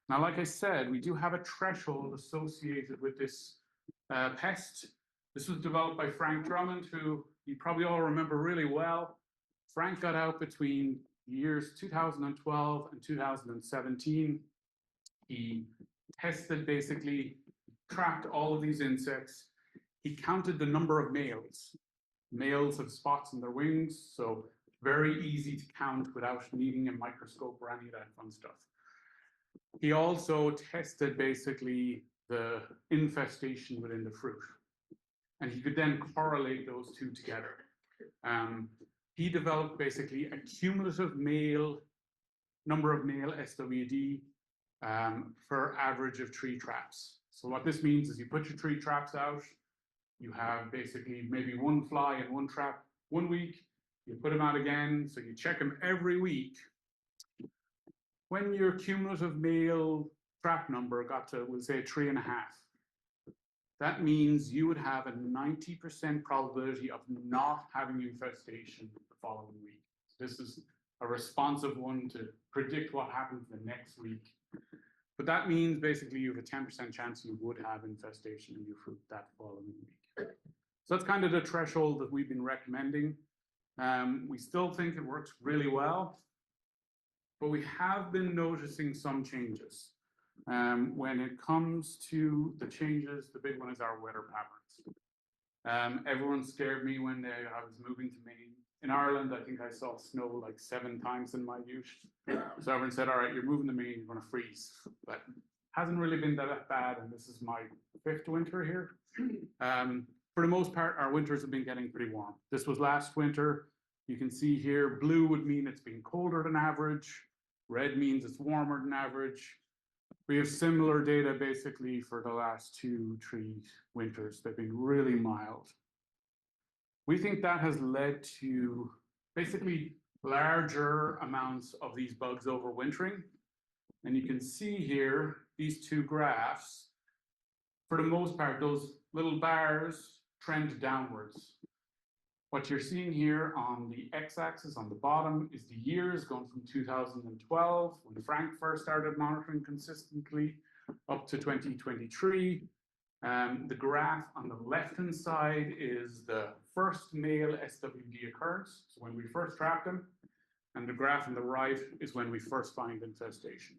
Now, like I said, we do have a threshold associated with this pest. This was developed by Frank Drummond, who you probably all remember really well. Frank got out between years 2012 and 2017. He tested basically, tracked all of these insects. He counted the number of males. Males have spots in their wings, so very easy to count without needing a microscope or any of that fun stuff. He also tested basically the infestation within the fruit. And he could then correlate those two together. He developed basically a cumulative number of male SWD for average of 3 traps. So what this means is you put your 3 traps out, you have basically maybe 1 fly in 1 trap 1 week, you put them out again, so you check them every week. When your cumulative male trap number got to, we'll say 3.5, that means you would have a 90% probability of not having infestation the following week. This is a responsive one to predict what happens the next week. But that means basically you have a 10% chance you would have infestation in your fruit that following week. So that's kind of the threshold that we've been recommending. We still think it works really well, but we have been noticing some changes. When it comes to the changes, the big one is our weather patterns. Everyone scared me when I was moving to Maine. In Ireland, I think I saw snow like 7 times in my youth. So everyone said, all right, you're moving to Maine, you're gonna freeze. But hasn't really been that bad, and this is my 5th winter here. For the most part, our winters have been getting pretty warm. This was last winter. You can see here, blue would mean it's been colder than average. Red means it's warmer than average. We have similar data basically for the last 2-3 winters. They've been really mild. We think that has led to basically larger amounts of these bugs overwintering. And you can see here, these 2 graphs, for the most part, those little bars trend downwards. What you're seeing here on the x-axis on the bottom is the years going from 2012, when Frank first started monitoring consistently, up to 2023. The graph on the left-hand side is the first male SWD occurrence, so when we first trapped them, and the graph on the right is when we first find infestation.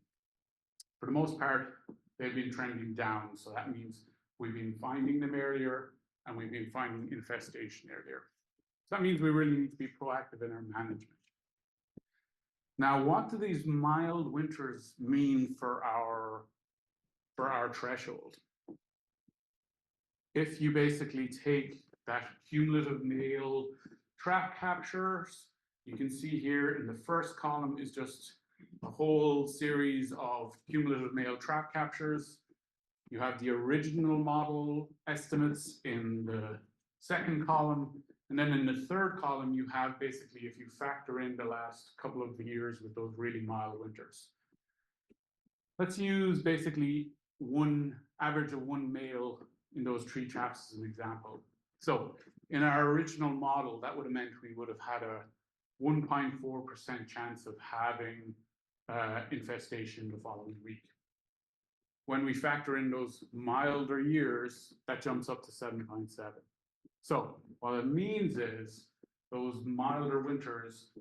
For the most part, they've been trending down, so that means we've been finding them earlier and we've been finding infestation earlier. So that means we really need to be proactive in our management. Now, what do these mild winters mean for our threshold? If you basically take that cumulative male trap captures, you can see here in the first column is just a whole series of cumulative male trap captures. You have the original model estimates in the second column. And then in the third column, you have basically, if you factor in the last couple of years with those really mild winters. Let's use basically one average of one male in those 3 traps as an example. So in our original model, that would have meant we would have had a 1.4% chance of having infestation the following week. When we factor in those milder years, that jumps up to 7.7. So what it means is those milder winters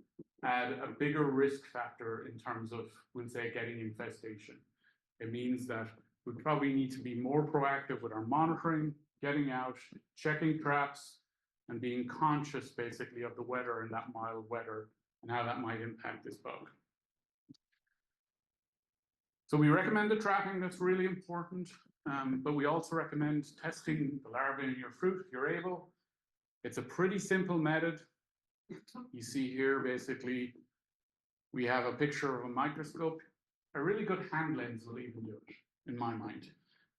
add a bigger risk factor in terms of, we'll say, getting infestation. It means that we probably need to be more proactive with our monitoring, getting out, checking traps, and being conscious basically of the weather and that mild weather and how that might impact this bug. So we recommend the trapping, that's really important, but we also recommend testing the larvae in your fruit if you're able. It's a pretty simple method. You see here, basically, we have a picture of a microscope. A really good hand lens will even do it, in my mind.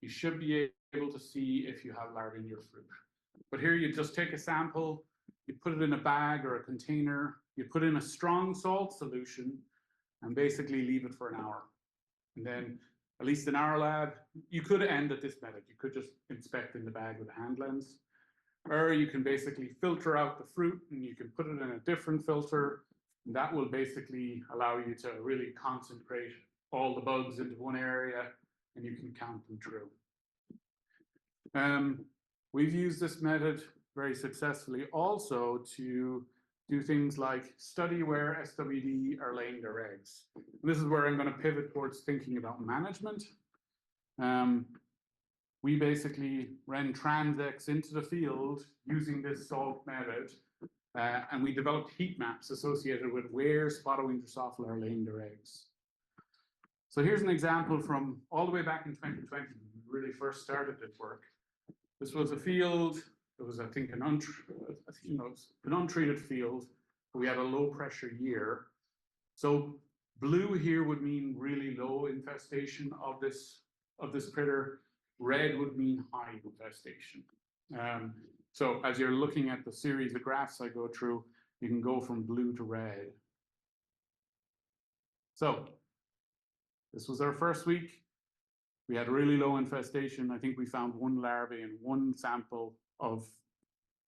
You should be able to see if you have larvae in your fruit. But here you just take a sample, you put it in a bag or a container, you put in a strong salt solution, and basically leave it for an hour. And then, at least in our lab, you could end at this method. You could just inspect in the bag with a hand lens. Or you can basically filter out the fruit and you can put it in a different filter. And that will basically allow you to really concentrate all the bugs into one area and you can count them through. We've used this method very successfully also to do things like study where SWD are laying their eggs. And this is where I'm going to pivot towards thinking about management. We basically ran transects into the field using this salt method, and we developed heat maps associated with where spotted winter soffler are laying their eggs. So here's an example from all the way back in 2020, when we really first started this work. This was a field. It was, I think, an untreated field. We had a low pressure year. So blue here would mean really low infestation of this critter. Red would mean high infestation. So as you're looking at the series of graphs I go through, you can go from blue to red. So this was our first week. We had really low infestation. I think we found one larvae in one sample of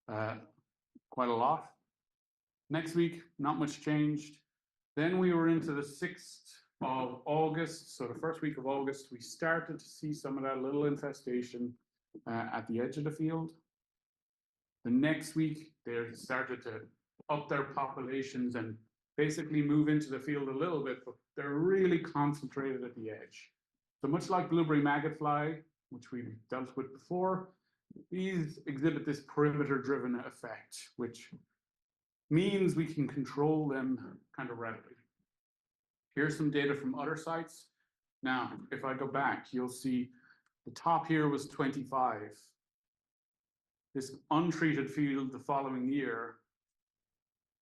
quite a lot. Next week, not much changed. Then we were into the 6th of August. So the first week of August, we started to see some of that little infestation at the edge of the field. The next week, they started to up their populations and basically move into the field a little bit, but they're really concentrated at the edge. So much like blueberry maggot fly, which we've dealt with before, these exhibit this perimeter-driven effect, which means we can control them kind of readily. Here's some data from other sites. Now, if I go back, you'll see the top here was 25. This untreated field the following year,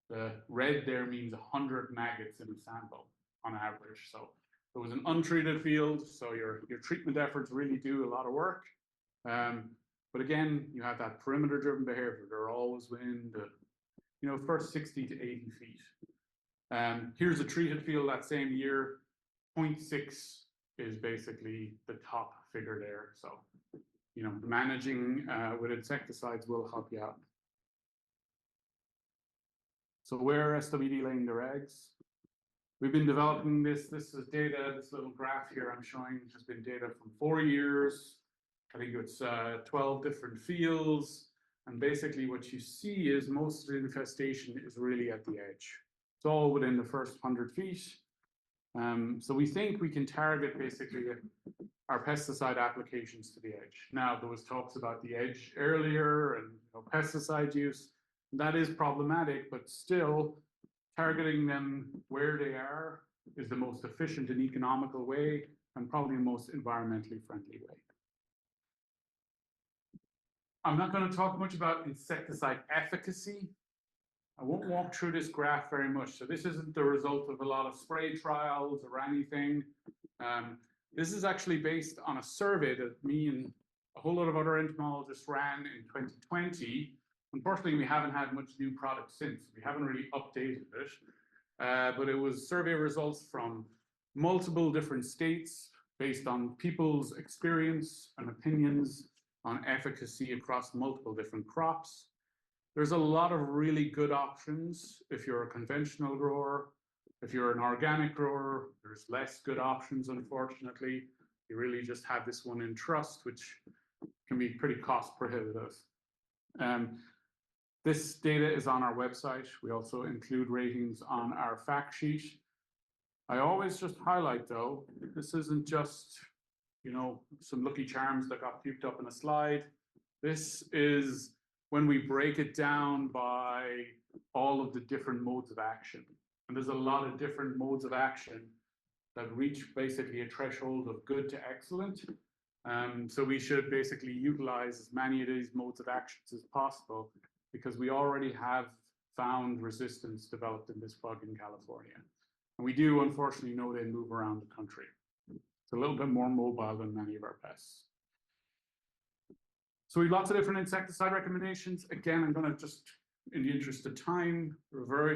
the red there means 100 maggots in a sample on average. So it was an untreated field, so your treatment efforts really do a lot of work. But again, you have that perimeter-driven behavior. They're always within the first 60 to 80 feet. Here's a treated field that same year. 0.6 is basically the top figure there. So, managing with insecticides will help you out. So where are SWD laying their eggs? We've been developing this. This is data, this little graph here I'm showing has been data from 4 years. I think it's 12 different fields. And basically what you see is most of the infestation is really at the edge. It's all within the first 100 feet. So we think we can target basically our pesticide applications to the edge. Now, there was talks about the edge earlier and pesticide use. That is problematic, but still targeting them where they are is the most efficient and economical way and probably the most environmentally friendly way. I'm not going to talk much about insecticide efficacy. I won't walk through this graph very much. So this isn't the result of a lot of spray trials or anything. This is actually based on a survey that me and a whole lot of other entomologists ran in 2020. Unfortunately, we haven't had much new product since. We haven't really updated it. But it was survey results from multiple different states based on people's experience and opinions on efficacy across multiple different crops. There's a lot of really good options if you're a conventional grower. If you're an organic grower, there's less good options, unfortunately. You really just have this one in trust, which can be pretty cost prohibitive. This data is on our website. We also include ratings on our fact sheet. I always just highlight though, this isn't just, some lucky charms that got puked up in a slide. This is when we break it down by all of the different modes of action. And there's a lot of different modes of action that reach basically a threshold of good to excellent. So we should basically utilize as many of these modes of actions as possible because we already have found resistance developed in this bug in California. And we do unfortunately know they move around the country. It's a little bit more mobile than many of our pests. So we have lots of different insecticide recommendations. Again, I'm going to just, in the interest of time, refer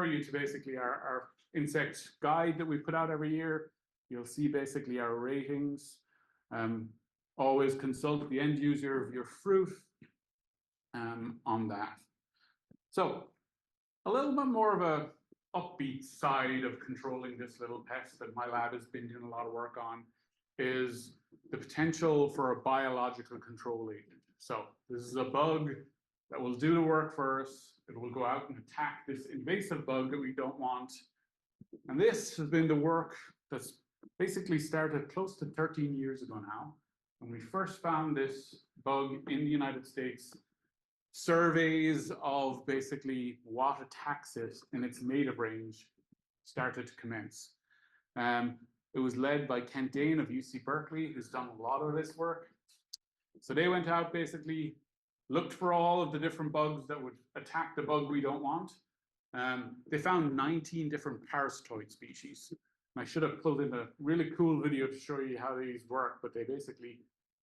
you to basically our insect guide that we put out every year. You'll see basically our ratings. Always consult the end user of your fruit on that. So a little bit more of a upbeat side of controlling this little pest that my lab has been doing a lot of work on is the potential for a biological control agent. So this is a bug that will do the work for us. It will go out and attack this invasive bug that we don't want. And this has been the work that's basically started close to 13 years ago now. When we first found this bug in the United States, surveys of basically what attacks it in its native range started to commence. It was led by Kent Dane of UC Berkeley, who's done a lot of this work. So they went out, basically looked for all of the different bugs that would attack the bug we don't want. They found 19 different parasitoid species. And I should have pulled in a really cool video to show you how these work, but they basically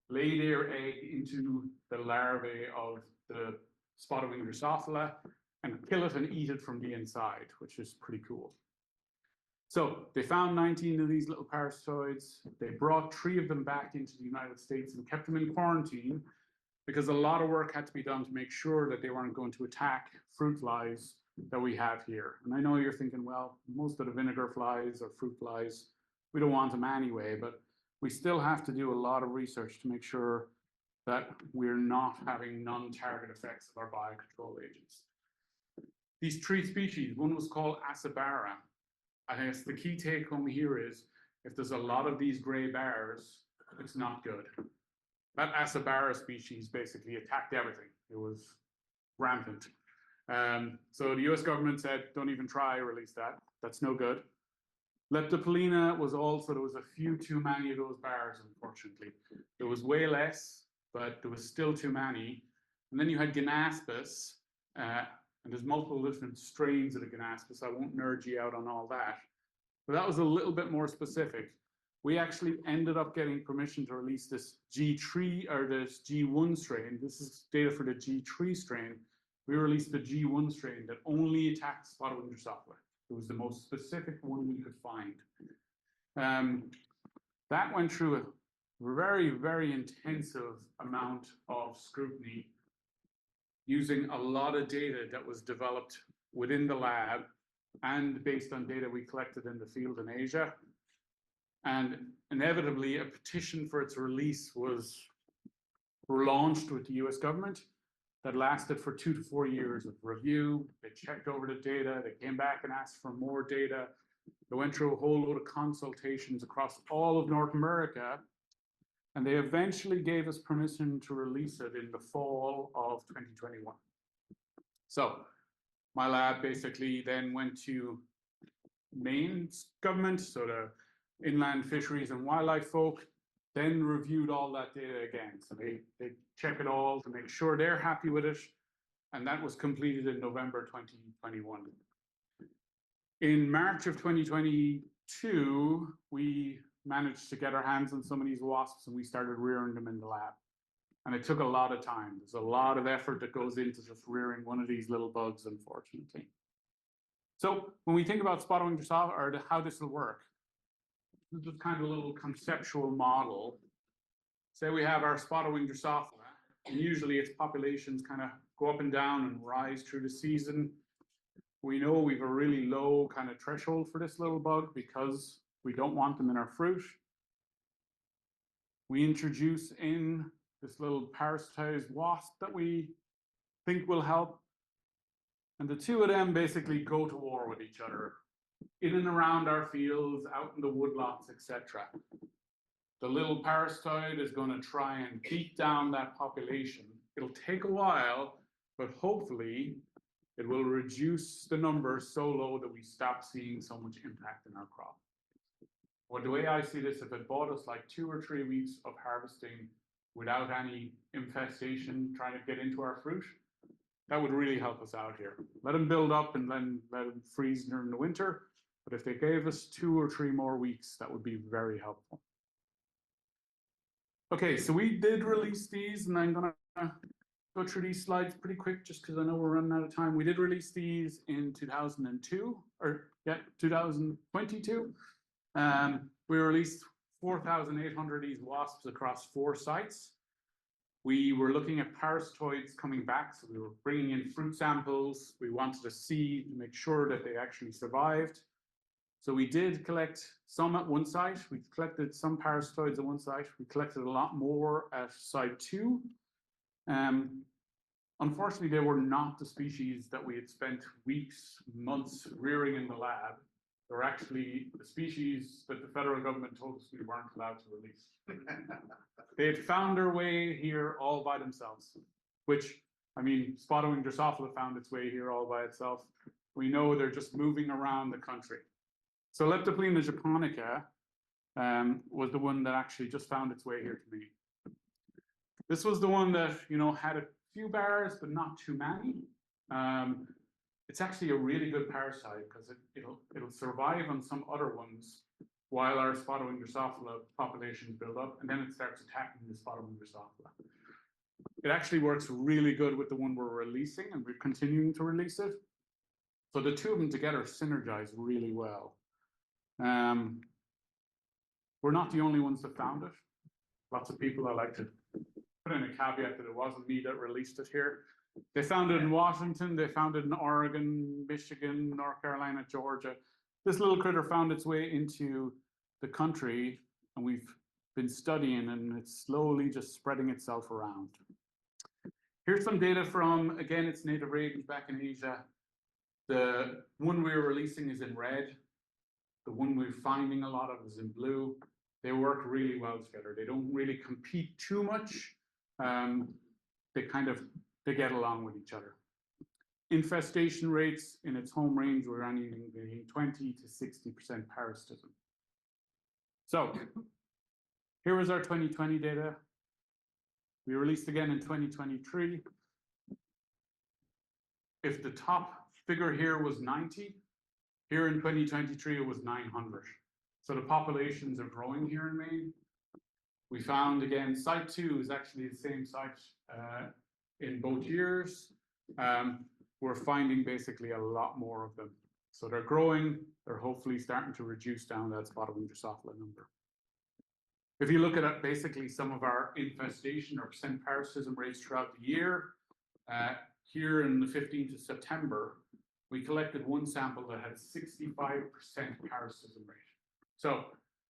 lay their egg into the larvae of the spotted-winged Drosophila and kill it and eat it from the inside, which is pretty cool. So they found 19 of these little parasitoids. They brought 3 of them back into the United States and kept them in quarantine because a lot of work had to be done to make sure that they weren't going to attack fruit flies that we have here. And I know you're thinking, well, most of the vinegar flies or fruit flies, we don't want them anyway, but we still have to do a lot of research to make sure that we're not having non-target effects of our biocontrol agents. These 3 species, one was called Acebara. I guess the key take home here is if there's a lot of these gray bars, it's not good. That Acebara species basically attacked everything. It was rampant. So the US government said, don't even try, release that. That's no good. Leptopolina was also, there was a few too many of those bars, unfortunately. There was way less, but there was still too many. And then you had Ganaspis, and there's multiple different strains of the Ganaspis. I won't nerd you out on all that. But that was a little bit more specific. We actually ended up getting permission to release this G3 or this G1 strain. This is data for the G3 strain. We released the G1 strain that only attacks spotted-winged Drosophila. It was the most specific one we could find. That went through a very, very intensive amount of scrutiny using a lot of data that was developed within the lab and based on data we collected in the field in Asia. And inevitably, a petition for its release was launched with the US government that lasted for 2 to 4 years of review. They checked over the data, they came back and asked for more data. They went through a whole load of consultations across all of North America, and they eventually gave us permission to release it in the fall of 2021. So my lab basically then went to Maine's government, so the Inland Fisheries and Wildlife folk, then reviewed all that data again. So they check it all to make sure they're happy with it. And that was completed in November 2021. In March of 2022, we managed to get our hands on some of these wasps and we started rearing them in the lab. And it took a lot of time. There's a lot of effort that goes into just rearing one of these little bugs, unfortunately. So when we think about spotted Drosophila, or how this will work, this is just kind of a little conceptual model. Say we have our spotted Drosophila, and usually its populations kind of go up and down and rise through the season. We know we have a really low kind of threshold for this little bug because we don't want them in our fruit. We introduce in this little parasitized wasp that we think will help. And the two of them basically go to war with each other in and around our fields, out in the woodlots, etc. The little parasitoid is going to try and beat down that population. It'll take a while, but hopefully it will reduce the numbers so low that we stop seeing so much impact in our crop. Well, the way I see this, if it bought us like 2 or 3 weeks of harvesting without any infestation trying to get into our fruit, that would really help us out here. Let them build up and then let them freeze during the winter. But if they gave us 2 or 3 more weeks, that would be very helpful. Okay, so we did release these, and I'm gonna go through these slides pretty quick just because I know we're running out of time. We did release these in 2022. We released 4,800 of these wasps across 4 sites. We were looking at parasitoids coming back, so we were bringing in fruit samples. We wanted to see to make sure that they actually survived. So we did collect some at one site. We collected some parasitoids at one site. We collected a lot more at site 2. Unfortunately, they were not the species that we had spent weeks, months rearing in the lab. They're actually the species that the federal government told us we weren't allowed to release. They had found their way here all by themselves, which, I mean, spotted Drosophila found its way here all by itself. We know they're just moving around the country. So Leptoplena japonica was the one that actually just found its way here to me. This was the one that, you know, had a few bars, but not too many. It's actually a really good parasite because it'll survive on some other ones while our spotted Drosophila populations build up, and then it starts attacking the spotted Drosophila. It actually works really good with the one we're releasing, and we're continuing to release it. So the two of them together synergize really well. We're not the only ones that found it. Lots of people, I like to put in a caveat that it wasn't me that released it here. They found it in Washington, they found it in Oregon, Michigan, North Carolina, Georgia. This little critter found its way into the country, and we've been studying, and it's slowly just spreading itself around. Here's some data from, again, it's native ravens back in Asia. The one we're releasing is in red. The one we're finding a lot of is in blue. They work really well together. They don't really compete too much. They get along with each other. Infestation rates in its home range were ranging between 20 to 60% parasitism. So here was our 2020 data. We released again in 2023. If the top figure here was 90, here in 2023 it was 900. So the populations are growing here in Maine. We found, again, site 2 is actually the same site in both years. We're finding basically a lot more of them. So they're growing, they're hopefully starting to reduce down that spotted Drosophila number. If you look at basically some of our infestation or percent parasitism rates throughout the year, here in the 15th of September, we collected one sample that had 65% parasitism rate. So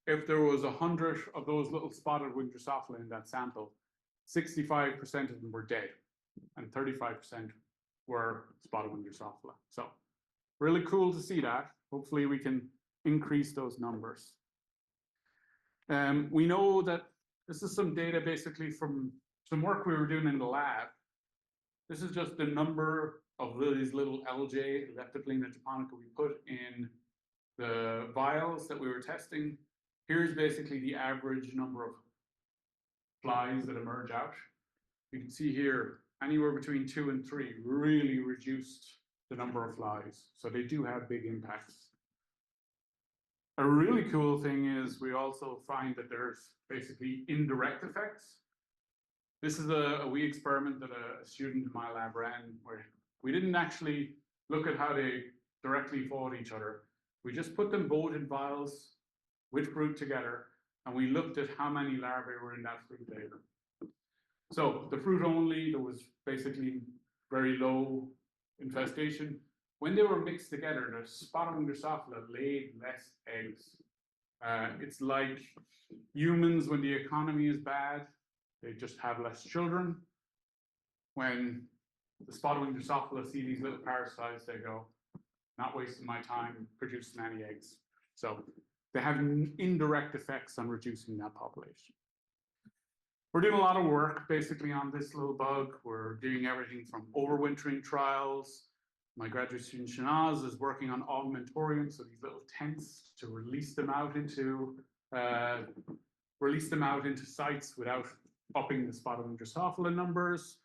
if there was 100 of those little spotted wing Drosophila in that sample, 65% of them were dead and 35% were spotted wing Drosophila. So really cool to see that. Hopefully we can increase those numbers. We know that this is some data basically from some work we were doing in the lab. This is just the number of these little LJ, Leptoplina japonica, we put in the vials that we were testing. Here's basically the average number of flies that emerge out. You can see here, anywhere between 2 and 3 really reduced the number of flies. So they do have big impacts. A really cool thing is we also find that there's basically indirect effects. This is a wee experiment that a student in my lab ran where we didn't actually look at how they directly fought each other. We just put them both in vials with fruit together, and we looked at how many larvae were in that fruit later. So the fruit only, there was basically very low infestation. When they were mixed together, the spotted wing Drosophila laid less eggs. It's like humans, when the economy is bad, they just have less children. When the spotted wing Drosophila see these little parasites, they go, not wasting my time producing any eggs. So they have indirect effects on reducing that population. We're doing a lot of work basically on this little bug. We're doing everything from overwintering trials. My graduate student Seanna is working on augmentoriums, so these little tents to release them out into sites without upping the spotted wing Drosophila numbers.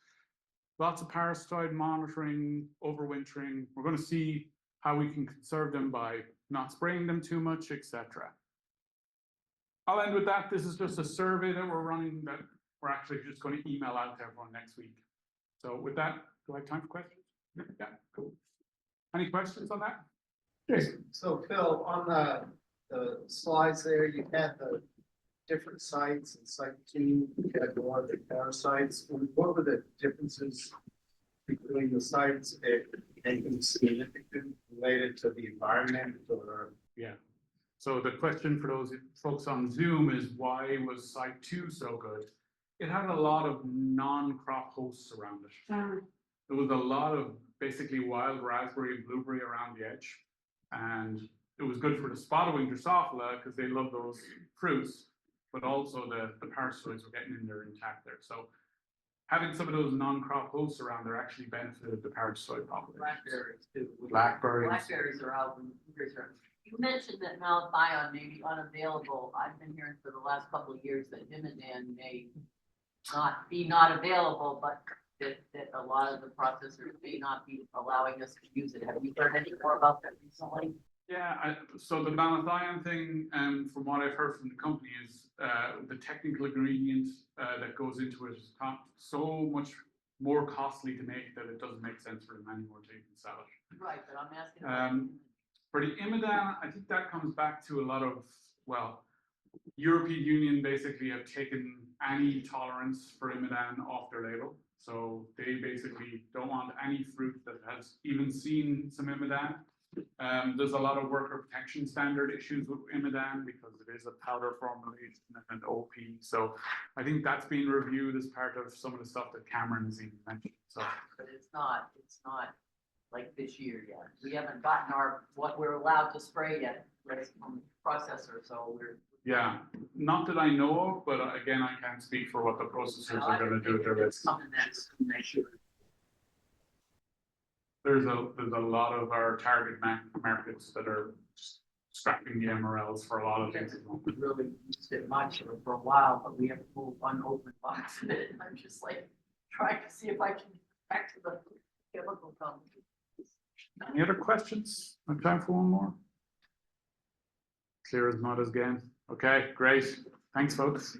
Lots of parasitoid monitoring, overwintering. We're going to see how we can conserve them by not spraying them too much, etc. I'll end with that. This is just a survey that we're running that we're actually just going to email out to everyone next week. So with that, do I have time for questions? Yeah, cool. Any questions on that? Yes. So Phil, on the slides there, you had the different sites, and site 2, you had more of the parasites. What were the differences between the sites? Anything significant related to the environment or? Yeah. So the question for those folks on Zoom is, why was site 2 so good? It had a lot of non-crop hosts around it. There was a lot of basically wild raspberry and blueberry around the edge. And it was good for the spotted wing Drosophila because they love those fruits, but also the parasitoids were getting in there intact there. So having some of those non-crop hosts around there actually benefited the parasitoid population. Blackberries too. Blackberries. Blackberries are out. You mentioned that malathion may be unavailable. I've been hearing for the last couple of years that Himidan may not available, but that a lot of the processors may not be allowing us to use it. Have you heard any more about that recently? Yeah, so the malathion thing, from what I've heard from the company, is the technical ingredient that goes into it is so much more costly to make that it doesn't make sense for them anymore to even sell it. Right, but I'm asking. For the Imidan, I think that comes back to a lot of, well, European Union basically have taken any tolerance for Imidan off their label. So they basically don't want any fruit that has even seen some Imidan. There's a lot of worker protection standard issues with Imidan because it is a powder formulation and an OP. So I think that's being reviewed as part of some of the stuff that Cameron has even mentioned. So, But it's not like this year yet. We haven't gotten what we're allowed to spray yet from the processor, so we're. yeah, not that I know of, but again, I can't speak for what the processors are going to do with their risk. Something that's measured. There's a lot of our target markets that are just scrapping the MRLs for a lot of things. We really used it much for a while, but we have to pull one open box of it. And I'm just like trying to see if I can get back to the chemical company. Any other questions? I have time for one more. Clear as mud again. Okay, great. Thanks, folks.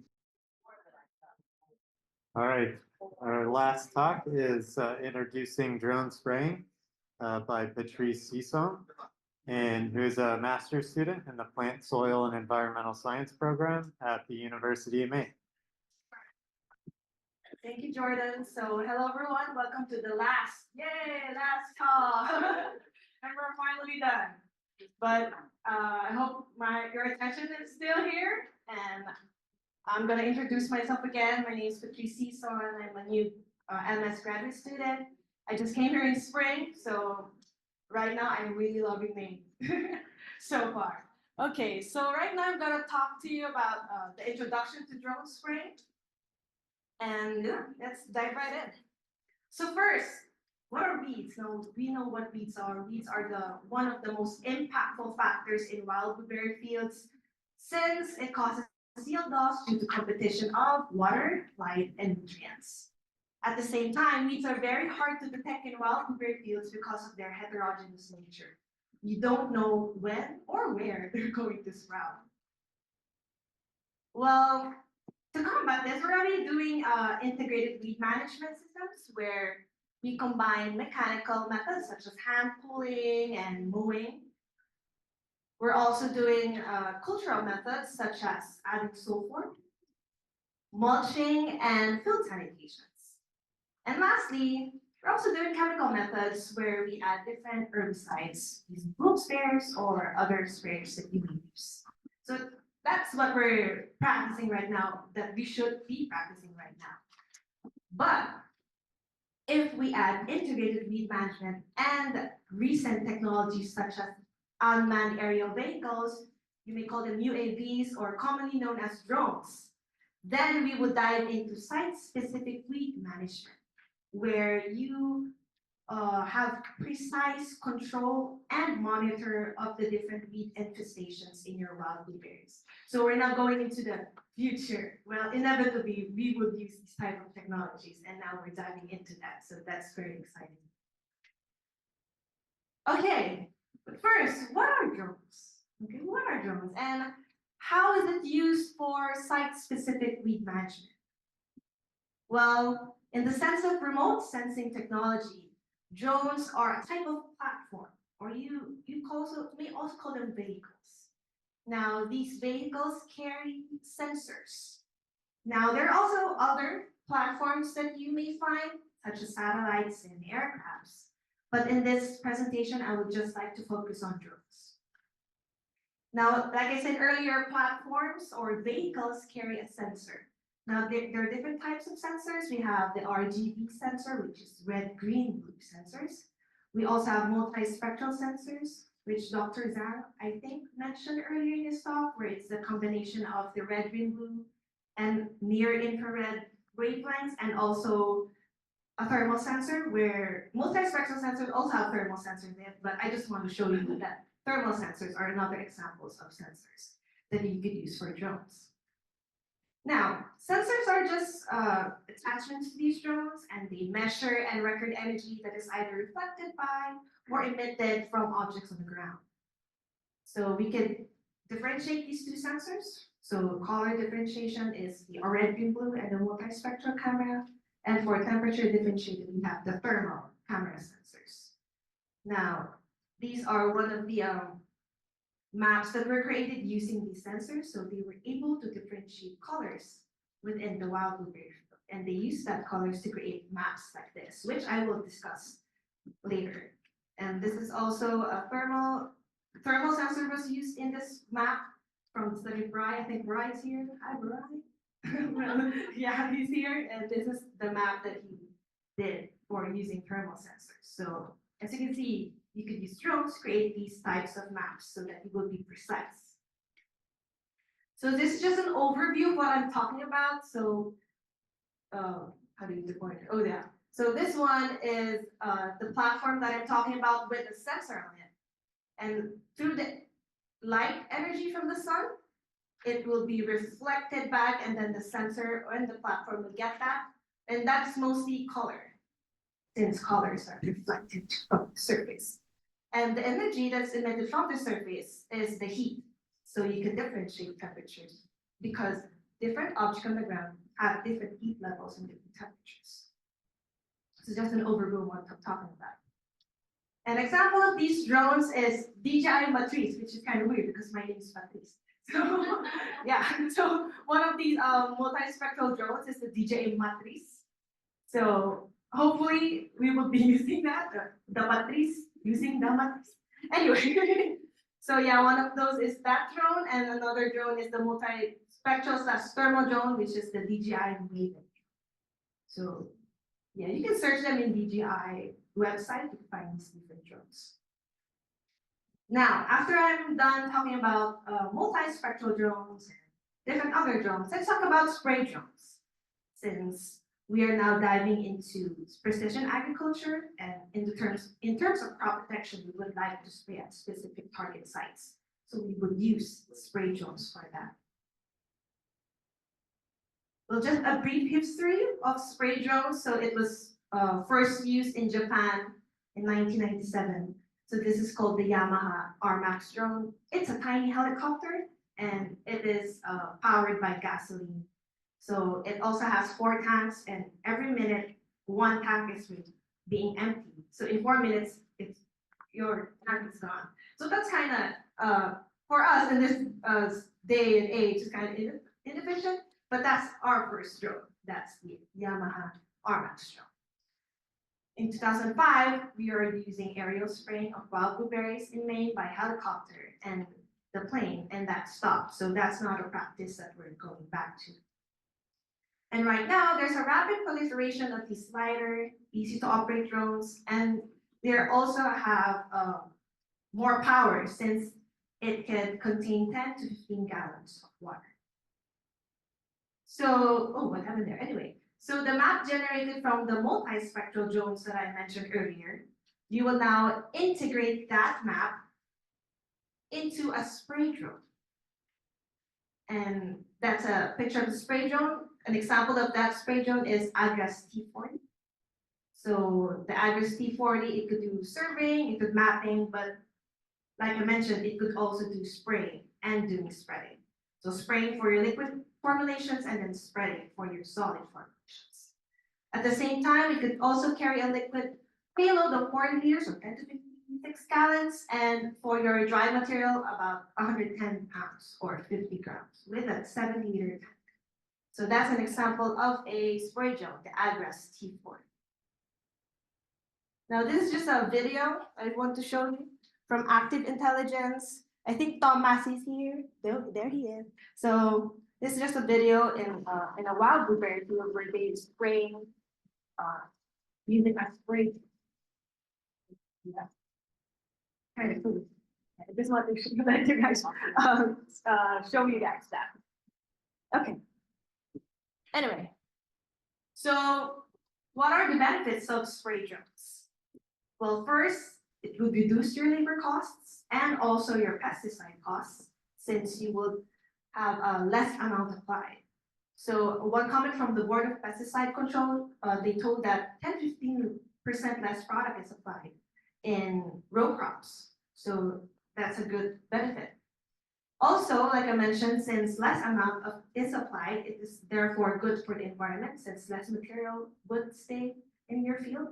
All right, our last talk is introducing drone spraying by Patrice Sison, and who is a master's student in the Plant, Soil, and Environmental Science program at the University of Maine. Thank you, Jordan. So hello, everyone. Welcome to the last talk. and we're finally done. But I hope your attention is still here, and I'm gonna introduce myself again. My name is Patrice Sison. I'm a new MS graduate student. I just came here in spring, so right now I'm really loving Maine so far. Okay, so right now I'm gonna talk to you about the introduction to drone spraying. And yeah, let's dive right in. So first, what are weeds? Now, we know what weeds are. Weeds are one of the most impactful factors in wild blueberry fields, since it causes yield loss due to competition of water, light, and nutrients. At the same time, weeds are very hard to detect in wild blueberry fields because of their heterogeneous nature. You don't know when or where they're going to sprout. Well, to combat this, we're already doing integrated weed management systems where we combine mechanical methods such as hand pulling and mowing. We're also doing cultural methods such as adding sulfur, mulching, and field sanitations. And lastly, we're also doing chemical methods where we add different herbicides using broom sprayers or other sprayers that you may use. So that's what we're practicing right now, that we should be practicing right now. But if we add integrated weed management and recent technologies such as unmanned aerial vehicles, you may call them UAVs or commonly known as drones, then we would dive into site-specific weed management, where you have precise control and monitor of the different weed infestations in your wild blueberries. So we're not going into the future. Well, inevitably, we would use these type of technologies, and now we're diving into that. So that's very exciting. Okay, but first, what are drones? Okay, what are drones, and how is it used for site-specific weed management? Well, in the sense of remote sensing technology, drones are a type of platform, or you may also call them vehicles. Now, these vehicles carry sensors. Now, there are also other platforms that you may find, such as satellites and aircrafts. But in this presentation, I would just like to focus on drones. Now, like I said earlier, platforms or vehicles carry a sensor. Now, there are different types of sensors. We have the RGB sensor, which is red, green, blue sensors. We also have multispectral sensors, which Dr. Zhang, I think, mentioned earlier in his talk, where it's the combination of the red, green, blue, and near-infrared wavelengths, and also a thermal sensor, where multispectral sensors also have thermal sensors in it, but I just want to show you that thermal sensors are another examples of sensors that you could use for drones. Now, sensors are just attachments to these drones, and they measure and record energy that is either reflected by or emitted from objects on the ground. So we can differentiate these two sensors. So color differentiation is the red, green, blue, and the multispectral camera. And for temperature differentiated, we have the thermal camera sensors. Now, these are one of the maps that were created using these sensors, so they were able to differentiate colors within the wild blueberry field, and they use that colors to create maps like this, which I will discuss later. And this is also a thermal sensor was used in this map from study Bri. I think Bri is here. Hi, Bri. Well, yeah, he's here, and this is the map that he did for using thermal sensors. So as you can see, you could use drones to create these types of maps so that it will be precise. So this is just an overview of what I'm talking about. So how do you deploy it? Oh yeah. So this one is the platform that I'm talking about with a sensor on it. And through the light energy from the sun, it will be reflected back, and then the sensor and the platform will get that. And that's mostly color, since colors are reflected from the surface. And the energy that's emitted from the surface is the heat. So you can differentiate temperatures because different objects on the ground have different heat levels and different temperatures. So just an overview of what I'm talking about. An example of these drones is DJI Patrice, which is kind of weird because my name is Patrice. So yeah, so one of these multispectral drones is the DJI Patrice. So hopefully we will be using that, the Patrice using them at least. Anyway, so yeah, one of those is that drone, and another drone is the multispectral/thermal drone, which is the DJI Maven. So yeah, you can search them in DJI website to find these different drones. Now, after I'm done talking about multispectral drones and different other drones, let's talk about spray drones. Since we are now diving into precision agriculture, and in terms of crop protection, we would like to spray at specific target sites. So we would use spray drones for that. Well, just a brief history of spray drones. So it was first used in Japan in 1997. So this is called the Yamaha RMAX drone. It's a tiny helicopter, and it is powered by gasoline. So it also has 4 tanks, and every minute, 1 tank is being emptied. So in 4 minutes, your tank is gone. So that's kind of, for us in this day and age, is kind of inefficient, but that's our first drone. That's the Yamaha RMAX drone. In 2005, we are using aerial spraying of wild blueberries in Maine by helicopter and the plane, and that stopped. So that's not a practice that we're going back to. And right now, there's a rapid proliferation of these lighter, easy to operate drones, and they also have more power since it can contain 10 to 15 gallons of water. So, oh, what happened there? Anyway, so the map generated from the multispectral drones that I mentioned earlier, you will now integrate that map into a spray drone. And that's a picture of the spray drone. An example of that spray drone is Agras T40. So the Agras T40, it could do surveying, it could mapping, but like I mentioned, it could also do spraying and doing spreading. So spraying for your liquid formulations and then spreading for your solid formulations. At the same time, it could also carry a liquid payload of 4 liters or 10 to 56 gallons, and for your dry material, about 110 pounds or 50 grams with a 7-liter tank. So that's an example of a spray drone, the Agras T40. Now this is just a video I want to show you from Active Intelligence. I think Tom Massey's here. There he is. So this is just a video in a wild blueberry field where they spraying using a spray. Yeah. Kind of cool. I just want to let you guys show you guys that. Okay. Anyway, so what are the benefits of spray drones? Well, first, it would reduce your labor costs and also your pesticide costs, since you would have a less amount applied. So one comment from the Board of Pesticide Control, they told that 10-15% less product is applied in row crops. So that's a good benefit. Also, like I mentioned, since less amount is applied, it is therefore good for the environment, since less material would stay in your field.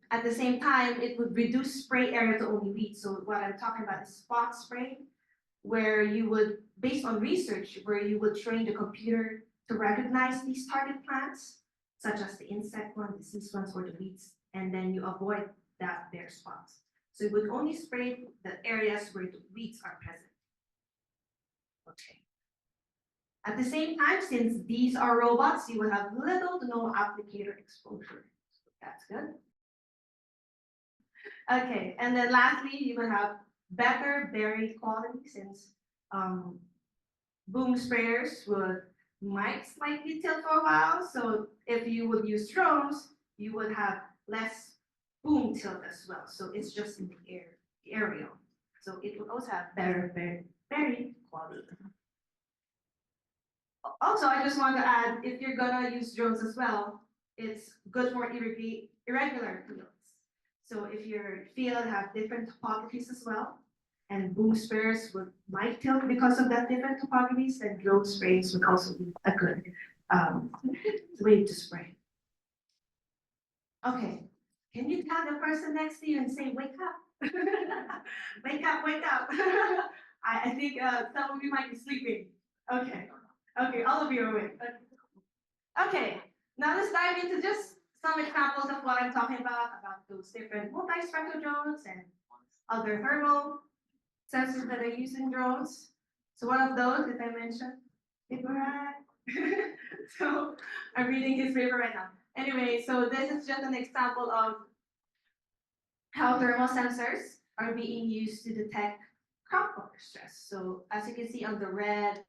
At the same time, it would reduce spray area to only weeds. So what I'm talking about is spot spraying, where you would, based on research, where you would train the computer to recognize these target plants, such as the insect one, the disease ones, or the weeds, and then you avoid their spots. So it would only spray the areas where the weeds are present. Okay. At the same time, since these are robots, you will have little to no applicator exposure. So that's good. Okay, and then lastly, you will have better berry quality, since boom sprayers might slightly tilt for a while. So if you would use drones, you would have less boom tilt as well. So it's just in the aerial. So it would also have better berry quality. Also, I just want to add, if you're gonna use drones as well, it's good for irregular fields. So if your field have different topographies as well, and boom sprayers might tilt because of that different topographies, then drone sprays would also be a good way to spray. Okay, can you tell the person next to you and say, wake up? Wake up, wake up. I think some of you might be sleeping. Okay, all of you are awake. Okay, now let's dive into just some examples of what I'm talking about those different multi-spectral drones and other thermal sensors that are used in drones. So one of those, if I mentioned, so I'm reading his paper right now. Anyway, so this is just an example of how thermal sensors are being used to detect crop water stress. So as you can see on the red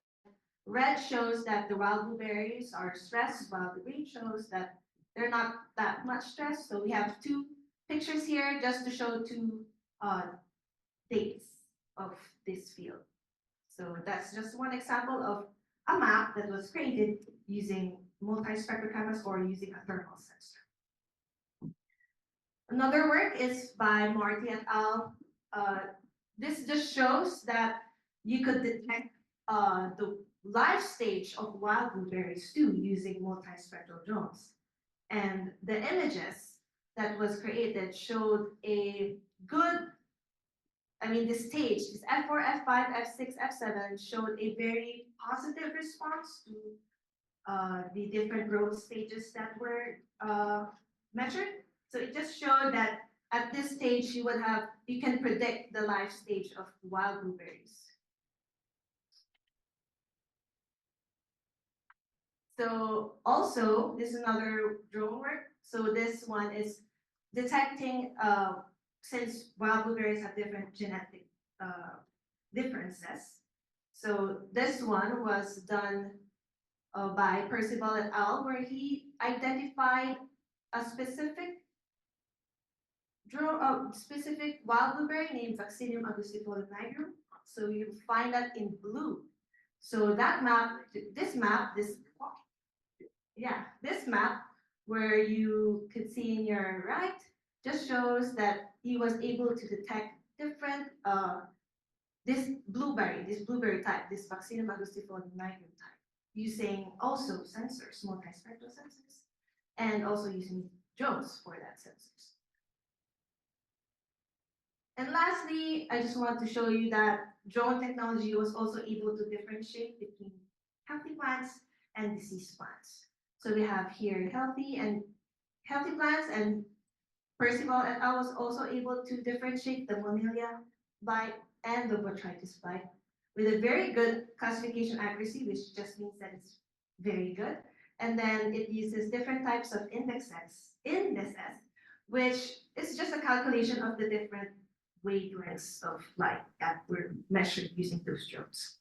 shows that the wild blueberries are stressed, while the green shows that they're not that much stressed. So we have two pictures here just to show two dates of this field. So that's just one example of a map that was created using multi-spectral cameras or using a thermal sensor. Another work is by Marty et al. This just shows that you could detect the life stage of wild blueberries too using multi-spectral drones. And the images that was created showed a good, this stage, this F4, F5, F6, F7 showed a very positive response to the different growth stages that were measured. So it just showed that at this stage you can predict the life stage of wild blueberries. So also, this is another drone work. So this one is detecting, since wild blueberries have different genetic differences. So this one was done by Percival et al., where he identified a specific wild blueberry named Vaccinium augustifolia nigrum. So you find that in blue. So that map, this map where you could see in your right, just shows that he was able to detect different, this blueberry type, this Vaccinium augustifolia nigrum type, using also sensors, multispectral sensors, and also using drones for that sensors. And lastly, I just want to show you that drone technology was also able to differentiate between healthy plants and diseased plants. So we have here healthy plants, and Percival et al. Was also able to differentiate the Monilla blight and the botrytis blight with a very good classification accuracy, which just means that it's very good. And then it uses different types of indexes, which is just a calculation of the different wavelengths of light that were measured using those drones.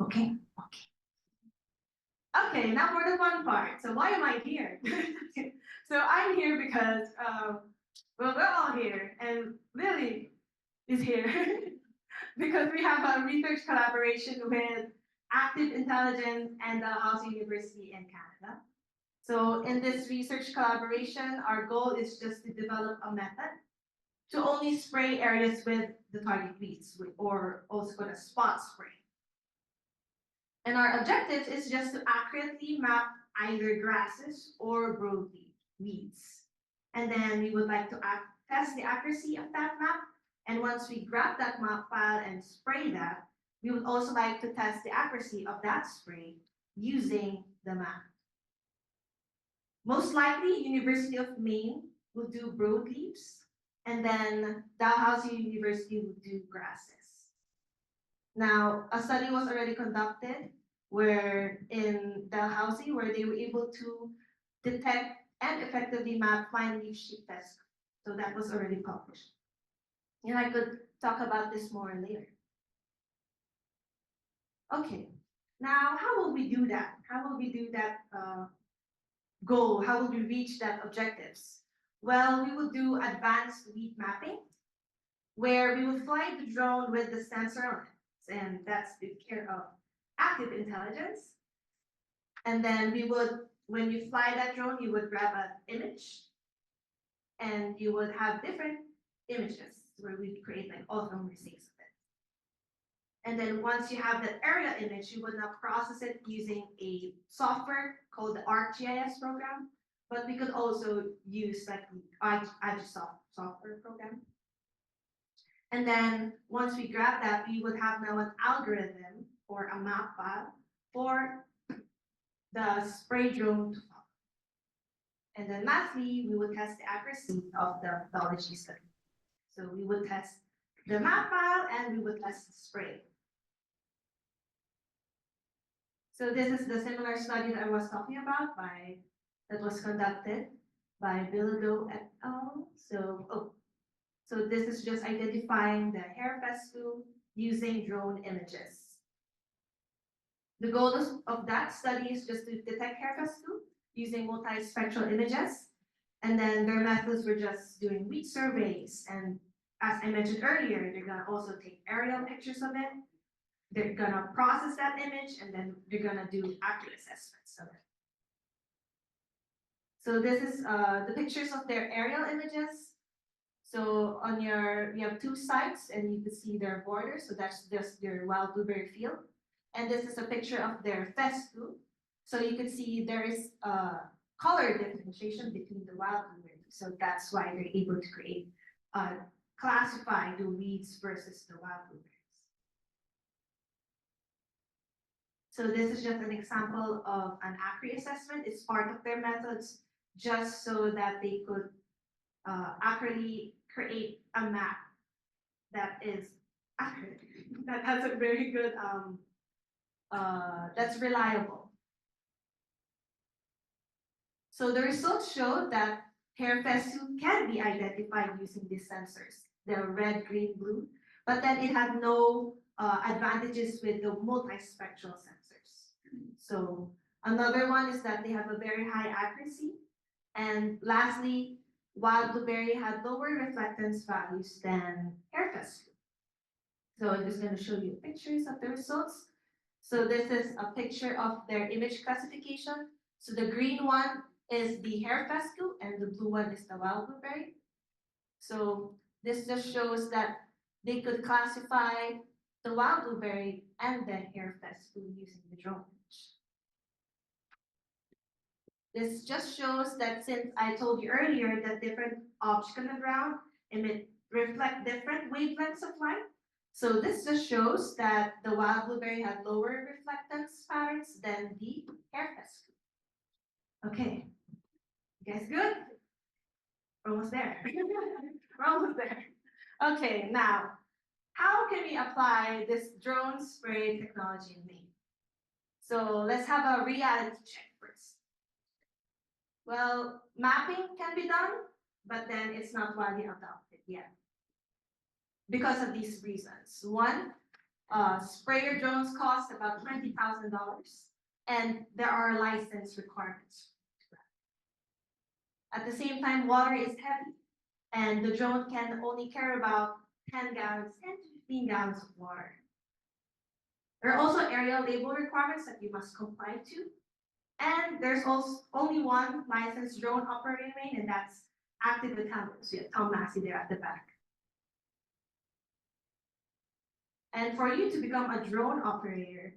Okay. Okay, now for the fun part. So why am I here? So I'm here because, well, we're all here, and Lily is here because we have a research collaboration with Active Intelligence and Dalhousie University in Canada. So in this research collaboration, our goal is just to develop a method to only spray areas with the target weeds, or also called a spot spray. And our objective is just to accurately map either grasses or broadleaf weeds. And then we would like to test the accuracy of that map. And once we grab that map file and spray that, we would also like to test the accuracy of that spray using the map. Most likely, University of Maine will do broadleaves, and then Dalhousie University will do grasses. Now, a study was already conducted where in Dalhousie, where they were able to detect and effectively map fine leaf sheep pest. So that was already published. And I could talk about this more later. Okay, now how will we do that? How will we do that goal? How will we reach that objectives? Well, we will do advanced weed mapping, where we will fly the drone with the sensor on it, and that's the care of Active Intelligence. And then we would, when you fly that drone, you would grab an image, and you would have different images where we create like all thermal receipts of it. And then once you have that area image, you would now process it using a software called the ArcGIS program, but we could also use like the ArcGIS software program. And then once we grab that, we would have now an algorithm or a map file for the spray drone to follow. And then lastly, we would test the accuracy of the methodology study. So we would test the map file and we would test the spray. So this is the similar study that I was talking about that was conducted by Bilodeau et al. So this is just identifying the hair fescue using drone images. The goal of that study is just to detect hair fescue using multispectral images. And then their methods were just doing weed surveys. And as I mentioned earlier, they're gonna also take aerial pictures of it. They're gonna process that image and then they're gonna do accurate assessments of it. So this is the pictures of their aerial images. So on you have two sites and you can see their border. So that's just their wild blueberry field. And this is a picture of their fescue. So you can see there is a color differentiation between the wild blueberry. So that's why they're able to create, classify the weeds versus the wild blueberries. So this is just an example of an accuracy assessment. It's part of their methods just so that they could accurately create a map that is accurate, that has a very good, that's reliable. So the results show that hair fescue can be identified using these sensors, the red, green, blue, but then it had no advantages with the multispectral sensors. So another one is that they have a very high accuracy. And lastly, wild blueberry had lower reflectance values than hair fescue. So I'm just going to show you pictures of the results. So this is a picture of their image classification. So the green one is the hair fescue and the blue one is the wild blueberry. So this just shows that they could classify the wild blueberry and the hair fescue using the drone image. This just shows that since I told you earlier that different objects on the ground reflect different wavelengths of light. So this just shows that the wild blueberry had lower reflectance patterns than the hair fescue. Okay, you guys good? We're almost there. We're almost there. Okay, now, how can we apply this drone spray technology in Maine? So let's have a reality check first. Well, mapping can be done, but then it's not widely adopted yet. Because of these reasons. One, sprayer drones cost about $20,000, and there are license requirements. At the same time, water is heavy, and the drone can only carry about 10 gallons, 10 to 15 gallons of water. There are also aerial label requirements that you must comply to. And there's also only one licensed drone operator in Maine, and that's active with Calderwood. So you have Tom Massey there at the back. And for you to become a drone operator,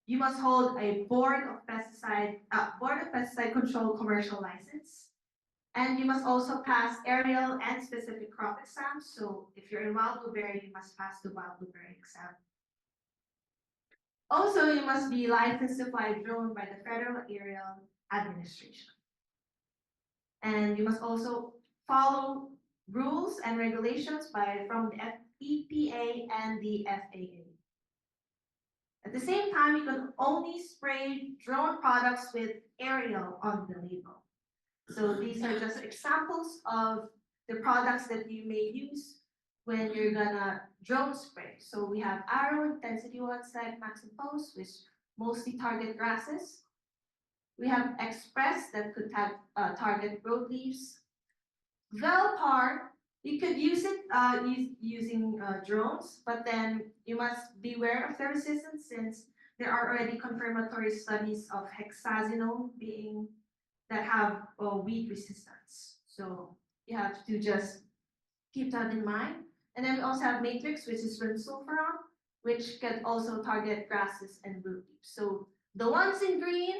you must hold a Board of Pesticide Control commercial license. And you must also pass aerial and specific crop exams. So if you're in wild blueberry, you must pass the wild blueberry exam. Also, you must be licensed to fly drone by the Federal Aerial Administration. And you must also follow rules and regulations from the EPA and the FAA. At the same time, you can only spray drone products with aerial on the label. So these are just examples of the products that you may use when you're gonna drone spray. So we have arrow intensity ones like Max and Post, which mostly target grasses. We have Express that could have target broadleaves. Velpar, you could use it using drones, but then you must beware of the resistance since there are already confirmatory studies of hexazinone that have weed resistance. So you have to just keep that in mind. And then we also have Matrix, which is sulfuron, which can also target grasses and broadleaves. So the ones in green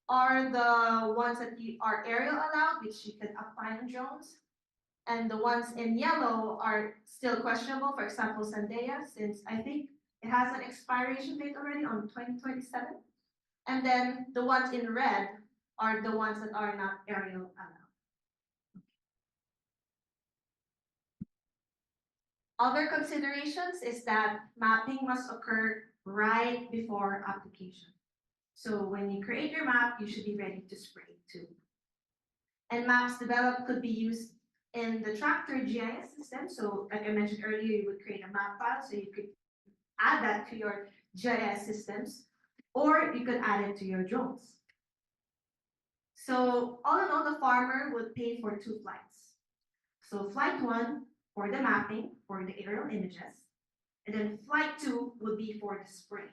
are the ones that are aerial allowed, which you can apply on drones. And the ones in yellow are still questionable, for example, Sandeya, since I think it has an expiration date already on 2027. And then the ones in red are the ones that are not aerial allowed. Other considerations is that mapping must occur right before application. So when you create your map, you should be ready to spray too. And maps developed could be used in the tractor GIS system. So like I mentioned earlier, you would create a map file, so you could add that to your GIS systems, or you could add it to your drones. So all in all, the farmer would pay for 2 flights. So flight 1 for the mapping, for the aerial images, and then flight 2 would be for the spraying.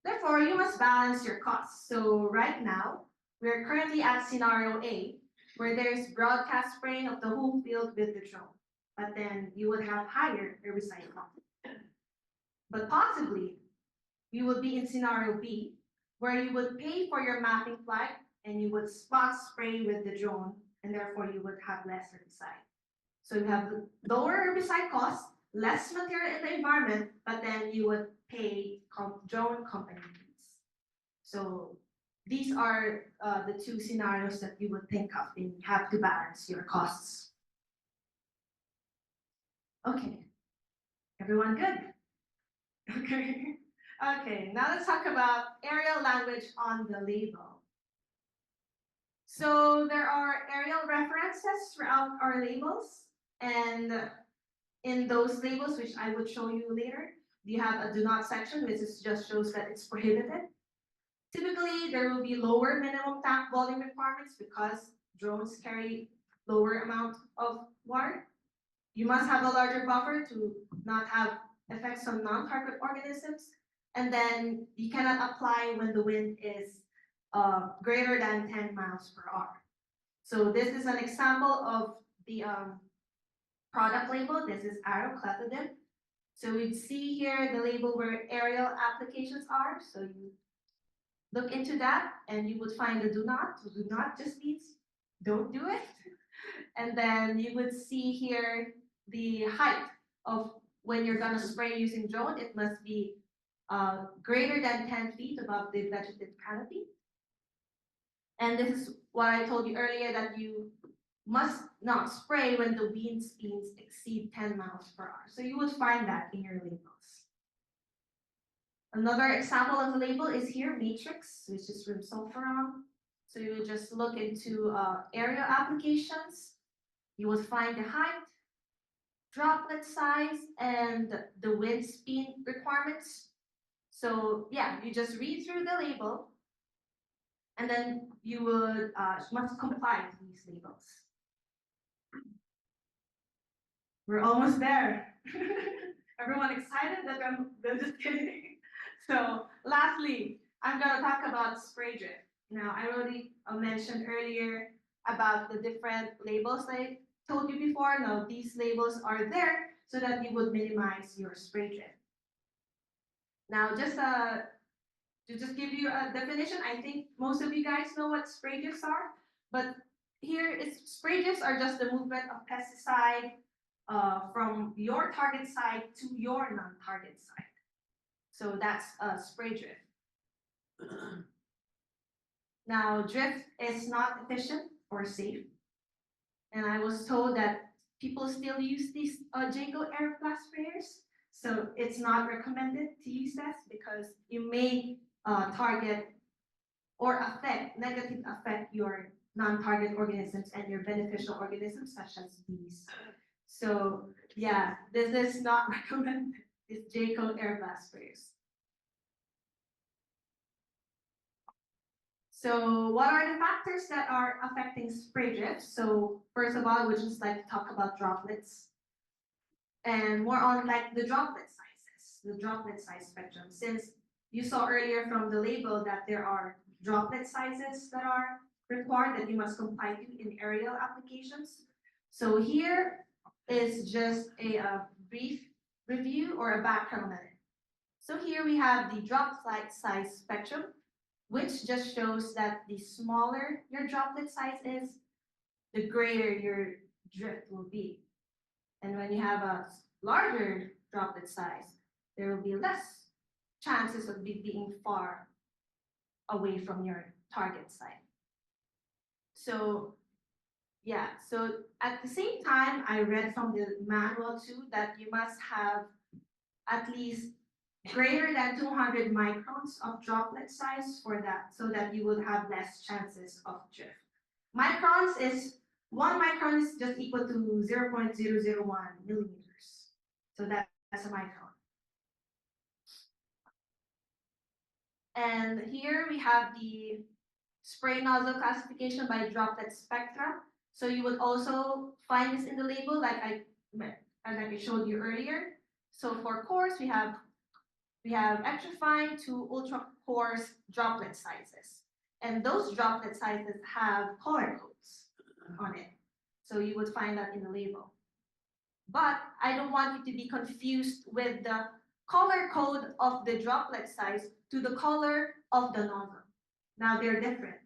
Therefore, you must balance your costs. So right now, we're currently at scenario A, where there's broadcast spraying of the whole field with the drone, but then you would have higher herbicide costs. But possibly, you would be in scenario B, where you would pay for your mapping flight and you would spot spray with the drone, and therefore you would have less herbicide. So you have lower herbicide costs, less material in the environment, but then you would pay drone company fees. So these are the 2 scenarios that you would think of, and you have to balance your costs. Okay, everyone good? Okay. Okay, now let's talk about aerial language on the label. So there are aerial references throughout our labels, and in those labels, which I would show you later, you have a do not section, which just shows that it's prohibited. Typically, there will be lower minimum tank volume requirements because drones carry lower amount of water. You must have a larger buffer to not have effects on non-target organisms. And then you cannot apply when the wind is greater than 10 miles per hour. So this is an example of the product label. This is aroclethidine. So we see here the label where aerial applications are. So you look into that and you would find the do not. So do not just means don't do it. And then you would see here the height of when you're gonna spray using drone. It must be greater than 10 feet above the vegetative canopy. And this is what I told you earlier, that you must not spray when the wind speeds exceed 10 miles per hour. So you would find that in your labels. Another example of the label is here, matrix, which is from sulfuron. So you would just look into aerial applications. You would find the height, droplet size, and the wind speed requirements. So yeah, you just read through the label, and then you would must comply with these labels. We're almost there. Everyone excited that I'm just kidding. So lastly, I'm gonna talk about spray drift. Now, I already mentioned earlier about the different labels I told you before. Now, these labels are there so that you would minimize your spray drift. Now, just to just give you a definition, I think most of you guys know what spray drifts are, but here spray drifts are just the movement of pesticide from your target site to your non-target site. So that's spray drift. Now, drift is not efficient or safe. And I was told that people still use these JACO air blast sprayers. So it's not recommended to use that because you may target or negatively affect your non-target organisms and your beneficial organisms such as bees. So yeah, this is not recommended, this JACO air blast sprayers. So what are the factors that are affecting spray drift? So first of all, I would just like to talk about droplets and more on like the droplet sizes, the droplet size spectrum. Since you saw earlier from the label that there are droplet sizes that are required that you must comply to in aerial applications. So here is just a brief review or a background on it. So here we have the droplet size spectrum, which just shows that the smaller your droplet size is, the greater your drift will be. And when you have a larger droplet size, there will be less chances of it being far away from your target site. So yeah, so at the same time, I read from the manual too that you must have at least greater than 200 microns of droplet size for that, so that you would have less chances of drift. Microns is 1 micron is just equal to 0.001 millimeters. So that's a micron. And here we have the spray nozzle classification by droplet spectra. So you would also find this in the label, like I showed you earlier. So for coarse, we have extra fine to ultra coarse droplet sizes, and those droplet sizes have color codes on it. So you would find that in the label. But I don't want you to be confused with the color code of the droplet size to the color of the nozzle. Now they're different.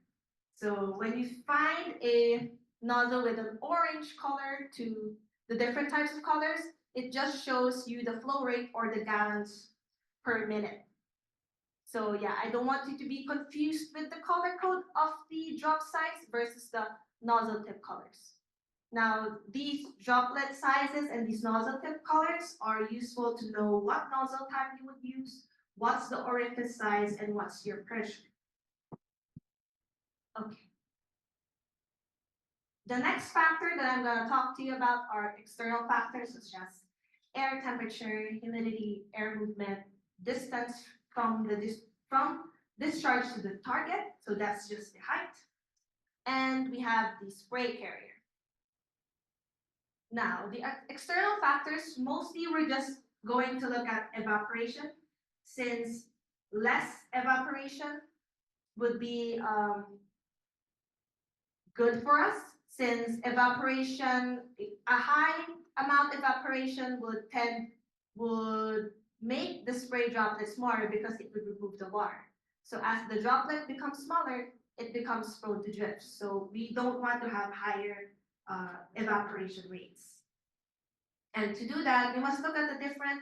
So when you find a nozzle with an orange color to the different types of colors, it just shows you the flow rate or the gallons per minute. So yeah, I don't want you to be confused with the color code of the drop size versus the nozzle tip colors. Now, these droplet sizes and these nozzle tip colors are useful to know what nozzle type you would use, what's the orifice size, and what's your pressure. Okay. The next factor that I'm going to talk to you about are external factors such as air temperature, humidity, air movement, distance from discharge to the target, so that's just the height. And we have the spray carrier. Now, the external factors, mostly we're just going to look at evaporation, since less evaporation would be good for us, since evaporation, a high amount of evaporation would make the spray droplet smaller because it would remove the water. So as the droplet becomes smaller, it becomes prone to drift. So we don't want to have higher evaporation rates. And to do that, we must look at the different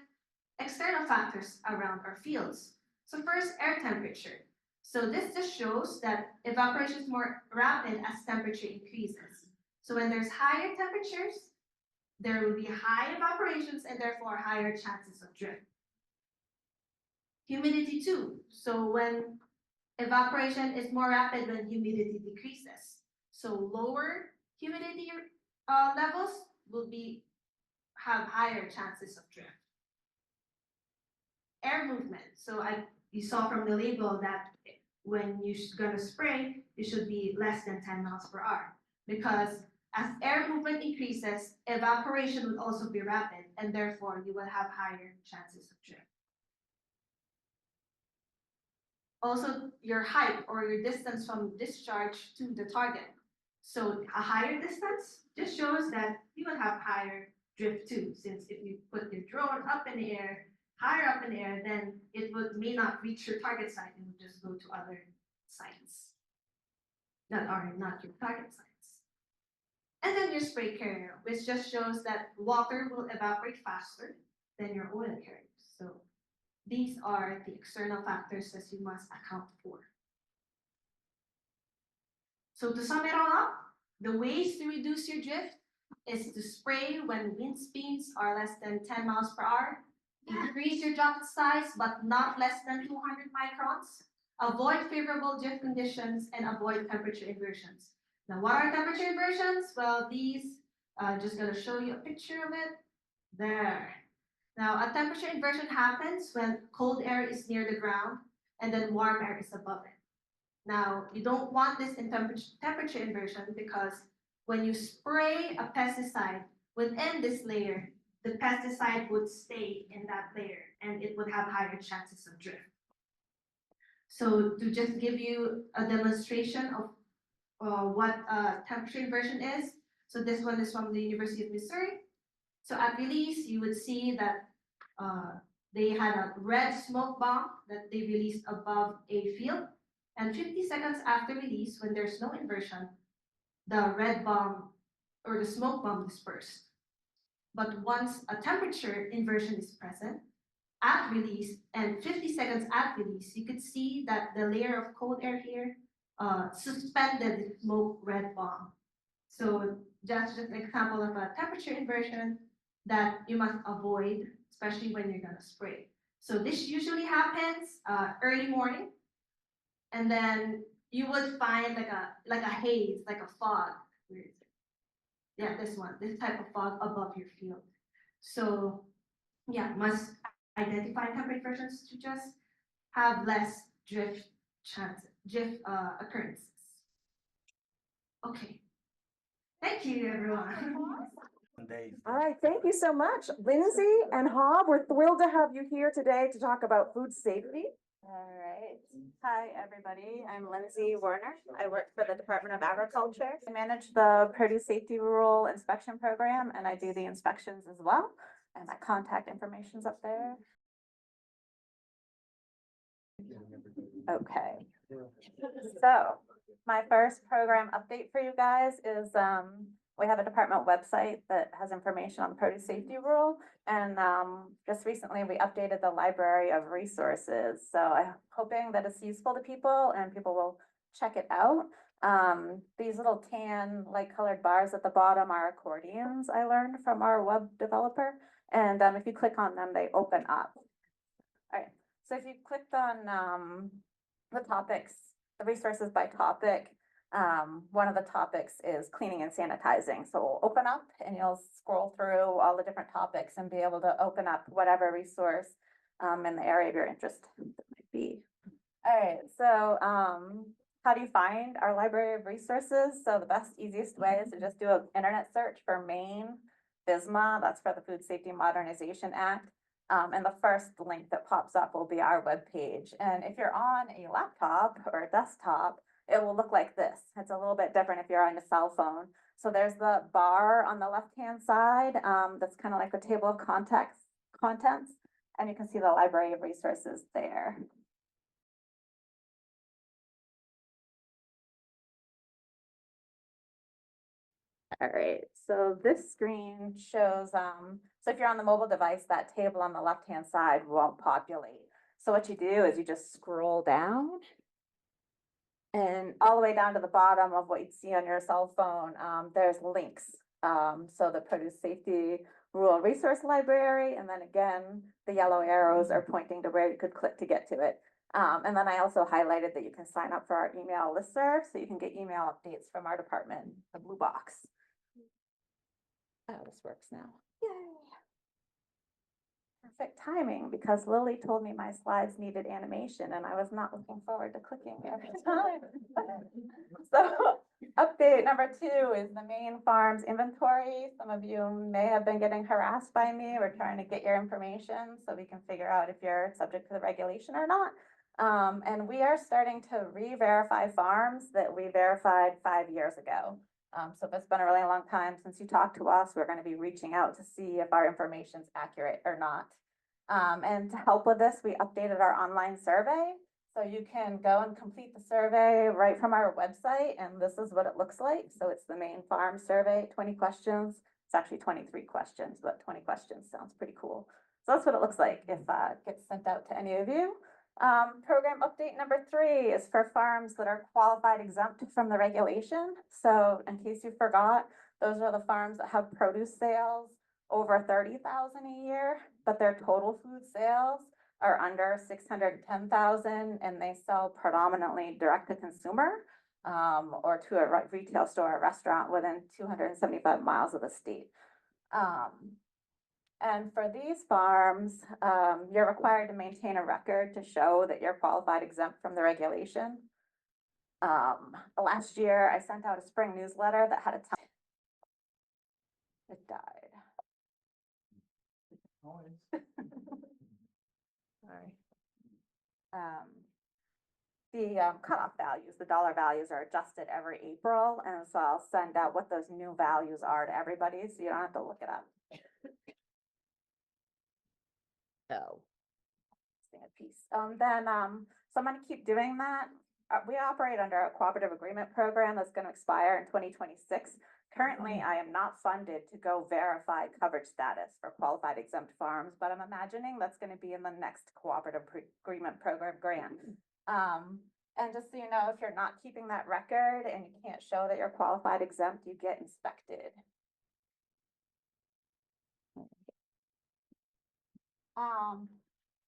external factors around our fields. So first, air temperature. So this just shows that evaporation is more rapid as temperature increases. So when there's higher temperatures, there will be high evaporations and therefore higher chances of drift. Humidity too. So when evaporation is more rapid when humidity decreases. So lower humidity levels will have higher chances of drift. Air movement. So you saw from the label that when you're gonna spray, it should be less than 10 miles per hour, because as air movement increases, evaporation would also be rapid, and therefore you will have higher chances of drift. Also, your height or your distance from discharge to the target. So a higher distance just shows that you will have higher drift too, since if you put your drone up in the air, higher up in the air, then it may not reach your target site and would just go to other sites that are not your target sites. And then your spray carrier, which just shows that water will evaporate faster than your oil carriers. So these are the external factors that you must account for. So to sum it all up, the ways to reduce your drift is to spray when wind speeds are less than 10 miles per hour, increase your droplet size but not less than 200 microns, avoid favorable drift conditions, and avoid temperature inversions. Now, what are temperature inversions? Well, these, just gonna show you a picture of it. There. Now, a temperature inversion happens when cold air is near the ground and then warm air is above it. Now, you don't want this in temperature inversion because when you spray a pesticide within this layer, the pesticide would stay in that layer and it would have higher chances of drift. So to just give you a demonstration of what temperature inversion is, so this one is from the University of Missouri. So at release, you would see that they had a red smoke bomb that they released above a field. And 50 seconds after release, when there's no inversion, the red bomb or the smoke bomb dispersed. But once a temperature inversion is present, at release and 50 seconds at release, you could see that the layer of cold air here suspended the smoke red bomb. So that's just an example of a temperature inversion that you must avoid, especially when you're gonna spray. So this usually happens early morning, and then you would find like a haze, like a fog. Where is it? Yeah, this type of fog above your field. So yeah, must identify temperature inversions to just have less drift occurrences. Okay. Thank you, everyone. All right, thank you so much. Lindsay and Hob, we're thrilled to have you here today to talk about food safety. All right. Hi, everybody. I'm Lindsay Werner. I work for the Department of Agriculture. I manage the Produce Safety Rural Inspection Program, and I do the inspections as well. And my contact information's up there. Okay. So my first program update for you guys is we have a department website that has information on the produce safety rule. And just recently we updated the library of resources. So I'm hoping that it's useful to people and people will check it out. These little tan light colored bars at the bottom are accordions I learned from our web developer. And if you click on them, they open up. All right. So if you clicked on the topics, the resources by topic, one of the topics is cleaning and sanitizing. So we'll open up and you'll scroll through all the different topics and be able to open up whatever resource in the area of your interest that might be. All right, so how do you find our library of resources? So the best, easiest way is to just do an internet search for Maine FSMA, that's for the Food Safety Modernization Act. And the first link that pops up will be our webpage. And if you're on a laptop or a desktop, it will look like this. It's a little bit different if you're on a cell phone. So there's the bar on the left-hand side. That's kind of like the table of contents. And you can see the library of resources there. All right, so this screen shows, so if you're on the mobile device, that table on the left-hand side won't populate. So what you do is you just scroll down and all the way down to the bottom of what you'd see on your cell phone, there's links. So the Produce Safety Rural Resource Library, and then again, the yellow arrows are pointing to where you could click to get to it. And then I also highlighted that you can sign up for our email listserv, so you can get email updates from our department, the blue box. Oh, this works now. Yay. Perfect timing, because Lily told me my slides needed animation and I was not looking forward to clicking every time. So update number 2 is the Maine Farms inventory. Some of you may have been getting harassed by me. We're trying to get your information so we can figure out if you're subject to the regulation or not. And we are starting to re-verify farms that we verified 5 years ago. So if it's been a really long time since you talked to us, we're going to be reaching out to see if our information is accurate or not. And to help with this, we updated our online survey. So you can go and complete the survey right from our website. And this is what it looks like. So it's the Maine Farm survey, 20 questions. It's actually 23 questions, but 20 questions sounds pretty cool. So that's what it looks like if it gets sent out to any of you. Program update number 3 is for farms that are qualified exempt from the regulation. So in case you forgot, those are the farms that have produce sales over 30,000 a year, but their total food sales are under 610,000, and they sell predominantly direct to consumer or to a retail store or restaurant within 275 miles of the state. And for these farms, you're required to maintain a record to show that you're qualified exempt from the regulation. Last year, I sent out a spring newsletter that had a time. It died. Sorry. The cutoff values, the dollar values are adjusted every April. And so I'll send out what those new values are to everybody so you don't have to look it up. So, a piece. So I'm going to keep doing that. We operate under a cooperative agreement program that's going to expire in 2026. Currently, I am not funded to go verify coverage status for qualified exempt farms, but I'm imagining that's gonna be in the next cooperative agreement program grant. And just so you know, if you're not keeping that record and you can't show that you're qualified exempt, you get inspected.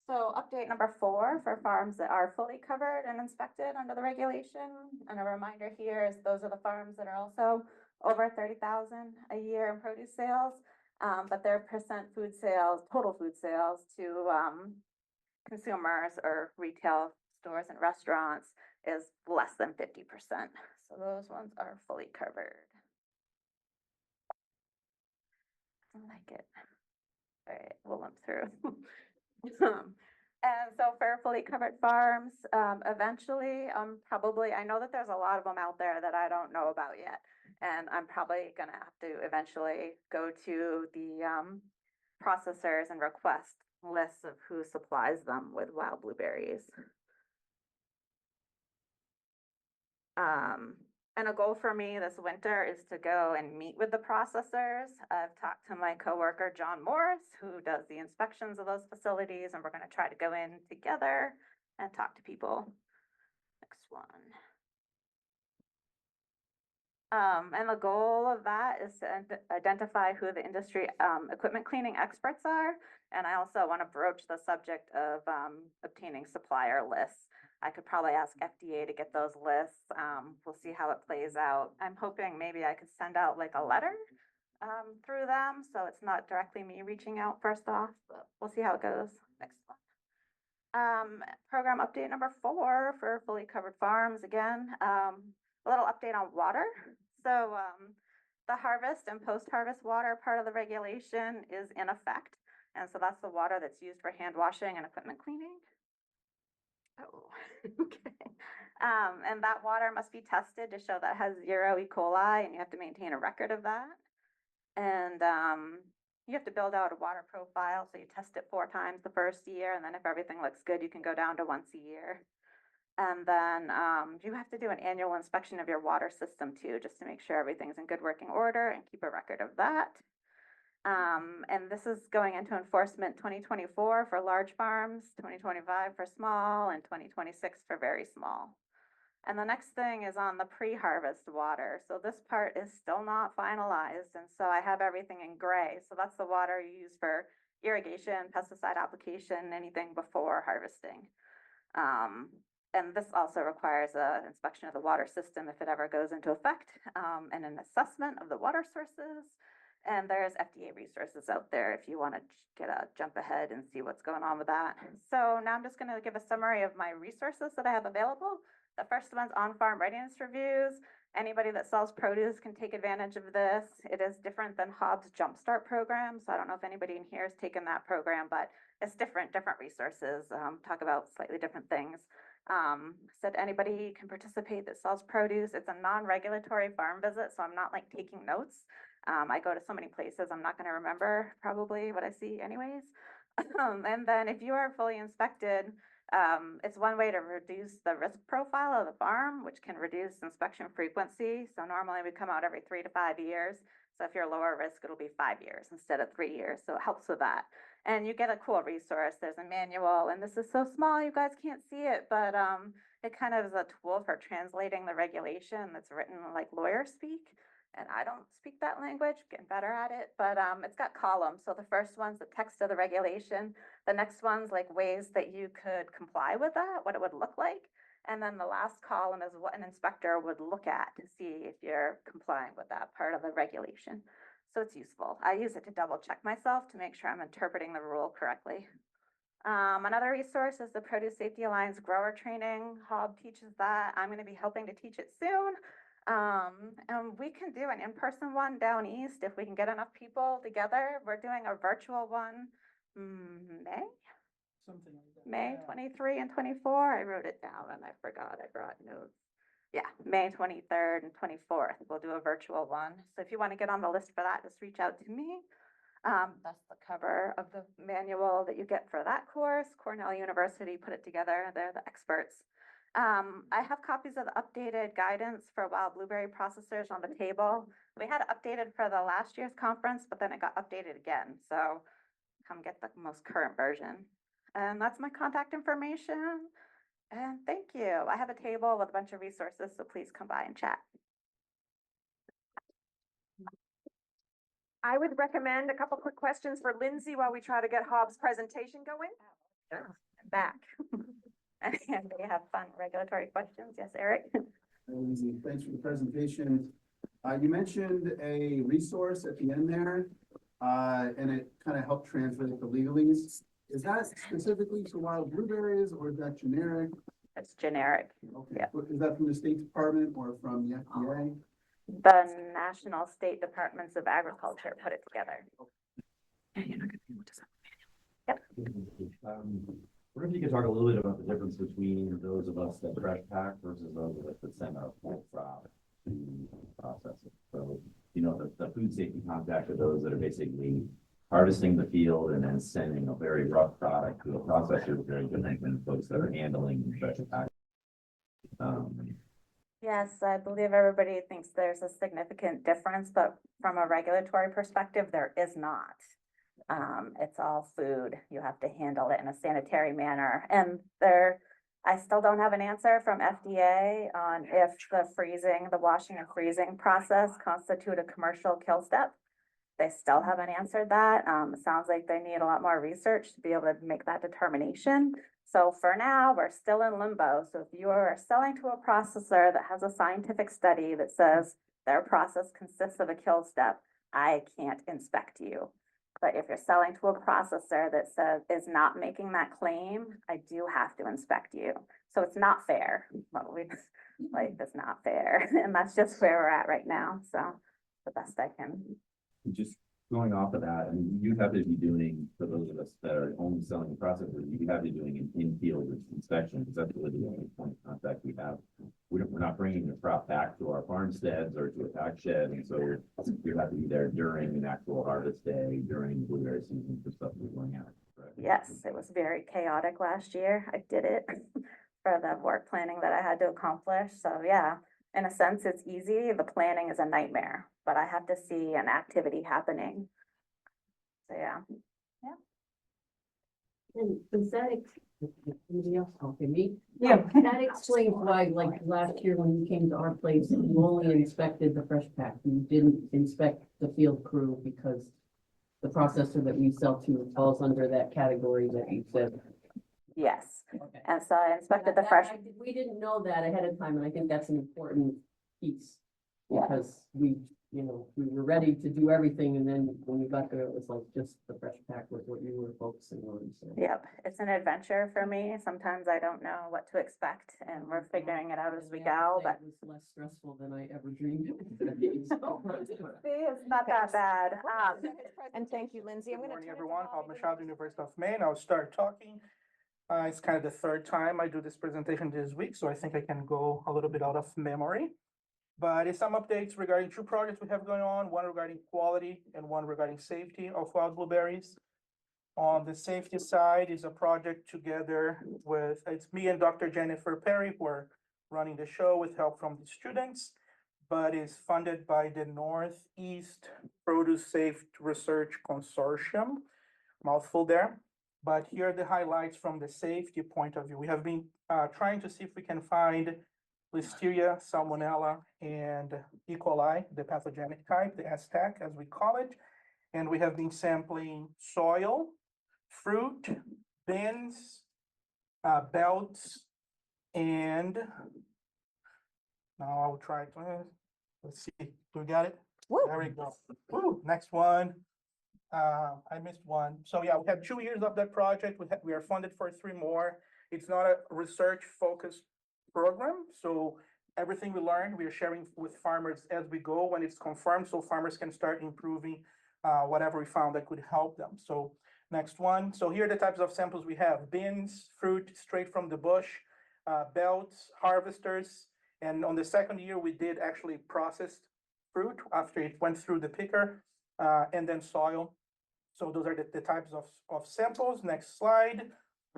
So update number 4 for farms that are fully covered and inspected under the regulation. And a reminder here is those are the farms that are also over 30,000 a year in produce sales. But their percent food sales, total food sales to consumers or retail stores and restaurants is less than 50%. So those ones are fully covered. I like it. All right, we'll limp through. And so for fully covered farms, eventually, probably, I know that there's a lot of them out there that I don't know about yet. And I'm probably gonna have to eventually go to the processors and request lists of who supplies them with wild blueberries. And a goal for me this winter is to go and meet with the processors. I've talked to my coworker, John Morris, who does the inspections of those facilities, and we're gonna try to go in together and talk to people. Next one. And the goal of that is to identify who the industry equipment cleaning experts are. And I also want to broach the subject of obtaining supplier lists. I could probably ask FDA to get those lists. We'll see how it plays out. I'm hoping maybe I could send out like a letter through them, so it's not directly me reaching out first off, but we'll see how it goes. Next one. Program update number 4 for fully covered farms. Again, a little update on water. So the harvest and post-harvest water part of the regulation is in effect. And so that's the water that's used for hand washing and equipment cleaning. Oh, okay. And that water must be tested to show that it has 0 E. coli, and you have to maintain a record of that. And you have to build out a water profile, so you test it 4 times the first year, and then if everything looks good, you can go down to once a year. And then you have to do an annual inspection of your water system too, just to make sure everything's in good working order and keep a record of that. And this is going into enforcement 2024 for large farms, 2025 for small, and 2026 for very small. And the next thing is on the pre-harvest water. So this part is still not finalized. And so I have everything in gray. So that's the water you use for irrigation, pesticide application, anything before harvesting. And this also requires an inspection of the water system if it ever goes into effect, and an assessment of the water sources. And there's FDA resources out there if you want to get a jump ahead and see what's going on with that. So now I'm just going to give a summary of my resources that I have available. The first one's on-farm readiness reviews. Anybody that sells produce can take advantage of this. It is different than Hobbs Jumpstart program. So I don't know if anybody in here has taken that program, but it's different resources, talk about slightly different things. Said anybody can participate that sells produce. It's a non-regulatory farm visit, so I'm not like taking notes. I go to so many places, I'm not going to remember probably what I see anyways. And then if you are fully inspected, it's one way to reduce the risk profile of the farm, which can reduce inspection frequency. So normally we come out every 3 to 5 years. So if you're lower risk, it'll be 5 years instead of 3 years. So it helps with that. And you get a cool resource. There's a manual, and this is so small, you guys can't see it, but it kind of is a tool for translating the regulation that's written like lawyer speak. And I don't speak that language, getting better at it, but it's got columns. So the first one's the text of the regulation. The next one's like ways that you could comply with that, what it would look like. And then the last column is what an inspector would look at to see if you're complying with that part of the regulation. So it's useful. I use it to double check myself to make sure I'm interpreting the rule correctly. Another resource is the Produce Safety Alliance grower training. Hob teaches that. I'm going to be helping to teach it soon. And we can do an in-person one down east if we can get enough people together. We're doing a virtual one May? Something like that. May 23 and 24. I wrote it down and I forgot. I brought notes. Yeah, May 23rd and 24th. We'll do a virtual one. So if you want to get on the list for that, just reach out to me. That's the cover of the manual that you get for that course. Cornell University put it together. They're the experts. I have copies of the updated guidance for wild blueberry processors on the table. We had it updated for the last year's conference, but then it got updated again, so come get the most current version. And that's my contact information. And thank you. I have a table with a bunch of resources, so please come by and chat. I would recommend a couple quick questions for Lindsay while we try to get Hobbs' presentation going. Back. And they have fun regulatory questions. Yes, Eric? Lindsay, thanks for the presentation. You mentioned a resource at the end there, and it kind of helped translate the legalese. Is that specifically for wild blueberries or is that generic? It's generic. Okay. Yeah. Is that from the State Department or from the FDA? The National State Departments of Agriculture put it together. Yep. I wonder if you could talk a little bit about the difference between those of us that fresh pack versus those of us that send our full crop to process it. So, you know, the food safety contact are those that are basically harvesting the field and then sending a very rough product to a processor, very different than folks that are handling fresh pack. Yes, I believe everybody thinks there's a significant difference, but from a regulatory perspective, there is not. It's all food. You have to handle it in a sanitary manner. And I still don't have an answer from FDA on if the washing and freezing process constitute a commercial kill step. They still haven't answered that. It sounds like they need a lot more research to be able to make that determination. So for now, we're still in limbo. So if you are selling to a processor that has a scientific study that says their process consists of a kill step, I can't inspect you. But if you're selling to a processor that is not making that claim, I do have to inspect you. So it's not fair. It's not fair. And that's just where we're at right now. So the best I can. Just going off of that, I mean, you have to be doing, for those of us that are only selling the processor, you have to be doing an in-field inspection, because that's really the only point of contact we have. We're not bringing the crop back to our farmsteads or to a pack shed, and so you have to be there during an actual harvest day, during the blueberry season for stuff we're going out. Right? Yes, it was very chaotic last year. I did it for the work planning that I had to accomplish. So yeah, in a sense, it's easy. The planning is a nightmare, but I have to see an activity happening. So yeah. And does that, somebody else talking me? Yeah. That explains why, like, last year when you came to our place, you only inspected the fresh pack. You didn't inspect the field crew because the processor that we sell to falls under that category that you said. Yes. Okay. And so I inspected the fresh. We didn't know that ahead of time, and I think that's an important piece. Yeah. Because we were ready to do everything, and then when we got there, it was like just the fresh pack was what you were focusing on. So. Yep, it's an adventure for me. Sometimes I don't know what to expect, and we're figuring it out as we go, but. It was less stressful than I ever dreamed it would be. So. It's not that bad. And thank you, Lindsay. I'm Good going to morning, everyone. I'm Machado, University of Maine. I'll start talking. It's kind of the third time I do this presentation this week, so I think I can go a little bit out of memory. But it's some updates regarding two projects we have going on, one regarding quality and one regarding safety of wild blueberries. On the safety side is a project together with, it's me and Dr. Jennifer Perry who are running the show with help from the students, but is funded by the Northeast Produce Safe Research Consortium, mouthful there. But here are the highlights from the safety point of view. We have been trying to see if we can find Listeria, Salmonella, and E. coli, the pathogenic type, the STAC as we call it. And we have been sampling soil, fruit, bins, belts, and now I'll try to, let's see, we got it? Woo. There we go. Woo. Next one. I missed one. So yeah, we have 2 years of that project. We are funded for 3 more. It's not a research focused program. So everything we learned, we are sharing with farmers as we go when it's confirmed, so farmers can start improving whatever we found that could help them. So next one. So here are the types of samples we have: bins, fruit straight from the bush, belts, harvesters. And on the second year, we did actually processed fruit after it went through the picker, and then soil. So those are the types of samples. Next slide.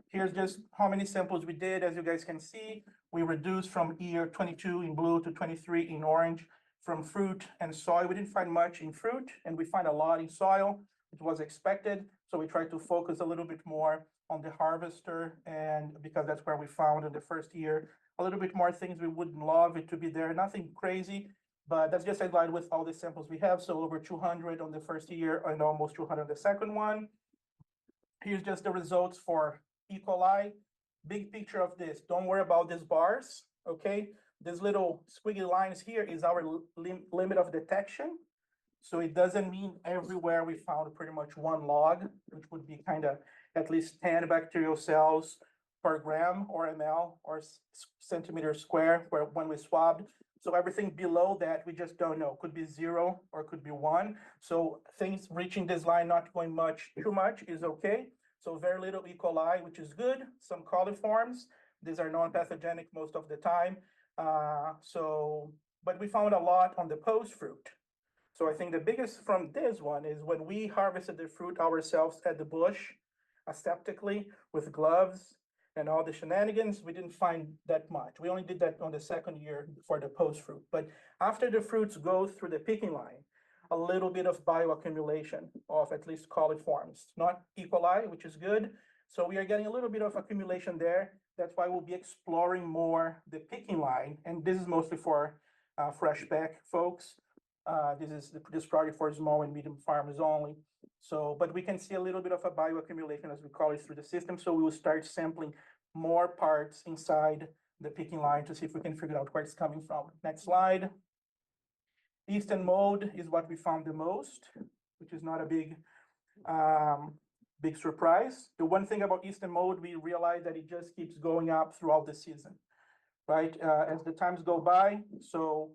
Here's just how many samples we did. As you guys can see, we reduced from year 22 in blue to 23 in orange from fruit and soil. We didn't find much in fruit, and we find a lot in soil. It was expected, so we tried to focus a little bit more on the harvester, and because that's where we found in the first year a little bit more things we wouldn't love it to be there. Nothing crazy, but that's just in line with all the samples we have. So over 200 on the first year and almost 200 on the second one. Here's just the results for E. coli. Big picture of this. Don't worry about these bars, okay? This little squiggly lines here is our limit of detection. So it doesn't mean everywhere we found pretty much one log, which would be kind of at least 10 bacterial cells per gram or ml or centimeter square where when we swabbed. So everything below that, we just don't know. Could be 0 or could be 1. So things reaching this line, not going too much is okay. So very little E. coli, which is good. Some coliforms. These are non-pathogenic most of the time. But we found a lot on the post fruit. So I think the biggest from this one is when we harvested the fruit ourselves at the bush, aseptically with gloves and all the shenanigans, we didn't find that much. We only did that on the second year for the post fruit. But after the fruits go through the picking line, a little bit of bioaccumulation of at least coliforms, not E. coli, which is good. So we are getting a little bit of accumulation there. That's why we'll be exploring more the picking line. And this is mostly for fresh pack folks. This project for small and medium farmers only. So, but we can see a little bit of a bioaccumulation, as we call it, through the system. So we will start sampling more parts inside the picking line to see if we can figure out where it's coming from. Next slide. Yeast and mold is what we found the most, which is not a big surprise. The one thing about yeast and mold, we realize that it just keeps going up throughout the season, right? As the times go by. So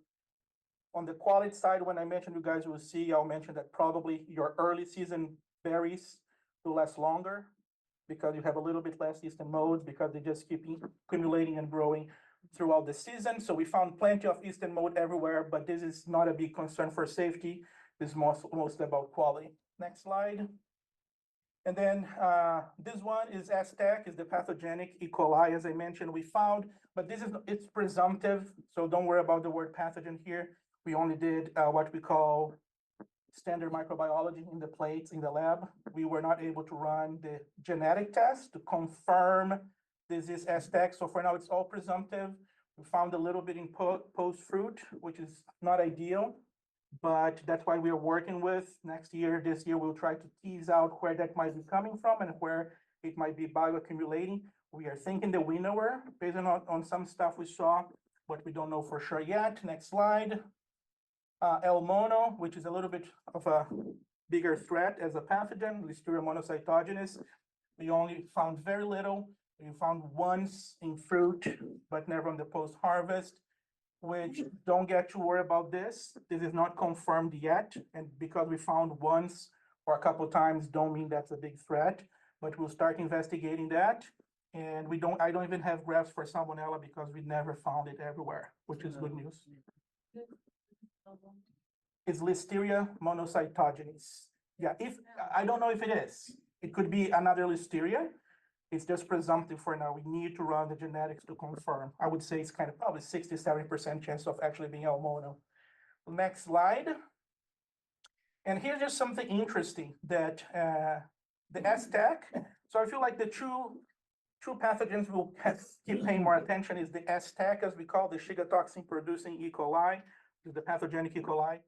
on the quality side, when I mentioned, you guys will see, I'll mention that probably your early season berries will last longer because you have a little bit less yeast and mold because they just keep accumulating and growing throughout the season. So we found plenty of yeast and mold everywhere, but this is not a big concern for safety. This is mostly about quality. Next slide. And then this one is Aztec, is the pathogenic E. coli, as I mentioned, we found, but it's presumptive. So don't worry about the word pathogen here. We only did what we call standard microbiology in the plates in the lab. We were not able to run the genetic test to confirm this is Aztec. So for now, it's all presumptive. We found a little bit in post fruit, which is not ideal, but that's why we are working with this year, we'll try to tease out where that might be coming from and where it might be bioaccumulating. We are thinking the winnower based on some stuff we saw, but we don't know for sure yet. Next slide. L. mono, which is a little bit of a bigger threat as a pathogen, Listeria monocytogenes. We only found very little. We found once in fruit, but never on the post-harvest, which don't get too worried about this. This is not confirmed yet. And because we found once or a couple of times, don't mean that's a big threat, but we'll start investigating that. And I don't even have graphs for salmonella because we never found it everywhere, which is good news. It's Listeria monocytogenes. Yeah, I don't know if it is. It could be another Listeria. It's just presumptive for now. We need to run the genetics to confirm. I would say it's kind of probably 60–70% chance of actually being L. mono. Next slide. And here's just something interesting that the Aztec. So I feel like the true pathogens we'll keep paying more attention is the Aztec, as we call the Shiga toxin producing E. coli, the pathogenic E. coli,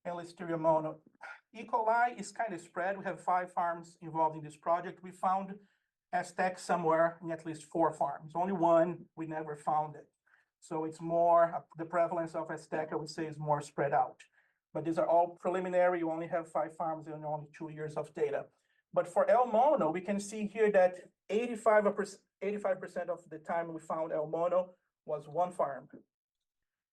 and Listeria mono. E. coli is kind of spread. We have 5 farms involved in this project. We found Aztec somewhere in at least 4 farms. Only one, we never found it. So it's more, the prevalence of Aztec, I would say, is more spread out. But these are all preliminary. You only have 5 farms and only 2 years of data. But for L. mono, we can see here that 85% of the time we found L. mono was 1 farm.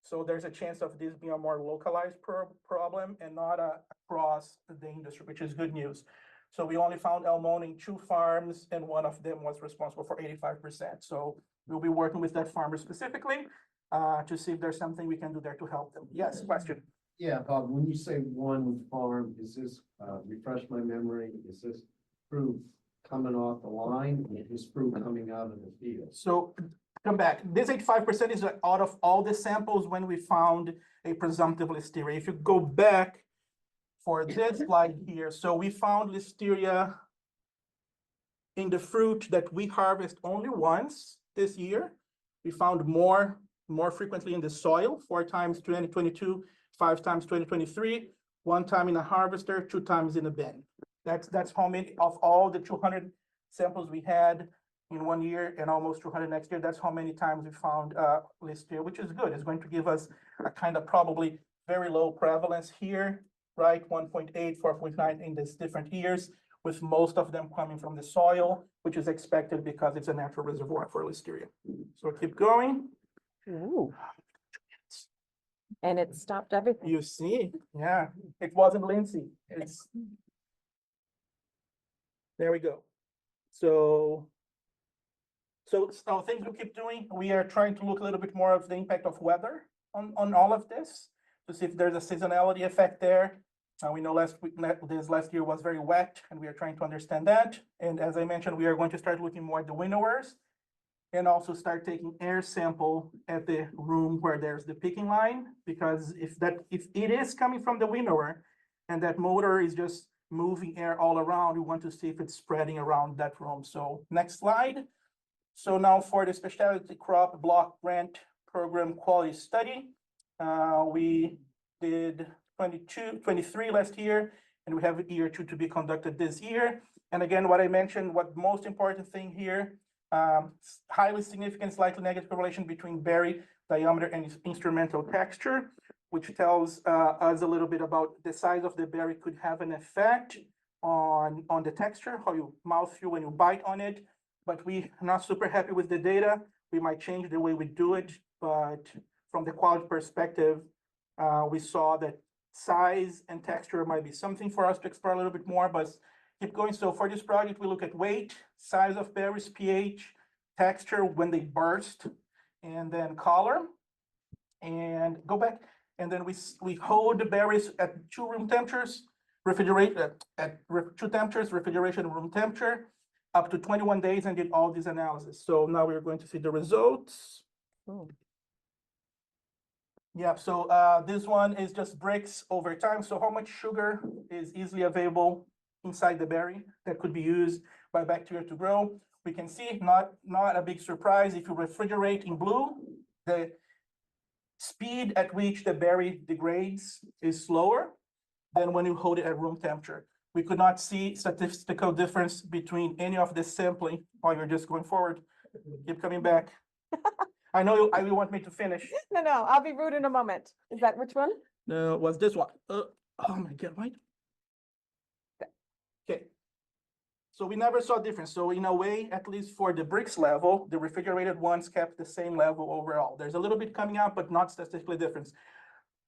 So there's a chance of this being a more localized problem and not across the industry, which is good news. So we only found L. mono in 2 farms, and one of them was responsible for 85%. So we'll be working with that farmer specifically to see if there's something we can do there to help them. Yes, question. Yeah, Bob, when you say 1 farm, is this, refresh my memory, is this proof coming off the line and his fruit coming out of the field? So come back. This 85% is out of all the samples when we found a presumptive listeria. If you go back for this slide here, so we found listeria in the fruit that we harvest only once this year. We found more frequently in the soil, 4 times 2022, 5 times 2023, 1 time in a harvester, 2 times in a bin. That's how many of all the 200 samples we had in 1 year and almost 200 next year. That's how many times we found listeria, which is good. It's going to give us a kind of probably very low prevalence here, right? 1.8, 4.9 in these different years, with most of them coming from the soil, which is expected because it's a natural reservoir for listeria. So keep going. Ooh. And it stopped everything. You see, yeah, it wasn't Lindsay. There we go. So things we keep doing, we are trying to look a little bit more of the impact of weather on all of this, to see if there's a seasonality effect there. We know this last year was very wet, and we are trying to understand that. And as I mentioned, we are going to start looking more at the winnowers, and also start taking air sample at the room where there's the picking line, because if it is coming from the winnower and that motor is just moving air all around, we want to see if it's spreading around that room. So next slide. So now for the specialty crop block grant program quality study, we did 23 last year, and we have year 2 to be conducted this year. And again, what I mentioned, what most important thing here, highly significant, slightly negative correlation between berry diameter and instrumental texture, which tells us a little bit about the size of the berry could have an effect on the texture, how you mouthfeel when you bite on it. But we're not super happy with the data. We might change the way we do it, but from the quality perspective, we saw that size and texture might be something for us to explore a little bit more, but keep going. So for this project, we look at weight, size of berries, pH, texture when they burst, and then color. And go back, and then we hold the berries at 2 room temperatures, refrigerate at 2 temperatures, refrigeration room temperature, up to 21 days, and did all these analysis. So now we're going to see the results. Oh. Yeah, so this one is just bricks over time. So how much sugar is easily available inside the berry that could be used by bacteria to grow? We can see, not a big surprise, if you refrigerate in blue, the speed at which the berry degrades is slower than when you hold it at room temperature. We could not see statistical difference between any of this sampling while you're just going forward. Keep coming back. I know you want me to finish. No, I'll be rude in a moment. Is that which one? No, was this one? Oh my God, right? Okay. So we never saw difference. So in a way, at least for the bricks level, the refrigerated ones kept the same level overall. There's a little bit coming out, but not statistically different.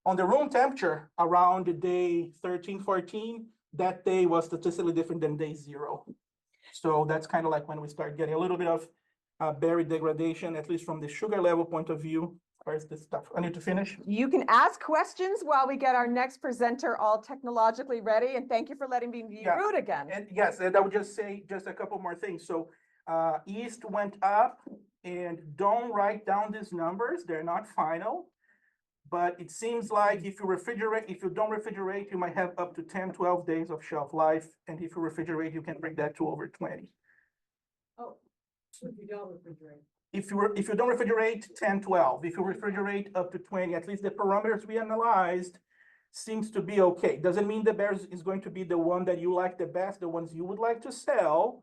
On the room temperature, around day 13, 14, that day was statistically different than day 0. So that's kind of like when we start getting a little bit of berry degradation, at least from the sugar level point of view. Where's this stuff? I need to finish. You can ask questions while we get our next presenter all technologically ready. And thank you for letting me be rude again. And yes, and I would just say just a couple more things. So yeast went up, and don't write down these numbers. They're not final. But it seems like if you don't refrigerate, you might have up to 10, 12 days of shelf life. And if you refrigerate, you can bring that to over 20. Oh, if you don't refrigerate. If you don't refrigerate, 10, 12. If you refrigerate up to 20, at least the parameters we analyzed seems to be okay. Doesn't mean the bear is going to be the one that you like the best, the ones you would like to sell,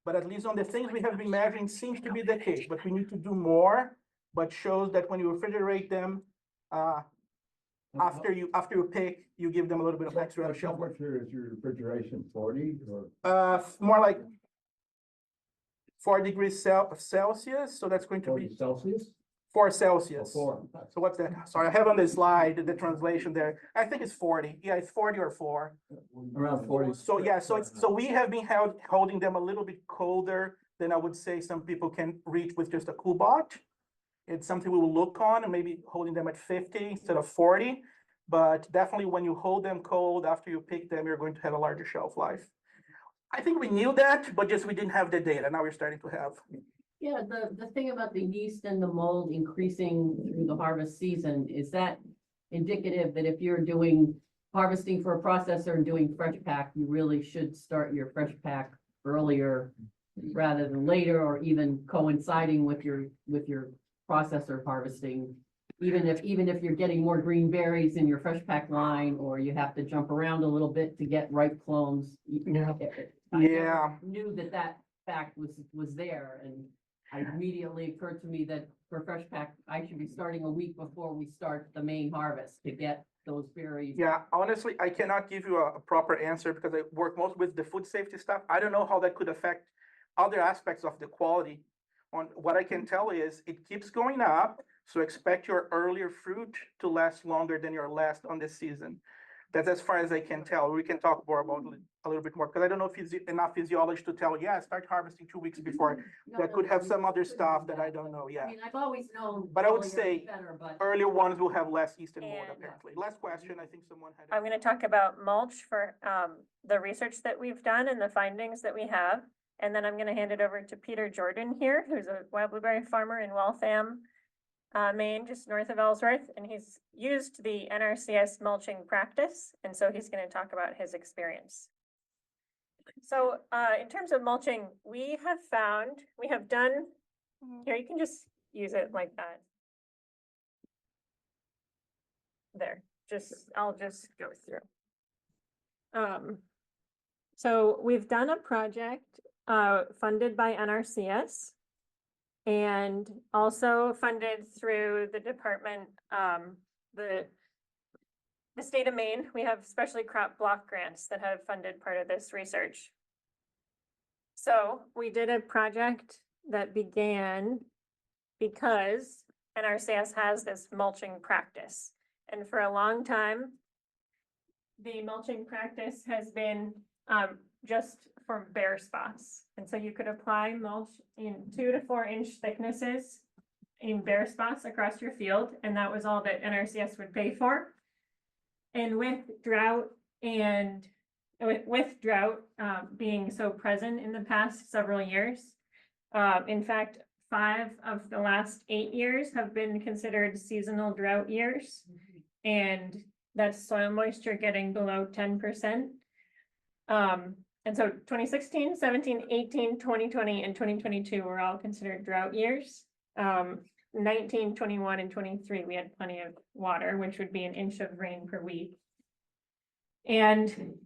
but at least on the things we have been measuring seems to be the case. But we need to do more, but shows that when you refrigerate them, after you pick, you give them a little bit of extra shelf life. Is your refrigeration 40 or? More like 4 degrees Celsius, so that's going to be Celsius? 4 Celsius. Oh, 4. So what's that? Sorry, I have on the slide the translation there. I think it's 40. Yeah, it's 40 or 4. Around 40. So yeah, so we have been holding them a little bit colder than I would say some people can reach with just a cool bot. It's something we will look on, and maybe holding them at 50 instead of 40. But definitely when you hold them cold after you pick them, you're going to have a larger shelf life. I think we knew that, but just we didn't have the data. Now we're starting to have. Yeah, the thing about the yeast and the mold increasing through the harvest season, is that indicative that if you're doing harvesting for a processor and doing fresh pack, you really should start your fresh pack earlier rather than later, or even coinciding with your processor harvesting? Even if you're getting more green berries in your fresh pack line, or you have to jump around a little bit to get ripe clones. Yeah. I never Yeah. knew that fact was there, and it immediately occurred to me that for fresh pack, I should be starting a week before we start the main harvest to get those berries. Yeah, honestly, I cannot give you a proper answer because I work most with the food safety stuff. I don't know how that could affect other aspects of the quality. On what I can tell is it keeps going up, so expect your earlier fruit to last longer than your last on this season. That's as far as I can tell. We can talk more about it a little bit more, because I don't know enough physiology to tell, yeah, start harvesting 2 weeks before. That could have some other stuff that I don't know, I yeah. mean, I've always known. But I would earlier is say better, but earlier ones will have less yeast and mold And- apparently. Last question, I think someone had. I'm going to talk about mulch for the research that we've done and the findings that we have. And then I'm going to hand it over to Peter Jordan here, who's a wild blueberry farmer in Waltham, Maine, just north of Ellsworth. And he's used the NRCS mulching practice. And so he's going to talk about his experience. So in terms of mulching, we have done, here, you can just use it like that. There, I'll just go through. So we've done a project funded by NRCS and also funded through the department, the state of Maine. We have specialty crop block grants that have funded part of this research. So we did a project that began because NRCS has this mulching practice. And for a long time, the mulching practice has been just for bare spots. And so you could apply mulch in 2 to 4 inch thicknesses in bare spots across your field. And that was all that NRCS would pay for. And with drought being so present in the past several years, in fact, 5 of the last 8 years have been considered seasonal drought years. And that's soil moisture getting below 10%. And so 2016, 17, 18, 2020, and 2022 were all considered drought years. 19, 21, and 23, we had plenty of water, which would be 1 inch of rain per week. And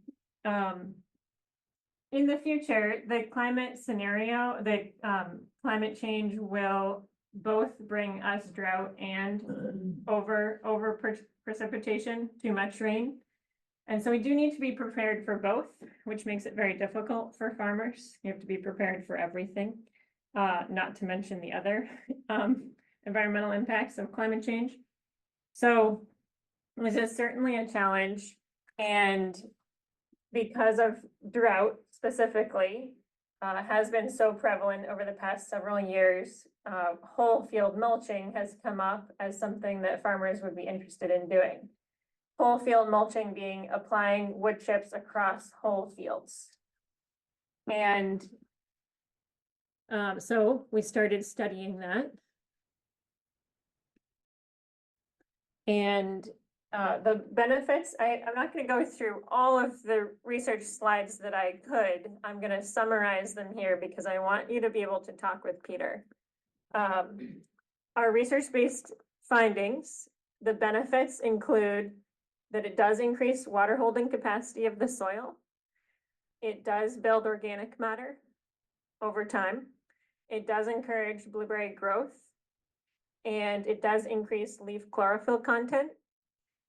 in the future, the climate scenario, the climate change will both bring us drought and over precipitation, too much rain. And so we do need to be prepared for both, which makes it very difficult for farmers. You have to be prepared for everything, not to mention the other environmental impacts of climate change. So this is certainly a challenge. And because of drought specifically, has been so prevalent over the past several years, whole field mulching has come up as something that farmers would be interested in doing. Whole field mulching being applying wood chips across whole fields. And so we started studying that. And the benefits, I'm not going to go through all of the research slides that I could. I'm going to summarize them here because I want you to be able to talk with Peter. Our research-based findings, the benefits include that it does increase water holding capacity of the soil. It does build organic matter over time. It does encourage blueberry growth. And it does increase leaf chlorophyll content.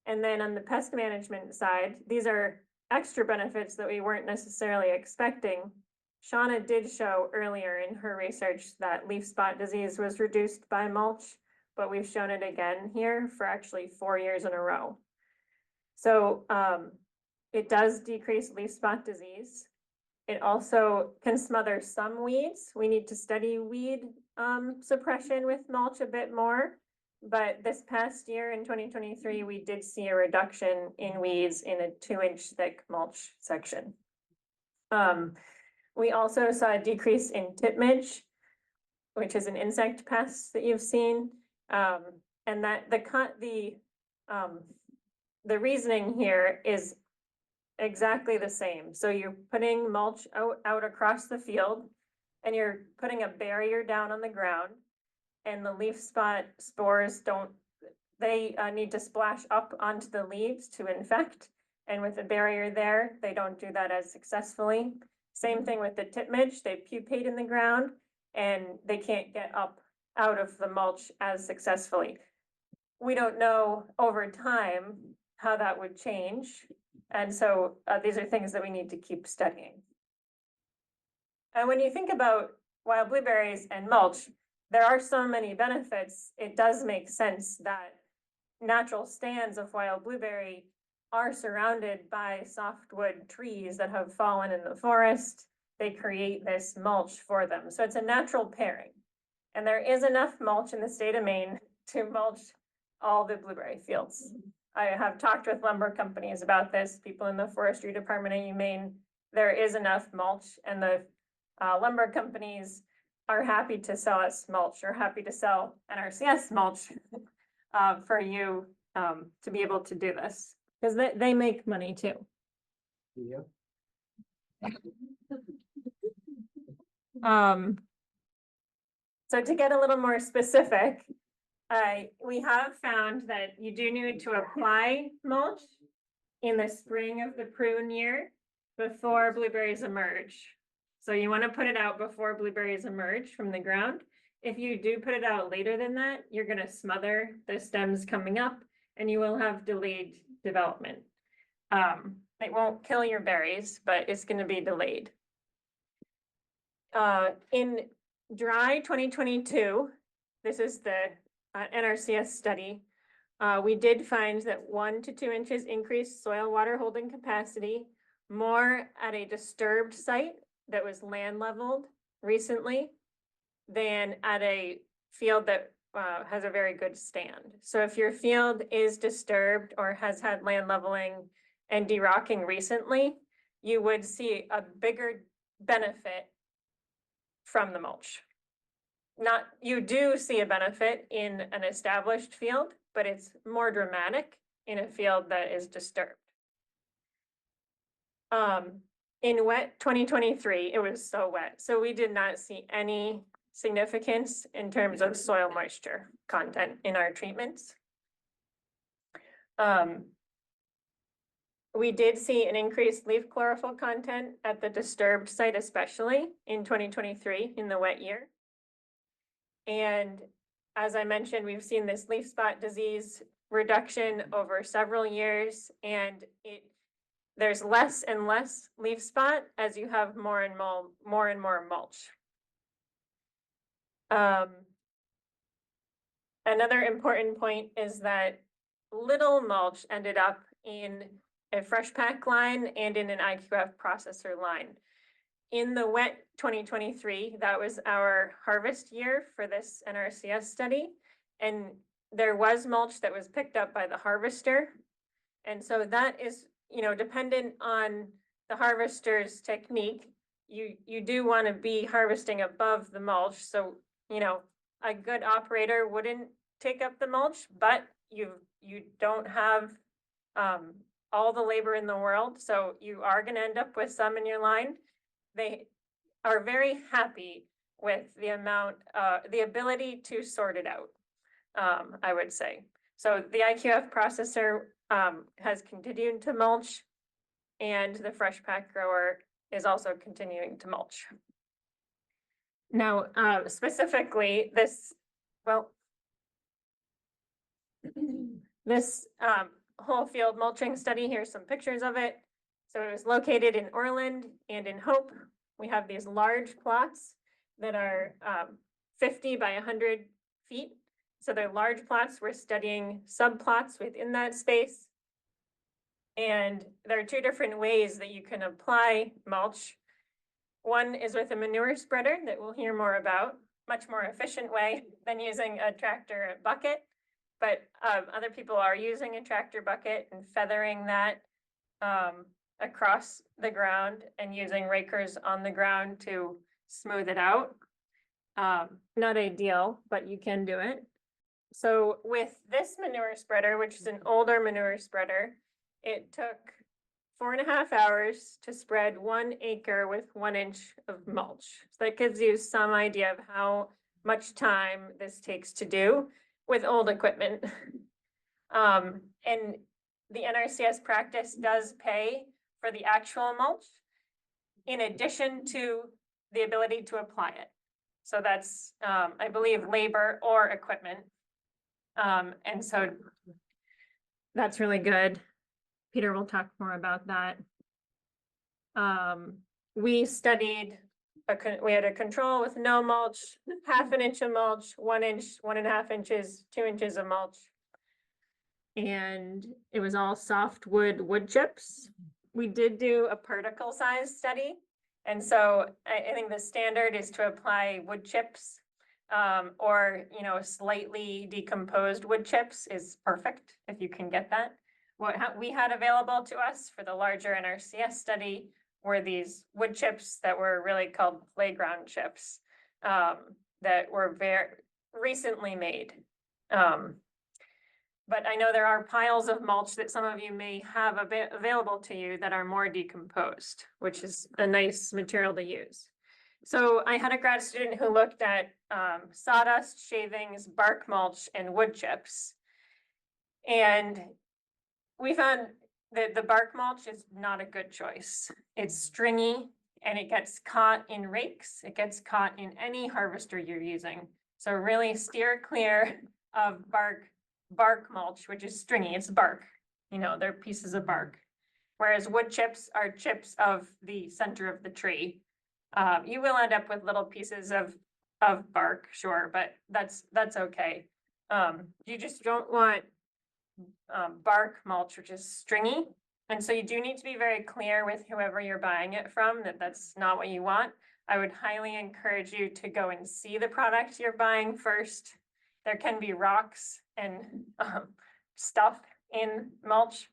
And then on the pest management side, these are extra benefits that we weren't necessarily expecting. Seanna did show earlier in her research that leaf spot disease was reduced by mulch, but we've shown it again here for actually 4 years in a row. So it does decrease leaf spot disease. It also can smother some weeds. We need to study weed suppression with mulch a bit more. But this past year in 2023, we did see a reduction in weeds in a 2 inch thick mulch section. We also saw a decrease in tip midge, which is an insect pest that you've seen. And that the reasoning here is exactly the same. So you're putting mulch out across the field and you're putting a barrier down on the ground, and the leaf spot spores they need to splash up onto the leaves to infect. And with a barrier there, they don't do that as successfully. Same thing with the tip midge, they pupate in the ground and they can't get up out of the mulch as successfully. We don't know over time how that would change. And so these are things that we need to keep studying. And when you think about wild blueberries and mulch, there are so many benefits. It does make sense that natural stands of wild blueberry are surrounded by softwood trees that have fallen in the forest. They create this mulch for them. So it's a natural pairing. And there is enough mulch in the state of Maine to mulch all the blueberry fields. I have talked with lumber companies about this, people in the forestry department at UMaine. There is enough mulch, and the lumber companies are happy to sell us mulch, or happy to sell NRCS mulch for you to be able to do this, because they make money too. Yep. So to get a little more specific, we have found that you do need to apply mulch in the spring of the prune year before blueberries emerge. So you want to put it out before blueberries emerge from the ground. If you do put it out later than that, you're going to smother the stems coming up and you will have delayed development. It won't kill your berries, but it's going to be delayed. In dry 2022, this is the NRCS study, we did find that 1 to 2 inches increased soil water holding capacity, more at a disturbed site that was land leveled recently than at a field that has a very good stand. So if your field is disturbed or has had land leveling and derocking recently, you would see a bigger benefit from the mulch. You do see a benefit in an established field, but it's more dramatic in a field that is disturbed. In wet 2023, it was so wet, so we did not see any significance in terms of soil moisture content in our treatments. We did see an increased leaf chlorophyll content at the disturbed site, especially in 2023 in the wet year. And as I mentioned, we've seen this leaf spot disease reduction over several years, and there's less and less leaf spot as you have more and more mulch. Another important point is that little mulch ended up in a fresh pack line and in an IQF processor line. In the wet 2023, that was our harvest year for this NRCS study. And there was mulch that was picked up by the harvester. And so that is, dependent on the harvester's technique. You do want to be harvesting above the mulch. So, a good operator wouldn't take up the mulch, but you don't have all the labor in the world. So you are going to end up with some in your line. They are very happy with the amount, the ability to sort it out, I would say. So the IQF processor has continued to mulch, and the fresh pack grower is also continuing to mulch. Now, specifically this whole field mulching study, here's some pictures of it. So it was located in Orland and in Hope. We have these large plots that are 50 by 100 feet. So they're large plots. We're studying subplots within that space. And there are 2 different ways that you can apply mulch. One is with a manure spreader that we'll hear more about, much more efficient way than using a tractor bucket. But other people are using a tractor bucket and feathering that across the ground and using rakers on the ground to smooth it out. Not ideal, but you can do it. So with this manure spreader, which is an older manure spreader, it took 4.5 hours to spread 1 acre with 1 inch of mulch. So that gives you some idea of how much time this takes to do with old equipment. And the NRCS practice does pay for the actual mulch in addition to the ability to apply it. So that's, I believe, labor or equipment. And so that's really good. Peter will talk more about that. We studied, we had a control with no mulch, 1/2 inch of mulch, 1 inch, 1.5 inches, 2 inches of mulch. And it was all softwood wood chips. We did do a particle size study. And so I think the standard is to apply wood chips, or, you know, slightly decomposed wood chips is perfect if you can get that. What we had available to us for the larger NRCS study were these wood chips that were really called playground chips, that were very recently made. But I know there are piles of mulch that some of you may have a bit available to you that are more decomposed, which is a nice material to use. So I had a grad student who looked at sawdust, shavings, bark mulch, and wood chips. And we found that the bark mulch is not a good choice. It's stringy and it gets caught in rakes. It gets caught in any harvester you're using. So really steer clear of bark mulch, which is stringy. It's bark, you know, they're pieces of bark. Whereas wood chips are chips of the center of the tree. You will end up with little pieces of bark, sure, but that's okay. You just don't want bark mulch, which is stringy. And so you do need to be very clear with whoever you're buying it from that that's not what you want. I would highly encourage you to go and see the product you're buying first. There can be rocks and stuff in mulch.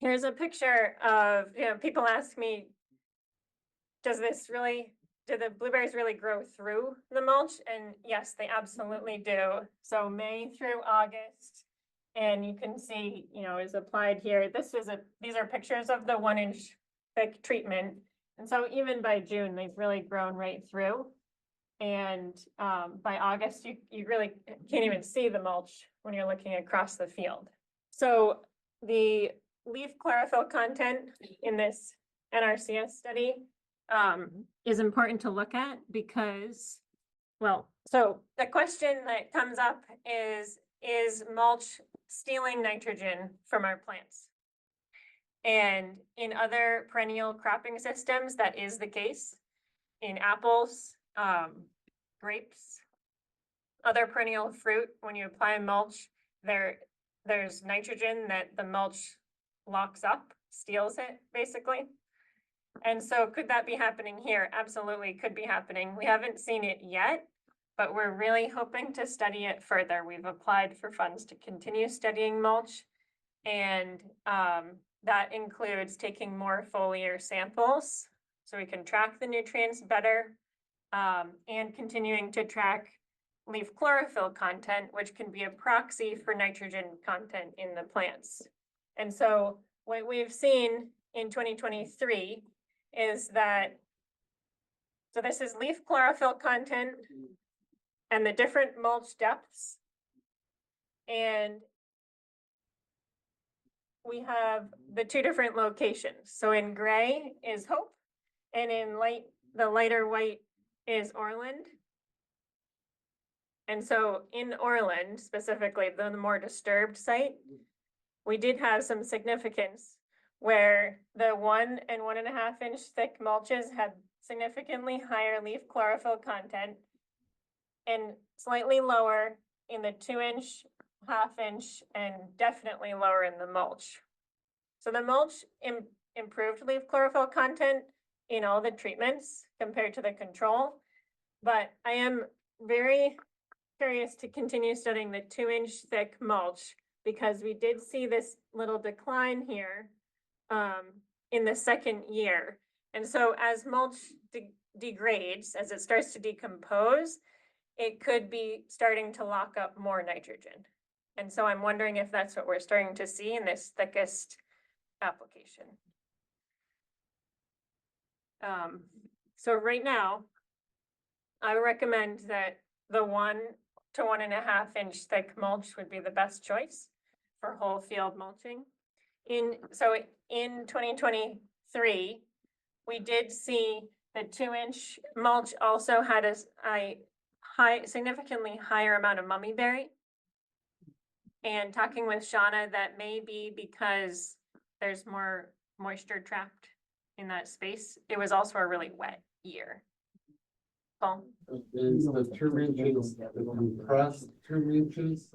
Here's a picture of, you know, people ask me, do the blueberries really grow through the mulch? And yes, they absolutely do. So May through August, and you can see, you know, is applied here. These are pictures of the 1 inch thick treatment. And so even by June, they've really grown right through. And by August, you really can't even see the mulch when you're looking across the field. So the leaf chlorophyll content in this NRCS study is important to look at because, well, so the question that comes up is mulch stealing nitrogen from our plants? And in other perennial cropping systems, that is the case. In apples, grapes, other perennial fruit, when you apply mulch, there's nitrogen that the mulch locks up, steals it, basically. And so could that be happening here? Absolutely could be happening. We haven't seen it yet, but we're really hoping to study it further. We've applied for funds to continue studying mulch, and that includes taking more foliar samples so we can track the nutrients better, and continuing to track leaf chlorophyll content, which can be a proxy for nitrogen content in the plants. And so what we've seen in 2023 is that, so this is leaf chlorophyll content and the different mulch depths. And we have the 2 different locations. So in gray is Hope, and in the lighter white is Orland. And so in Orland, specifically the more disturbed site, we did have some significance where the 1 and 1.5 inch thick mulches had significantly higher leaf chlorophyll content and slightly lower in the 2 inch, 1/2 inch, and definitely lower in the mulch. So the mulch improved leaf chlorophyll content in all the treatments compared to the control, but I am very curious to continue studying the 2 inch thick mulch because we did see this little decline here in the second year. And so as mulch degrades, as it starts to decompose, it could be starting to lock up more nitrogen. And so I'm wondering if that's what we're starting to see in this thickest application. So right now, I recommend that the 1 to 1.5 inch thick mulch would be the best choice for whole field mulching. In 2023, we did see the 2-inch mulch also had a significantly higher amount of mummyberry. And talking with Seanna, that may be because there's more moisture trapped in that space. It was also a really wet year. Paul? Is the 2 inches the compressed 2 inches?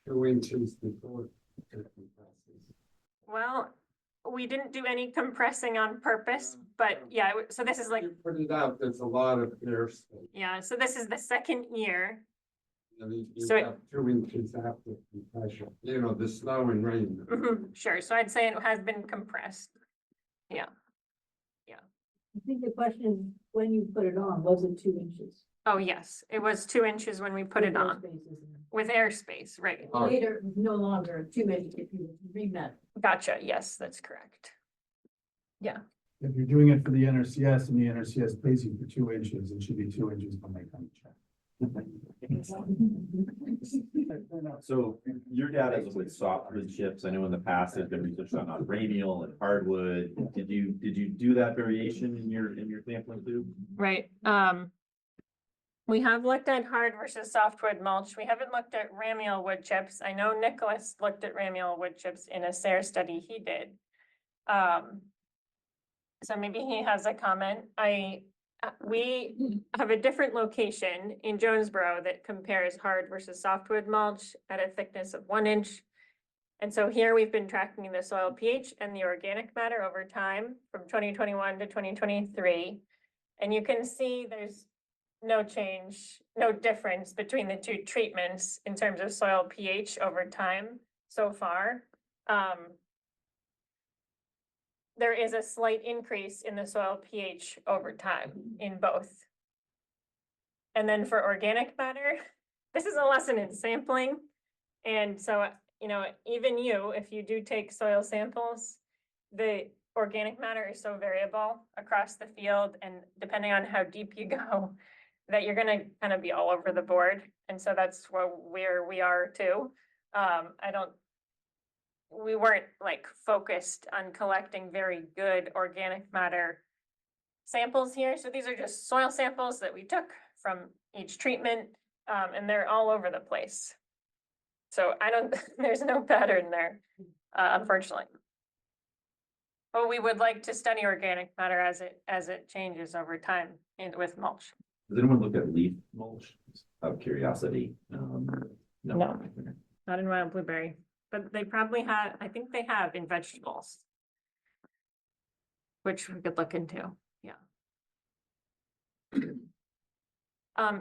2 inches before it compresses? Well, we didn't do any compressing on purpose, but yeah, so this is like, Put it out, there's a lot of air space. yeah, so this is the second year. And you So have 2 inches after compression, you know, the snow and rain. Sure, so I'd say it has been compressed. Yeah. I think the question is, when you put it on, was it 2 inches? Oh, yes, it was 2 inches when we put it on with airspace, right? Later, it was no longer 2 inches if you remet. Gotcha, yes, that's correct. Yeah, If you're doing it for the NRCS and the NRCS pays you for 2 inches, it should be 2 inches when they come check. So your data is with softwood chips. I know in the past there's been research done on ramial and hardwood. Did you do that variation in your sampling too? right. We have looked at hard versus softwood mulch. We haven't looked at ramial wood chips. I know Nicholas looked at ramial wood chips in a SARE study he did. So maybe he has a comment. We have a different location in Jonesboro that compares hard versus softwood mulch at a thickness of 1 inch. And so here we've been tracking the soil pH and the organic matter over time from 2021 to 2023. And you can see there's no change, no difference between the two treatments in terms of soil pH over time so far. There is a slight increase in the soil pH over time in both. And then for organic matter, this is a lesson in sampling. And so, you know, even you, if you do take soil samples, the organic matter is so variable across the field, and depending on how deep you go, that you're gonna kind of be all over the board. And so that's where we are too. We weren't like focused on collecting very good organic matter samples here. So these are just soil samples that we took from each treatment, and they're all over the place. So there's no pattern there, unfortunately. But we would like to study organic matter as it changes over time with mulch. Does anyone look at leaf mulch? Out of curiosity. No. Not in wild blueberry. But they probably have, I think they have in vegetables, which we could look into, yeah.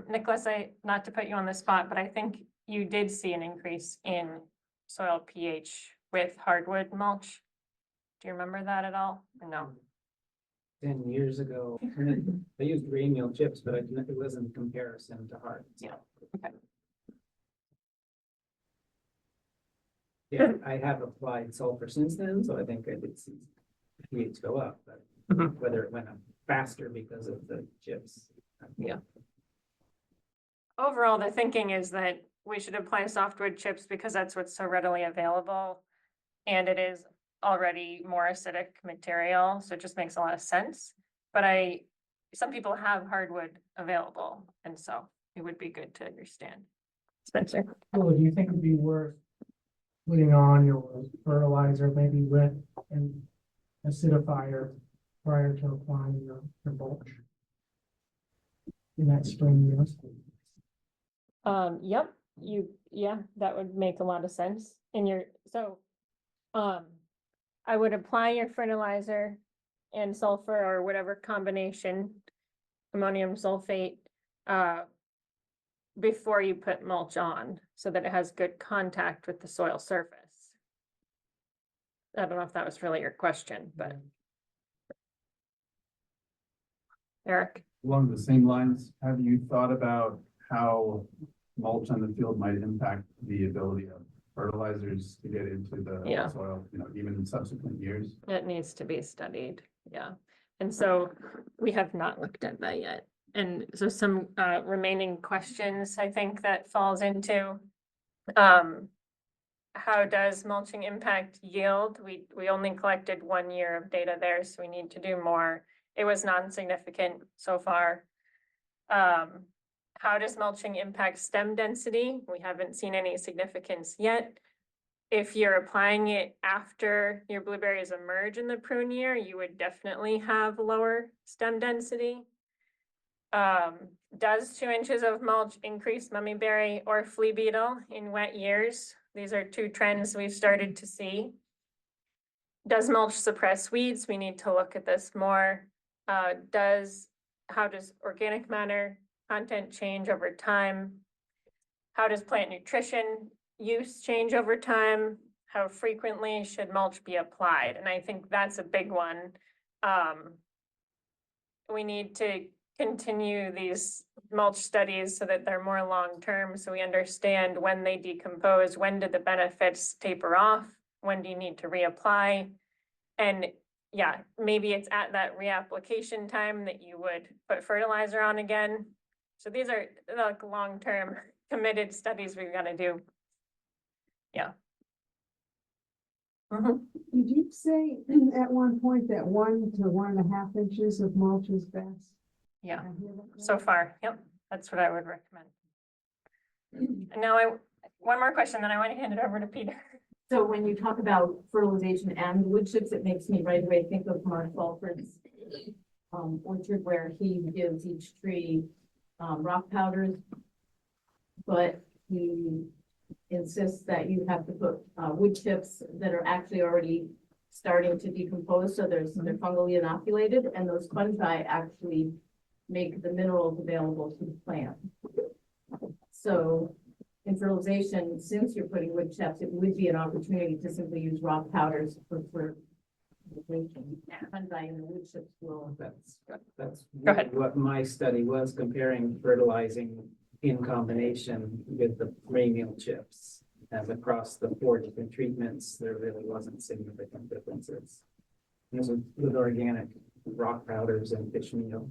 Nicholas, not to put you on the spot, but I think you did see an increase in soil pH with hardwood mulch. Do you remember that at all? Or no? 10 years ago, I used ramial chips, but it wasn't a comparison to hard. Yeah, okay. Yeah, I have applied sulfur since then, so I think I did see pH go up, but whether it went up faster because of the chips. Yeah. Overall, the thinking is that we should apply softwood chips because that's what's so readily available. And it is already more acidic material, so it just makes a lot of sense. But some people have hardwood available, and so it would be good to understand. Spencer? Oh, do you think it'd be worth putting on your fertilizer maybe with an acidifier prior to applying your mulch in that spring year? Yep, that would make a lot of sense. I would apply your fertilizer and sulfur or whatever combination, ammonium sulfate, before you put mulch on so that it has good contact with the soil surface. I don't know if that was really your question, but. Eric? Along the same lines, have you thought about how mulch on the field might impact the ability of fertilizers to get into the Yeah. soil, even in subsequent years? It needs to be studied, yeah. And so we have not looked at that yet. And so some remaining questions, I think that falls into how does mulching impact yield? We only collected 1 year of data there, so we need to do more. It was non-significant so far. How does mulching impact stem density? We haven't seen any significance yet. If you're applying it after your blueberries emerge in the prune year, you would definitely have lower stem density. Does 2 inches of mulch increase mummyberry or flea beetle in wet years? These are 2 trends we've started to see. Does mulch suppress weeds? We need to look at this more. How does organic matter content change over time? How does plant nutrition use change over time? How frequently should mulch be applied? And I think that's a big one. We need to continue these mulch studies so that they're more long-term, so we understand when they decompose, when do the benefits taper off, when do you need to reapply? And yeah, maybe it's at that reapplication time that you would put fertilizer on again. So these are like long-term committed studies we've got to do. Yeah. Did you say at one point that 1 to 1.5 inches of mulch is best? Yeah, so far, yep, that's what I would recommend. And now one more question, then I want to hand it over to Peter. So when you talk about fertilization and wood chips, it makes me right away think of Mark Fulford's orchard where he gives each tree rock powders. But he insists that you have to put wood chips that are actually already starting to decompose, so they're fungally inoculated, and those fungi actually make the minerals available to the plant. So in fertilization, since you're putting wood chips, it would be an opportunity to simply use rock powders for fertilization. Fungi and the wood chips will. That's Go ahead. what my study was, comparing fertilizing in combination with the premium chips. As across the 4 different treatments, there really wasn't significant differences. This was with organic rock powders and fish meal.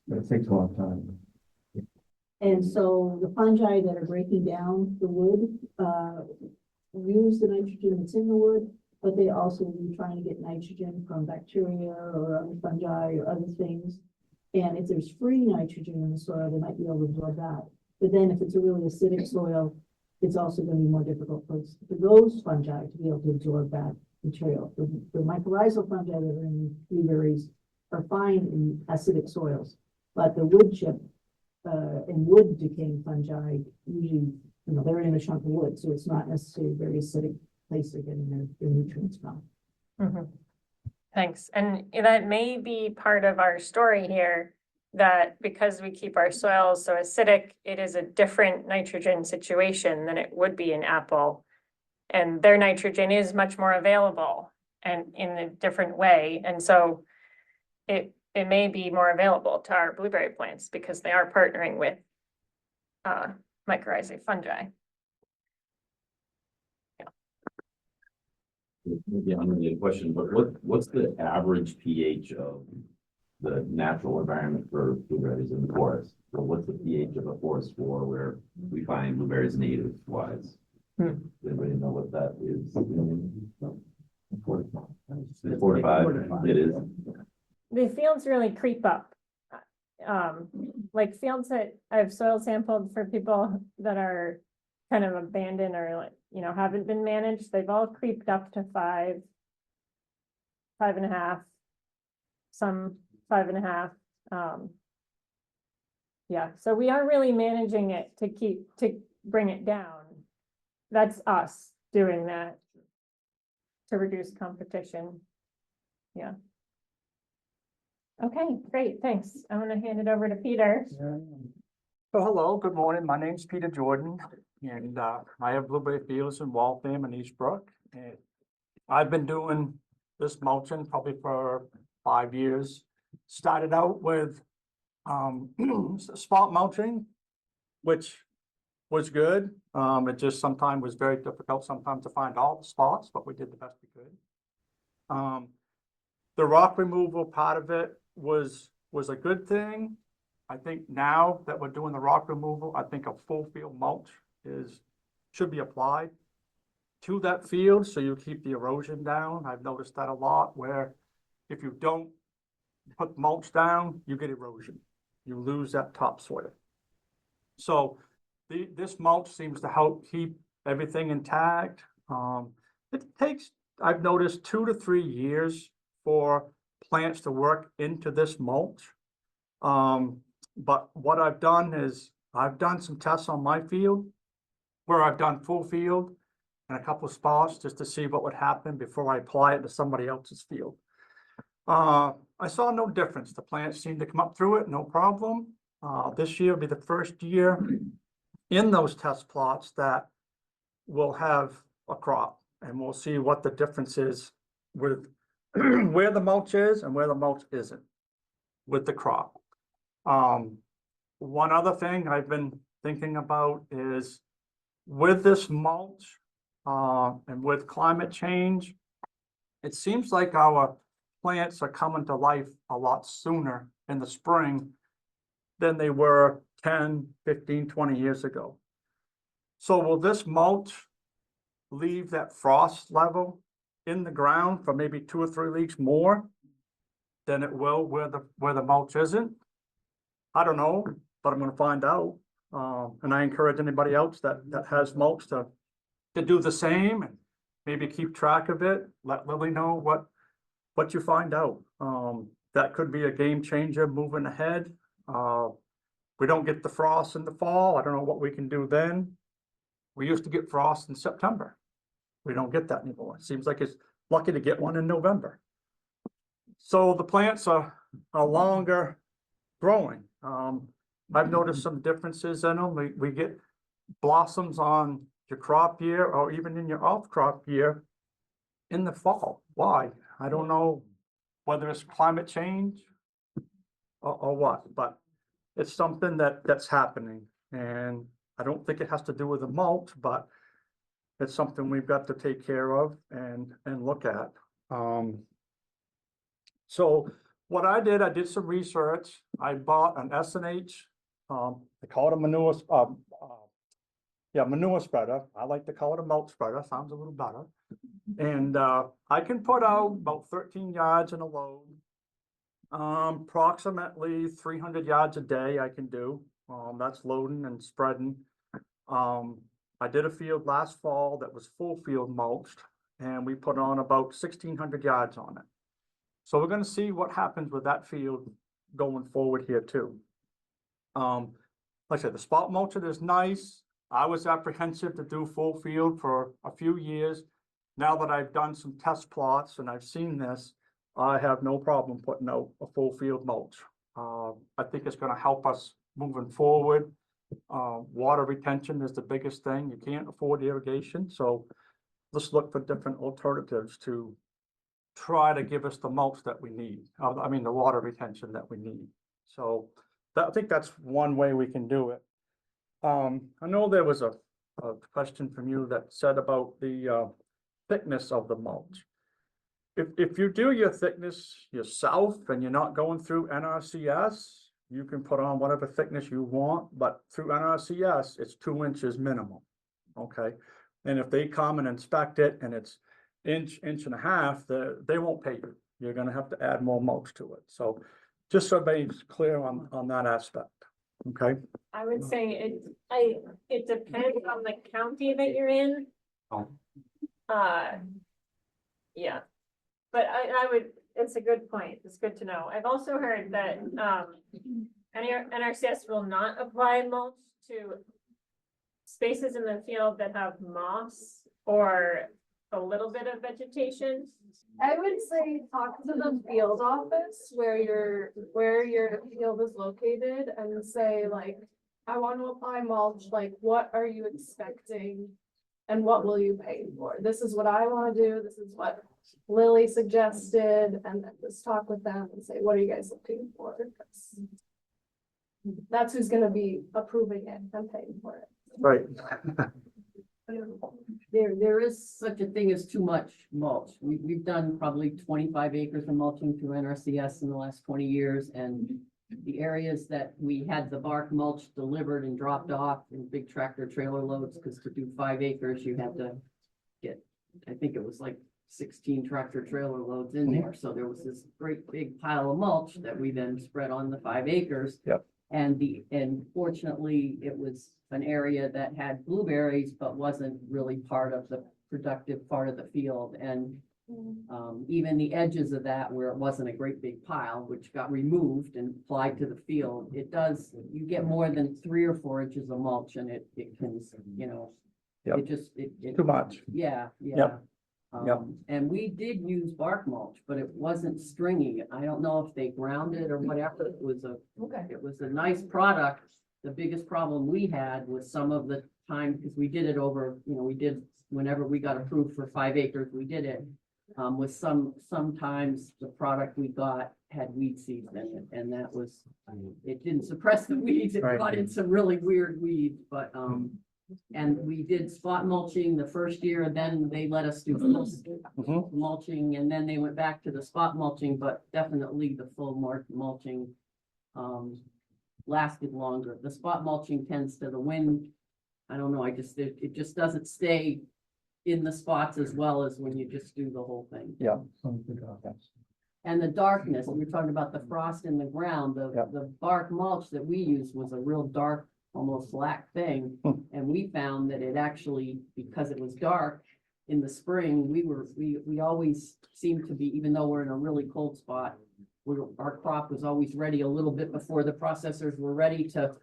But it takes a long time. And so the fungi that are breaking down the wood, use the nitrogen that's in the wood, but they also will be trying to get nitrogen from bacteria or other fungi or other things. And if there's free nitrogen in the soil, they might be able to absorb that. But then if it's a really acidic soil, it's also going to be more difficult for those fungi to be able to absorb that material. The mycorrhizal fungi that are in blueberries are fine in acidic soils, but the wood chip and wood decaying fungi usually, they're in a chunk of wood, so it's not necessarily a very acidic place they're getting their nutrients from. Mm-hmm. Thanks. And that may be part of our story here, that because we keep our soils so acidic, it is a different nitrogen situation than it would be in apple. And their nitrogen is much more available and in a different way. And so it may be more available to our blueberry plants because they are partnering with mycorrhizae fungi. Maybe unrelated question, but what's the average pH of the natural environment for blueberries in the forest? So what's the pH of a forest floor where we find blueberries native wise? Does anybody know what that is? 4 to 5. It is. The fields really creep up. Like fields that I've soil sampled for people that are kind of abandoned or haven't been managed, they've all creeped up to 5, 5.5, some 5.5. Yeah, so we are really managing it to bring it down. That's us doing that to reduce competition. Yeah. Okay, great, thanks. I'm gonna hand it over to Peter. So hello, good morning. My name's Peter Jordan, and I have blueberry fields in Waltham and East Brook. And I've been doing this mulching probably for 5 years. Started out with spot mulching, which was good. It just sometimes was very difficult sometimes to find all the spots, but we did the best we could. The rock removal part of it was a good thing. I think now that we're doing the rock removal, I think a full field mulch should be applied to that field so you keep the erosion down. I've noticed that a lot where if you don't put mulch down, you get erosion. You lose that topsoil. So this mulch seems to help keep everything intact. It takes, I've noticed, 2 to 3 years for plants to work into this mulch. But what I've done is I've done some tests on my field where I've done full field in a couple of spots just to see what would happen before I apply it to somebody else's field. I saw no difference. The plants seemed to come up through it, no problem. This year will be the first year in those test plots that we'll have a crop, and we'll see what the difference is with where the mulch is and where the mulch isn't with the crop. One other thing I've been thinking about is with this mulch and with climate change, it seems like our plants are coming to life a lot sooner in the spring than they were 10, 15, 20 years ago. So will this mulch leave that frost level in the ground for maybe 2 or 3 weeks more than it will where the mulch isn't? I don't know, but I'm going to find out. And I encourage anybody else that has mulch to do the same and maybe keep track of it. Let Lily know what you find out. That could be a game changer moving ahead. We don't get the frost in the fall. I don't know what we can do then. We used to get frost in September. We don't get that anymore. It seems like it's lucky to get one in November. So the plants are longer growing. I've noticed some differences in them. We get blossoms on your crop year or even in your off crop year in the fall. Why? I don't know whether it's climate change or what, but it's something that's happening. And I don't think it has to do with the mulch, but it's something we've got to take care of and look at. So what I did some research. I bought an S&H, they call it a manure, manure spreader. I like to call it a mulch spreader, sounds a little better. And I can put out about 13 yards in a load, approximately 300 yards a day I can do. That's loading and spreading. I did a field last fall that was full field mulched, and we put on about 1,600 yards on it. So we're going to see what happens with that field going forward here too. Like I said, the spot mulching is nice. I was apprehensive to do full field for a few years. Now that I've done some test plots and I've seen this, I have no problem putting out a full field mulch. I think it's going to help us moving forward. Water retention is the biggest thing. You can't afford irrigation, so let's look for different alternatives to try to give us the mulch that we need. I mean, the water retention that we need. So I think that's one way we can do it. I know there was a question from you that said about the thickness of the mulch. If you do your thickness yourself and you're not going through NRCS, you can put on whatever thickness you want, but through NRCS, it's 2 inches minimum. Okay. And if they come and inspect it and it's inch and a half, they won't pay you. You're going to have to add more mulch to it. So just so everybody's clear on that aspect. Okay. I would say it depends on the county that you're in. Yeah, but I would, it's a good point. It's good to know. I've also heard that NRCS will not apply mulch to spaces in the field that have moss or a little bit of vegetation. I would say talk to the field office where your field is located and say like, I want to apply mulch, like what are you expecting And what will you pay for? This is what I want to do. This is what Lily suggested, and then just talk with them and say, what are you guys looking for? 'Cause that's who's gonna be approving it and paying for it. Right. There is such a thing as too much mulch. We've done probably 25 acres of mulching through NRCS in the last 20 years, and the areas that we had the bark mulch delivered and dropped off in big tractor trailer loads, because to do 5 acres, you had to get, I think it was like 16 tractor trailer loads in there. So there was this great big pile of mulch that we then spread on the 5 acres. Yep. And fortunately, it was an area that had blueberries, but wasn't really part of the productive part of the field. And even the edges of that, where it wasn't a great big pile, which got removed and applied to the field, it does, you get more than 3 or 4 inches of mulch, and it can, you know, Yep. it just, it. Too much. Yeah, yeah. Yep. Yep. And we did use bark mulch, but it wasn't stringy. I don't know if they ground it or whatever. It was a nice product. The biggest problem we had was some of the time, because we did it over, you know, we did, whenever we got approved for 5 acres, we did it. With sometimes the product we got had weed seeds in it, and that was, it didn't suppress the weeds. It Right. brought in some really weird weeds, but, and we did spot mulching the first year, and then they let us do full mulching, and then they went back to the spot mulching, but definitely the full mulching lasted longer. The spot mulching tends to, the wind, I don't know, it just doesn't stay in the spots as well as when you just do the whole thing. Yeah. And the darkness, we were talking about the frost in the ground, the bark mulch that we used was a real dark, almost black thing. And we found that it actually, because it was dark in the spring, we always seemed to be, even though we're in a really cold spot, our crop was always ready a little bit before the processors were ready to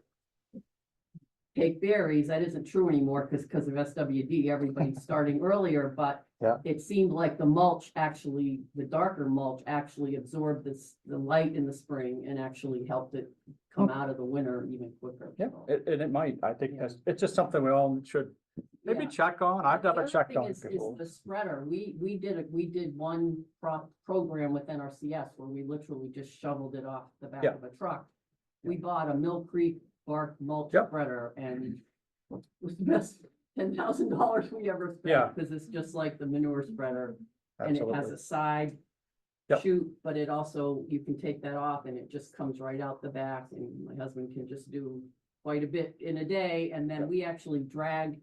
take berries. That isn't true anymore because of SWD, everybody's starting earlier, but Yeah. it seemed like the mulch actually, the darker mulch actually absorbed the light in the spring and actually helped it come out of the winter even quicker. Yeah, it might. I think it's just something we all should maybe check on. I've never checked on Is before. the spreader. We did one program with NRCS where we literally just shoveled it off the back Yeah. of a truck. We bought a Mill Creek bark mulch spreader, and it was the best $10,000 we ever Yeah. spent, because it's just like the manure spreader. And it has Absolutely. a side Yep. chute, but it also, you can take that off and it just comes right out the back, and my husband can just do quite a bit in a day. And then we actually drag,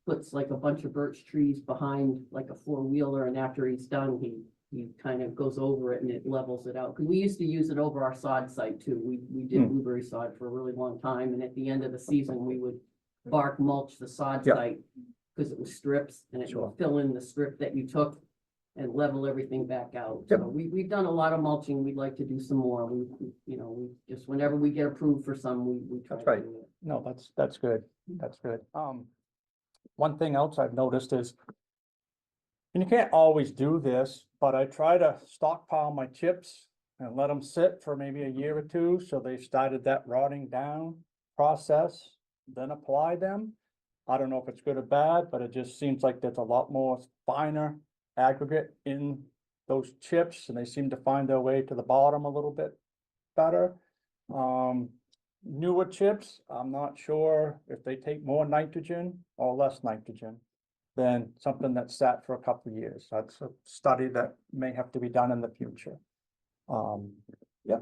puts like a bunch of birch trees behind like a 4-wheeler, and after he's done, he kind of goes over it and it levels it out. Cause we used to use it over our sod site too. We did blueberry sod for a really long time, and at the end of the season, we would bark mulch the sod Yep. site, because it was strips, and it Sure. would fill in the strip that you took and level everything back out. Yep. So we've done a lot of mulching. We'd like to do some more. We just, whenever we get approved for some, we try That's to right. do it. No, that's good. That's good. One thing else I've noticed is, and you can't always do this, but I try to stockpile my chips and let them sit for maybe a year or two, so they started that rotting down process, then apply them. I don't know if it's good or bad, but it just seems like there's a lot more finer aggregate in those chips, and they seem to find their way to the bottom a little bit better. Newer chips, I'm not sure if they take more nitrogen or less nitrogen than something that sat for a couple of years. That's a study that may have to be done in the future. Yeah.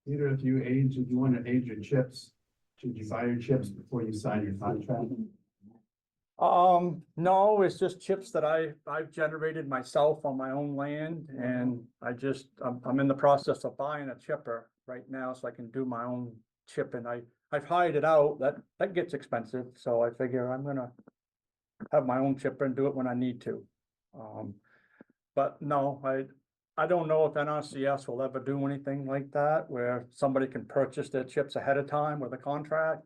Peter, if you want to age your chips, should you buy your chips before you sign your contract? No, it's just chips that I've generated myself on my own land, and I'm in the process of buying a chipper right now so I can do my own chipping. I've hired it out. That gets expensive, so I figure I'm gonna have my own chipper and do it when I need to. But no, I don't know if NRCS will ever do anything like that, where somebody can purchase their chips ahead of time with a contract.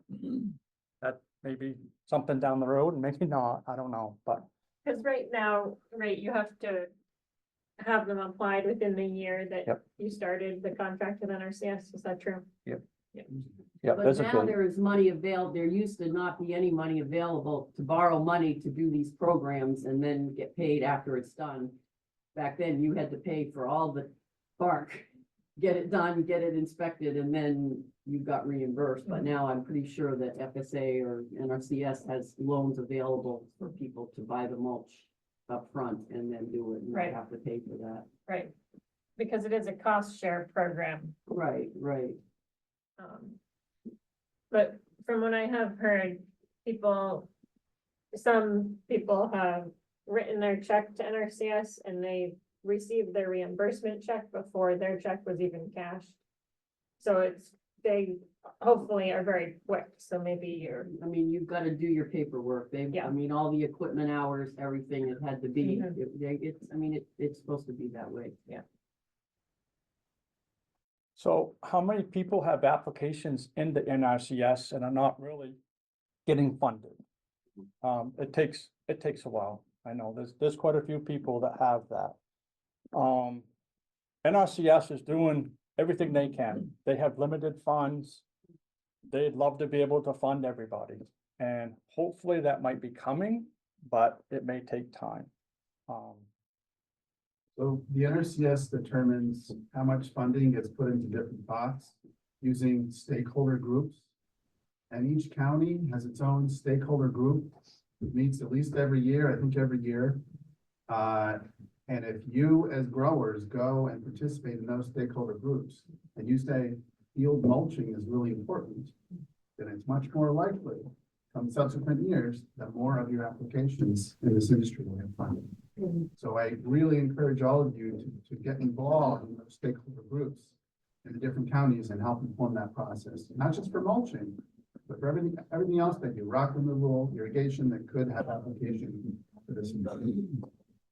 That may be something down the road, and maybe not, I don't know, but. Because right now, you have to have them applied within the year that Yep. you started the contract with NRCS, is that true? Yep. Yeah, But there's a now big, there is money available, there used to not be any money available to borrow money to do these programs and then get paid after it's done. Back then, you had to pay for all the bark, get it done, get it inspected, and then you got reimbursed. But now I'm pretty sure that FSA or NRCS has loans available for people to buy the mulch up front and then do it and not Right. have to pay for that. Right, because it is a cost share program. Right, right. But from what I have heard, some people have written their check to NRCS and they received their reimbursement check before their check was even cashed. So they hopefully are very quick, so maybe I mean, you've got to do your paperwork. I mean, all the equipment hours, everything, it had to be, it's supposed to be that way. Yeah. so how many people have applications in the NRCS and are not really getting funded? It takes a while. I know there's quite a few people that have that. NRCS is doing everything they can. They have limited funds. They'd love to be able to fund everybody. And hopefully that might be coming, but it may take time. So the NRCS determines how much funding gets put into different pots using stakeholder groups. And each county has its own stakeholder group. It meets at least every year, I think every year. And if you as growers go and participate in those stakeholder groups and you say field mulching is really important, then it's much more likely come subsequent years that more of your applications in this industry will get funded. So I really encourage all of you to get involved in those stakeholder groups in the different counties and help inform that process, not just for mulching, but for everything else they do, rock removal, irrigation that could have application for this.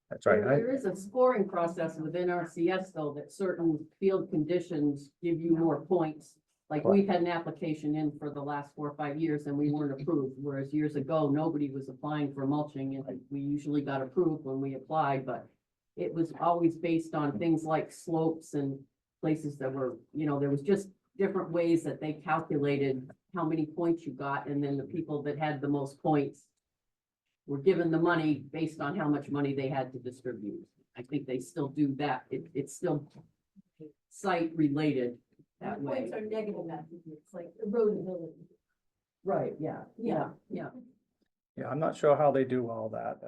That's right. There is a scoring process within RCS though, that certain field conditions give you more points. Like we've had an application in for the last 4 or 5 years and we weren't approved, whereas years ago, nobody was applying for mulching and we usually got approved when we applied, but it was always based on things like slopes and places that were, there was just different ways that they calculated how many points you got, and then the people that had the most points were given the money based on how much money they had to distribute. I think they still do that. It's still site related that way. Points are negative, it's like erodibility. Right, yeah. Yeah, I'm not sure how they do all that.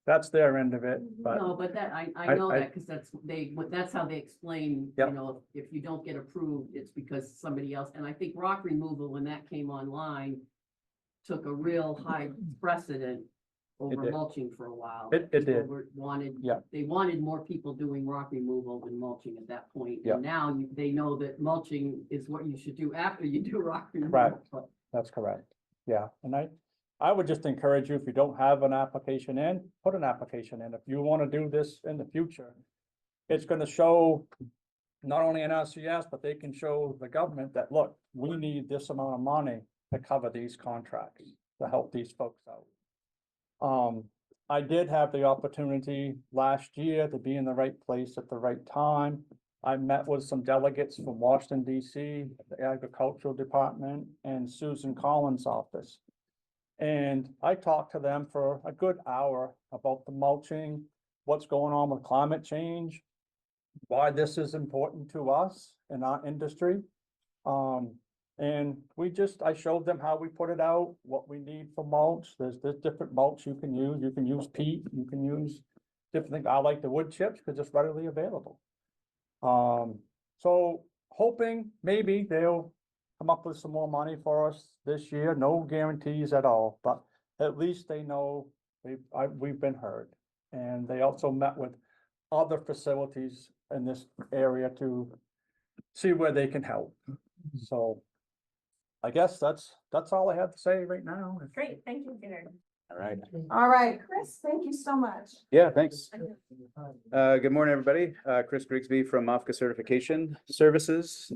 That's their end of it, but. No, but that, I know that, because that's how they explain, Yep. If you don't get approved, it's because somebody else, and I think rock removal, when that came online, took a real high precedent over did. mulching for a while. It People did. They wanted more people doing rock removal than mulching at that point. Yeah. And now they know that mulching is what you should do after you do rock removal. Right. But That's correct. Yeah, and I would just encourage you, if you don't have an application in, put an application in. If you want to do this in the future, it's going to show not only NRCS, but they can show the government that, look, we need this amount of money to cover these contracts, to help these folks out. I did have the opportunity last year to be in the right place at the right time. I met with some delegates from Washington, DC, the Agricultural Department, and Susan Collins' office. And I talked to them for a good hour about the mulching, what's going on with climate change, why this is important to us in our industry. And I showed them how we put it out, what we need for mulch. There's different mulch you can use. You can use peat, you can use different things. I like the wood chips because it's readily available. So hoping maybe they'll come up with some more money for us this year. No guarantees at all, but at least they know we've been heard. And they also met with other facilities in this area to see where they can help. So I guess that's all I have to say right now. Great, thank you, Peter. All right. All right, Chris, thank you so much. Yeah, thanks. Good morning, everybody. Chris Grigsby from MOFGA Certification Services.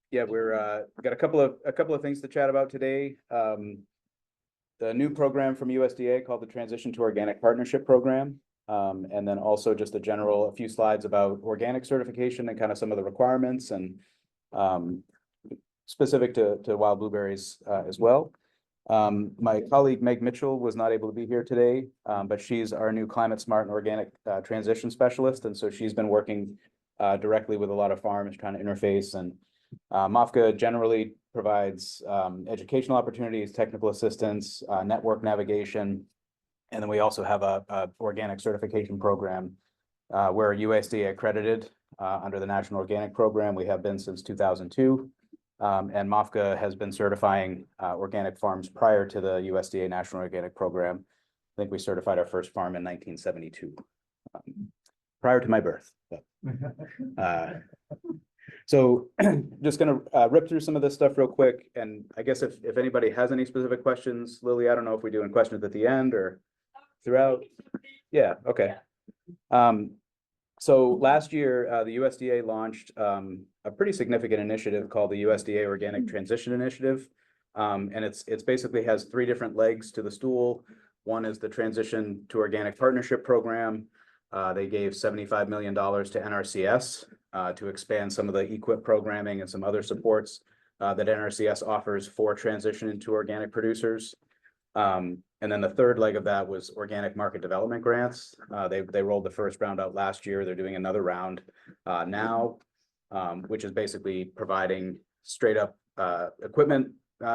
Yeah, we're got a couple of things to chat about today. The new program from USDA called the Transition to Organic Partnership Program. And then also just a few slides about organic certification and kind of some of the requirements and specific to wild blueberries as well. My colleague Meg Mitchell was not able to be here today, but she's our new climate smart and organic transition specialist. And so she's been working directly with a lot of farms trying to interface. And MOFGA generally provides educational opportunities, technical assistance, network navigation. And then we also have a organic certification program. We're USDA accredited under the National Organic Program. We have been since 2002. And MOFGA has been certifying organic farms prior to the USDA National Organic Program. I think we certified our first farm in 1972, prior to my birth. But, so just going to rip through some of this stuff real quick. And I guess if anybody has any specific questions, Lily, I don't know if we're doing questions at the end or throughout. Yeah, okay. So last year, the USDA launched a pretty significant initiative called the USDA Organic Transition Initiative. And it's basically has three different legs to the stool. One is the Transition to Organic Partnership Program. They gave $75 million to NRCS to expand some of the EQIP programming and some other supports that NRCS offers for transition into organic producers. And then the third leg of that was organic market development grants. They rolled the first round out last year. They're doing another round now, which is basically providing straight up equipment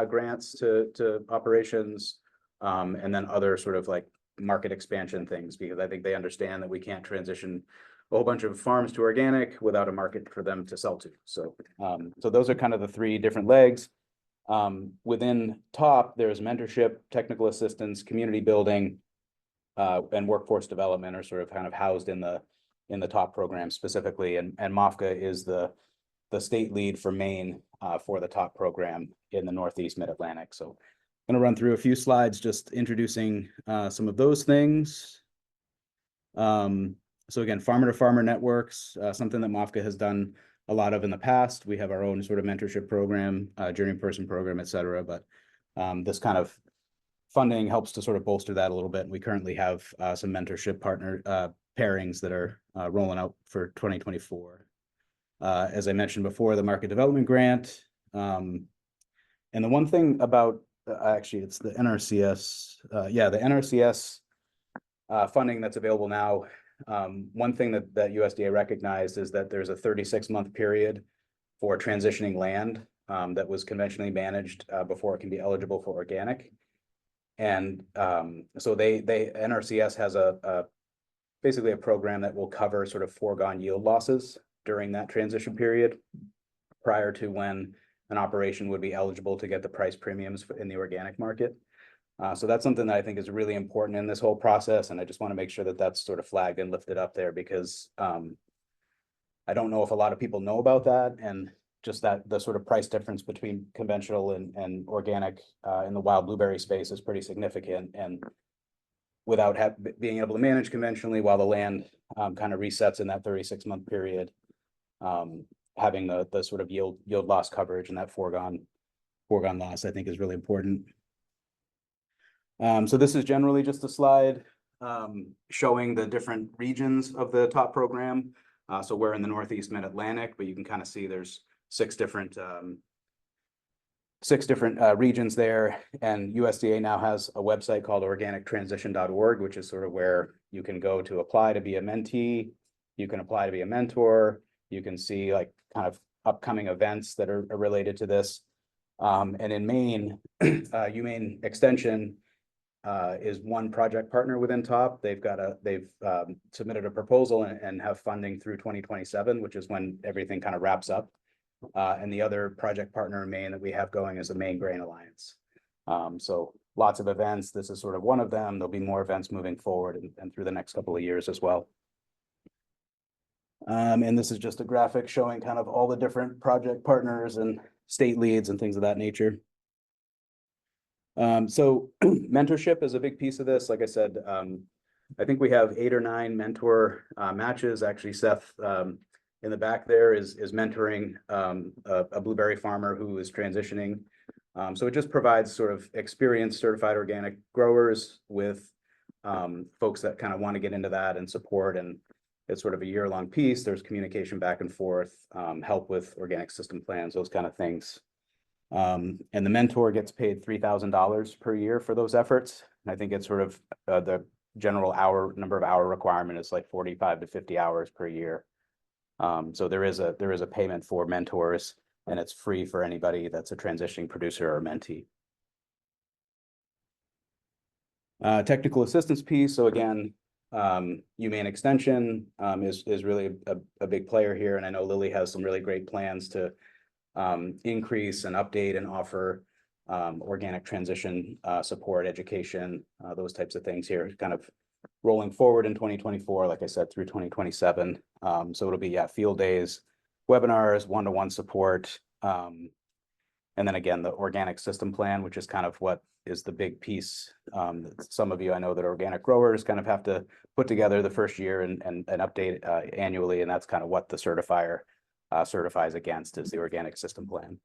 grants to operations, and then other sort of like market expansion things, because I think they understand that we can't transition a whole bunch of farms to organic without a market for them to sell to. So, so those are kind of the three different legs. Within TOPP, there's mentorship, technical assistance, community building, and workforce development are sort of kind of housed in the TOPP program specifically. And MOFGA is the state lead for Maine for the TOPP program in the Northeast Mid-Atlantic. So I'm going to run through a few slides just introducing some of those things. So again, farmer to farmer networks, something that MOFGA has done a lot of in the past. We have our own sort of mentorship program, journey person program, et cetera. But this kind of funding helps to sort of bolster that a little bit. We currently have some mentorship partner pairings that are rolling out for 2024. As I mentioned before, the market development grant. And the one thing about, actually, it's the NRCS. Yeah, the NRCS funding that's available now. One thing that USDA recognized is that there's a 36-month period for transitioning land that was conventionally managed before it can be eligible for organic. And so NRCS has basically a program that will cover sort of foregone yield losses during that transition period prior to when an operation would be eligible to get the price premiums in the organic market. So that's something that I think is really important in this whole process. And I just want to make sure that that's sort of flagged and lifted up there, because I don't know if a lot of people know about that, and just that the sort of price difference between conventional and organic in the wild blueberry space is pretty significant. And without being able to manage conventionally while the land kind of resets in that 36-month period, having the sort of yield loss coverage and that foregone loss, I think, is really important. So this is generally just a slide showing the different regions of the TOPP program. So we're in the Northeast Mid-Atlantic, but you can kind of see there's six different regions there. And USDA now has a website called organictransition.org, which is sort of where you can go to apply to be a mentee. You can apply to be a mentor. You can see like kind of upcoming events that are related to this. And in Maine, UMaine Extension is one project partner within TOPP. They've submitted a proposal and have funding through 2027, which is when everything kind of wraps up. And the other project partner in Maine that we have going is the Maine Grain Alliance. So lots of events. This is sort of one of them. There'll be more events moving forward and through the next couple of years as well. And this is just a graphic showing kind of all the different project partners and state leads and things of that nature. So mentorship is a big piece of this. Like I said, I think we have 8 or 9 mentor matches. Actually, Seth in the back there is mentoring a blueberry farmer who is transitioning. So it just provides sort of experienced certified organic growers with folks that kind of want to get into that and support. And it's sort of a year-long piece. There's communication back and forth, help with organic system plans, those kind of things. And the mentor gets paid $3,000 per year for those efforts. And I think it's sort of the general number of hour requirement is like 45 to 50 hours per year. So there is a payment for mentors, and it's free for anybody that's a transitioning producer or mentee. Technical assistance piece. So again, UMaine Extension is really a big player here, and I know Lily has some really great plans to increase and update and offer organic transition support, education, those types of things here, kind of rolling forward in 2024, like I said, through 2027. So it'll be field days, webinars, one-to-one support, and then again, the organic system plan, which is kind of what is the big piece. Some of you I know that organic growers kind of have to put together the first year and update annually, and that's kind of what the certifier certifies against, is the organic system plan.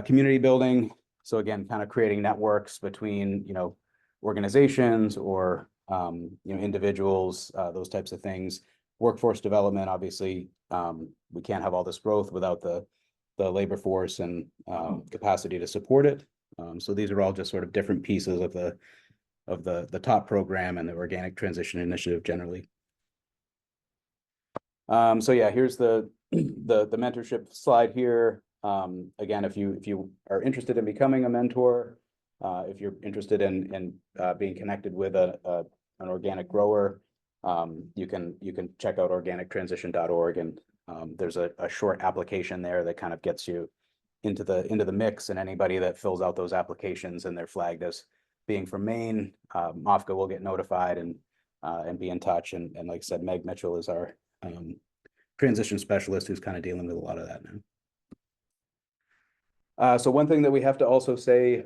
Community building. So again, kind of creating networks between, organizations or, individuals, those types of things. Workforce development, obviously, we can't have all this growth without the labor force and capacity to support it. So these are all just sort of different pieces of the TOPP program and the Organic Transition Initiative generally. So yeah, here's the mentorship slide here. Again, if you are interested in becoming a mentor, if you're interested in being connected with an organic grower, you can check out organictransition.org, and there's a short application there that kind of gets you into the mix, and anybody that fills out those applications and they're flagged as being from Maine, MOFGA will get notified and be in touch. And like I said, Meg Mitchell is our transition specialist who's kind of dealing with a lot of that now. So one thing that we have to also say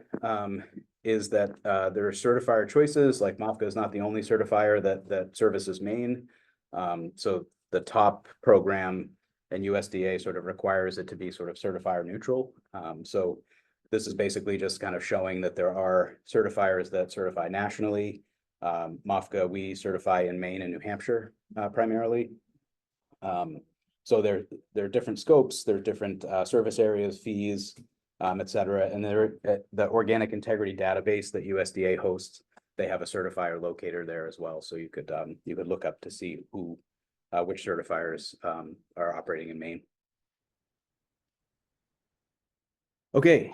is that there are certifier choices. Like MOFGA is not the only certifier that services Maine. So the TOPP program and USDA sort of requires it to be sort of certifier neutral. So this is basically just kind of showing that there are certifiers that certify nationally. MOFGA, we certify in Maine and New Hampshire primarily. So there are different scopes, there are different service areas, fees, et cetera. And the organic integrity database that USDA hosts, they have a certifier locator there as well. So you could look up to see which certifiers are operating in Maine. Okay,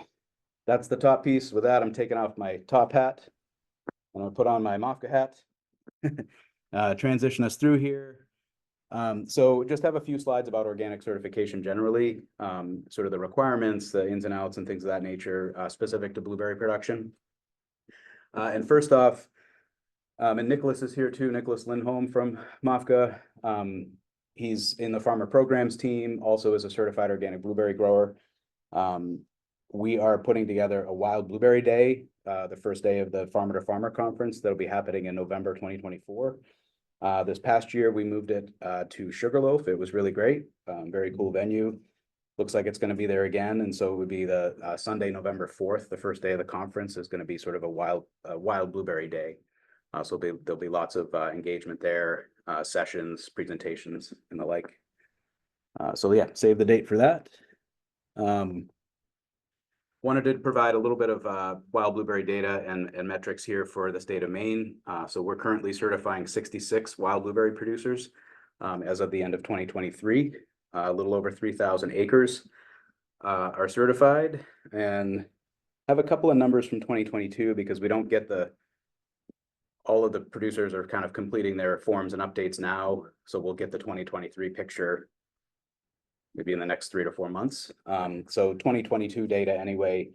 that's the top piece. With that, I'm taking off my top hat. I'm gonna put on my MOFGA hat. Transition us through here. So just have a few slides about organic certification generally, sort of the requirements, the ins and outs and things of that nature, specific to blueberry production. And first off, and Nicholas is here too, Nicholas Lindholm from MOFGA. He's in the farmer programs team, also is a certified organic blueberry grower. We are putting together a wild blueberry day, the first day of the Farmer to Farmer conference that'll be happening in November 2024. This past year, we moved it to Sugarloaf. It was really great, very cool venue. Looks like it's going to be there again. And so it would be the Sunday, November 4th, the first day of the conference is going to be sort of a wild blueberry day. So there'll be lots of engagement there, sessions, presentations, and the like. So yeah, save the date for that. Wanted to provide a little bit of wild blueberry data and metrics here for the state of Maine. So we're currently certifying 66 wild blueberry producers as of the end of 2023. A little over 3,000 acres are certified, and have a couple of numbers from 2022 because we don't get all of the producers are kind of completing their forms and updates now. So we'll get the 2023 picture maybe in the next 3 to 4 months. So 2022 data anyway,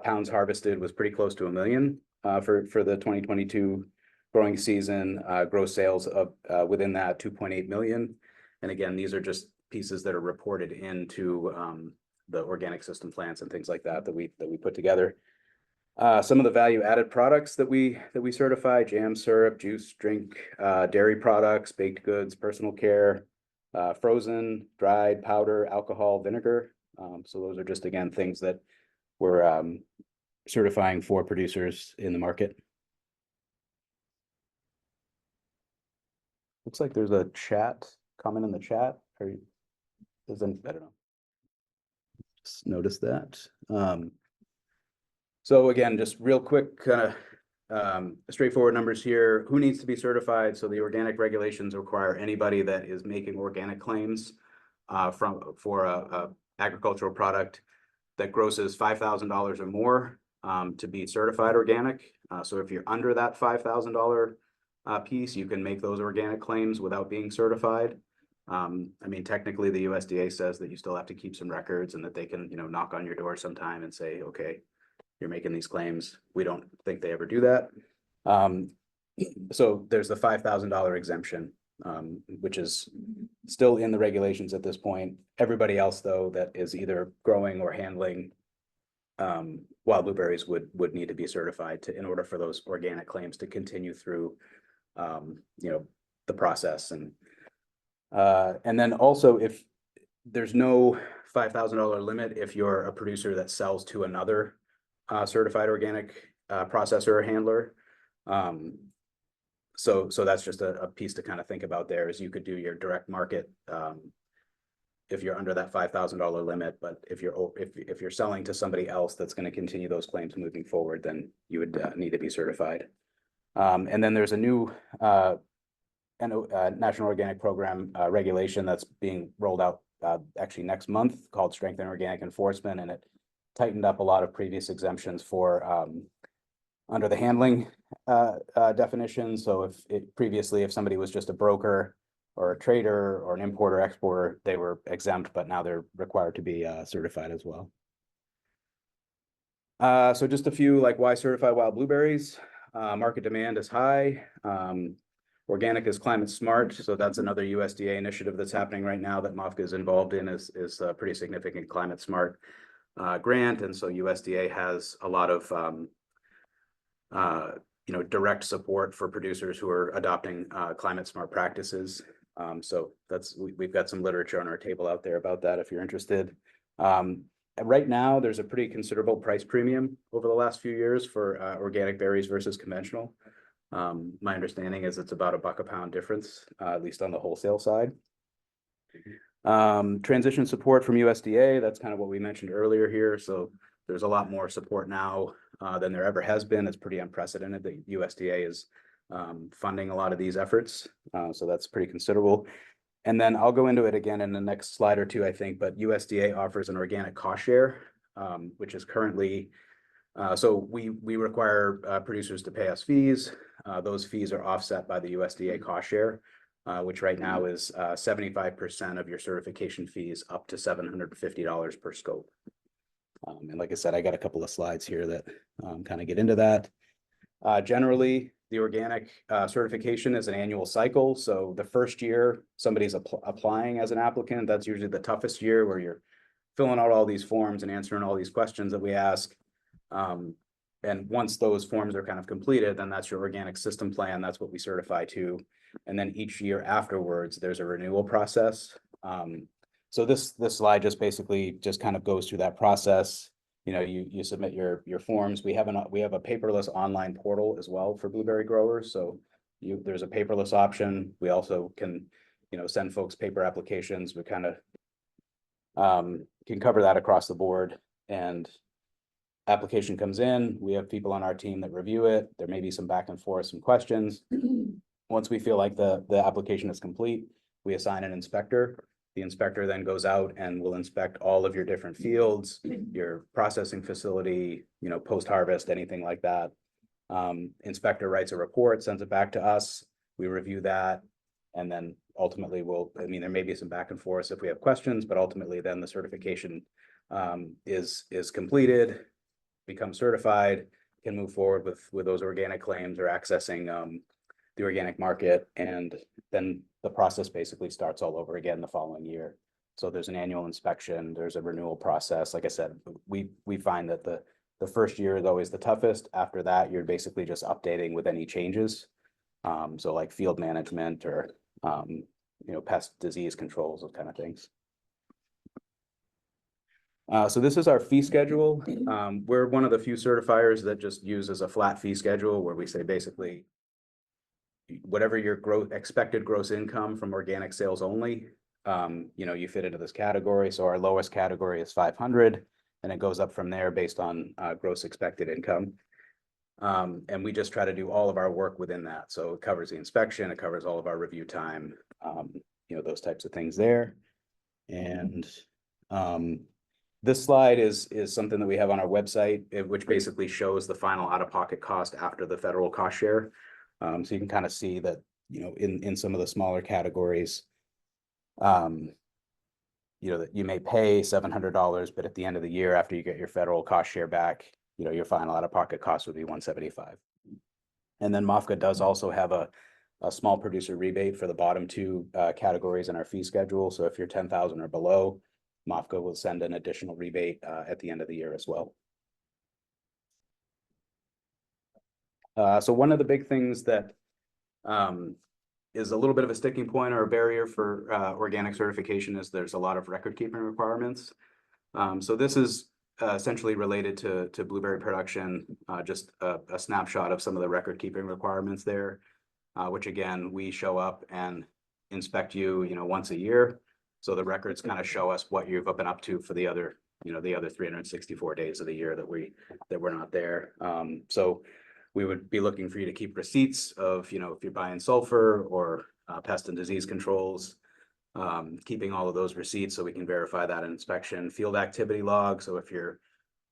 pounds harvested was pretty close to 1 million for the 2022 growing season. Gross sales of within that 2.8 million. And again, these are just pieces that are reported into the organic system plants and things like that we put together. Some of the value added products that we certify: jam, syrup, juice, drink, dairy products, baked goods, personal care, frozen, dried, powder, alcohol, vinegar. So those are just, again, things that we're certifying for producers in the market. Looks like there's a comment in the chat. I don't know. Just noticed that. So again, just real quick, kind of straightforward numbers here. Who needs to be certified? So the organic regulations require anybody that is making organic claims for a agricultural product that grosses $5,000 or more to be certified organic. So if you're under that $5,000 piece, you can make those organic claims without being certified. I mean, technically the USDA says that you still have to keep some records and that they can, knock on your door sometime and say, okay, you're making these claims. We don't think they ever do that. So there's the $5,000 exemption, which is still in the regulations at this point. Everybody else, though, that is either growing or handling wild blueberries would need to be certified in order for those organic claims to continue through, the process. And then also, if there's no $5,000 limit, if you're a producer that sells to another certified organic processor or handler. So that's just a piece to kind of think about there, is you could do your direct market if you're under that $5,000 limit, but if you're selling to somebody else that's going to continue those claims moving forward, then you would need to be certified. And then there's a new National Organic Program regulation that's being rolled out actually next month, called Strengthen Organic Enforcement, and it tightened up a lot of previous exemptions for under the handling definition. So previously, if somebody was just a broker or a trader or an importer exporter, they were exempt, but now they're required to be certified as well. So just a few, like, why certify wild blueberries? Market demand is high. Organic is climate smart. So that's another USDA initiative that's happening right now that MOFGA is involved in, is a pretty significant climate smart grant. And so USDA has a lot of direct support for producers who are adopting climate smart practices. So we've got some literature on our table out there about that if you're interested. Right now, there's a pretty considerable price premium over the last few years for organic berries versus conventional. My understanding is it's about $1 a pound difference, at least on the wholesale side. Transition support from USDA, that's kind of what we mentioned earlier here. So there's a lot more support now than there ever has been. It's pretty unprecedented that USDA is funding a lot of these efforts. So that's pretty considerable. And then I'll go into it again in the next slide or two, I think, but USDA offers an organic cost share, which is currently, so we require producers to pay us fees. Those fees are offset by the USDA cost share, which right now is 75% of your certification fees, up to $750 per scope. And like I said, I got a couple of slides here that kind of get into that. Generally, the organic certification is an annual cycle. So the first year somebody's applying as an applicant, that's usually the toughest year, where you're filling out all these forms and answering all these questions that we ask. And once those forms are kind of completed, then that's your organic system plan. That's what we certify to. And then each year afterwards, there's a renewal process. So this slide just basically just kind of goes through that process. You submit your forms. We have a paperless online portal as well for blueberry growers. So there's a paperless option. We also can, send folks paper applications. We kind of can cover that across the board. And application comes in, we have people on our team that review it. There may be some back and forth, some questions. Once we feel like the application is complete, we assign an inspector. The inspector then goes out and will inspect all of your different fields, your processing facility, post-harvest, anything like that. Inspector writes a report, sends it back to us. We review that. And then ultimately there may be some back and forth if we have questions, but ultimately then the certification is completed, becomes certified, can move forward with those organic claims or accessing the organic market, and then the process basically starts all over again the following year. So there's an annual inspection, there's a renewal process. Like I said, we find that the first year is always the toughest. After that, you're basically just updating with any changes. So like field management or pest disease controls, those kind of things. So this is our fee schedule. We're one of the few certifiers that just uses a flat fee schedule, where we say basically whatever your expected gross income from organic sales only, you know, you fit into this category. So our lowest category is 500, and it goes up from there based on gross expected income. And we just try to do all of our work within that. So it covers the inspection, it covers all of our review time, you know, those types of things there. And this slide is something that we have on our website, which basically shows the final out-of-pocket cost after the federal cost share. So you can kind of see that, you know, in some of the smaller categories, you know, that you may pay $700, but at the end of the year, after you get your federal cost share back, you know, your final out-of-pocket cost would be $175. And then MOFGA does also have a small producer rebate for the bottom two categories in our fee schedule. So if you're 10,000 or below, MOFGA will send an additional rebate at the end of the year as well. So one of the big things that is a little bit of a sticking point or a barrier for organic certification is there's a lot of record keeping requirements. So this is essentially related to blueberry production, just a snapshot of some of the record keeping requirements there, which again, we show up and inspect you, you know, once a year. So the records kind of show us what you've been up to for the other, you know, the other 364 days of the year that we're not there. So we would be looking for you to keep receipts of, you know, if you're buying sulfur or pest and disease controls, keeping all of those receipts so we can verify that in inspection. Field activity log, so if you're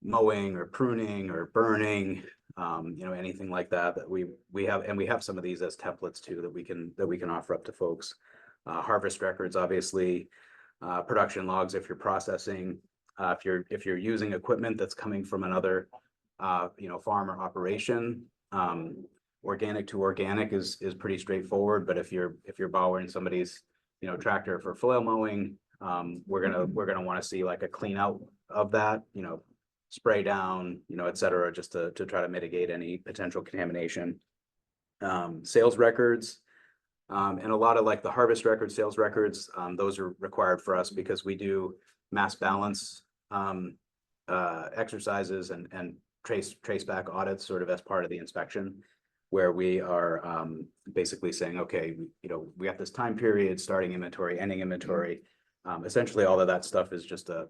mowing or pruning or burning, you know, anything like that, that we have, and we have some of these as templates too that we can offer up to folks. Harvest records, obviously, production logs if you're processing, if you're using equipment that's coming from another you know, farm or operation. Organic to organic is pretty straightforward, but if you're borrowing somebody's, you know, tractor for flail mowing, we're gonna want to see like a clean out of that, you know, spray down, you know, et cetera, just to try to mitigate any potential contamination. Sales records, and a lot of like the harvest records, sales records, those are required for us because we do mass balance exercises and trace back audits sort of as part of the inspection, where we are basically saying, okay, you know, we got this time period, starting inventory, ending inventory. Essentially, all of that stuff is just a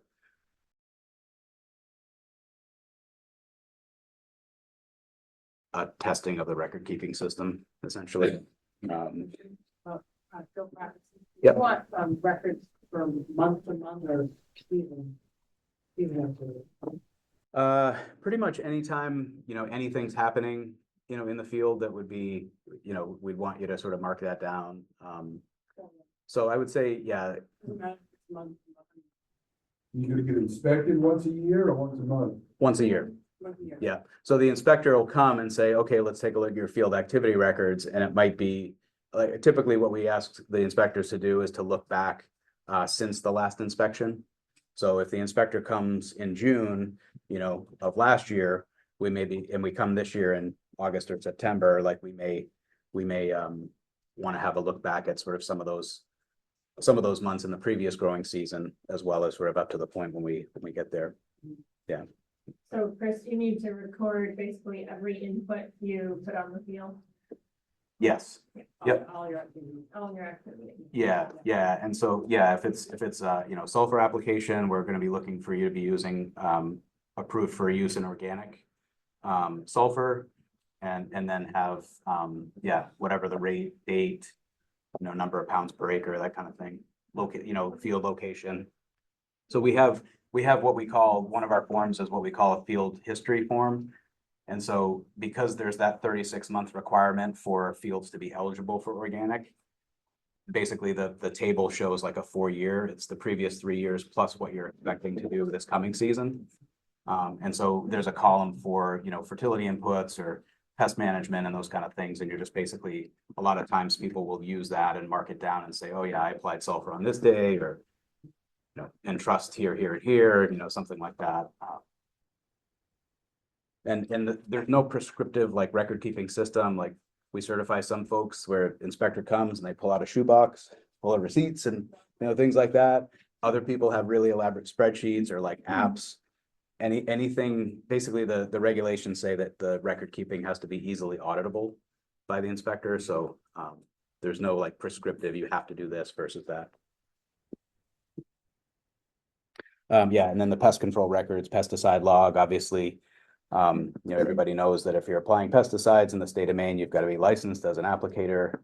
testing of the record keeping system, essentially. You want records from month to month or season? Pretty much anytime, you know, anything's happening, you know, in the field that would be, you know, we'd want you to sort of mark that down. So I would say, yeah. You gonna get inspected once a year or once a month? Once a year. Yeah. So the inspector will come and say, okay, let's take a look at your field activity records. And it might be like, typically what we ask the inspectors to do is to look back since the last inspection. So if the inspector comes in June, you know, of last year, we may be, and we come this year in August or September, like we may want to have a look back at sort of some of those months in the previous growing season, as well as sort of up to the point when we get there. Yeah. So Chris, you need to record basically every input you put on the field. Yes. Yep. All your activity. Yeah. And so, yeah, if it's you know, sulfur application, we're going to be looking for you to be using approved for use in organic sulfur, and then have yeah, whatever the rate, date, you know, number of pounds per acre, that kind of thing. You know, field location. So we have what we call, one of our forms is what we call a field history form. And so because there's that 36-month requirement for fields to be eligible for organic, basically the table shows like a 4-year, it's the previous 3 years plus what you're expecting to do this coming season. And so there's a column for, you know, fertility inputs or pest management and those kind of things. And you're just basically, a lot of times people will use that and mark it down and say, oh yeah, I applied sulfur on this day, or, you know, entrust here, here, and here, you know, something like that. And there's no prescriptive like record keeping system. Like we certify some folks where inspector comes and they pull out a shoebox full of receipts and, you know, things like that. Other people have really elaborate spreadsheets or like apps. Anything, basically the regulations say that the record keeping has to be easily auditable by the inspector. So there's no like prescriptive, you have to do this versus that. Yeah, and then the pest control records, pesticide log, obviously. Everybody knows that if you're applying pesticides in the state of Maine, you've got to be licensed as an applicator.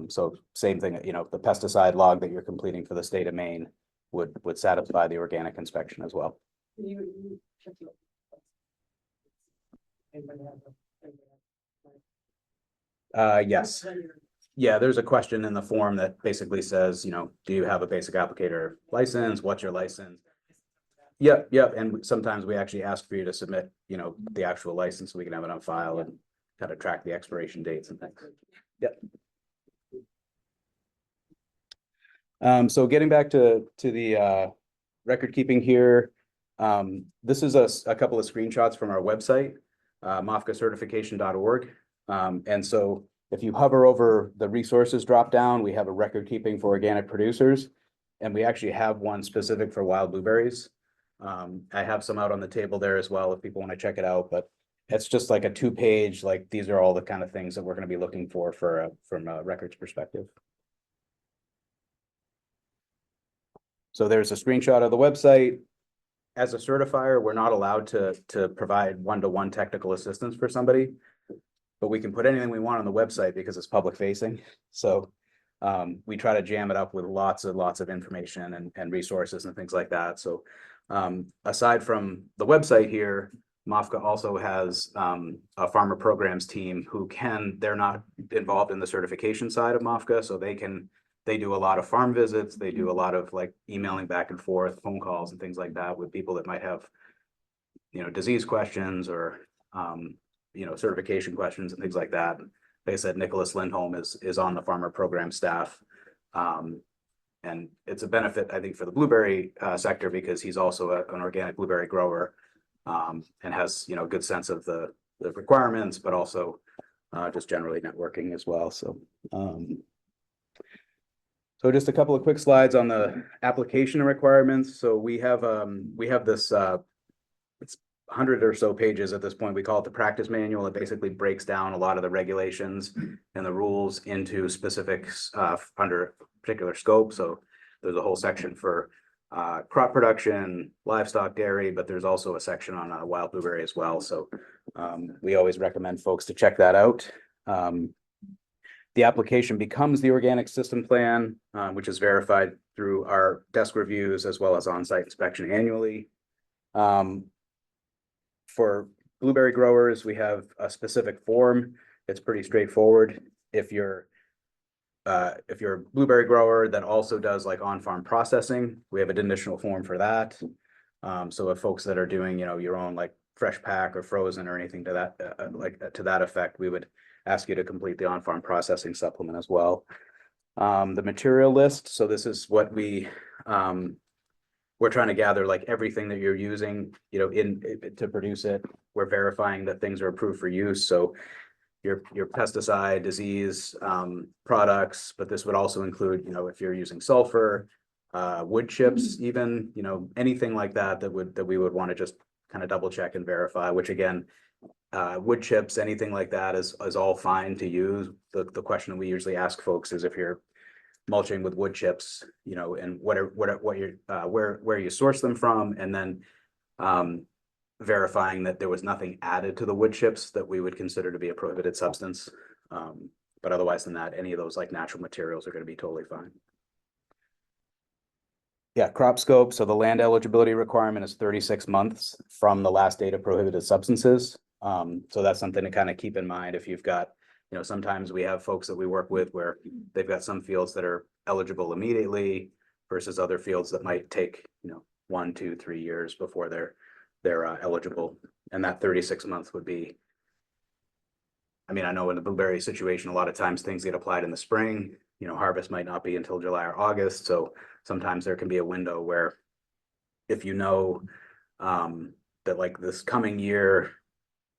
So same thing, the pesticide log that you're completing for the state of Maine would satisfy the organic inspection as well. Yes. Yeah, there's a question in the form that basically says, do you have a basic applicator license? What's your license? Yep, and sometimes we actually ask for you to submit, the actual license so we can have it on file and kind of track the expiration dates and things. Yep. So getting back to the record keeping here, this is a couple of screenshots from our website, MOFGAcertification.org. And so if you hover over the resources drop down, we have a record keeping for organic producers, and we actually have one specific for wild blueberries. I have some out on the table there as well if people want to check it out, but it's just like a 2-page, like these are all the kind of things that we're going to be looking for from a records perspective. So there's a screenshot of the website. As a certifier, we're not allowed to provide one-to-one technical assistance for somebody, but we can put anything we want on the website because it's public facing. So we try to jam it up with lots of information and resources and things like that. So aside from the website here, MOFGA also has a farmer programs team they're not involved in the certification side of MOFGA, so they do a lot of farm visits. They do a lot of like emailing back and forth, phone calls and things like that with people that might have, disease questions or, certification questions and things like that. Like I said, Nicholas Lindholm is on the farmer program staff. And it's a benefit, I think, for the blueberry sector because he's also an organic blueberry grower and has, a good sense of the requirements, but also just generally networking as well. So, so just a couple of quick slides on the application requirements. So we have this, it's 100 or so pages at this point. We call it the practice manual. It basically breaks down a lot of the regulations and the rules into specifics under particular scope. So there's a whole section for crop production, livestock, dairy, but there's also a section on wild blueberry as well. So we always recommend folks to check that out. The application becomes the organic system plan, which is verified through our desk reviews as well as on-site inspection annually. For blueberry growers, we have a specific form. It's pretty straightforward. If you're a blueberry grower that also does like on-farm processing, we have an additional form for that. So if folks that are doing, your own like fresh pack or frozen or anything to that, to that effect, we would ask you to complete the on-farm processing supplement as well. The material list. So this is what we're trying to gather, like everything that you're using, to produce it. We're verifying that things are approved for use. So your pesticide, disease products, but this would also include, if you're using sulfur, wood chips, even, anything like that that we would want to just kind of double check and verify, which again, wood chips, anything like that is all fine to use. The question that we usually ask folks is if you're mulching with wood chips, and where you source them from, and then verifying that there was nothing added to the wood chips that we would consider to be a prohibited substance. But otherwise than that, any of those like natural materials are going to be totally fine. Yeah, crop scope. So the land eligibility requirement is 36 months from the last date of prohibited substances. So that's something to kind of keep in mind if you've got, sometimes we have folks that we work with where they've got some fields that are eligible immediately versus other fields that might take, 1, 2, 3 years before they're eligible. And that 36 months would be, I know in the blueberry situation, a lot of times things get applied in the spring, harvest might not be until July or August. So sometimes there can be a window where if that like this coming year,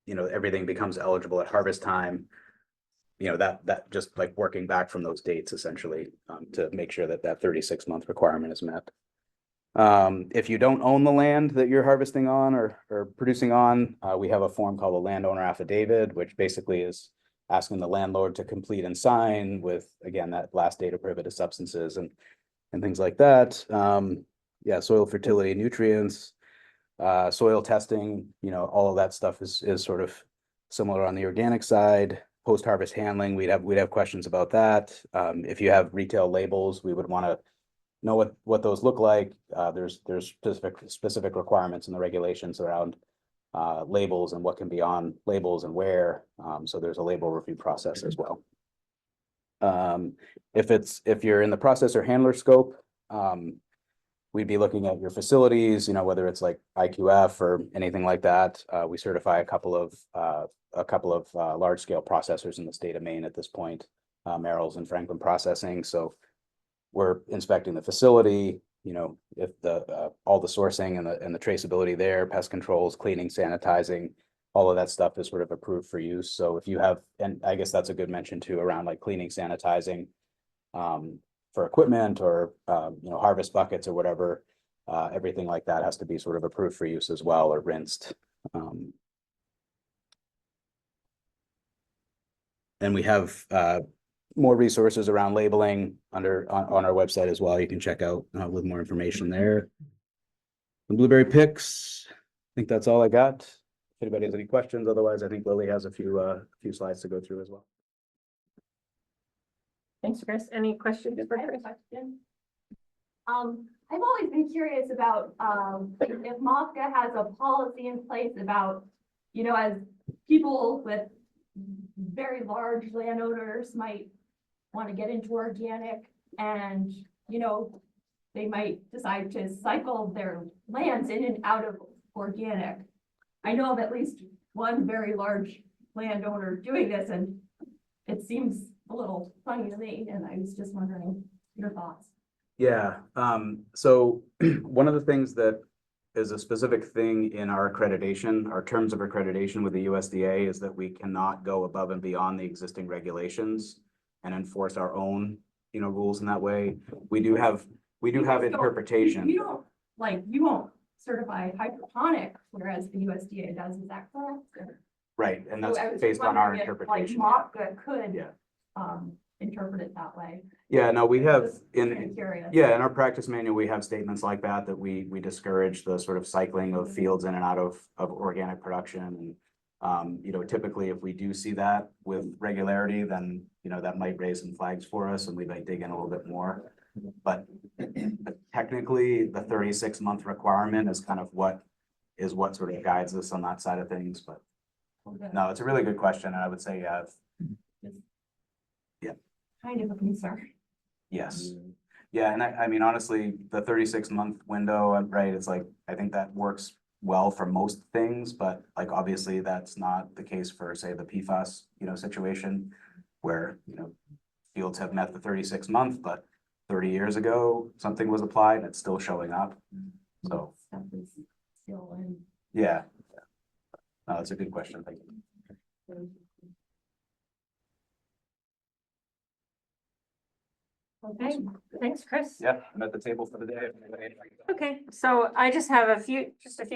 everything becomes eligible at harvest time, that just like working back from those dates essentially to make sure that 36-month requirement is met. If you don't own the land that you're harvesting on or producing on, we have a form called a landowner affidavit, which basically is asking the landlord to complete and sign with, again, that last date of prohibited substances and things like that. yeah, soil fertility, nutrients, soil testing, you know, all of that stuff is sort of similar on the organic side. Post-harvest handling, we'd have questions about that. If you have retail labels, we would want to know what those look like. There's specific requirements in the regulations around labels and what can be on labels and where. So there's a label review process as well. If you're in the processor handler scope, we'd be looking at your facilities, you know, whether it's like IQF or anything like that. We certify a couple of large scale processors in the state of Maine at this point, Merrill's and Franklin Processing. So we're inspecting the facility, you know, if all the sourcing and the traceability there, pest controls, cleaning, sanitizing, all of that stuff is sort of approved for use. So if you have, and I guess that's a good mention too, around like cleaning, sanitizing, for equipment or, you know, harvest buckets or whatever, everything like that has to be sort of approved for use as well or rinsed. And we have more resources around labeling on our website as well. You can check out with more information there. The blueberry picks, I think that's all I got. If anybody has any questions, otherwise I think Lily has a few slides to go through as well. Thanks, Chris. Any questions for I have a Chris? question. I've always been curious about, if MOFGA has a policy in place about, you know, as people with very large landowners might want to get into organic and, you know, they might decide to cycle their lands in and out of organic. I know of at least one very large landowner doing this, and it seems a little funny to me, and I was just wondering your thoughts. Yeah, so one of the things that is a specific thing in our accreditation, our terms of accreditation with the USDA, is that we cannot go above and beyond the existing regulations and enforce our own, you know, rules in that way. We do have interpretation. You don't, like, you won't certify hydroponic, whereas the USDA does, is that correct? Or- Right, and So I that's was based on our wondering if, interpretation. Like MOFGA could, Yeah. interpret it that way. Yeah, no, we have Just kinda curious. in our practice manual, we have statements like that we discourage the sort of cycling of fields in and out of organic production. And you know, typically if we do see that with regularity, then, you know, that might raise some flags for us and we might dig in a little bit more. But technically, the 36-month requirement is kind of what sort of guides us on that side of things. But no, it's a really good question. And I would say, Kind of a concern. yes. Yeah, and I mean, honestly, the 36-month window, right, it's like, I think that works well for most things, but like, obviously, that's not the case for, say, the PFAS, you know, situation where, you know, fields have met the 36-month, but 30 years ago, something was applied and it's still showing up. So, Stuff is still in. yeah. No, that's a good question. Thank you. Okay, thanks, Chris. Yeah, I'm at the table for the day. Okay, so I just have a few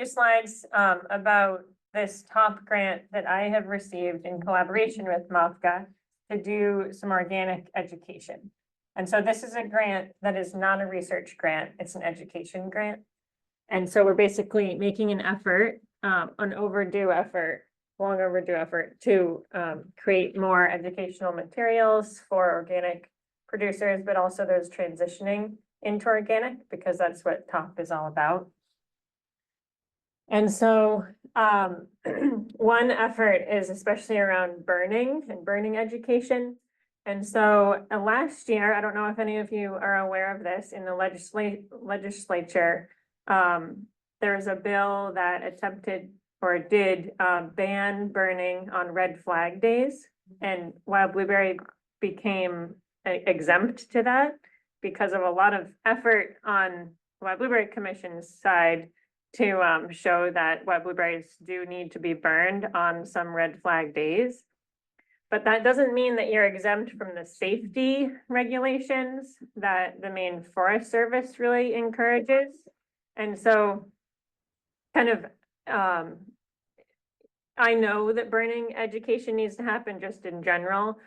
slides about this TOPP grant that I have received in collaboration with MOFGA to do some organic education. And so this is a grant that is not a research grant, it's an education grant. And so we're basically making an effort, long overdue effort to create more educational materials for organic producers, but also those transitioning into organic, because that's what TOPP is all about. And so one effort is especially around burning and burning education. And so last year, I don't know if any of you are aware of this, in the legislature, there was a bill that attempted or did ban burning on red flag days, and wild blueberry became exempt to that because of a lot of effort on Wild Blueberry Commission's side to show that wild blueberries do need to be burned on some red flag days. But that doesn't mean that you're exempt from the safety regulations that the Maine Forest Service really encourages. And so kind of, I know that burning education needs to happen just in general.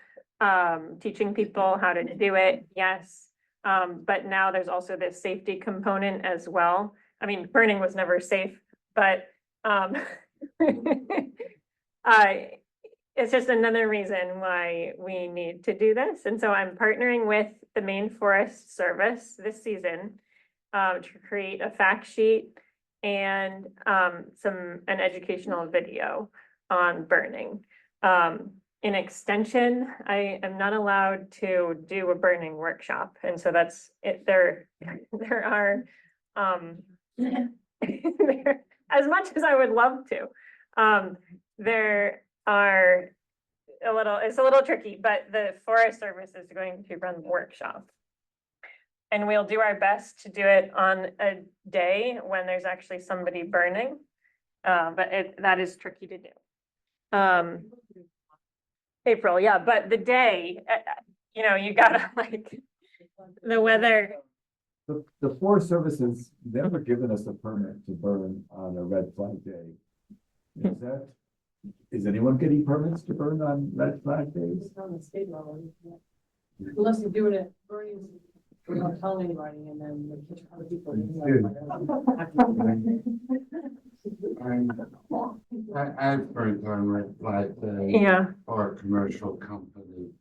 Teaching people how to do it, yes. But now there's also this safety component as well. I mean, burning was never safe, but it's just another reason why we need to do this. And so I'm partnering with the Maine Forest Service this season to create a fact sheet and an educational video on burning. In extension, I am not allowed to do a burning workshop. And so that's it. There are as much as I would love to, there are it's a little tricky, but the Forest Service is going to run the workshop. And we'll do our best to do it on a day when there's actually somebody burning. But that is tricky to do. April, yeah, but the day, you gotta like, the weather. The Forest Service has never given us a permit to burn on a red flag day. Is anyone getting permits to burn on red flag days? It's on the state level. Unless you do it at Brodis without telling anybody and then the other people. I've burned on red flag day. Yeah. Or a commercial company.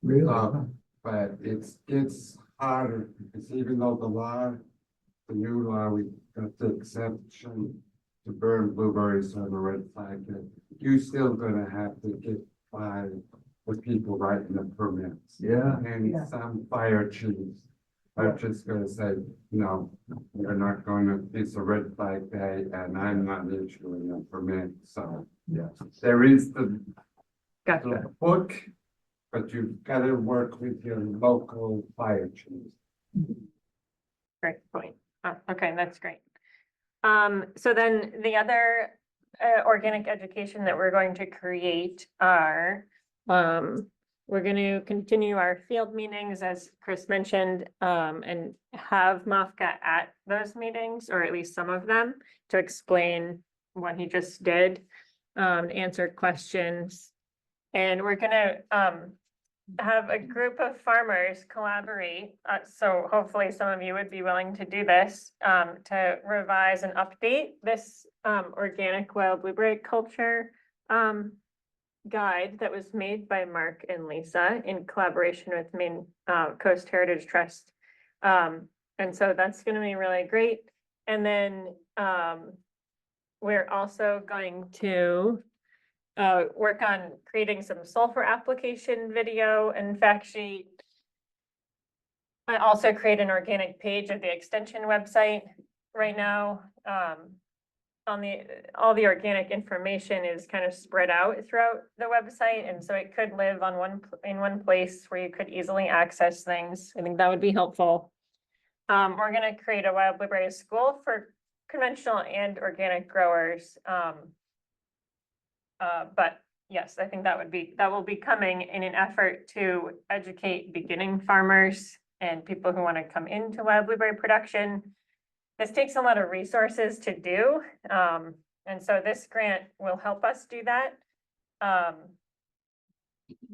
Really? But it's harder because even though the new law, we got the exception to burn blueberries on a red flag day, you're still gonna have to get by with people writing the permits. Yeah. And some fire chiefs are just gonna say, no, you're not gonna, it's a red flag day and I'm not issuing a permit, so. Yeah. There is the Gotcha. book, but you've gotta work with your local fire chiefs. Great point. Oh, okay, that's great. So then the other organic education that we're going to create are, we're going to continue our field meetings, as Chris mentioned, and have MOFGA at those meetings, or at least some of them, to explain what he just did, answer questions. And we're going to have a group of farmers collaborate. So hopefully some of you would be willing to do this, to revise and update this organic wild blueberry culture guide that was made by Mark and Lisa in collaboration with Maine Coast Heritage Trust. And so that's going to be really great. And then we're also going to work on creating some sulfur application video and fact sheet. I also create an organic page of the extension website right now. All the organic information is kind of spread out throughout the website, and so it could live on in one place where you could easily access things. I think that would be helpful. We're going to create a wild blueberry school for conventional and organic growers. But yes, I think that will be coming in an effort to educate beginning farmers and people who want to come into wild blueberry production. This takes a lot of resources to do. And so this grant will help us do that.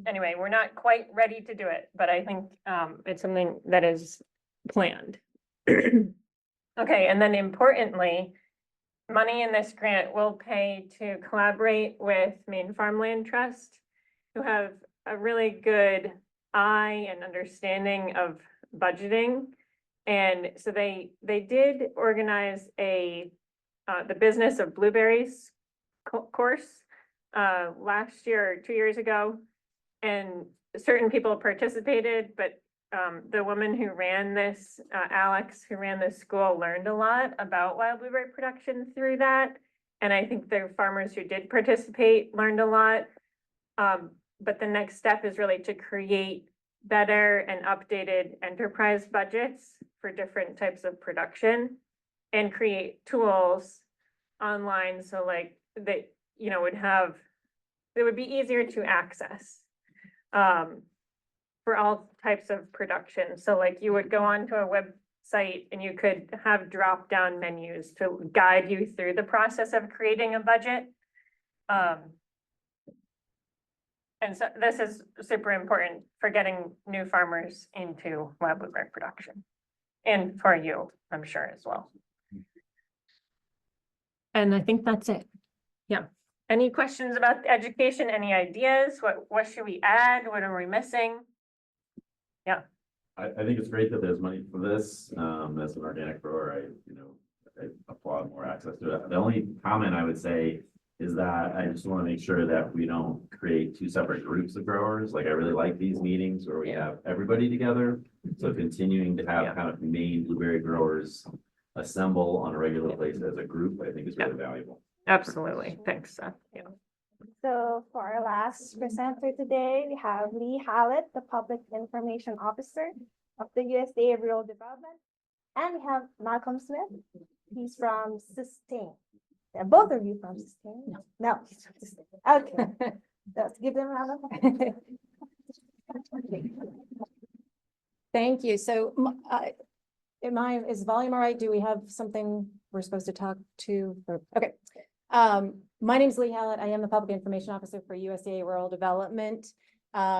Anyway, we're not quite ready to do it, but I think it's something that is planned. Okay, and then importantly, money in this grant will pay to collaborate with Maine Farmland Trust, who have a really good eye and understanding of budgeting. And so they did organize the business of blueberries course last year or 2 years ago. And certain people participated, but the woman who ran this, Alex, who ran this school, learned a lot about wild blueberry production through that. And I think the farmers who did participate learned a lot. But the next step is really to create better and updated enterprise budgets for different types of production and create tools online. So like that, it would be easier to access for all types of production. So like you would go onto a website and you could have drop-down menus to guide you through the process of creating a budget. And so this is super important for getting new farmers into wild blueberry production. And for you, I'm sure as well. And I think that's it. Yeah. Any questions about the education? Any ideas? What should we add? What are we missing? Yeah. I think it's great that there's money for this. As an organic grower, I applaud more access to it. The only comment I would say is that I just want to make sure that we don't create two separate groups of growers. Like I really like these meetings where we have everybody together. So continuing to have kind of Maine blueberry growers assemble on a regular basis as a group, I think is really valuable. Absolutely. Thanks, Seth. Yeah. So for our last presenter today, we have Leigh Hallett, the Public Information Officer of the USDA Rural Development. And we have Malcolm Smith. He's from Sustain. Both of you from Sustain? No, he's from Sustain. Okay. Let's give them a round of applause. Thank you. So is volume all right? Do we have something we're supposed to talk to? Okay. My name is Leigh Hallett. I am the Public Information Officer for USDA Rural Development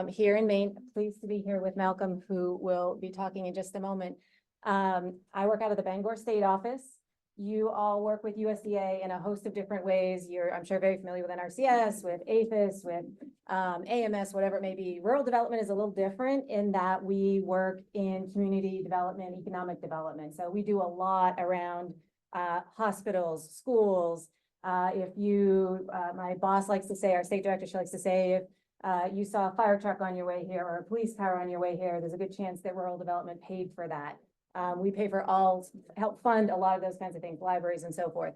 here in Maine. Pleased to be here with Malcolm, who will be talking in just a moment. I work out of the Bangor State Office. You all work with USDA in a host of different ways. You're, I'm sure, very familiar with NRCS, with APHIS, with AMS, whatever it may be. Rural development is a little different in that we work in community development, economic development. So we do a lot around hospitals, schools. If you, my boss likes to say, our state director, she likes to say, if you saw a fire truck on your way here or a police car on your way here, there's a good chance that rural development paid for that. We pay for help fund a lot of those kinds of things, libraries and so forth.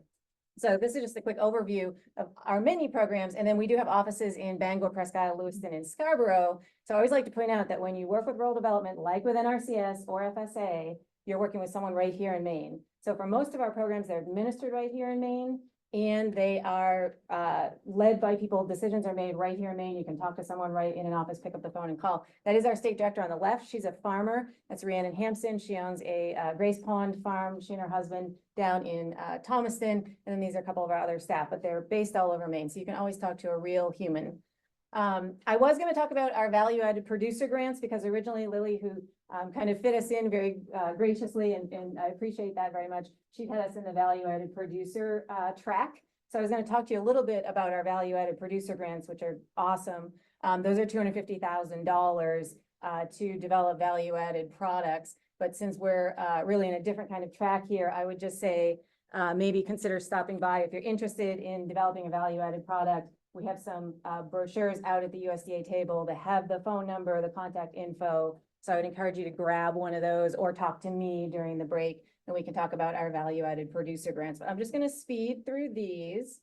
So this is just a quick overview of our many programs. And then we do have offices in Bangor, Prescott, Lewiston, and Scarborough. So I always like to point out that when you work with rural development, like with NRCS or FSA, you're working with someone right here in Maine. So for most of our programs, they're administered right here in Maine. And they are led by people. Decisions are made right here in Maine. You can talk to someone right in an office, pick up the phone and call. That is our state director on the left. She's a farmer. That's Rhiannon Hampson. She owns a Grace Pond farm. She and her husband down in Thomaston. And then these are a couple of our other staff, but they're based all over Maine. So you can always talk to a real human. I was going to talk about our value-added producer grants because originally Lily, who kind of fit us in very graciously, and I appreciate that very much. She had us in the value-added producer track. So I was going to talk to you a little bit about our value-added producer grants, which are awesome. Those are $250,000 to develop value-added products. But since we're really in a different kind of track here, I would just say maybe consider stopping by if you're interested in developing a value-added product. We have some brochures out at the USDA table that have the phone number, the contact info. So I would encourage you to grab one of those or talk to me during the break, and we can talk about our value-added producer grants. But I'm just going to speed through these.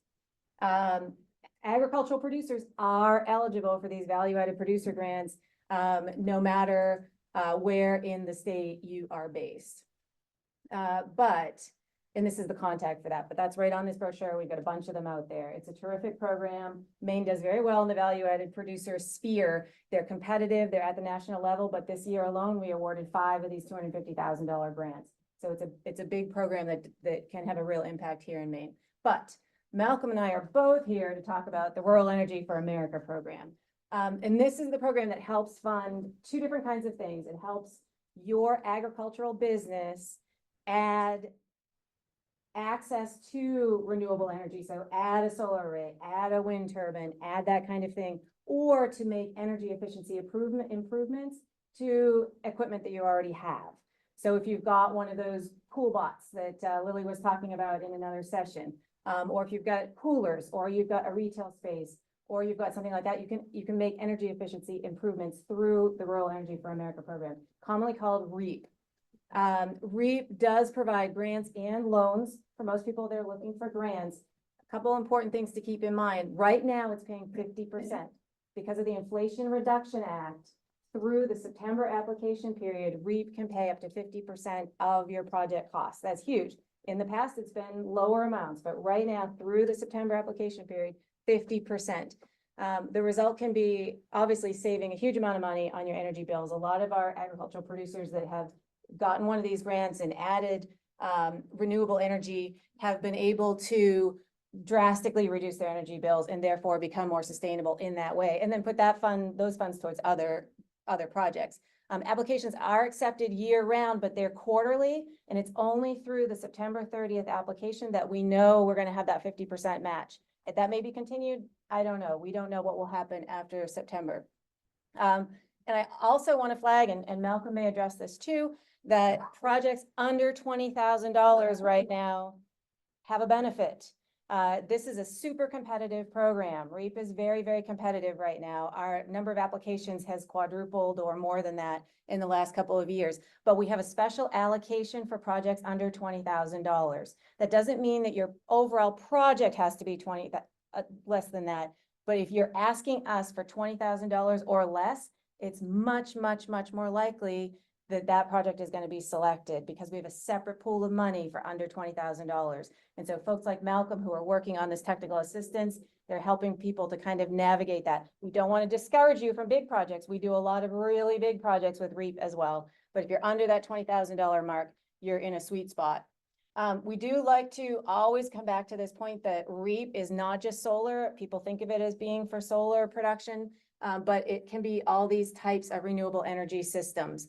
Agricultural producers are eligible for these value-added producer grants, no matter where in the state you are based. And this is the contact for that, but that's right on this brochure. We've got a bunch of them out there. It's a terrific program. Maine does very well in the value-added producer sphere. They're competitive. They're at the national level, but this year alone, we awarded 5 of these $250,000 grants. So it's a big program that can have a real impact here in Maine. But Malcolm and I are both here to talk about the Rural Energy for America program. And this is the program that helps fund 2 different kinds of things. It helps your agricultural business add access to renewable energy. So add a solar array, add a wind turbine, add that kind of thing, or to make energy efficiency improvements to equipment that you already have. So if you've got one of those pool bots that Lily was talking about in another session, or if you've got coolers, or you've got a retail space, or you've got something like that, you can make energy efficiency improvements through the Rural Energy for America program, commonly called REAP. REAP does provide grants and loans for most people that are looking for grants. A couple important things to keep in mind. Right now, it's paying 50% because of the Inflation Reduction Act. Through the September application period, REAP can pay up to 50% of your project costs. That's huge. In the past, it's been lower amounts, but right now, through the September application period, 50%. The result can be obviously saving a huge amount of money on your energy bills. A lot of our agricultural producers that have gotten one of these grants and added renewable energy have been able to drastically reduce their energy bills and therefore become more sustainable in that way. And then put those funds towards other projects. Applications are accepted year round, but they're quarterly, and it's only through the September 30th application that we know we're going to have that 50% match. If that may be continued, I don't know. We don't know what will happen after September. And I also want to flag, and Malcolm may address this too, that projects under $20,000 right now have a benefit. This is a super competitive program. REAP is very, very competitive right now. Our number of applications has quadrupled or more than that in the last couple of years, but we have a special allocation for projects under $20,000. That doesn't mean that your overall project has to be less than that, but if you're asking us for $20,000 or less, it's much, much, much more likely that project is going to be selected because we have a separate pool of money for under $20,000. And so folks like Malcolm who are working on this technical assistance, they're helping people to kind of navigate that. We don't want to discourage you from big projects. We do a lot of really big projects with REAP as well. But if you're under that $20,000 mark, you're in a sweet spot. We do like to always come back to this point that REAP is not just solar. People think of it as being for solar production, but it can be all these types of renewable energy systems.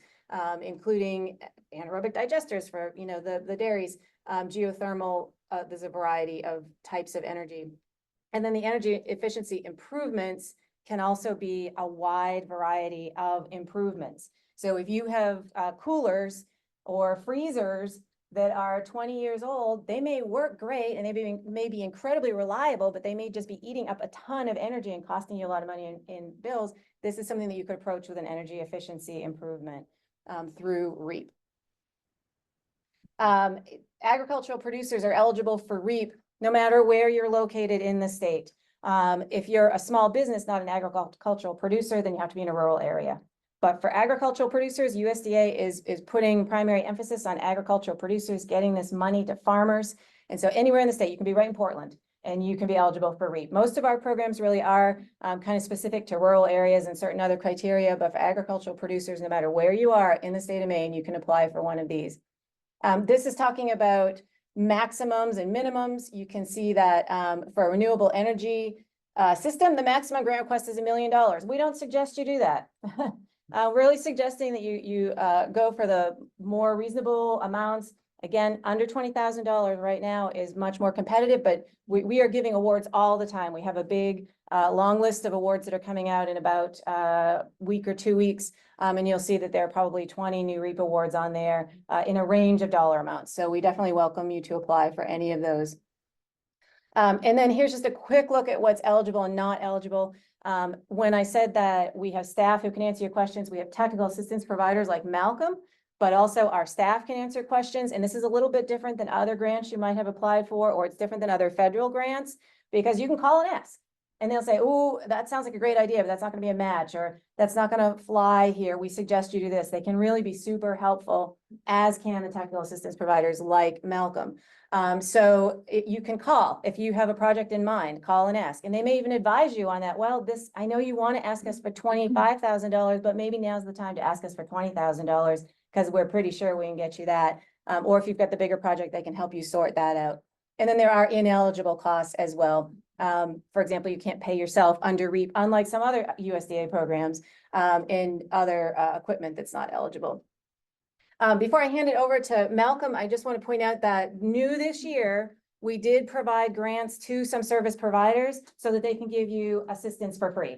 Including anaerobic digesters for, the dairies, geothermal, there's a variety of types of energy. And then the energy efficiency improvements can also be a wide variety of improvements. So if you have coolers or freezers that are 20 years old, they may work great and they may be incredibly reliable, but they may just be eating up a ton of energy and costing you a lot of money in bills. This is something that you could approach with an energy efficiency improvement. Through REAP. Agricultural producers are eligible for REAP no matter where you're located in the state. If you're a small business, not an agricultural producer, then you have to be in a rural area. But for agricultural producers, USDA is putting primary emphasis on agricultural producers getting this money to farmers. And so anywhere in the state, you can be right in Portland and you can be eligible for REAP. Most of our programs really are kind of specific to rural areas and certain other criteria, but for agricultural producers, no matter where you are in the state of Maine, you can apply for one of these. This is talking about maximums and minimums. You can see that for a renewable energy system, the maximum grant request is $1 million. We don't suggest you do that. Really suggesting that you go for the more reasonable amounts. Again, under $20,000 right now is much more competitive, but we are giving awards all the time. We have a big long list of awards that are coming out in about a week or 2 weeks. And you'll see that there are probably 20 new REAP awards on there in a range of dollar amounts. So we definitely welcome you to apply for any of those. And then here's just a quick look at what's eligible and not eligible. When I said that we have staff who can answer your questions, we have technical assistance providers like Malcolm, but also our staff can answer questions. And this is a little bit different than other grants you might have applied for, or it's different than other federal grants, because you can call and ask. And they'll say, oh, that sounds like a great idea, but that's not going to be a match, or that's not going to fly here. We suggest you do this. They can really be super helpful, as can the technical assistance providers like Malcolm. You can call if you have a project in mind, call and ask. And they may even advise you on that. Well, I know you want to ask us for $25,000, but maybe now's the time to ask us for $20,000 because we're pretty sure we can get you that. Or if you've got the bigger project, they can help you sort that out. And then there are ineligible costs as well. For example, you can't pay yourself under REAP, unlike some other USDA programs and other equipment that's not eligible. Before I hand it over to Malcolm, I just want to point out that new this year, we did provide grants to some service providers so that they can give you assistance for free.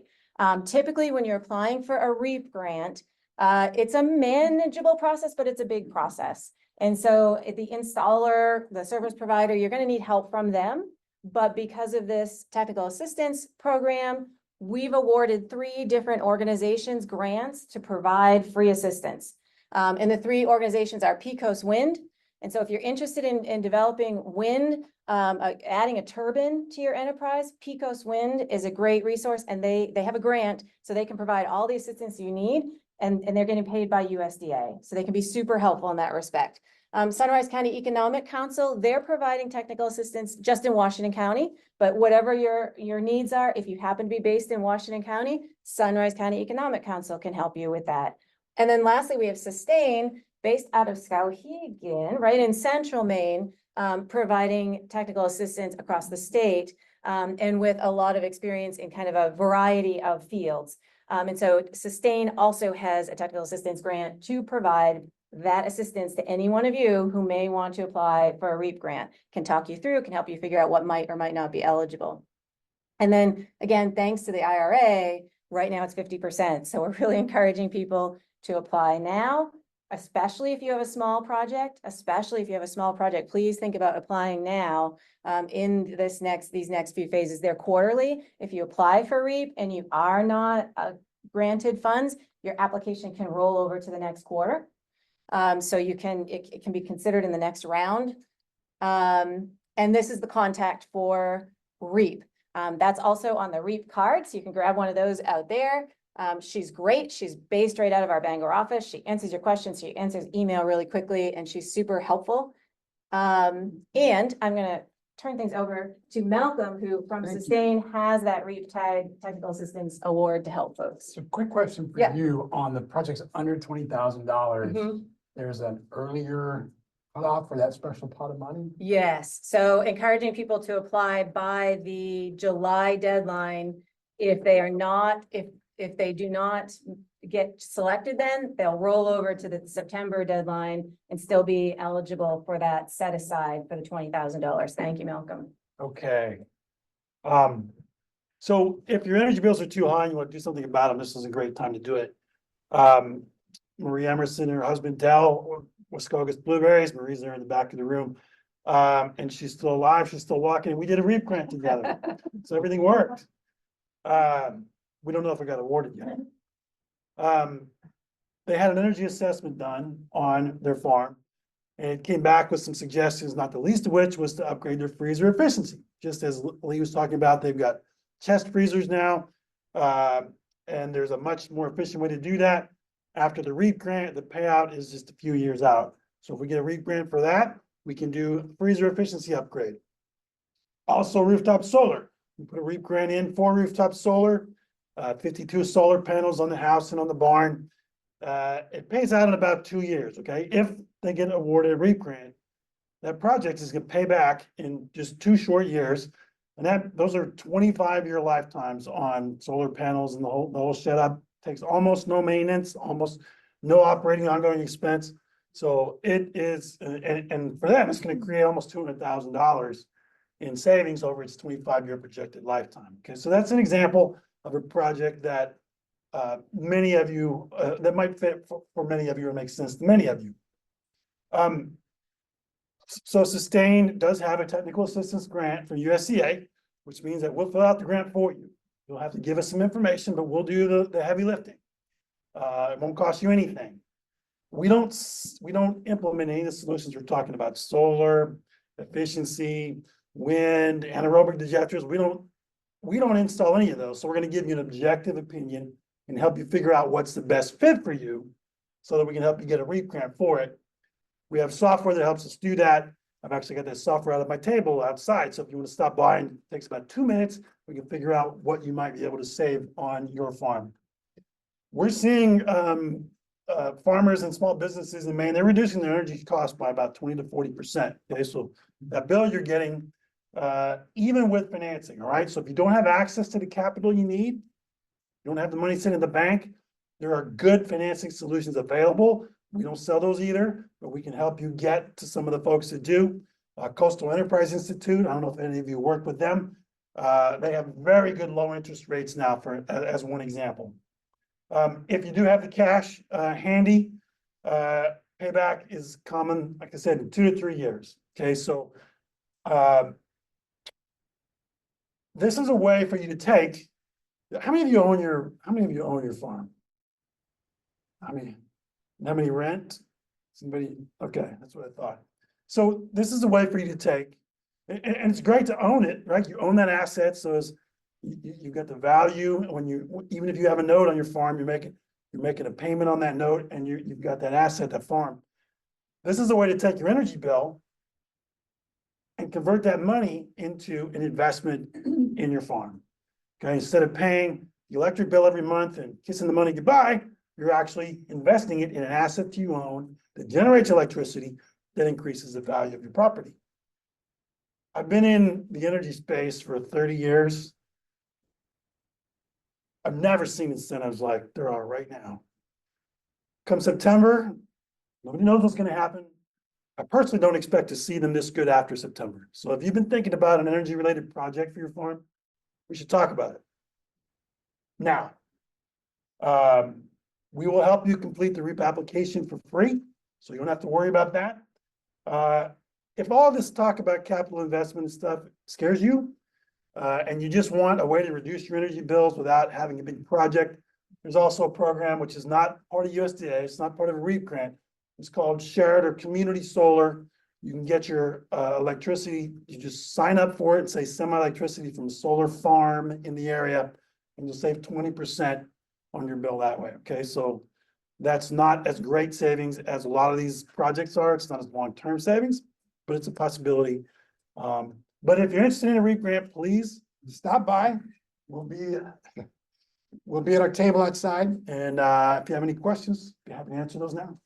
Typically, when you're applying for a REAP grant, it's a manageable process, but it's a big process. And so the installer, the service provider, you're going to need help from them. But because of this technical assistance program, we've awarded 3 different organizations grants to provide free assistance. And the 3 organizations are Pecos Wind. And so if you're interested in developing wind, adding a turbine to your enterprise, Pecos Wind is a great resource, and they have a grant so they can provide all the assistance you need, and they're getting paid by USDA. So they can be super helpful in that respect. Sunrise County Economic Council, they're providing technical assistance just in Washington County, but whatever your needs are, if you happen to be based in Washington County, Sunrise County Economic Council can help you with that. And then lastly, we have Sustain, based out of Skowhegan, right in central Maine. providing technical assistance across the state, and with a lot of experience in kind of a variety of fields. And so Sustain also has a technical assistance grant to provide that assistance to any one of you who may want to apply for a REAP grant, can talk you through, can help you figure out what might or might not be eligible. And then again, thanks to the IRA, right now it's 50%. So we're really encouraging people to apply now, especially if you have a small project, please think about applying now in these next few phases. They're quarterly. If you apply for REAP and you are not granted funds, your application can roll over to the next quarter. So it can be considered in the next round. And this is the contact for REAP. That's also on the REAP card, so you can grab one of those out there. She's great. She's based right out of our Bangor office. She answers your questions. She answers email really quickly, and she's super helpful. And I'm gonna turn things over to Malcolm, who from Sustain has that REAP Technical Assistance Award to help folks. So quick question for you on the projects under $20,000. There's an earlier cutoff for that special pot of money? Yes, so encouraging people to apply by the July deadline. If they are not, if they do not get selected, then they'll roll over to the September deadline and still be eligible for that set aside for the $20,000. Thank you, Malcolm. Okay. So if your energy bills are too high and you want to do something about them, this is a great time to do it. Marie Emerson and her husband Dell, Muskoka's Blueberries. Marie's there in the back of the room. And she's still alive. She's still walking. We did a REAP grant together. So everything worked. We don't know if we got awarded yet. They had an energy assessment done on their farm. And it came back with some suggestions, not the least of which was to upgrade their freezer efficiency. Just as Leigh was talking about, they've got chest freezers now. And there's a much more efficient way to do that. After the REAP grant, the payout is just a few years out. So if we get a REAP grant for that, we can do freezer efficiency upgrade. Also rooftop solar. We put a REAP grant in for rooftop solar, 52 solar panels on the house and on the barn. It pays out in about 2 years, okay? If they get awarded a REAP grant, that project is gonna pay back in just 2 short years. And those are 25-year lifetimes on solar panels, and the whole setup takes almost no maintenance, almost no operating ongoing expense. So it is, and for them, it's going to create almost $200,000 in savings over its 25-year projected lifetime. Okay, so that's an example of a project that many of you, that might fit for many of you, and makes sense to many of you. So Sustain does have a technical assistance grant from USDA, which means that we'll fill out the grant for you. You'll have to give us some information, but we'll do the heavy lifting. It won't cost you anything. We don't implement any of the solutions we're talking about: solar, efficiency, wind, anaerobic digesters. We don't install any of those. So we're going to give you an objective opinion and help you figure out what's the best fit for you, so that we can help you get a REAP grant for it. We have software that helps us do that. I've actually got that software out of my table outside. So if you want to stop by, and it takes about 2 minutes, we can figure out what you might be able to save on your farm. We're seeing farmers and small businesses in Maine, they're reducing their energy costs by about 20 to 40%. Okay, so that bill you're getting, even with financing, all right? So if you don't have access to the capital you need, you don't have the money sitting in the bank, there are good financing solutions available. We don't sell those either, but we can help you get to some of the folks that do. Coastal Enterprise Institute, I don't know if any of you work with them. They have very good low interest rates now, as one example. If you do have the cash handy, payback is common, like I said, in 2 to 3 years. Okay, so this is a way for you to take. How many of you own your farm? How many rent? Somebody? Okay, that's what I thought. So this is a way for you to take, and it's great to own it, right? You own that asset, so you got the value. Even if you have a note on your farm, you're making a payment on that note, and you've got that asset, that farm. This is a way to take your energy bill and convert that money into an investment in your farm. Okay, instead of paying the electric bill every month and kissing the money goodbye, you're actually investing it in an asset you own that generates electricity that increases the value of your property. I've been in the energy space for 30 years. I've never seen incentives like there are right now. Come September, nobody knows what's gonna happen. I personally don't expect to see them this good after September. So if you've been thinking about an energy-related project for your farm, we should talk about it. Now, we will help you complete the REAP application for free, so you don't have to worry about that. If all this talk about capital investment and stuff scares you, and you just want a way to reduce your energy bills without having a big project, there's also a program which is not part of USDA, it's not part of a REAP grant. It's called shared or community solar. You can get your electricity, you just sign up for it and say semi-electricity from a solar farm in the area, and you'll save 20% on your bill that way, okay? So that's not as great savings as a lot of these projects are. It's not as long-term savings, but it's a possibility. But if you're interested in a REAP grant, please stop by. We'll be at our table outside. And if you have any questions, be happy to answer those now.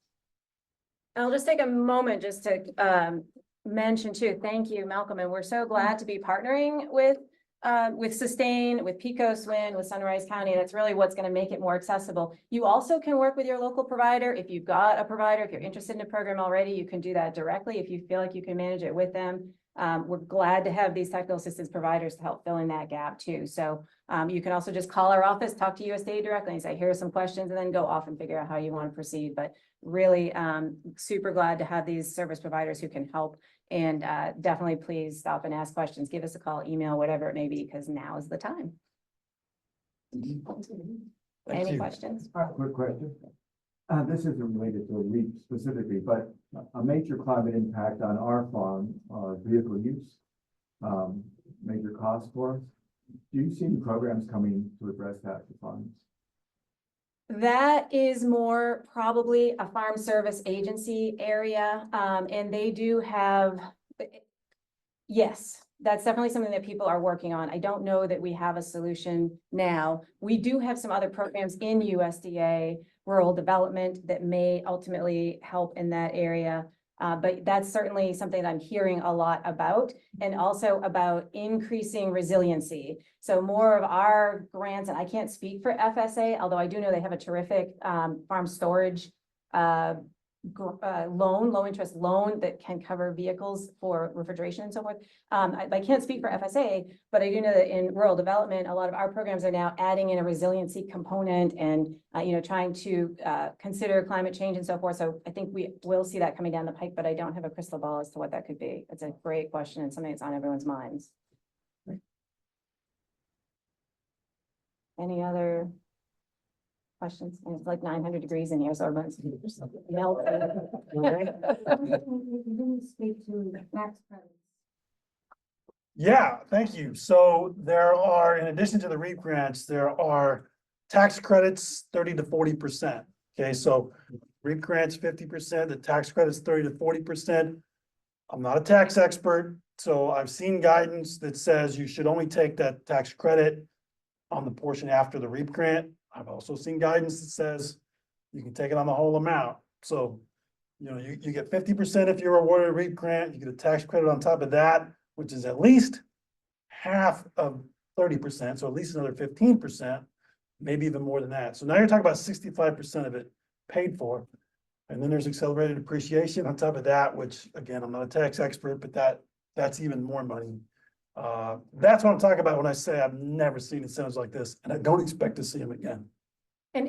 I'll just take a moment just to mention too, thank you, Malcolm, and we're so glad to be partnering with Sustain, with PECO, SWIN, with Sunrise County. That's really what's going to make it more accessible. You also can work with your local provider. If you've got a provider, if you're interested in a program already, you can do that directly if you feel like you can manage it with them. We're glad to have these technical assistance providers to help fill in that gap too. So you can also just call our office, talk to USDA directly and say, here are some questions, and then go off and figure out how you want to proceed. But really super glad to have these service providers who can help. And definitely please stop and ask questions. Give us a call, email, whatever it may be, because now is the time. Any questions? Quick question. This isn't related to REAP specifically, but a major climate impact on our farm, vehicle use, major cost for us. Do you see any programs coming to address that for farms? That is more probably a farm service agency area, and they do have, yes, that's definitely something that people are working on. I don't know that we have a solution now. We do have some other programs in USDA rural development that may ultimately help in that area. But that's certainly something that I'm hearing a lot about, and also about increasing resiliency. So more of our grants, and I can't speak for FSA, although I do know they have a terrific farm storage low interest loan that can cover vehicles for refrigeration and so forth. I can't speak for FSA, but I do know that in rural development, a lot of our programs are now adding in a resiliency component and, trying to consider climate change and so forth. So I think we will see that coming down the pike, but I don't have a crystal ball as to what that could be. It's a great question and something that's on everyone's minds. Any other questions? And it's like 900 degrees in here, so everyone's melting. Speak to the tax credits. Yeah, thank you. So there are, in addition to the REAP grants, there are tax credits 30 to 40%. Okay, so REAP grants 50%, the tax credits 30 to 40%. I'm not a tax expert, so I've seen guidance that says you should only take that tax credit on the portion after the REAP grant. I've also seen guidance that says you can take it on the whole amount. So, you get 50% if you're awarded a REAP grant, you get a tax credit on top of that, which is at least half of 30%, so at least another 15%, maybe even more than that. So now you're talking about 65% of it paid for. And then there's accelerated depreciation on top of that, which again, I'm not a tax expert, but that's even more money. That's what I'm talking about when I say I've never seen incentives like this, and I don't expect to see them again. And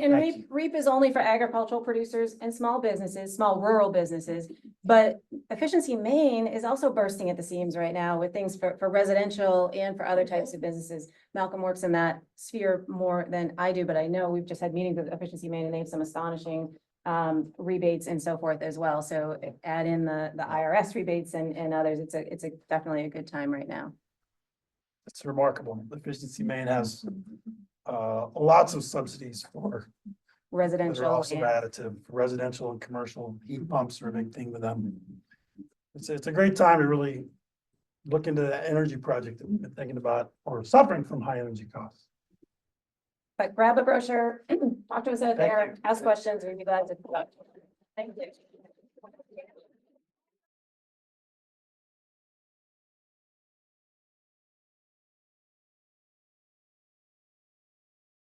REAP is only for agricultural producers and small businesses, small rural businesses. But Efficiency Maine is also bursting at the seams right now with things for residential and for other types of businesses. Malcolm works in that sphere more than I do, but I know we've just had meetings with Efficiency Maine and they have some astonishing rebates and so forth as well. So add in the IRS rebates and others. It's definitely a good time right now. It's remarkable. Efficiency Maine has lots of subsidies for residential. They're also additive for residential and commercial. Heat pumps are a big thing with them. It's a great time to really look into the energy project that we've been thinking about or suffering from high energy costs. But grab a brochure, talk to us out there, ask questions, we'd be glad to. Thank you.